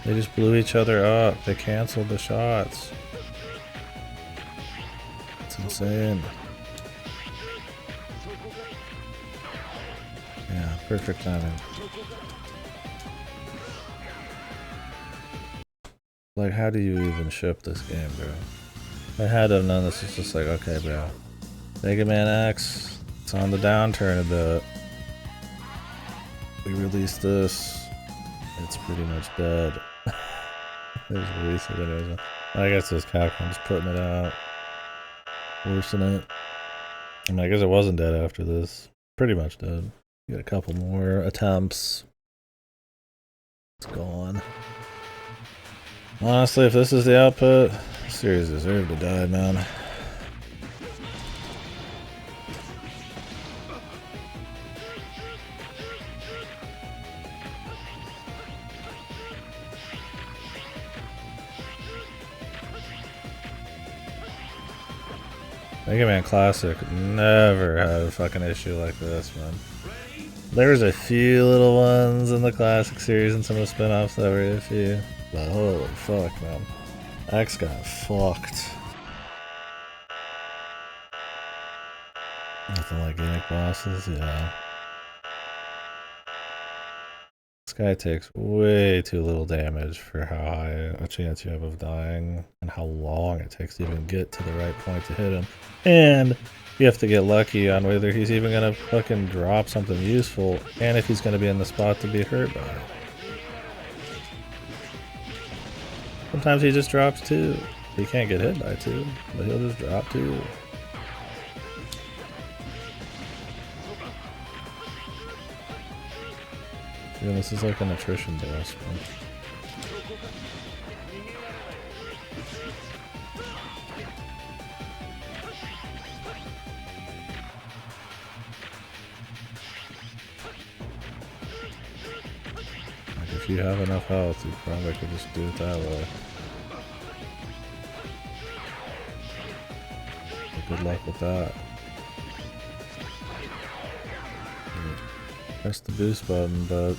They just blew each other up. They canceled the shots. It's insane. Perfect timing. Like, how do you even ship this game, bro? If I had to have known this, is just like, okay, bro. Mega Man X, it's on the downturn a bit. We released this, it's pretty much dead. There's released it anyways. I guess this Capcom's putting it out. Forcing it. I mean, I guess it wasn't dead after this. Pretty much dead. You got a couple more attempts. It's gone. Honestly, if this is the output, the series deserved to die, man. Mega Man Classic never had a fucking issue like this, man. There's a few little ones in the Classic series and some of the spin-offs that were iffy. But holy fuck, man. X got fucked. Nothing like gimmick bosses, yeah. This guy takes way too little damage for how high a chance you have of dying and how long it takes to even get to the right point to hit him. And you have to get lucky on whether he's even gonna fucking drop something useful and if he's gonna be in the spot to be hurt by it. Sometimes he just drops two. He can't get hit by two, but he'll just drop two. Yeah, this is like an attrition boss, man. Like if you have enough health, you probably could just do it that way. But good luck with that. Press the boost button, but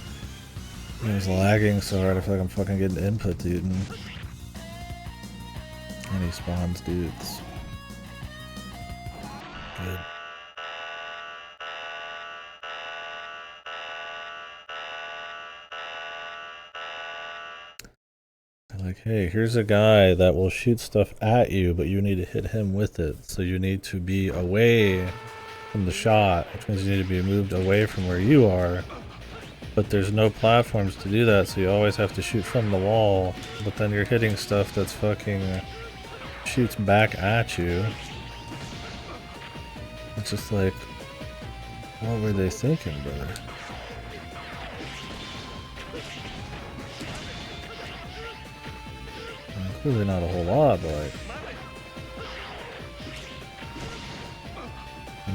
it was lagging so hard I feel like I'm fucking getting input eaten. And he spawns dudes. Good. Like, hey, here's a guy that will shoot stuff at you, but you need to hit him with it. So you need to be away from the shot, which means you need to be moved away from where you are. But there's no platforms to do that, so you always have to shoot from the wall. But then you're hitting stuff that's fucking shoots back at you. It's just like, what were they thinking, brother? Clearly not a whole lot, but like,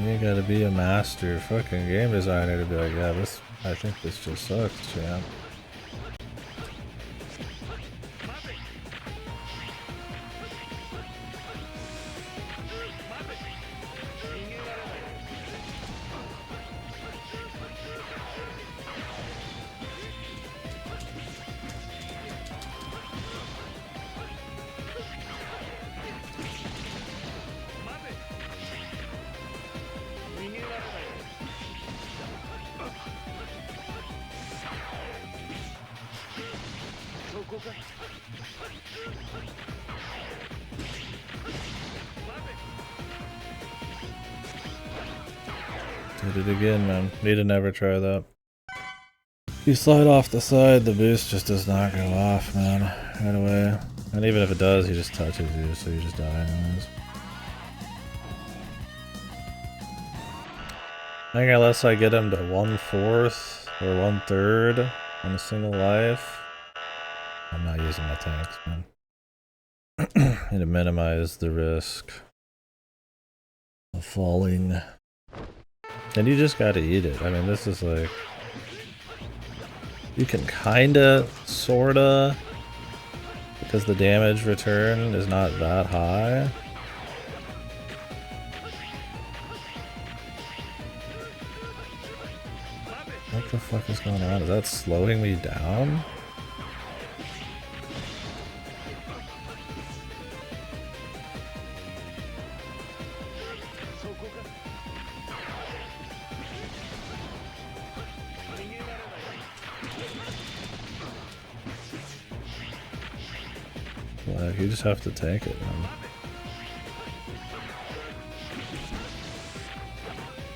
you gotta be a master fucking game designer to be like, yeah, this, I think this just sucks, champ. Did it again, man. Need to never try that. You slide off the side, the boost just does not go off, man. Right away. And even if it does, he just touches you, so you just die anyways. I think unless I get him to 1/4 or 1/3 on a single life, I'm not using my tanks, man. And to minimize the risk of falling. And you just gotta eat it. I mean, this is like, you can kinda, sorta, because the damage return is not that high. What the fuck is going on? Is that slowing me down? Like, you just have to tank it, man.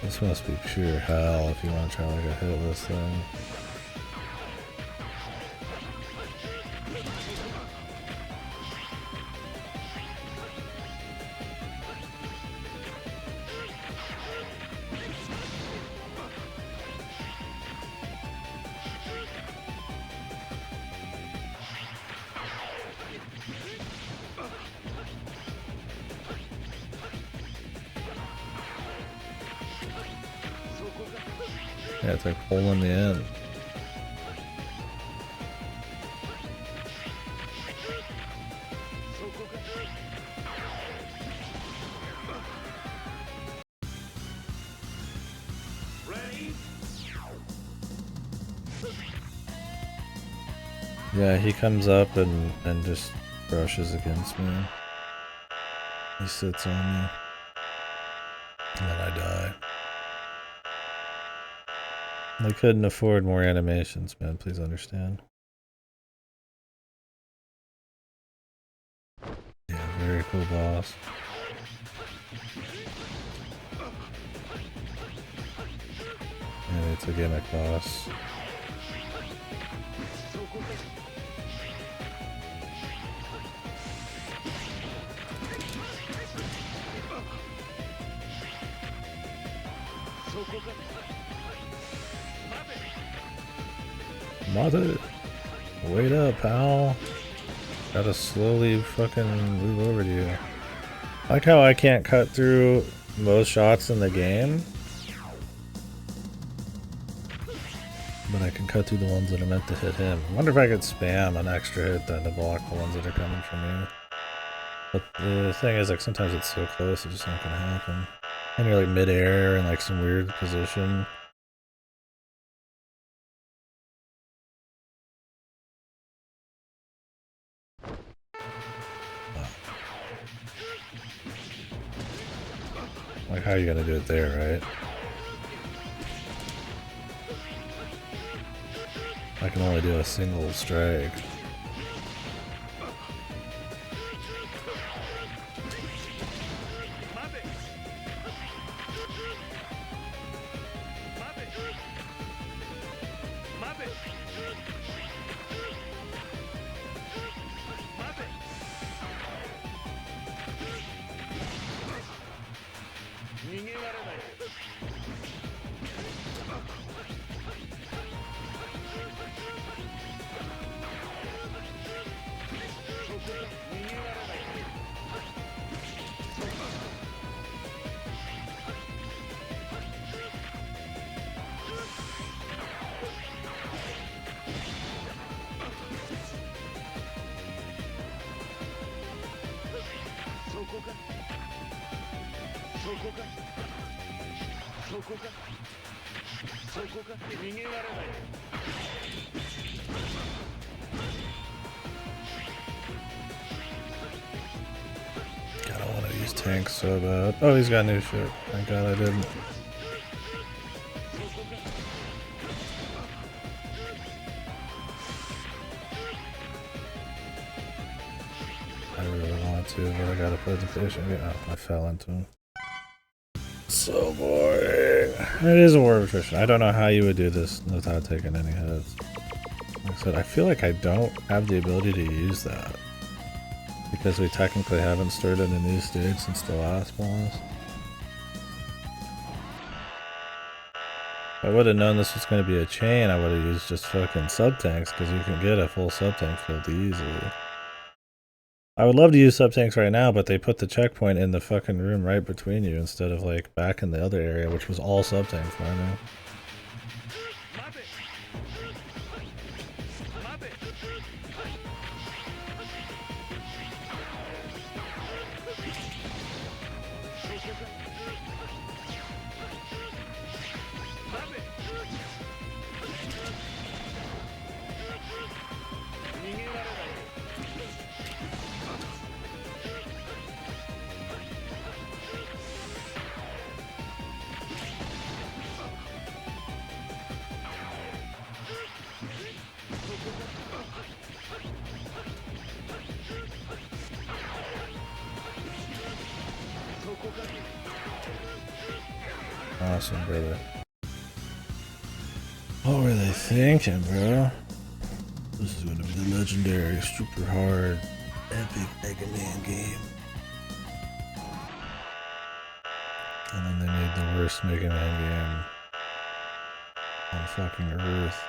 This must be pure hell if you want to try like a hitless thing. Yeah, it's like pulling the end. Yeah, he comes up and just brushes against me. He sits on me. And then I die. I couldn't afford more animations, man. Please understand. Yeah, very cool boss. And it's a gimmick boss. Mother, wait up, pal. Gotta slowly fucking move over to you. I like how I can't cut through most shots in the game, but I can cut through the ones that are meant to hit him. I wonder if I could spam an extra hit then to block the ones that are coming from me. But the thing is, like, sometimes it's so close, it's just not gonna happen. And you're like mid-air in like some weird position. Like, how are you gonna do it there, right? I can only do a single strike. God, I want to use tanks so bad. Oh, he's got new shit. Thank God I didn't. I really want to, but I got a presentation. Oh, I fell into him. So boring. It is a war of attrition. I don't know how you would do this without taking any hits. Like I said, I feel like I don't have the ability to use that. Because we technically haven't started a new stage since the last boss. If I would have known this was going to be a chain, I would have used just fucking sub-tanks, because you can get a full sub-tank field easily. I would love to use sub-tanks right now, but they put the checkpoint in the fucking room right between you instead of like back in the other area, which was all sub-tanks by now. Awesome, brother. What were they thinking, bro? This is gonna be the legendary, super hard, epic Mega Man game. And then they made the worst Mega Man game on fucking Earth.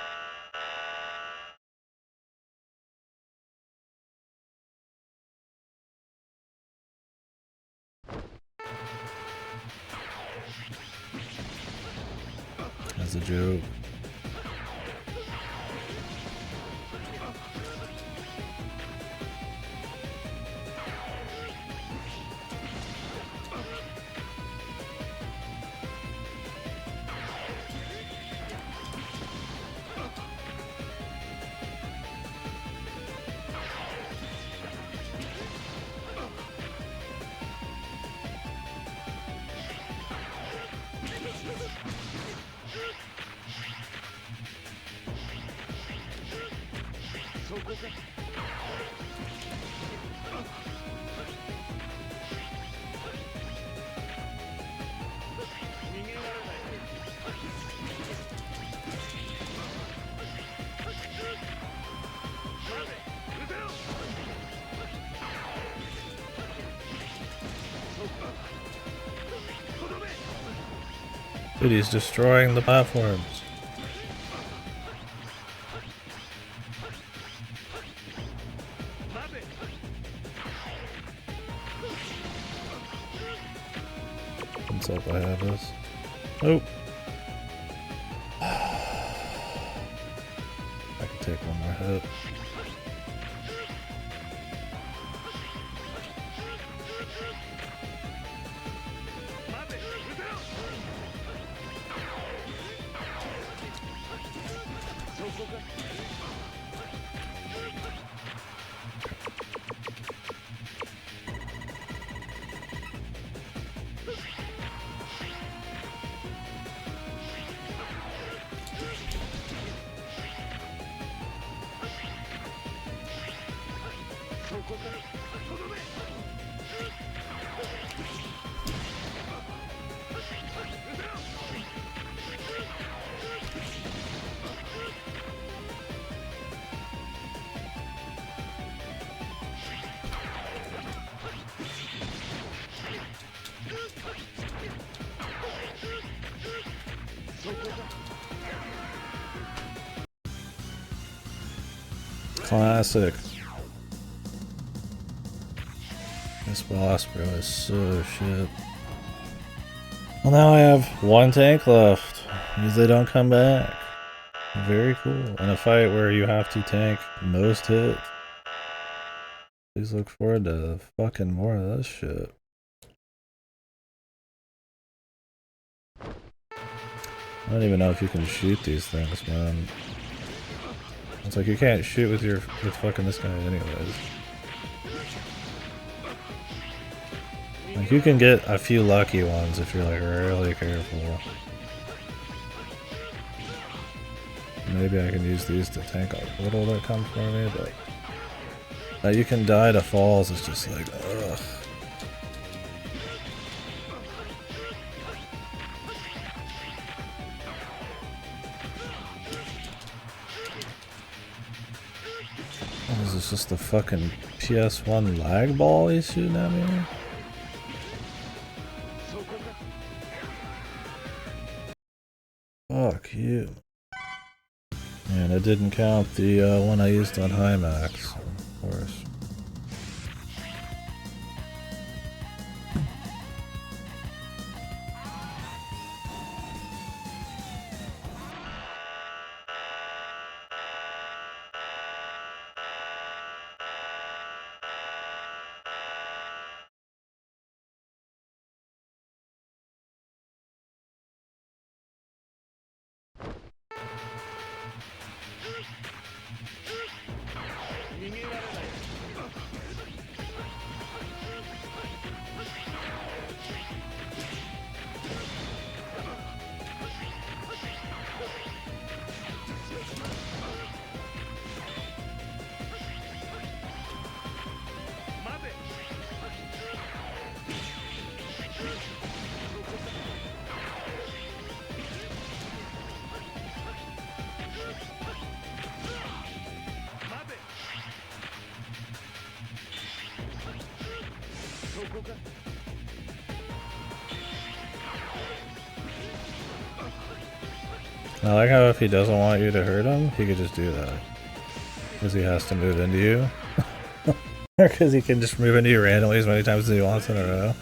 That's a joke. Dude, he's destroying the platforms. What's up, I have this. Oh. I can take one more hit. Classic. This boss, bro, is so shit. Well, now I have one tank left. Means they don't come back. Very cool. In a fight where you have to tank most hits. Please look forward to fucking more of this shit. I don't even know if you can shoot these things, man. It's like you can't shoot with fucking this guy anyways. Like you can get a few lucky ones if you're like really careful. Maybe I can use these to tank a little that come for me, but that you can die to falls is just like, ugh. What is this, just a fucking PS1 lag ball he's shooting at me? Fuck you. And it didn't count the one I used on high max, of course. I like how if he doesn't want you to hurt him, he could just do that. Because he has to move into you. Because he can just move into you randomly as many times as he wants in a row.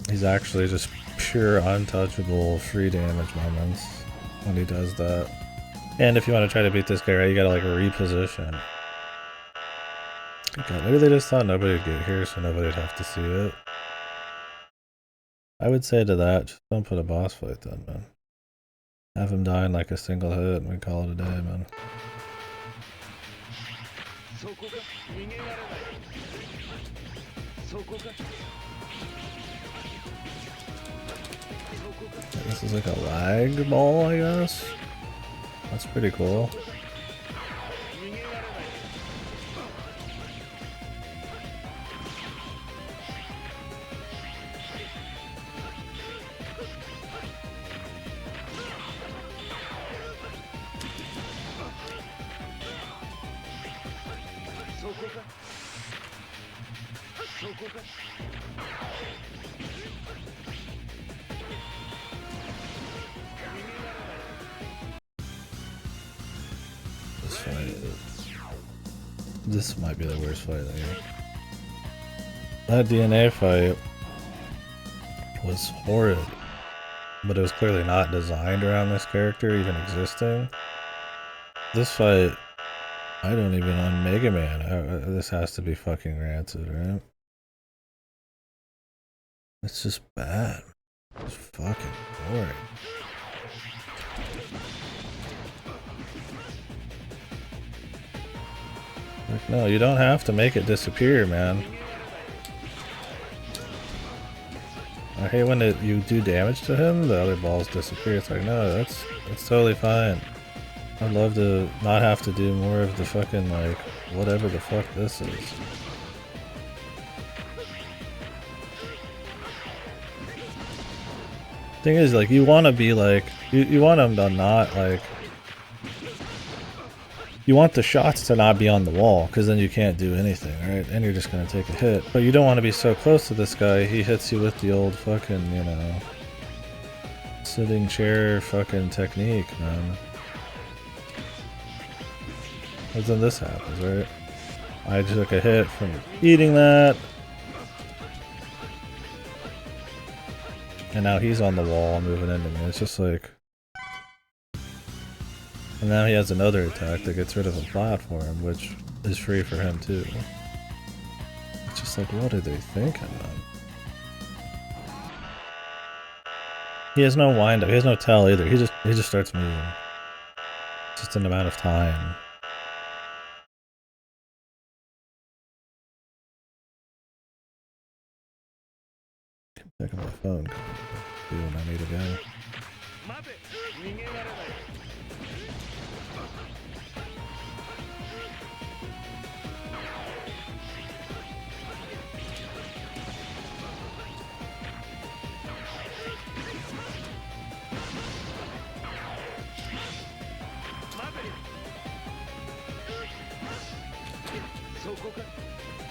He's actually just pure untouchable free damage moments when he does that. And if you want to try to beat this guy, right, you gotta like reposition. God, maybe they just thought nobody would get here so nobody would have to see it. I would say to that, just don't put a boss fight then, man. Have him die in like a single hit and we call it a day, man. This is like a lag ball, I guess. That's pretty cool. This might be the worst fight of the game. That DNA fight was horrid, but it was clearly not designed around this character even existing. This fight, I don't even on Mega Man. This has to be fucking rancid, right? It's just bad. It's fucking boring. Like, no, you don't have to make it disappear, man. I hate when you do damage to him, the other balls disappear. It's like, no, that's totally fine. I'd love to not have to do more of the fucking, like, whatever the fuck this is. Thing is, like, you want to be like, you want him to not, like, you want the shots to not be on the wall, because then you can't do anything, right? And you're just going to take a hit. But you don't want to be so close to this guy, he hits you with the old fucking, you know, sitting chair fucking technique, man. But then this happens, right? I took a hit from eating that. And now he's on the wall moving into me. It's just like... And now he has another attack that gets rid of a platform, which is free for him too. It's just like, what are they thinking, man? He has no wind up, he has no tell either. He just starts moving. It's just an amount of time. Keep checking my phone. See when I need to go.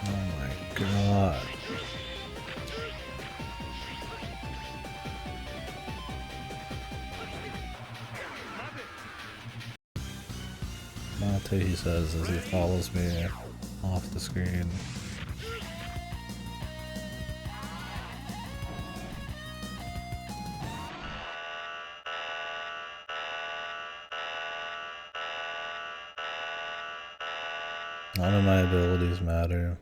Oh my god. Mate, he says as he follows me off the screen. None of my abilities matter.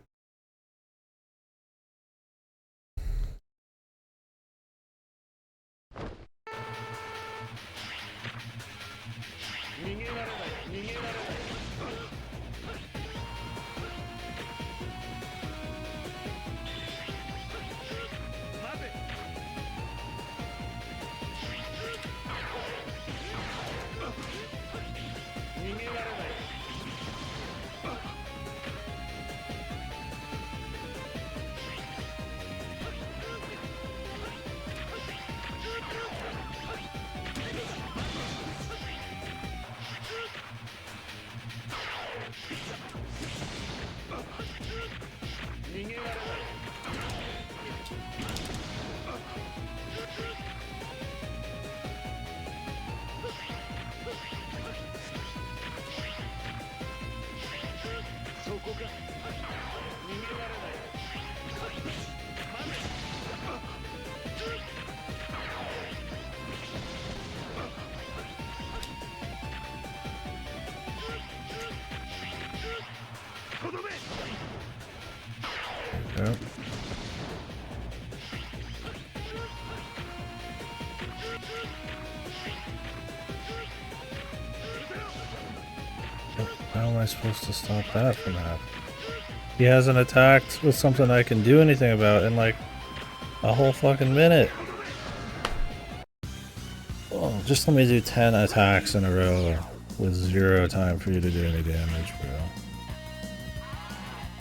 Okay. How am I supposed to stop that from happening? He hasn't attacked with something I can do anything about in like a whole fucking minute. Oh, just let me do 10 attacks in a row with 0 time for you to do any damage, bro.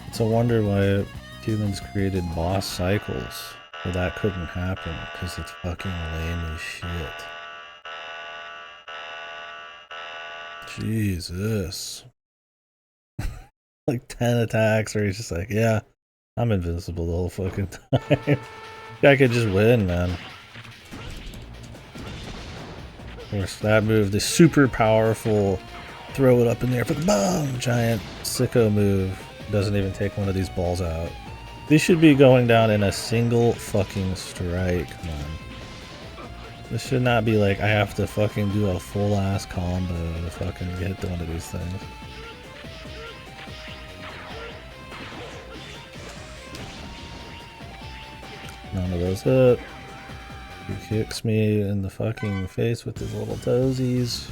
It's a wonder why humans created boss cycles where that couldn't happen, because it's fucking lame as shit. Jesus. Like 10 attacks where he's just like, yeah, I'm invincible the whole fucking time. I could just win, man. Of course, that move, the super powerful throw it up in the air for the bomb giant sicko move, doesn't even take one of these balls out. These should be going down in a single fucking strike, man. This should not be like I have to fucking do a full ass combo to fucking get one of these things. None of those hit. He kicks me in the fucking face with his little toesies.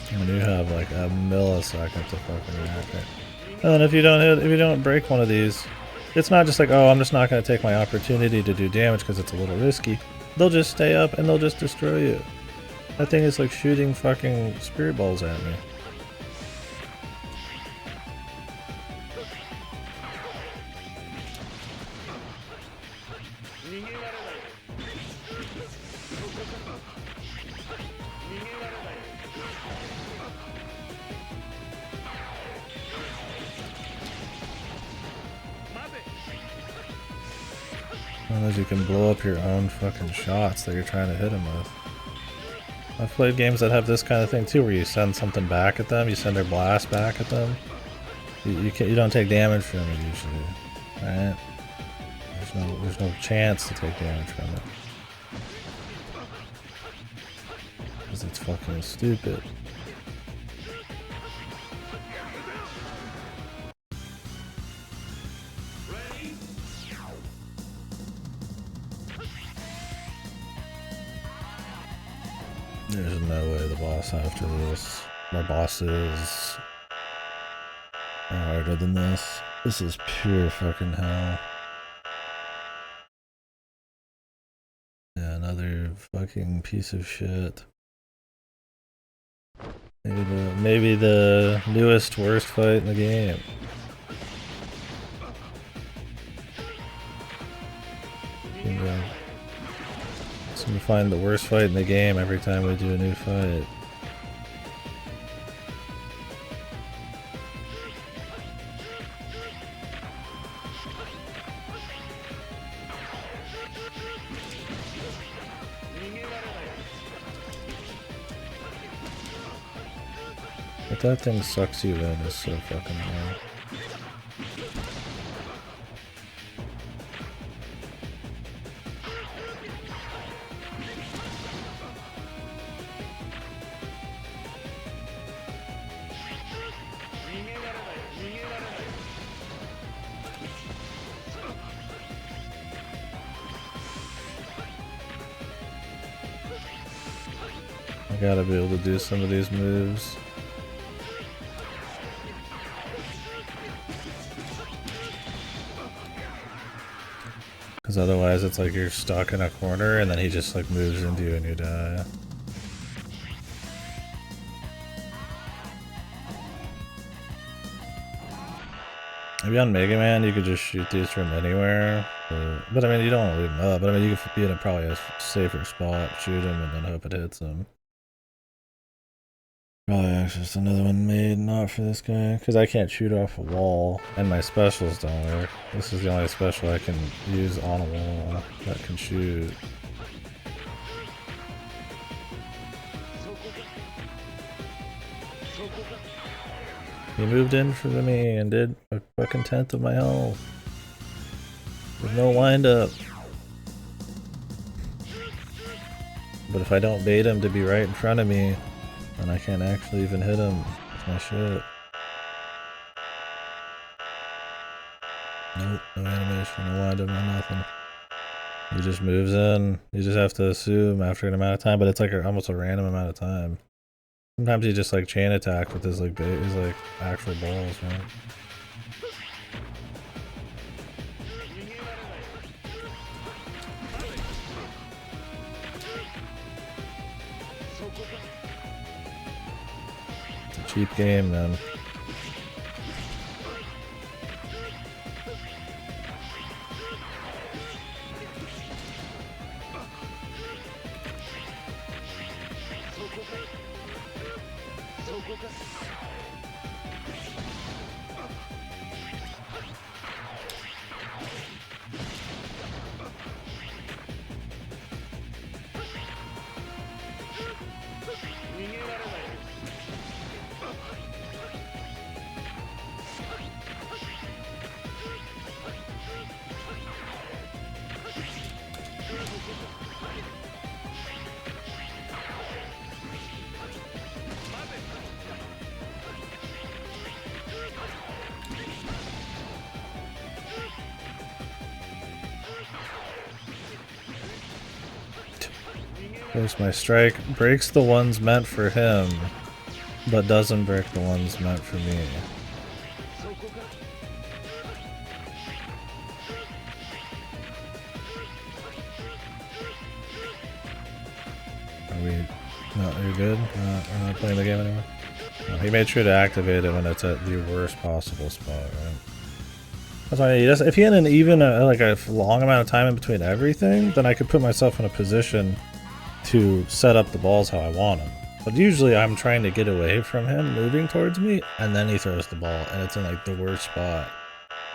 And you have like a millisecond to fucking react it. And then if you don't break one of these, it's not just like, oh, I'm just not going to take my opportunity to do damage because it's a little risky. They'll just stay up and they'll just destroy you. That thing is like shooting fucking spirit balls at me. As you can blow up your own fucking shots that you're trying to hit him with. I've played games that have this kind of thing too, where you send something back at them, you send their blast back at them. You don't take damage from it usually, right? There's no chance to take damage from it because it's fucking stupid. There's no way the boss after this. My bosses are harder than this. This is pure fucking hell. Yeah, another fucking piece of shit. Maybe the newest worst fight in the game. So we find the worst fight in the game every time we do a new fight. But that thing sucks you in is so fucking hard. I gotta be able to do some of these moves. Because otherwise it's like you're stuck in a corner and then he just like moves into you and you die. Maybe on Mega Man you could just shoot these from anywhere. But I mean, you don't want to leave them up. But I mean, you could be in probably a safer spot, shoot him, and then hope it hits him. Probably actually just another one made, not for this guy, because I can't shoot off a wall, and my specials don't work. This is the only special I can use on a wall that can shoot. He moved in for me and did a fucking tenth of my health. With no windup. But if I don't bait him to be right in front of me, then I can't actually even hit him with my shit. Nope, no animation, no windup, no nothing. He just moves in. You just have to assume after an amount of time, but it's like almost a random amount of time. Sometimes he just like chain attack with his like bait, his like actual balls, right? It's a cheap game, man. There's my strike. Breaks the ones meant for him, but doesn't break the ones meant for me. Are we... No, are you good? We're not playing the game anymore? No, he made sure to activate it when it's at the worst possible spot, right? That's why if he had an even, like a long amount of time in between everything, then I could put myself in a position to set up the balls how I want them. But usually I'm trying to get away from him moving towards me, and then he throws the ball, and it's in like the worst spot.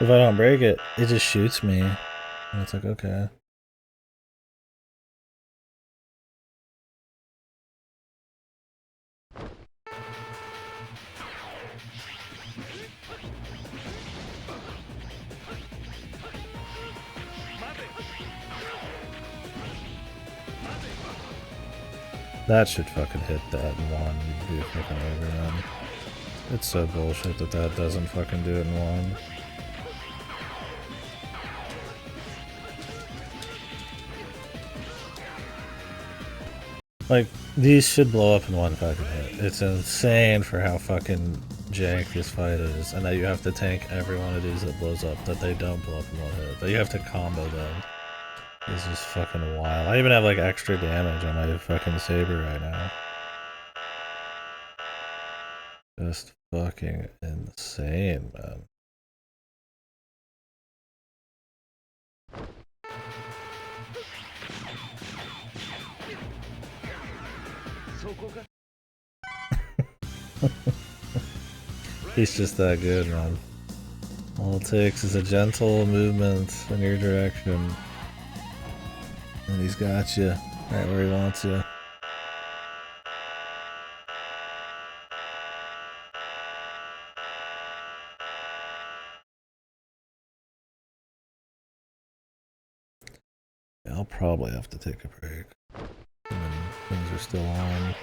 If I don't break it, it just shoots me. And it's like, okay. That should fucking hit that in one. You'd be fucking over, man. It's so bullshit that that doesn't fucking do it in one. Like, these should blow up in one fucking hit. It's insane for how fucking jank this fight is, and that you have to tank every one of these that blows up, that they don't blow up in one hit. That you have to combo them. It's just fucking wild. I even have like extra damage on my fucking saber right now. Just fucking insane, man. He's just that good, man. All it takes is a gentle movement in your direction. And he's got you right where he wants you. Yeah, I'll probably have to take a break. Things are still on.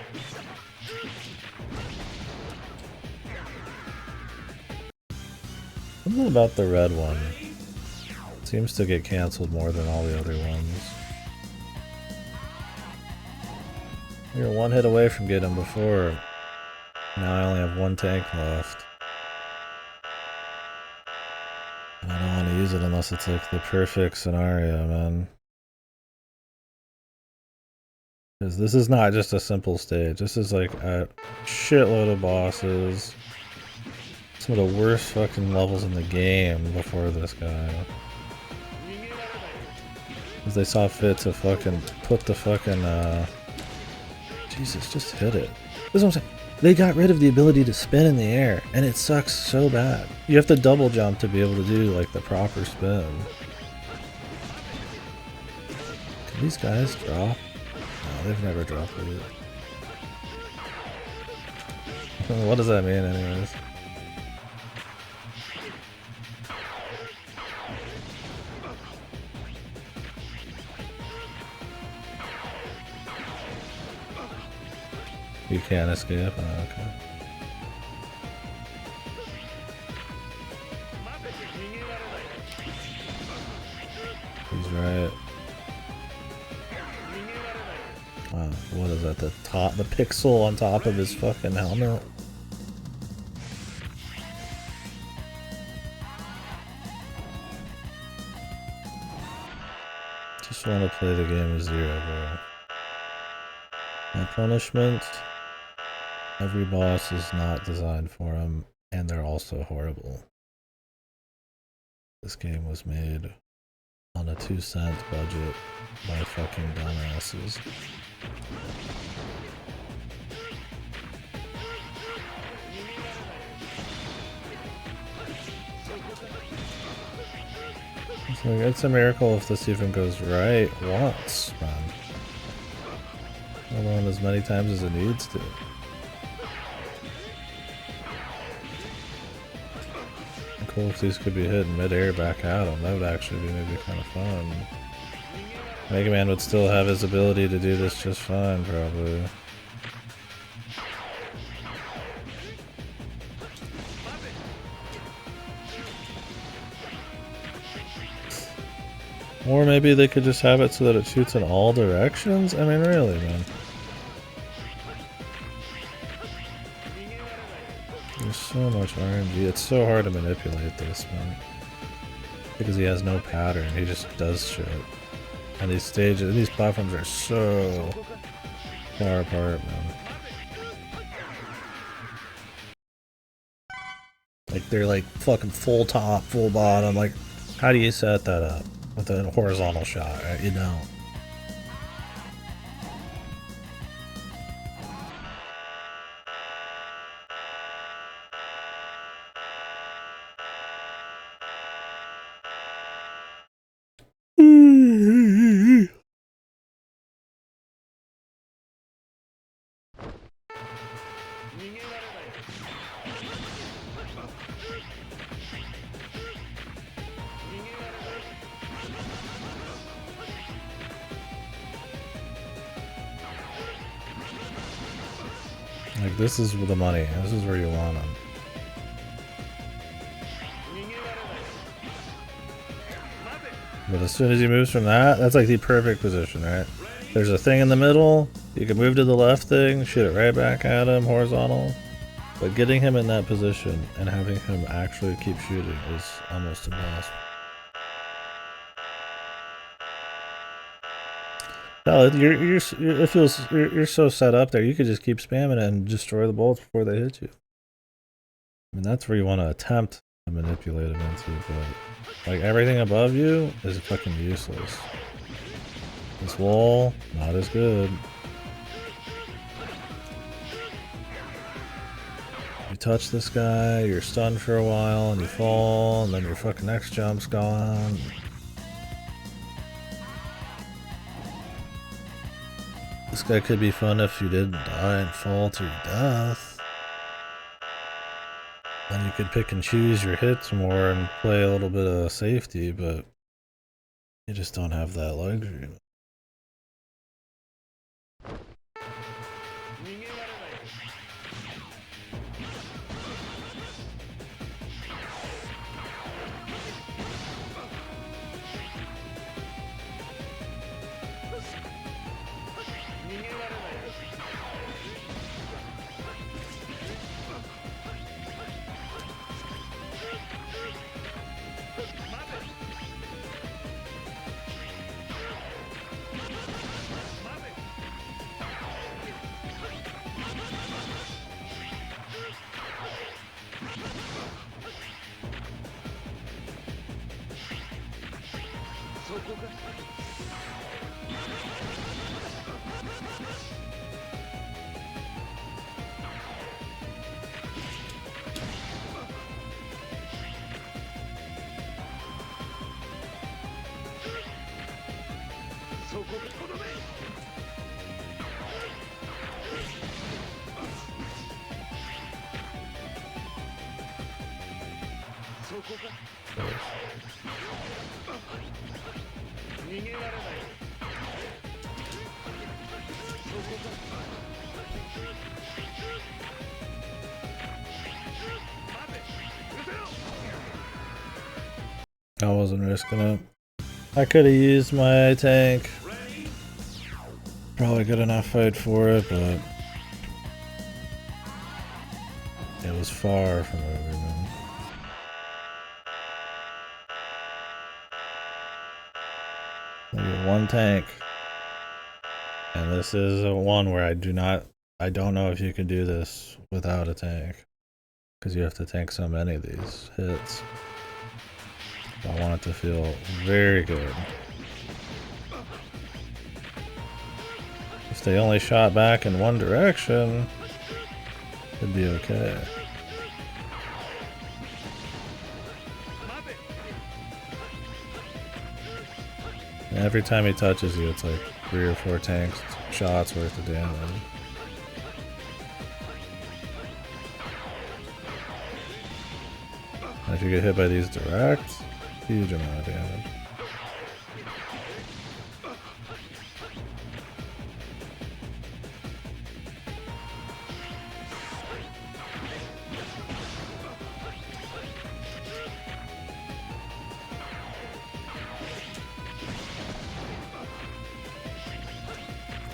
Something about the red one. It seems to get cancelled more than all the other ones. You're one hit away from getting him before. Now I only have one tank left. And I don't want to use it unless it's like the perfect scenario, man. Because this is not just a simple stage. This is like a shitload of bosses. Some of the worst fucking levels in the game before this guy. Because they saw fit to fucking put the fucking, Jesus, just hit it. This is what I'm saying. They got rid of the ability to spin in the air, and it sucks so bad. You have to double jump to be able to do like the proper spin. Can these guys drop? No, they've never dropped it. What does that mean anyways? You can't escape? Oh, okay. He's right. Wow, what is that? The pixel on top of his fucking helmet? Just want to play the game as zero, bro. My punishment, every boss is not designed for him, and they're also horrible. This game was made on a 2-cent budget by fucking dumbasses. It's like, it's a miracle if this even goes right once, man. Alone as many times as it needs to. Cool if these could be hit in mid-air back at him. That would actually be maybe kind of fun. Mega Man would still have his ability to do this just fine, probably. Or maybe they could just have it so that it shoots in all directions? I mean, really, man. There's so much RNG. It's so hard to manipulate this, man. Because he has no pattern. He just does shit. And these stages, these platforms are so far apart, man. Like, they're like fucking full top, full bottom. Like, how do you set that up with a horizontal shot, right? You don't. Like, this is the money. This is where you want them. But as soon as he moves from that, that's like the perfect position, right? There's a thing in the middle. You can move to the left thing, shoot it right back at him, horizontal. But getting him in that position and having him actually keep shooting is almost impossible. No, you're so set up there. You could just keep spamming it and destroy the bullets before they hit you. I mean, that's where you want to attempt to manipulate them into, but like everything above you is fucking useless. This wall, not as good. You touch this guy, you're stunned for a while, and you fall, and then your fucking next jump's gone. This guy could be fun if you didn't die and fall to your death. Then you could pick and choose your hits more and play a little bit of safety, but you just don't have that luxury. I wasn't risking it. I could have used my tank. Probably good enough fight for it, but it was far from over, man. Maybe one tank. And this is a one where I don't know if you can do this without a tank. Because you have to tank so many of these hits. I want it to feel very good. If they only shot back in one direction, it'd be okay. And every time he touches you, it's like 3 or 4 tanks shots worth of damage. And if you get hit by these direct, huge amount of damage.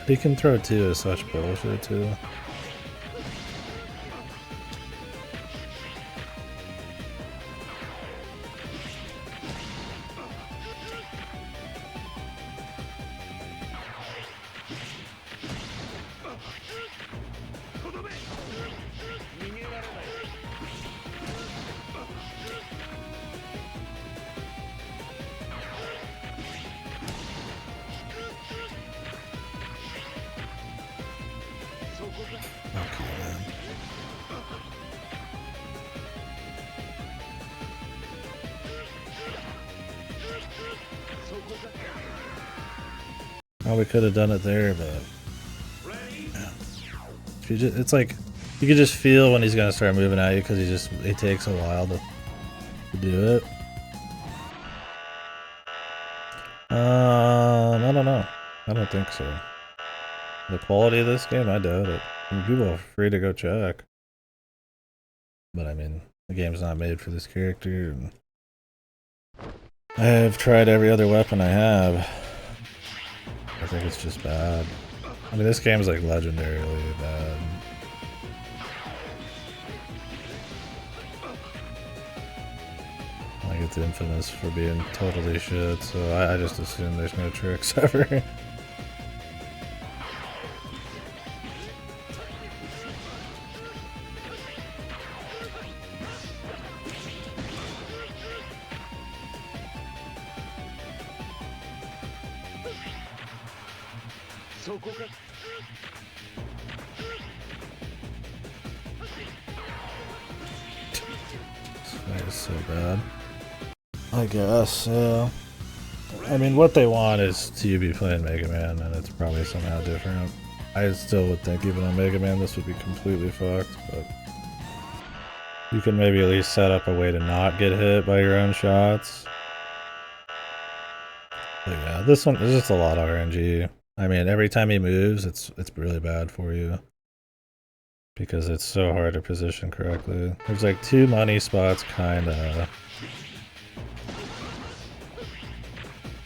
He can throw 2 is such bullshit too. Oh, we could have done it there, but yeah. If you just, it's like you can just feel when he's gonna start moving at you because it takes a while to do it. I don't know. I don't think so. The quality of this game, I doubt it. I mean, people are free to go check, but I mean, the game's not made for this character, and I've tried every other weapon I have. I think it's just bad. I mean, this game's like legendarily bad. Like, it's infamous for being totally shit, so I just assume there's no tricks ever. That is so bad. I guess, yeah. I mean, what they want is to be playing Mega Man, and it's probably somehow different. I still would think even on Mega Man this would be completely fucked, but you can maybe at least set up a way to not get hit by your own shots. But yeah, this one is just a lot of RNG. I mean, every time he moves, it's really bad for you. Because it's so hard to position correctly. There's like 2 money spots, kinda.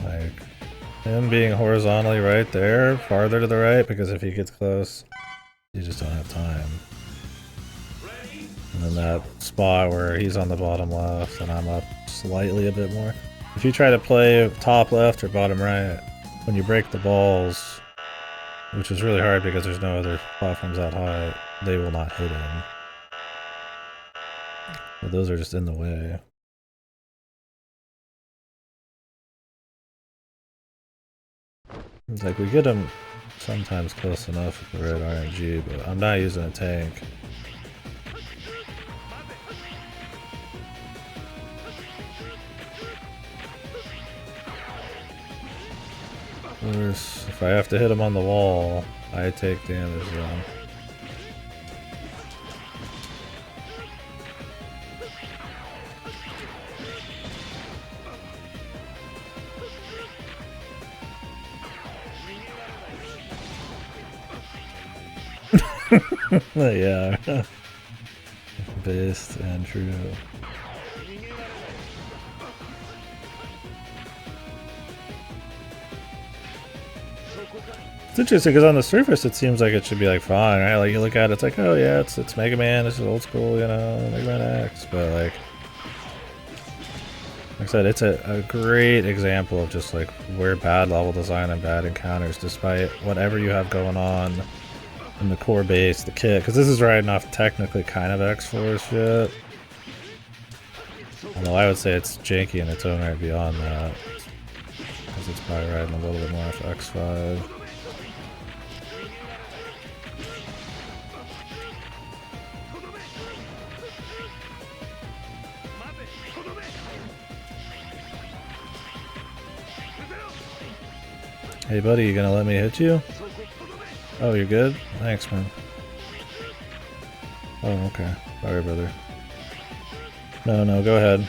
Like, him being horizontally right there, farther to the right, because if he gets close, you just don't have time. And then that spot where he's on the bottom left and I'm up slightly a bit more. If you try to play top left or bottom right, when you break the balls, which is really hard because there's no other platforms that high, they will not hit him. But those are just in the way. It's like we get him sometimes close enough with the red RNG, but I'm not using a tank. Of course, if I have to hit him on the wall, I take damage then. Yeah. Based and true. It's interesting because on the surface it seems like it should be like fine, right? Like you look at it, it's like, oh yeah, it's Mega Man, this is old school, you know, Mega Man X. But like I said, it's a great example of just like where bad level design and bad encounters, despite whatever you have going on in the core base, the kit, because this is riding off technically kind of X4 shit. Although I would say it's janky in its own right beyond that, because it's probably riding a little bit more off X5. Hey buddy, you gonna let me hit you? Oh, you're good? Thanks, man. Oh, okay. Sorry, brother. No, go ahead.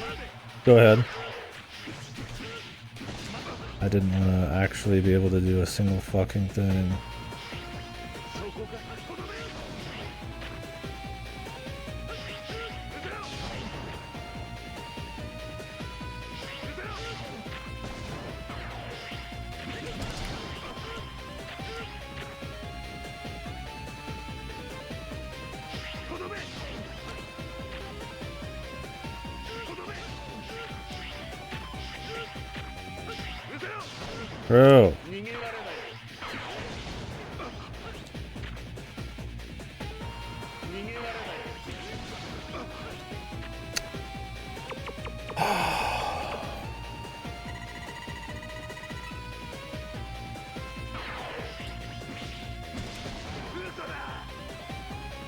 Go ahead. I didn't want to actually be able to do a single fucking thing. Bro.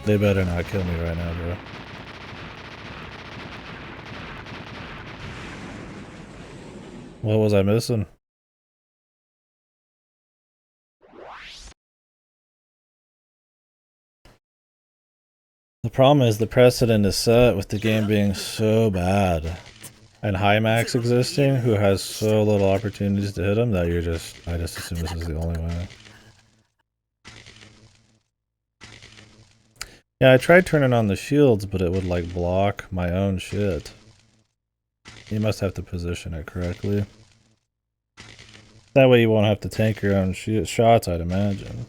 They better not kill me right now, bro. What was I missing? The problem is the precedent is set with the game being so bad and high max existing, who has so little opportunities to hit him that I just assume this is the only way. Yeah, I tried turning on the shields, but it would like block my own shit. You must have to position it correctly. That way you won't have to tank your own shots, I'd imagine.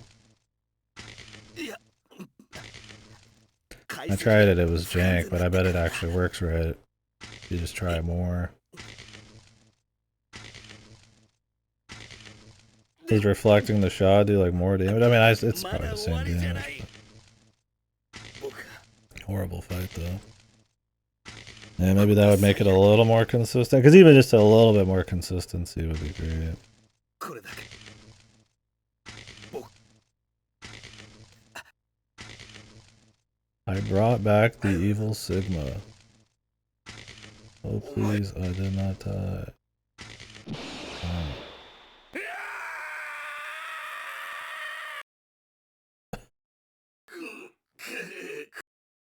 I tried it, it was jank, but I bet it actually works right. You just try more. Does reflecting the shot do like more damage? I mean, it's probably the same damage. Horrible fight though. Yeah, maybe that would make it a little more consistent. Because even just a little bit more consistency would be great. I brought back the evil Sigma. Oh please, I did not die. Oh.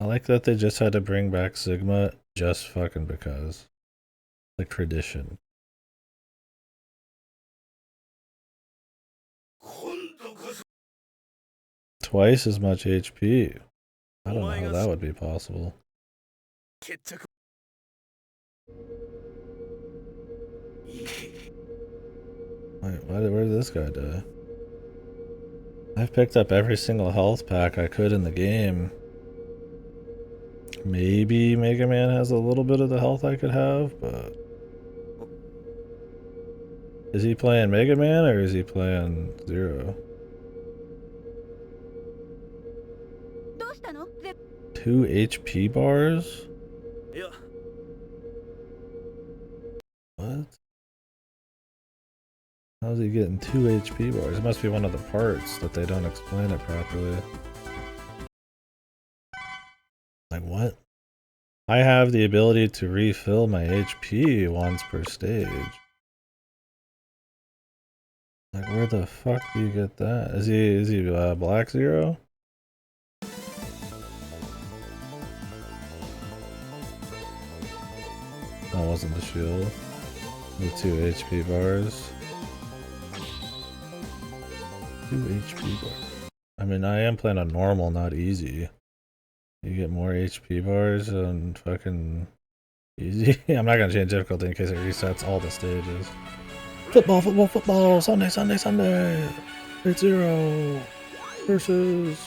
I like that they just had to bring back Sigma just fucking because. Like tradition. Twice as much HP. I don't know how that would be possible. Wait, where did this guy die? I've picked up every single health pack I could in the game. Maybe Mega Man has a little bit of the health I could have, but... Is he playing Mega Man or is he playing Zero? 2 HP bars? What? How's he getting 2 HP bars? It must be one of the parts that they don't explain it properly. Like what? I have the ability to refill my HP once per stage. Like where the fuck do you get that? Is he Black Zero? That wasn't the shield. The 2 HP bars. 2 HP bars. I mean, I am playing on normal, not easy. You get more HP bars on fucking easy. I'm not gonna change difficulty in case it resets all the stages. Football, football, football! Sunday, Sunday, Sunday! It's 0 versus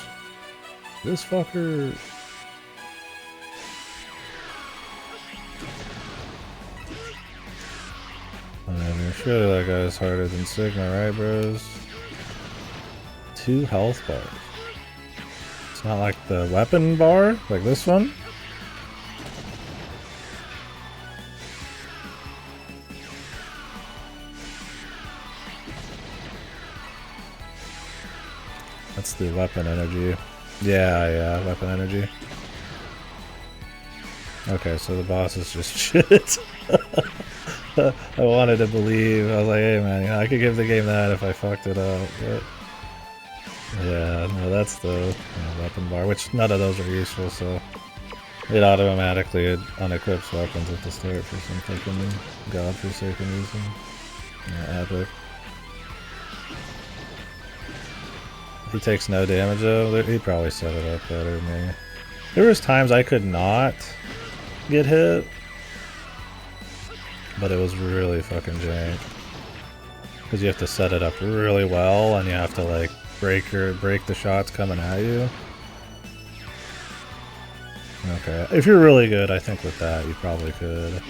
this fucker. Whatever. Surely that guy's harder than Sigma, right, bros? 2 health bars. It's not like the weapon bar, like this one. That's the weapon energy. Yeah, weapon energy. Okay, so the boss is just shit. I wanted to believe. I was like, hey man, you know, I could give the game that if I fucked it up. But yeah, no, that's the weapon bar, which none of those are useful, so it automatically unequips weapons at the start for some fucking godforsaken reason. Yeah, epic. He takes no damage though. He probably set it up better than me. There was times I could not get hit, but it was really fucking jank. Because you have to set it up really well, and you have to like break the shots coming at you. Okay, if you're really good, I think with that you probably could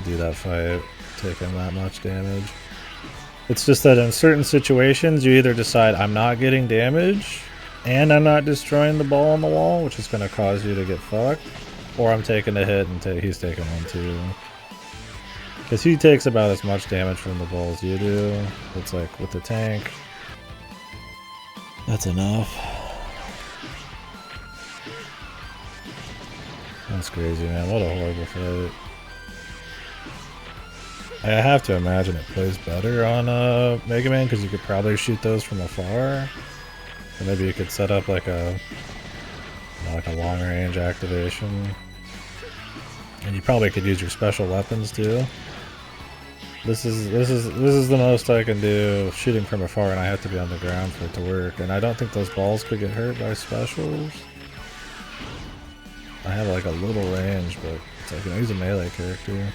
do that fight, taking that much damage. It's just that in certain situations, you either decide I'm not getting damage, and I'm not destroying the ball on the wall, which is going to cause you to get fucked, or I'm taking a hit and he's taking one too. Because he takes about as much damage from the ball as you do. It's like with the tank, that's enough. That's crazy, man. What a horrible fight. I have to imagine it plays better on Mega Man because you could probably shoot those from afar. Or maybe you could set up like a long range activation. And you probably could use your special weapons too. This is the most I can do shooting from afar, and I have to be on the ground for it to work. And I don't think those balls could get hurt by specials. I have like a little range, but it's like, you know, he's a melee character.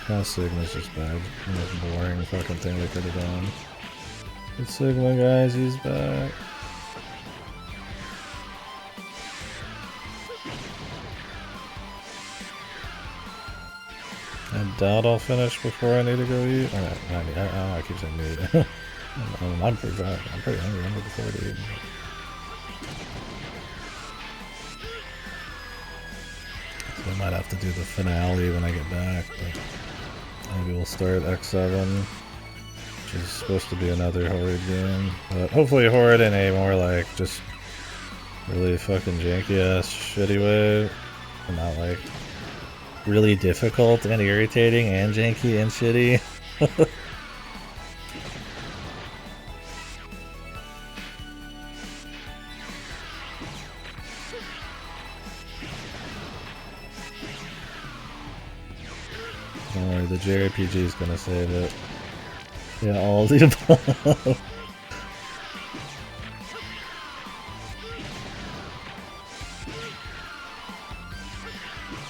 Now Sigma's just bad. The most boring fucking thing they could have done. It's Sigma, guys, he's back. I doubt I'll finish before I need to go eat. I keep saying need. I'm pretty hungry. I'm looking forward to eating. So I might have to do the finale when I get back, but maybe we'll start X7, which is supposed to be another Horde game. But hopefully Horde in a more like just really fucking janky ass shitty way, and not like really difficult and irritating and janky and shitty. Don't worry, the JRPG is gonna save it. Yeah, all the above.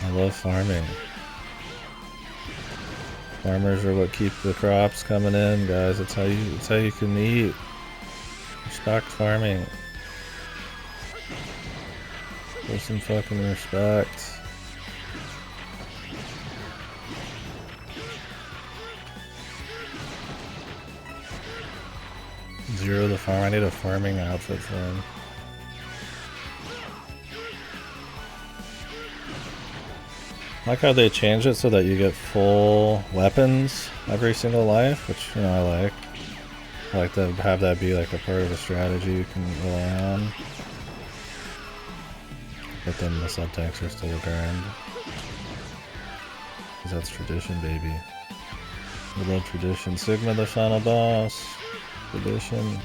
I love farming. Farmers are what keep the crops coming in, guys. It's how you can eat. Respect farming. Show some fucking respect. Zero the farm. I need a farming outfit for him. I like how they changed it so that you get full weapons every single life, which, you know, I like. I like to have that be like a part of the strategy you can rely on. But then the sub-tanks are still a grind. Because that's tradition, baby. We love tradition. Sigma the final boss. Tradition.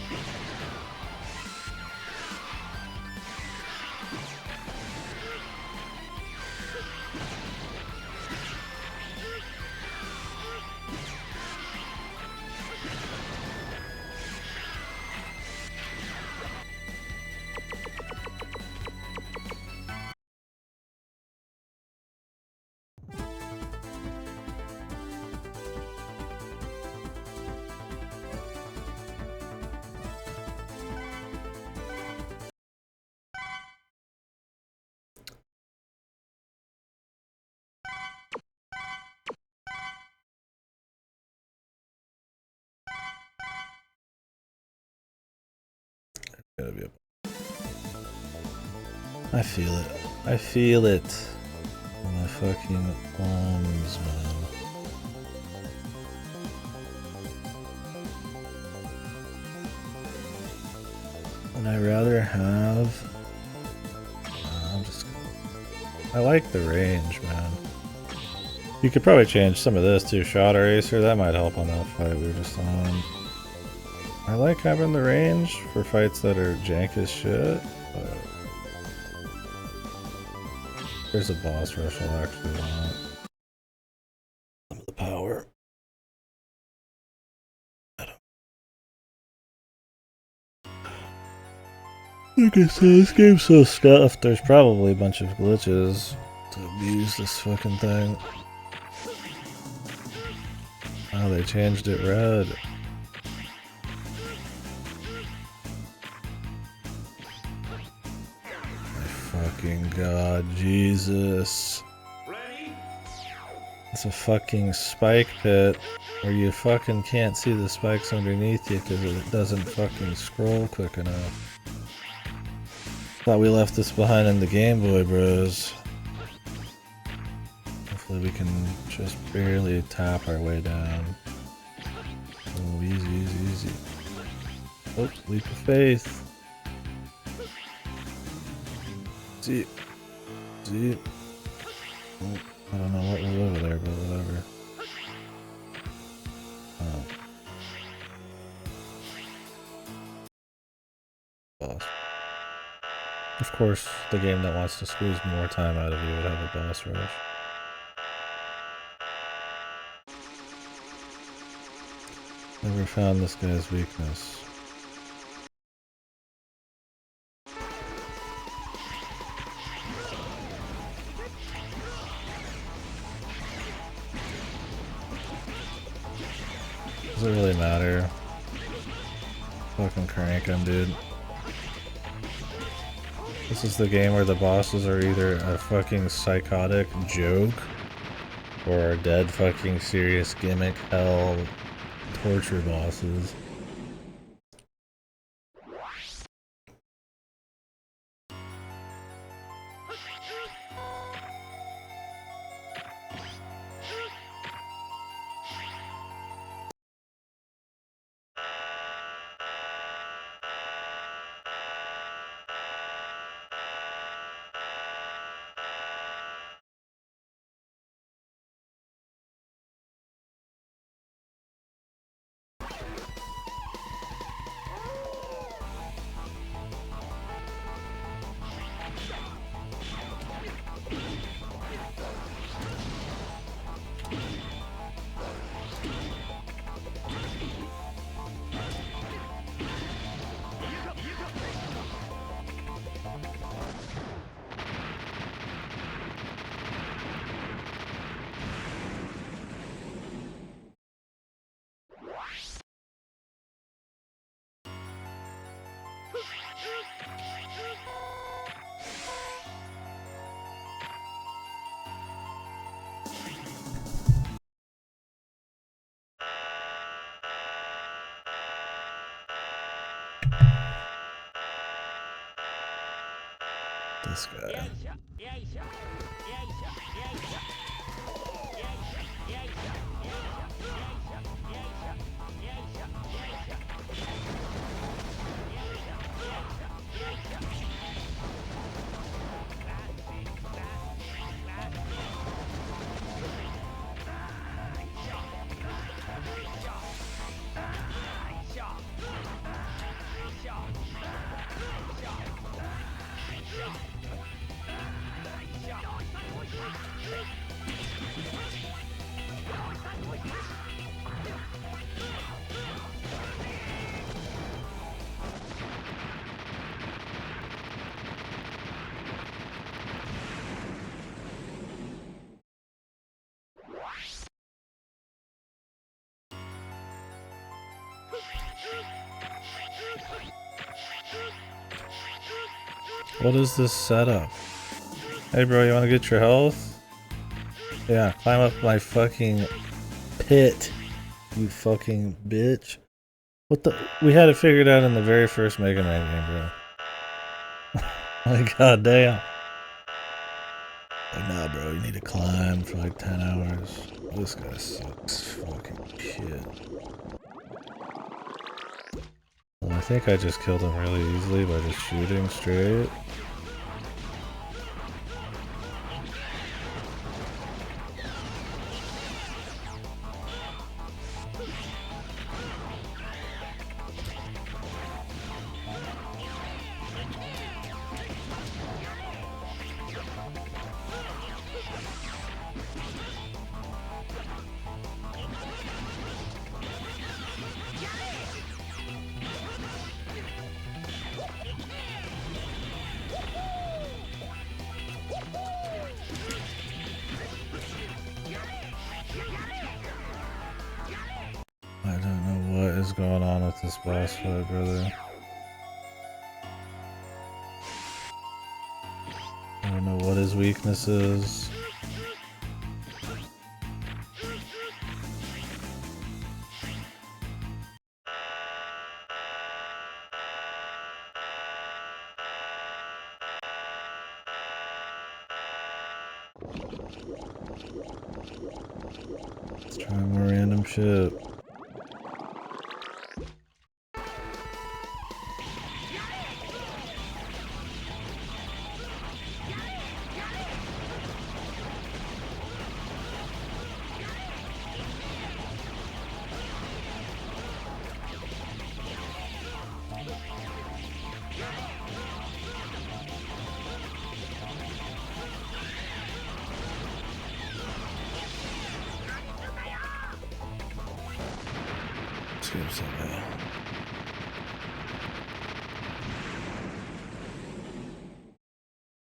Gonna be a... I feel it. I feel it. In my fucking arms, man. And I'd rather have... I'm just... I like the range, man. You could probably change some of this to Shot Eraser. That might help on that fight we were just on. I like having the range for fights that are jank as shit, but... There's a boss rush I'll actually want. Some of the power. Like I said, this game's so stuffed, there's probably a bunch of glitches to abuse this fucking thing. Oh, they changed it red. My fucking god, Jesus. It's a fucking spike pit where you fucking can't see the spikes underneath you because it doesn't fucking scroll quick enough. Thought we left this behind in the Game Boy Bros. Hopefully we can just barely tap our way down. Oh, easy, easy, easy. Oh, leap of faith. See. See. Oh, I don't know what was over there, but whatever. Oh. Boss. Of course, the game that wants to squeeze more time out of you would have a boss rush. Never found this guy's weakness. Does it really matter? Fucking crank him, dude. This is the game where the bosses are either a fucking psychotic joke or a dead fucking serious gimmick hell torture bosses. This guy. What is this setup? Hey bro, you wanna get your health? Yeah, climb up my fucking pit, you fucking bitch. What the? We had it figured out in the very first Mega Man game, bro. Like, goddamn. Like, nah, bro, you need to climb for like 10 hours. This guy sucks fucking shit. Well, I think I just killed him really easily by just shooting straight. I don't know what is going on with this boss fight, brother. I don't know what his weakness is. Let's try more random shit.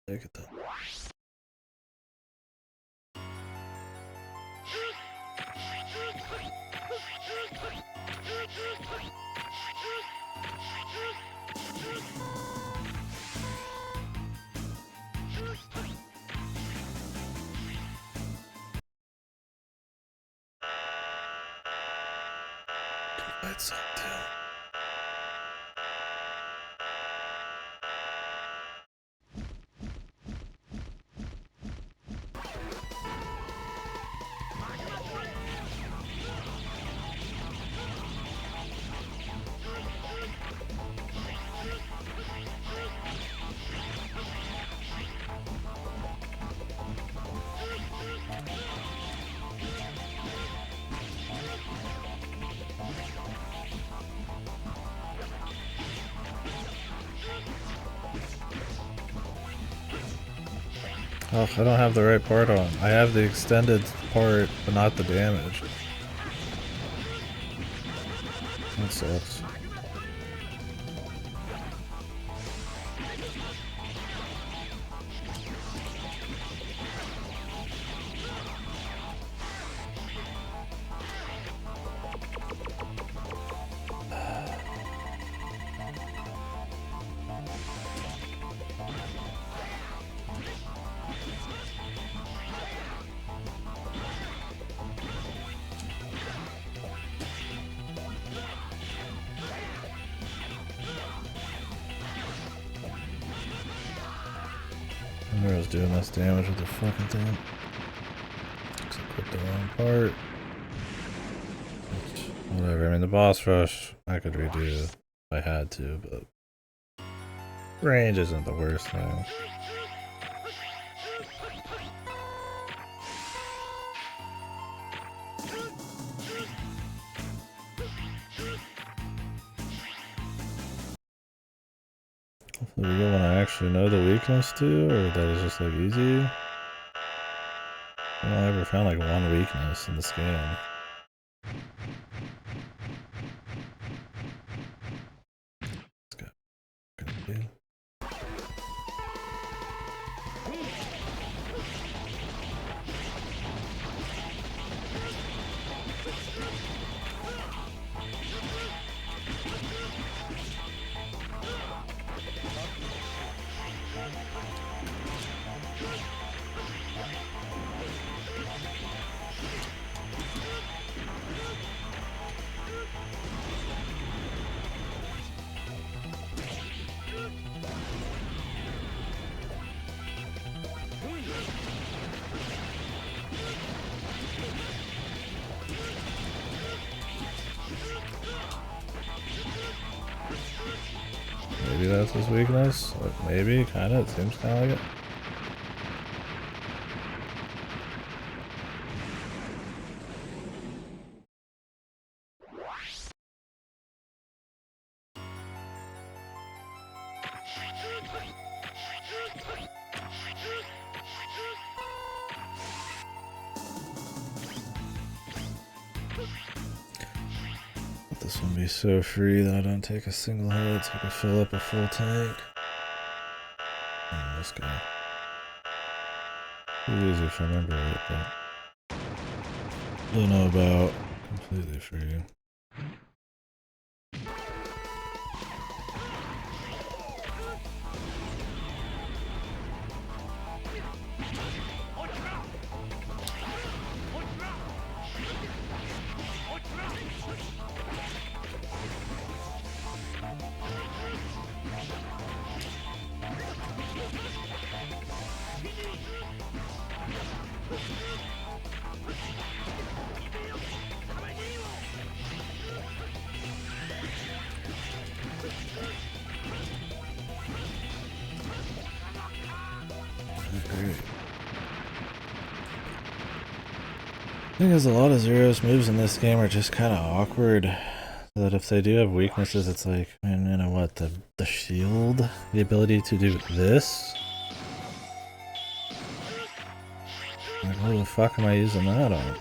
Take it though. That's up too. Oh, I don't have the right part on. I have the extended part, but not the damage. That sucks. I was doing less damage with the fucking thing. Looks like I put the wrong part. Whatever, I mean the boss rush I could redo if I had to, but range isn't the worst thing. Hopefully we get one I actually know the weakness to, or that is just like easy. I don't ever found like one weakness in this game. Let's go. that's his weakness? Like, maybe, kinda, it seems kinda like it. Let this one be so free that I don't take a single hit so I can fill up a full tank. And this guy. Pretty easy if I remember it, but don't know about completely free. I think there's a lot of Zero's moves in this game are just kind of awkward. So that if they do have weaknesses, it's like, man, you know what, the shield? The ability to do this? Like, what the fuck am I using that on?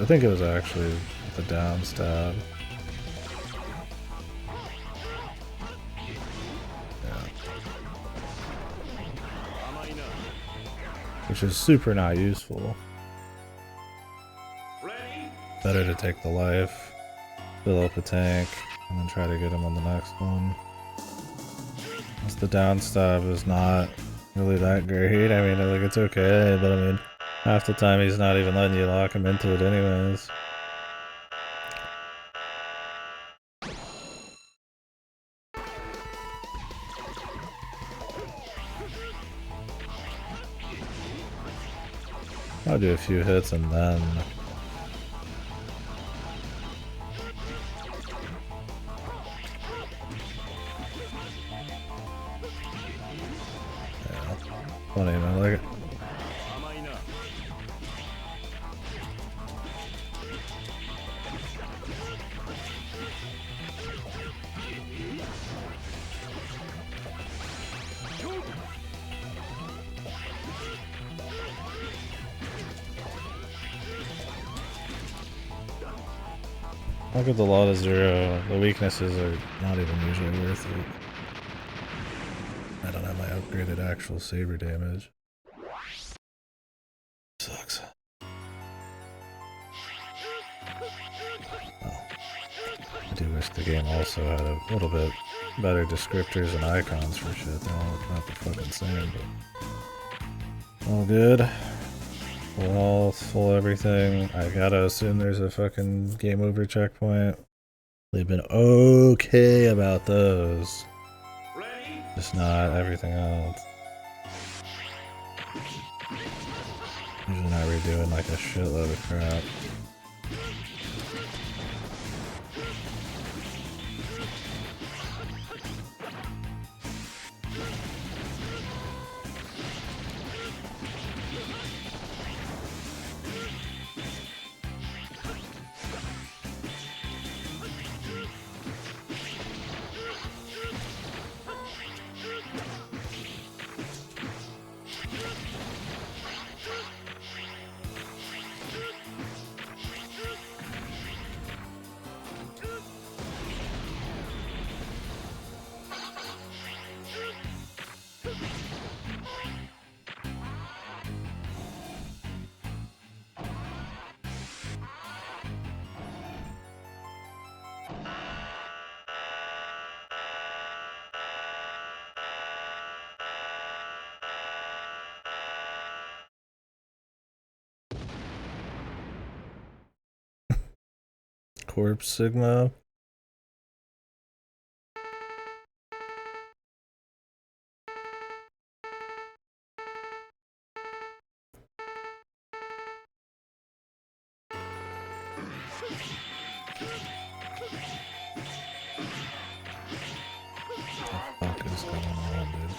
I think it was actually the down stab. Yeah. Which is super not useful. Better to take the life, fill up a tank, and then try to get him on the next one. Once the down stab is not really that great. I mean, like, it's okay, but I mean, half the time he's not even letting you lock him into it anyways. I'll do a few hits and then... yeah, funny, I like it. Look at the lot of Zero. The weaknesses are not even usually worth it. I don't have my upgraded actual saber damage. Sucks. Oh. I do wish the game also had a little bit better descriptors and icons for shit. They're all not the fucking same, but all good. Full health, full everything. I gotta assume there's a fucking game over checkpoint. They've been okay about those. Just not everything else. Usually not redoing like a shitload of crap. corpse Sigma. What the fuck is going on, dude?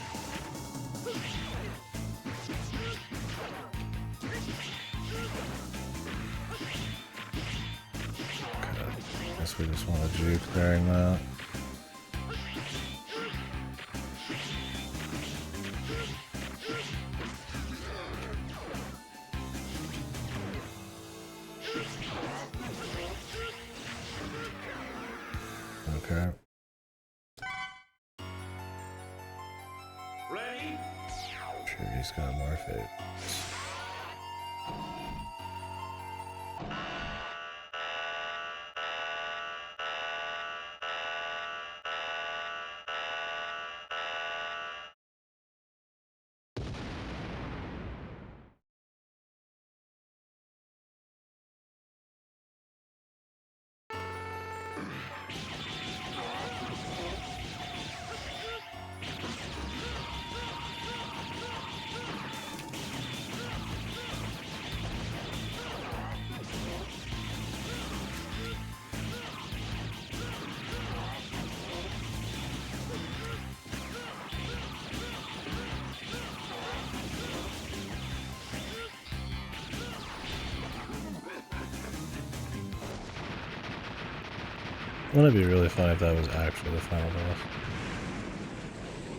Guess we just want to juke during that. Okay. Ready? Sure, he's got more fate. Wouldn't it be really fun if that was actually the final boss?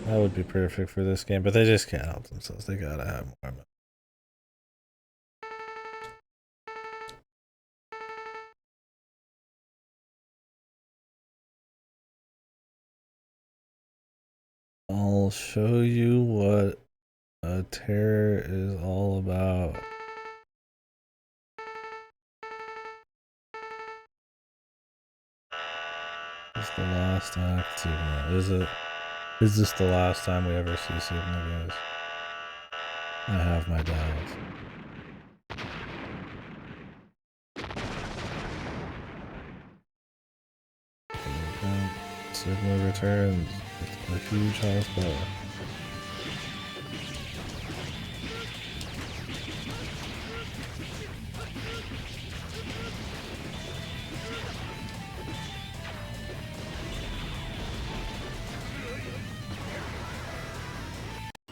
That would be perfect for this game, but they just can't help themselves. They gotta have more. I'll show you what a terror is all about. Is the last act Sigma? Is it? Is this the last time we ever see Sigma, guys? I have my doubts. Sigma returns with a huge horsepower.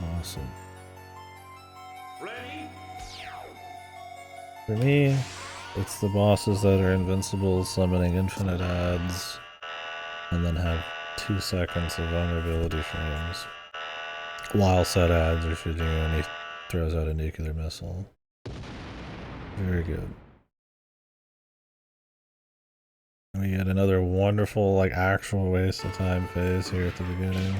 Awesome. Ready? For me, it's the bosses that are invincible, summoning infinite adds, and then have 2 seconds of vulnerability frames. While set adds are shooting you and he throws out a nuclear missile. Very good. And we get another wonderful, like, actual waste of time phase here at the beginning.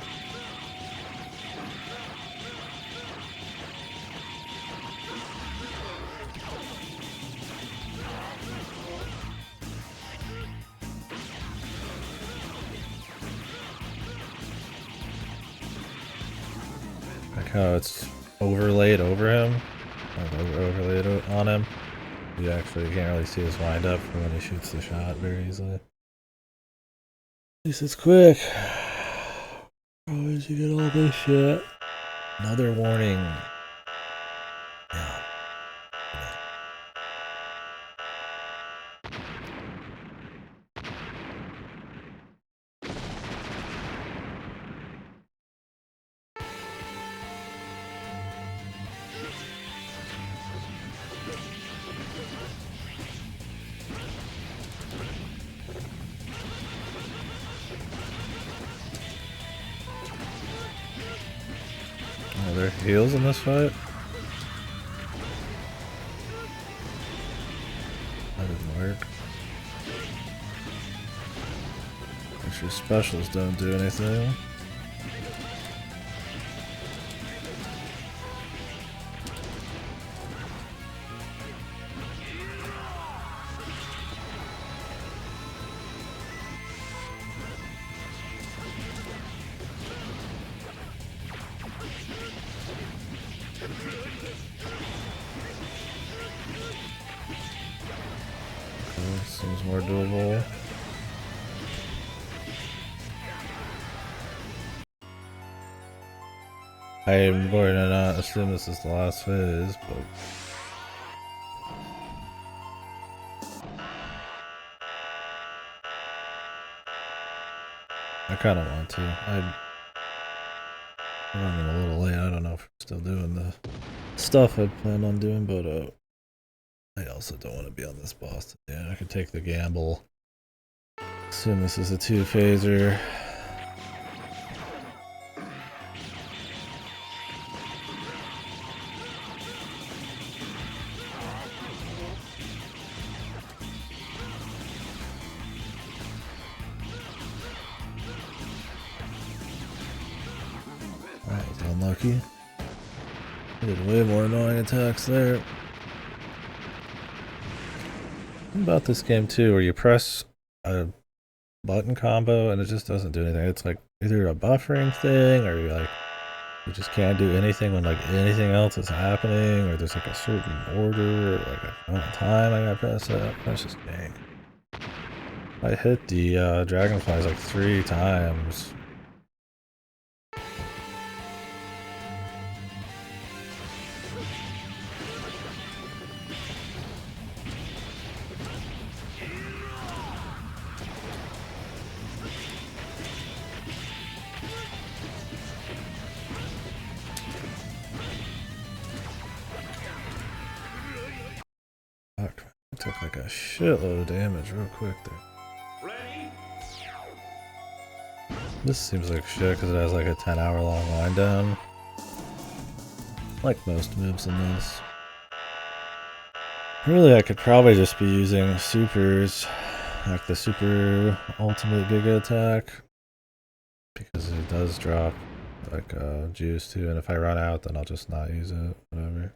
Like how it's overlaid over him, like overlaid on him. You actually can't really see his wind up from when he shoots the shot very easily. At least it's quick. Always you get all this shit. Another warning. Yeah. Are there heals in this fight? That didn't work. Guess your specials don't do anything. Seems more doable. I'm going to not assume this is the last phase, but I kind of want to. I'm running a little late. I don't know if we're still doing the stuff I planned on doing, but I also don't want to be on this boss. Yeah, I could take the gamble. Assume this is a 2-phaser. That was unlucky. I did way more annoying attacks there. What about this game too, where you press a button combo and it just doesn't do anything? It's like either a buffering thing, or you just can't do anything when like anything else is happening, or there's like a certain order, or like a amount of time I gotta press it. That's just dang. I hit the dragonflies like 3 times. Fuck. I took like a shitload of damage real quick there. This seems like shit because it has like a 10-hour long wind down. Like most moves in this. Really, I could probably just be using supers, like the super ultimate giga attack, because it does drop like juice too, and if I run out then I'll just not use it, whatever.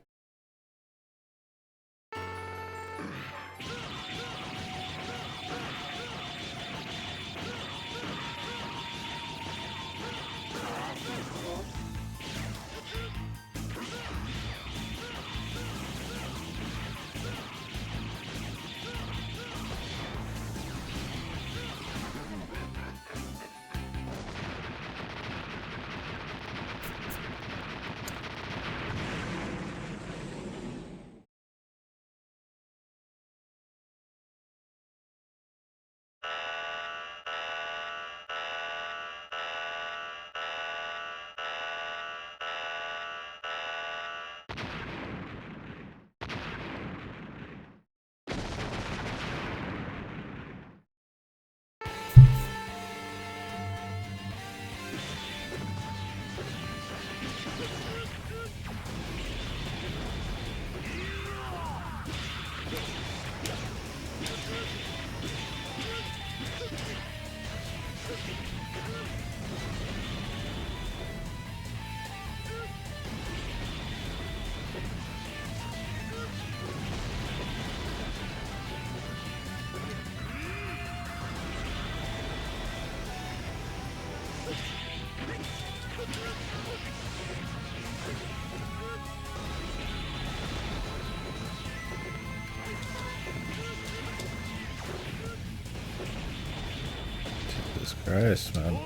Christ, man.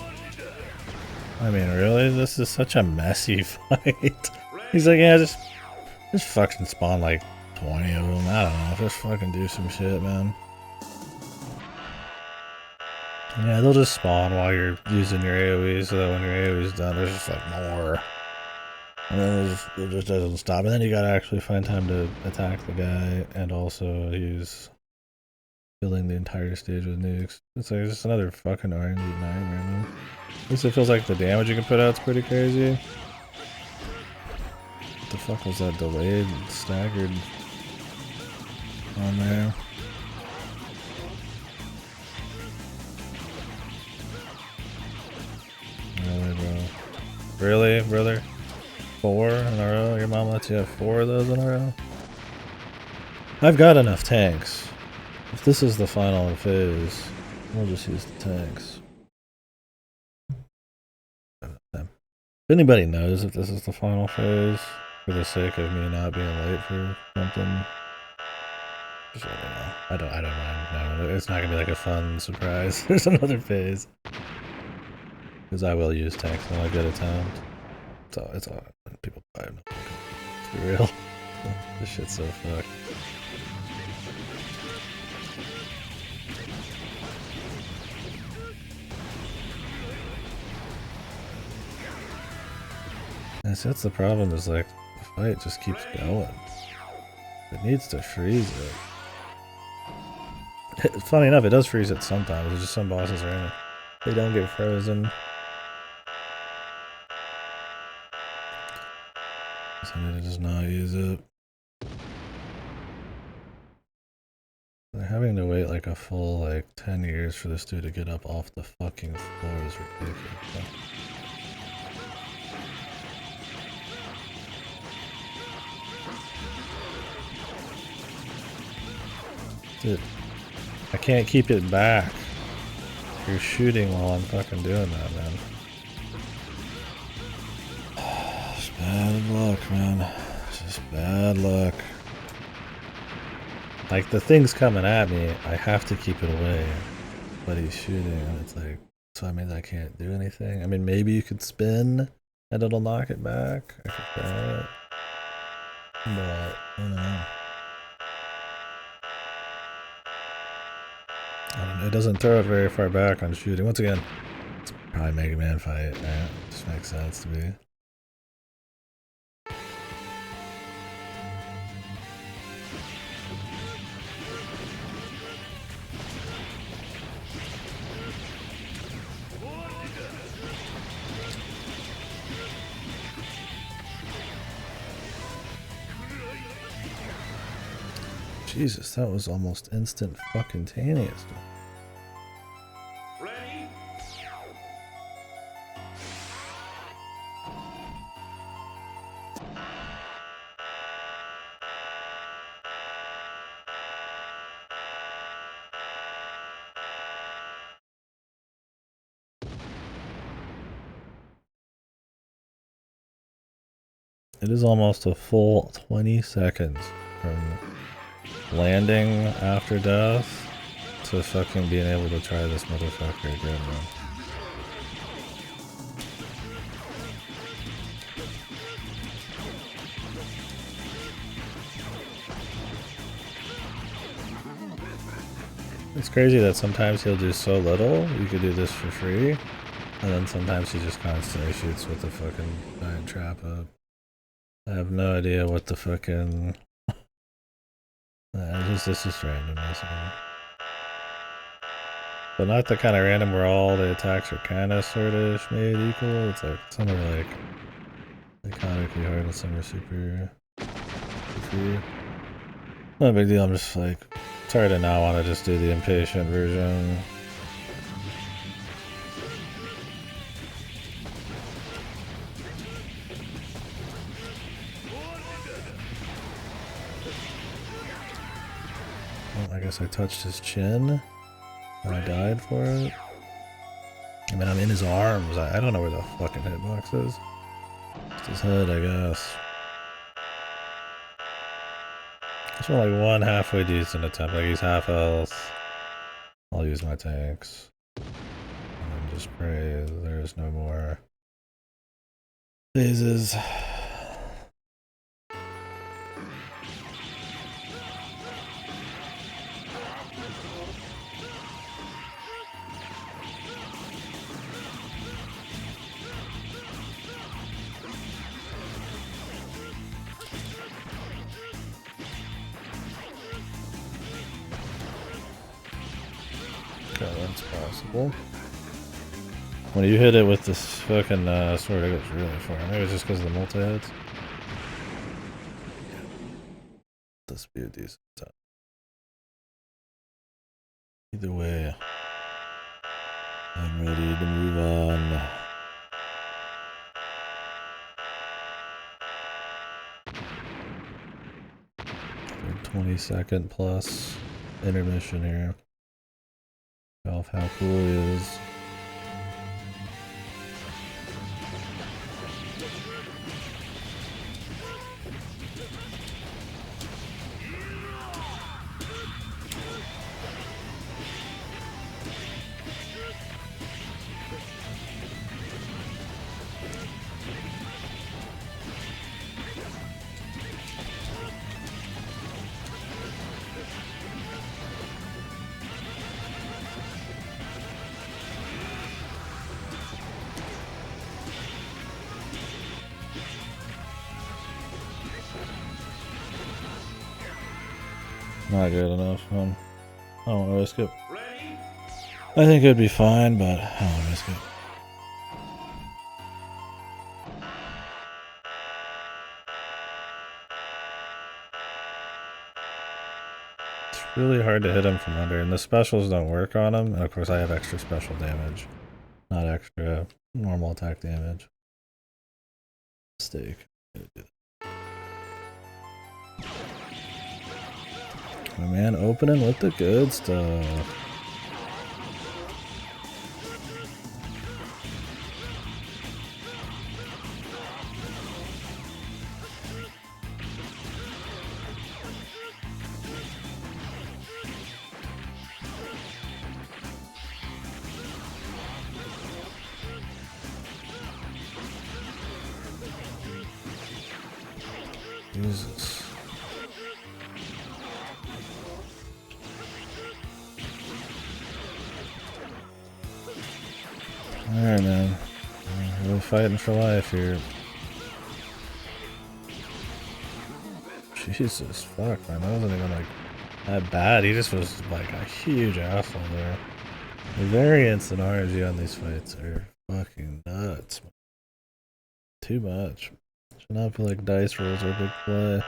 I mean, really? This is such a messy fight. He's like, yeah, just fucking spawn like 20 of them. I don't know. Just fucking do some shit, man. Yeah, they'll just spawn while you're using your AoE, so that when your AoE's done, there's just like more. And then it just doesn't stop. And then you gotta actually find time to attack the guy and also use filling the entire stage with nukes. It's like just another fucking RNG nightmare, man. At least it feels like the damage you can put out's pretty crazy. What the fuck was that delayed and staggered on there? Really, bro? Really, brother? 4 in a row? Your mom lets you have 4 of those in a row? I've got enough tanks. If this is the final phase, we'll just use the tanks. If anybody knows if this is the final phase, for the sake of me not being late for something, just let me know. I don't mind. No, it's not gonna be like a fun surprise. There's another phase. Because I will use tanks when I get attempt. It's all people buy it. Let's be real. This shit's so fucked. And so that's the problem, is like the fight just keeps going. It needs to freeze it. Funny enough, it does freeze it sometimes. There's just some bosses right? They don't get frozen. So I need to just not use it. They're having to wait like a full like 10 years for this dude to get up off the fucking floor is ridiculous. Dude, I can't keep it back. You're shooting while I'm fucking doing that, man. Just bad luck, man. Just bad luck. Like, the thing's coming at me, I have to keep it away. But he's shooting, and it's like, so I mean I can't do anything? I mean, maybe you could spin, and it'll knock it back. I could try it. But, I don't know. It doesn't throw it very far back on shooting. Once again, it's probably Mega Man fight, right? Just makes sense to me. Jesus, that was almost instant fucking taneous. Ready? It is almost a full 20 seconds from landing after death to fucking being able to try this motherfucker again, man. It's crazy that sometimes he'll do so little, you could do this for free, and then sometimes he just constantly shoots with the fucking giant trap up. I have no idea what the fucking... This is randomness. But not the kind of random where all the attacks are kind of sort-ish made equal. It's like some are like iconically hard and some are super. Not a big deal. I'm just like sorry to not want to just do the impatient version. Well, I guess I touched his chin. And I died for it. I mean, I'm in his arms. I don't know where the fucking hitbox is. Just his head, I guess. Just want like one halfway decent attempt. Like he's half health. I'll use my tanks. And then just pray there's no more phases. Okay, that's possible. When you hit it with this fucking sword, it goes really far. Maybe it's just because of the multi-hits. This be a decent time. Either way, I'm ready to move on. 20-second plus intermission here. Off how cool he is. Not good enough. I don't want to risk it. I think it'd be fine, but I don't want to risk it. It's really hard to hit him from under, and the specials don't work on him. And of course, I have extra special damage, not extra normal attack damage. Mistake. My man opening with the good stuff. Jesus. Alright, man. We're fighting for life here. Jesus, fuck, man. That wasn't even like that bad. He just was like a huge asshole there. The variance in RNG on these fights are fucking nuts. Too much. Should not feel like dice rolls are a big play.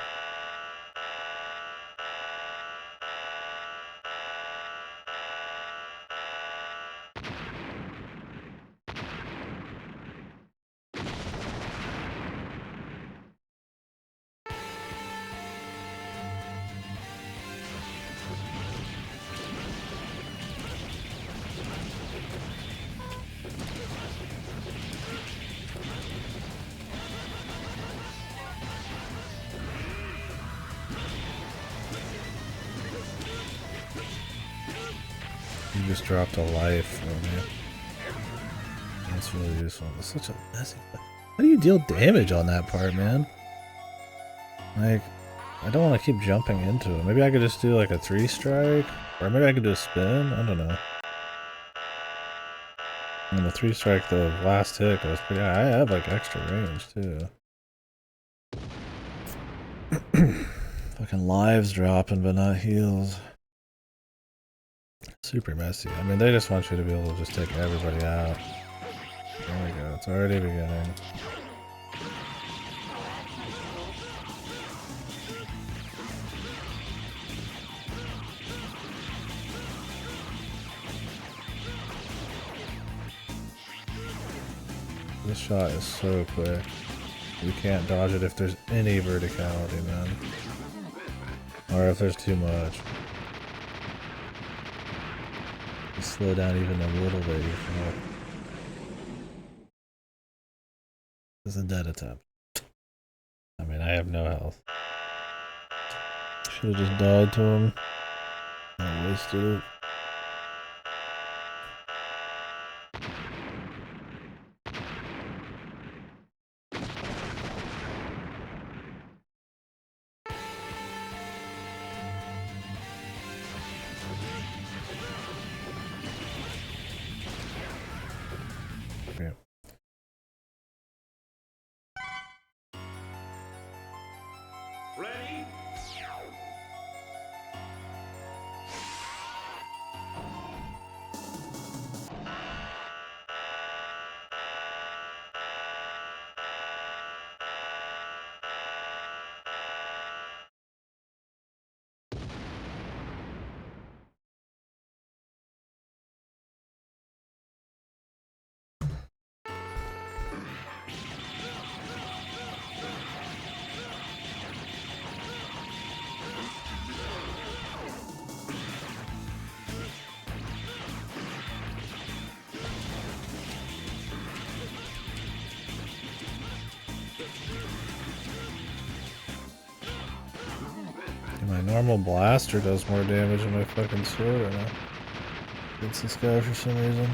You just dropped a life for me. That's really useful. It's such a messy. How do you deal damage on that part, man? Like, I don't want to keep jumping into it. Maybe I could just do like a 3-strike? Or maybe I could do a spin? I don't know. And the 3-strike, the last hit goes pretty. I have like extra range too. Fucking lives dropping, but not heals. Super messy. I mean, they just want you to be able to just take everybody out. There we go. It's already beginning. This shot is so quick. You can't dodge it if there's any verticality, man. Or if there's too much. You slow down even a little bit, you fall. This is a dead attempt. I mean, I have no health. Should've just died to him. I wasted it. Yeah. Ready? My normal blaster does more damage than my fucking sword right now. Against this guy for some reason.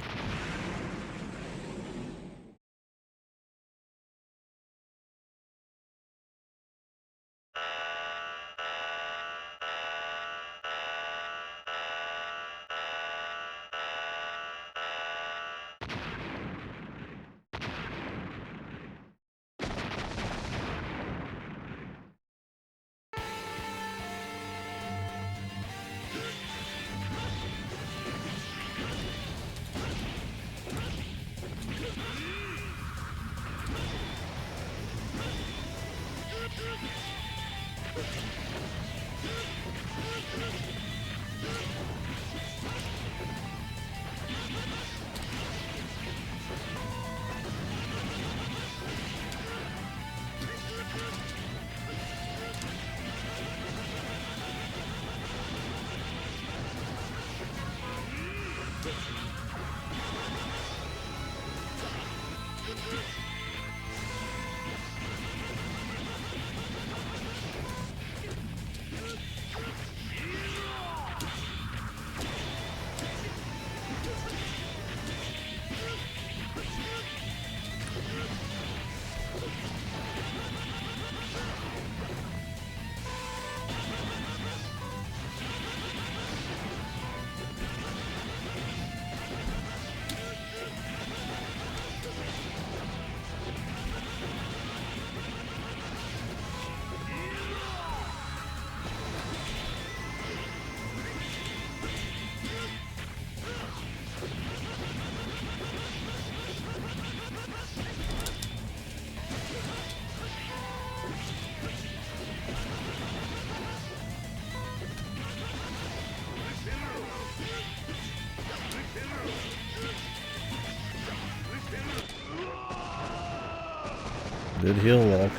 did heal luck.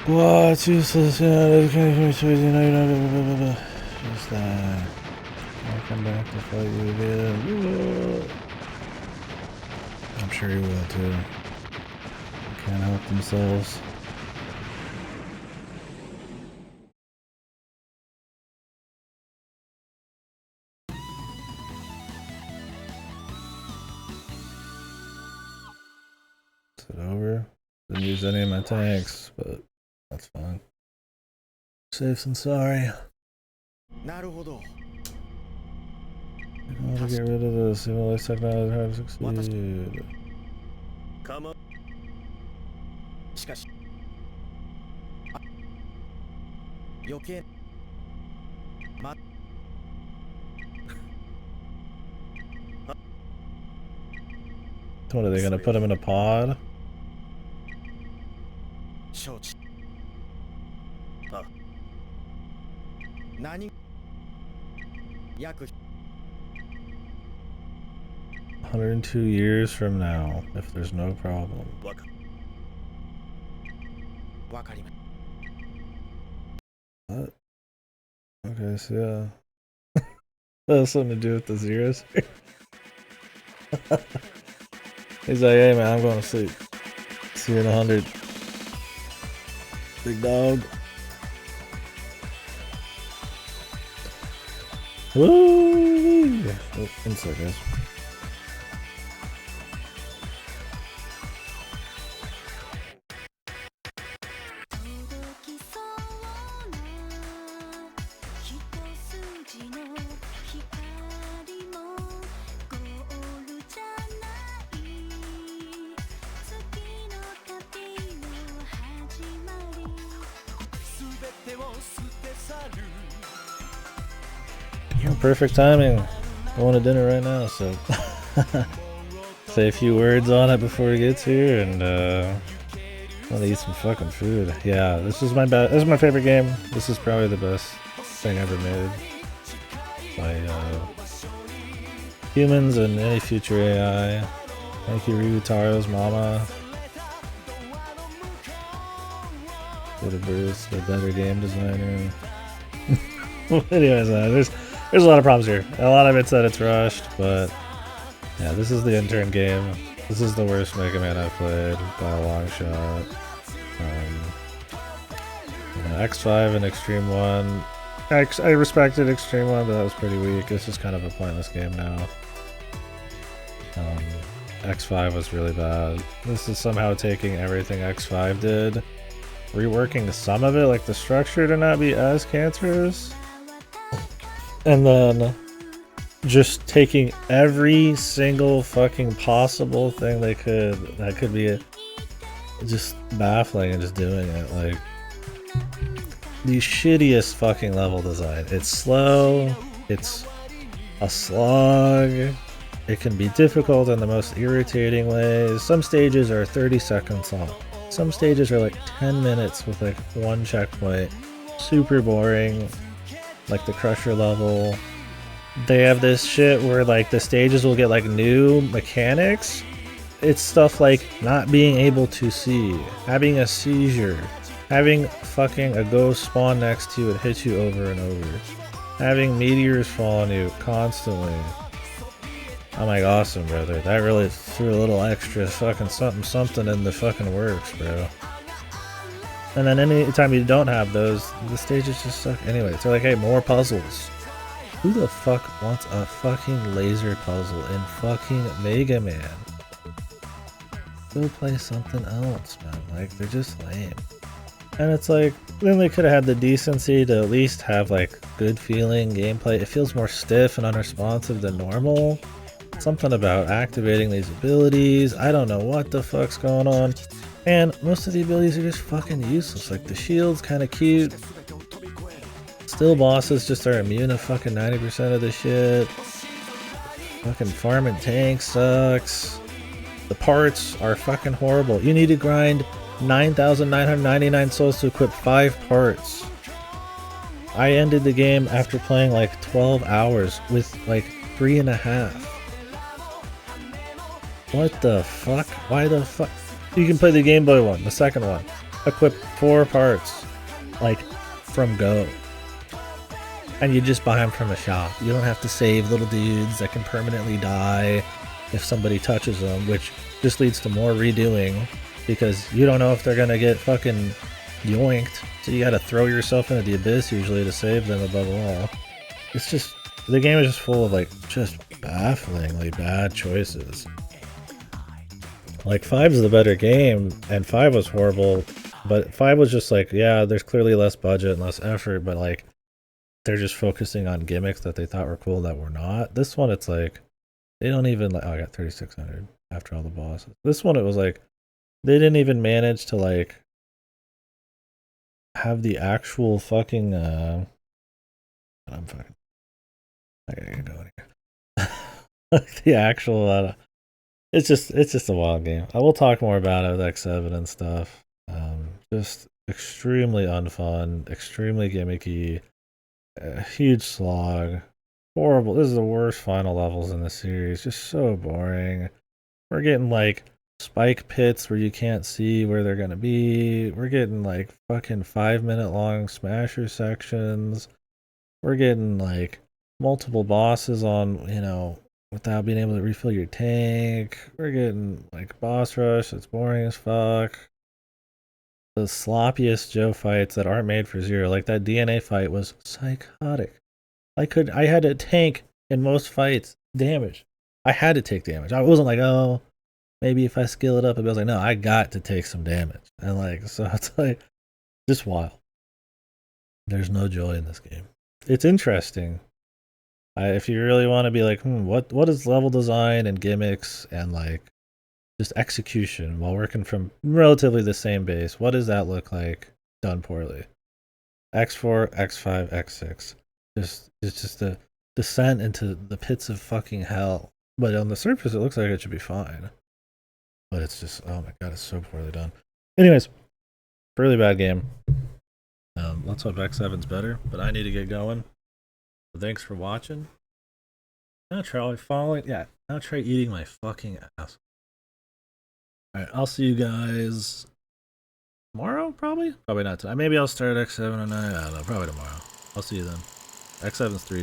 Well, it's useless, you know, just die. I'll come back to fight you again. I'm sure he will too. They can't help themselves. Is it over? Didn't use any of my tanks, but that's fine. Safe and sorry. I want to get rid of this. Even less technology is hard to succeed. What are they gonna put him in a pod? 102 years from now, if there's no problem. What? Okay, so yeah. That has something to do with the zeros. He's like, hey man, I'm going to sleep. See you in 100. Big dog. Woo! Oh, inside, guys. Perfect timing. I want a dinner right now, so say a few words on it before it gets here, and I want to eat some fucking food. Yeah, this is my favorite game. This is probably the best thing ever made by humans and any future AI. Thank you, Ryutaro's mama. Good Bruce, the better game designer. Anyways, there's a lot of problems here. A lot of it's that it's rushed, but yeah, this is the intern game. This is the worst Mega Man I've played by a long shot. X5 and Extreme 1. I respected Extreme 1, but that was pretty weak. This is kind of a pointless game now. X5 was really bad. This is somehow taking everything X5 did, reworking some of it, like the structure to not be as cancerous, and then just taking every single fucking possible thing they could that could be just baffling and just doing it. Like the shittiest fucking level design. It's slow, it's a slog, it can be difficult in the most irritating ways. Some stages are 30 seconds long. Some stages are like 10 minutes with like one checkpoint. Super boring. Like the Crusher level. They have this shit where like the stages will get like new mechanics. It's stuff like not being able to see, having a seizure, having fucking a ghost spawn next to you and hit you over and over, having meteors fall on you constantly. I'm like, awesome, brother. That really threw a little extra fucking something in the fucking works, bro. And then anytime you don't have those, the stages just suck. Anyway, they're like, hey, more puzzles. Who the fuck wants a fucking laser puzzle in fucking Mega Man? Go play something else, man. Like, they're just lame. And it's like, then they could have had the decency to at least have like good feeling gameplay. It feels more stiff and unresponsive than normal. Something about activating these abilities. I don't know what the fuck's going on. And most of the abilities are just fucking useless. Like the shield's kind of cute. Still bosses just are immune to fucking 90% of the shit. Fucking farming tanks sucks. The parts are fucking horrible. You need to grind 9,999 souls to equip 5 parts. I ended the game after playing like 12 hours with like 3.5. What the fuck? Why the fuck? You can play the Game Boy one, the second one. Equip 4 parts, like, from Go. And you just buy them from a shop. You don't have to save little dudes that can permanently die if somebody touches them, which just leads to more redoing because you don't know if they're gonna get fucking yoinked. So you gotta throw yourself into the abyss usually to save them above all. It's just, the game is just full of like, just bafflingly bad choices. Like 5's the better game, and 5 was horrible, but 5 was just like, yeah, there's clearly less budget and less effort, but like, they're just focusing on gimmicks that they thought were cool that were not. This one, it's like, they don't even, like, oh, I got 3,600 after all the bosses. This one, it was like, they didn't even manage to, like, have the actual fucking, I'm fucking, I gotta get going here. Like, the actual, it's just a wild game. I will talk more about it with X7 and stuff. Just extremely unfun, extremely gimmicky, a huge slog, horrible. This is the worst final levels in the series. Just so boring. We're getting like spike pits where you can't see where they're gonna be. We're getting like fucking 5-minute long smasher sections. We're getting like multiple bosses on, you know, without being able to refill your tank. We're getting like boss rush that's boring as fuck. The sloppiest Joe fights that aren't made for Zero, like that DNA fight was psychotic. I had to tank in most fights damage. I had to take damage. I wasn't like, oh, maybe if I skill it up, I was like, no, I got to take some damage. And like, so it's like, just wild. There's no joy in this game. It's interesting. If you really want to be like, what is level design and gimmicks and like just execution while working from relatively the same base, what does that look like done poorly? X4, X5, X6. It's just a descent into the pits of fucking hell. But on the surface, it looks like it should be fine. But it's just, oh my god, it's so poorly done. Anyways, really bad game. Let's hope X7's better, but I need to get going. So thanks for watching. Now try following, yeah, now try eating my fucking ass. Alright, I'll see you guys tomorrow, probably? Probably not tonight. Maybe I'll start X7 tonight. I don't know, probably tomorrow. I'll see you then. X7's 3.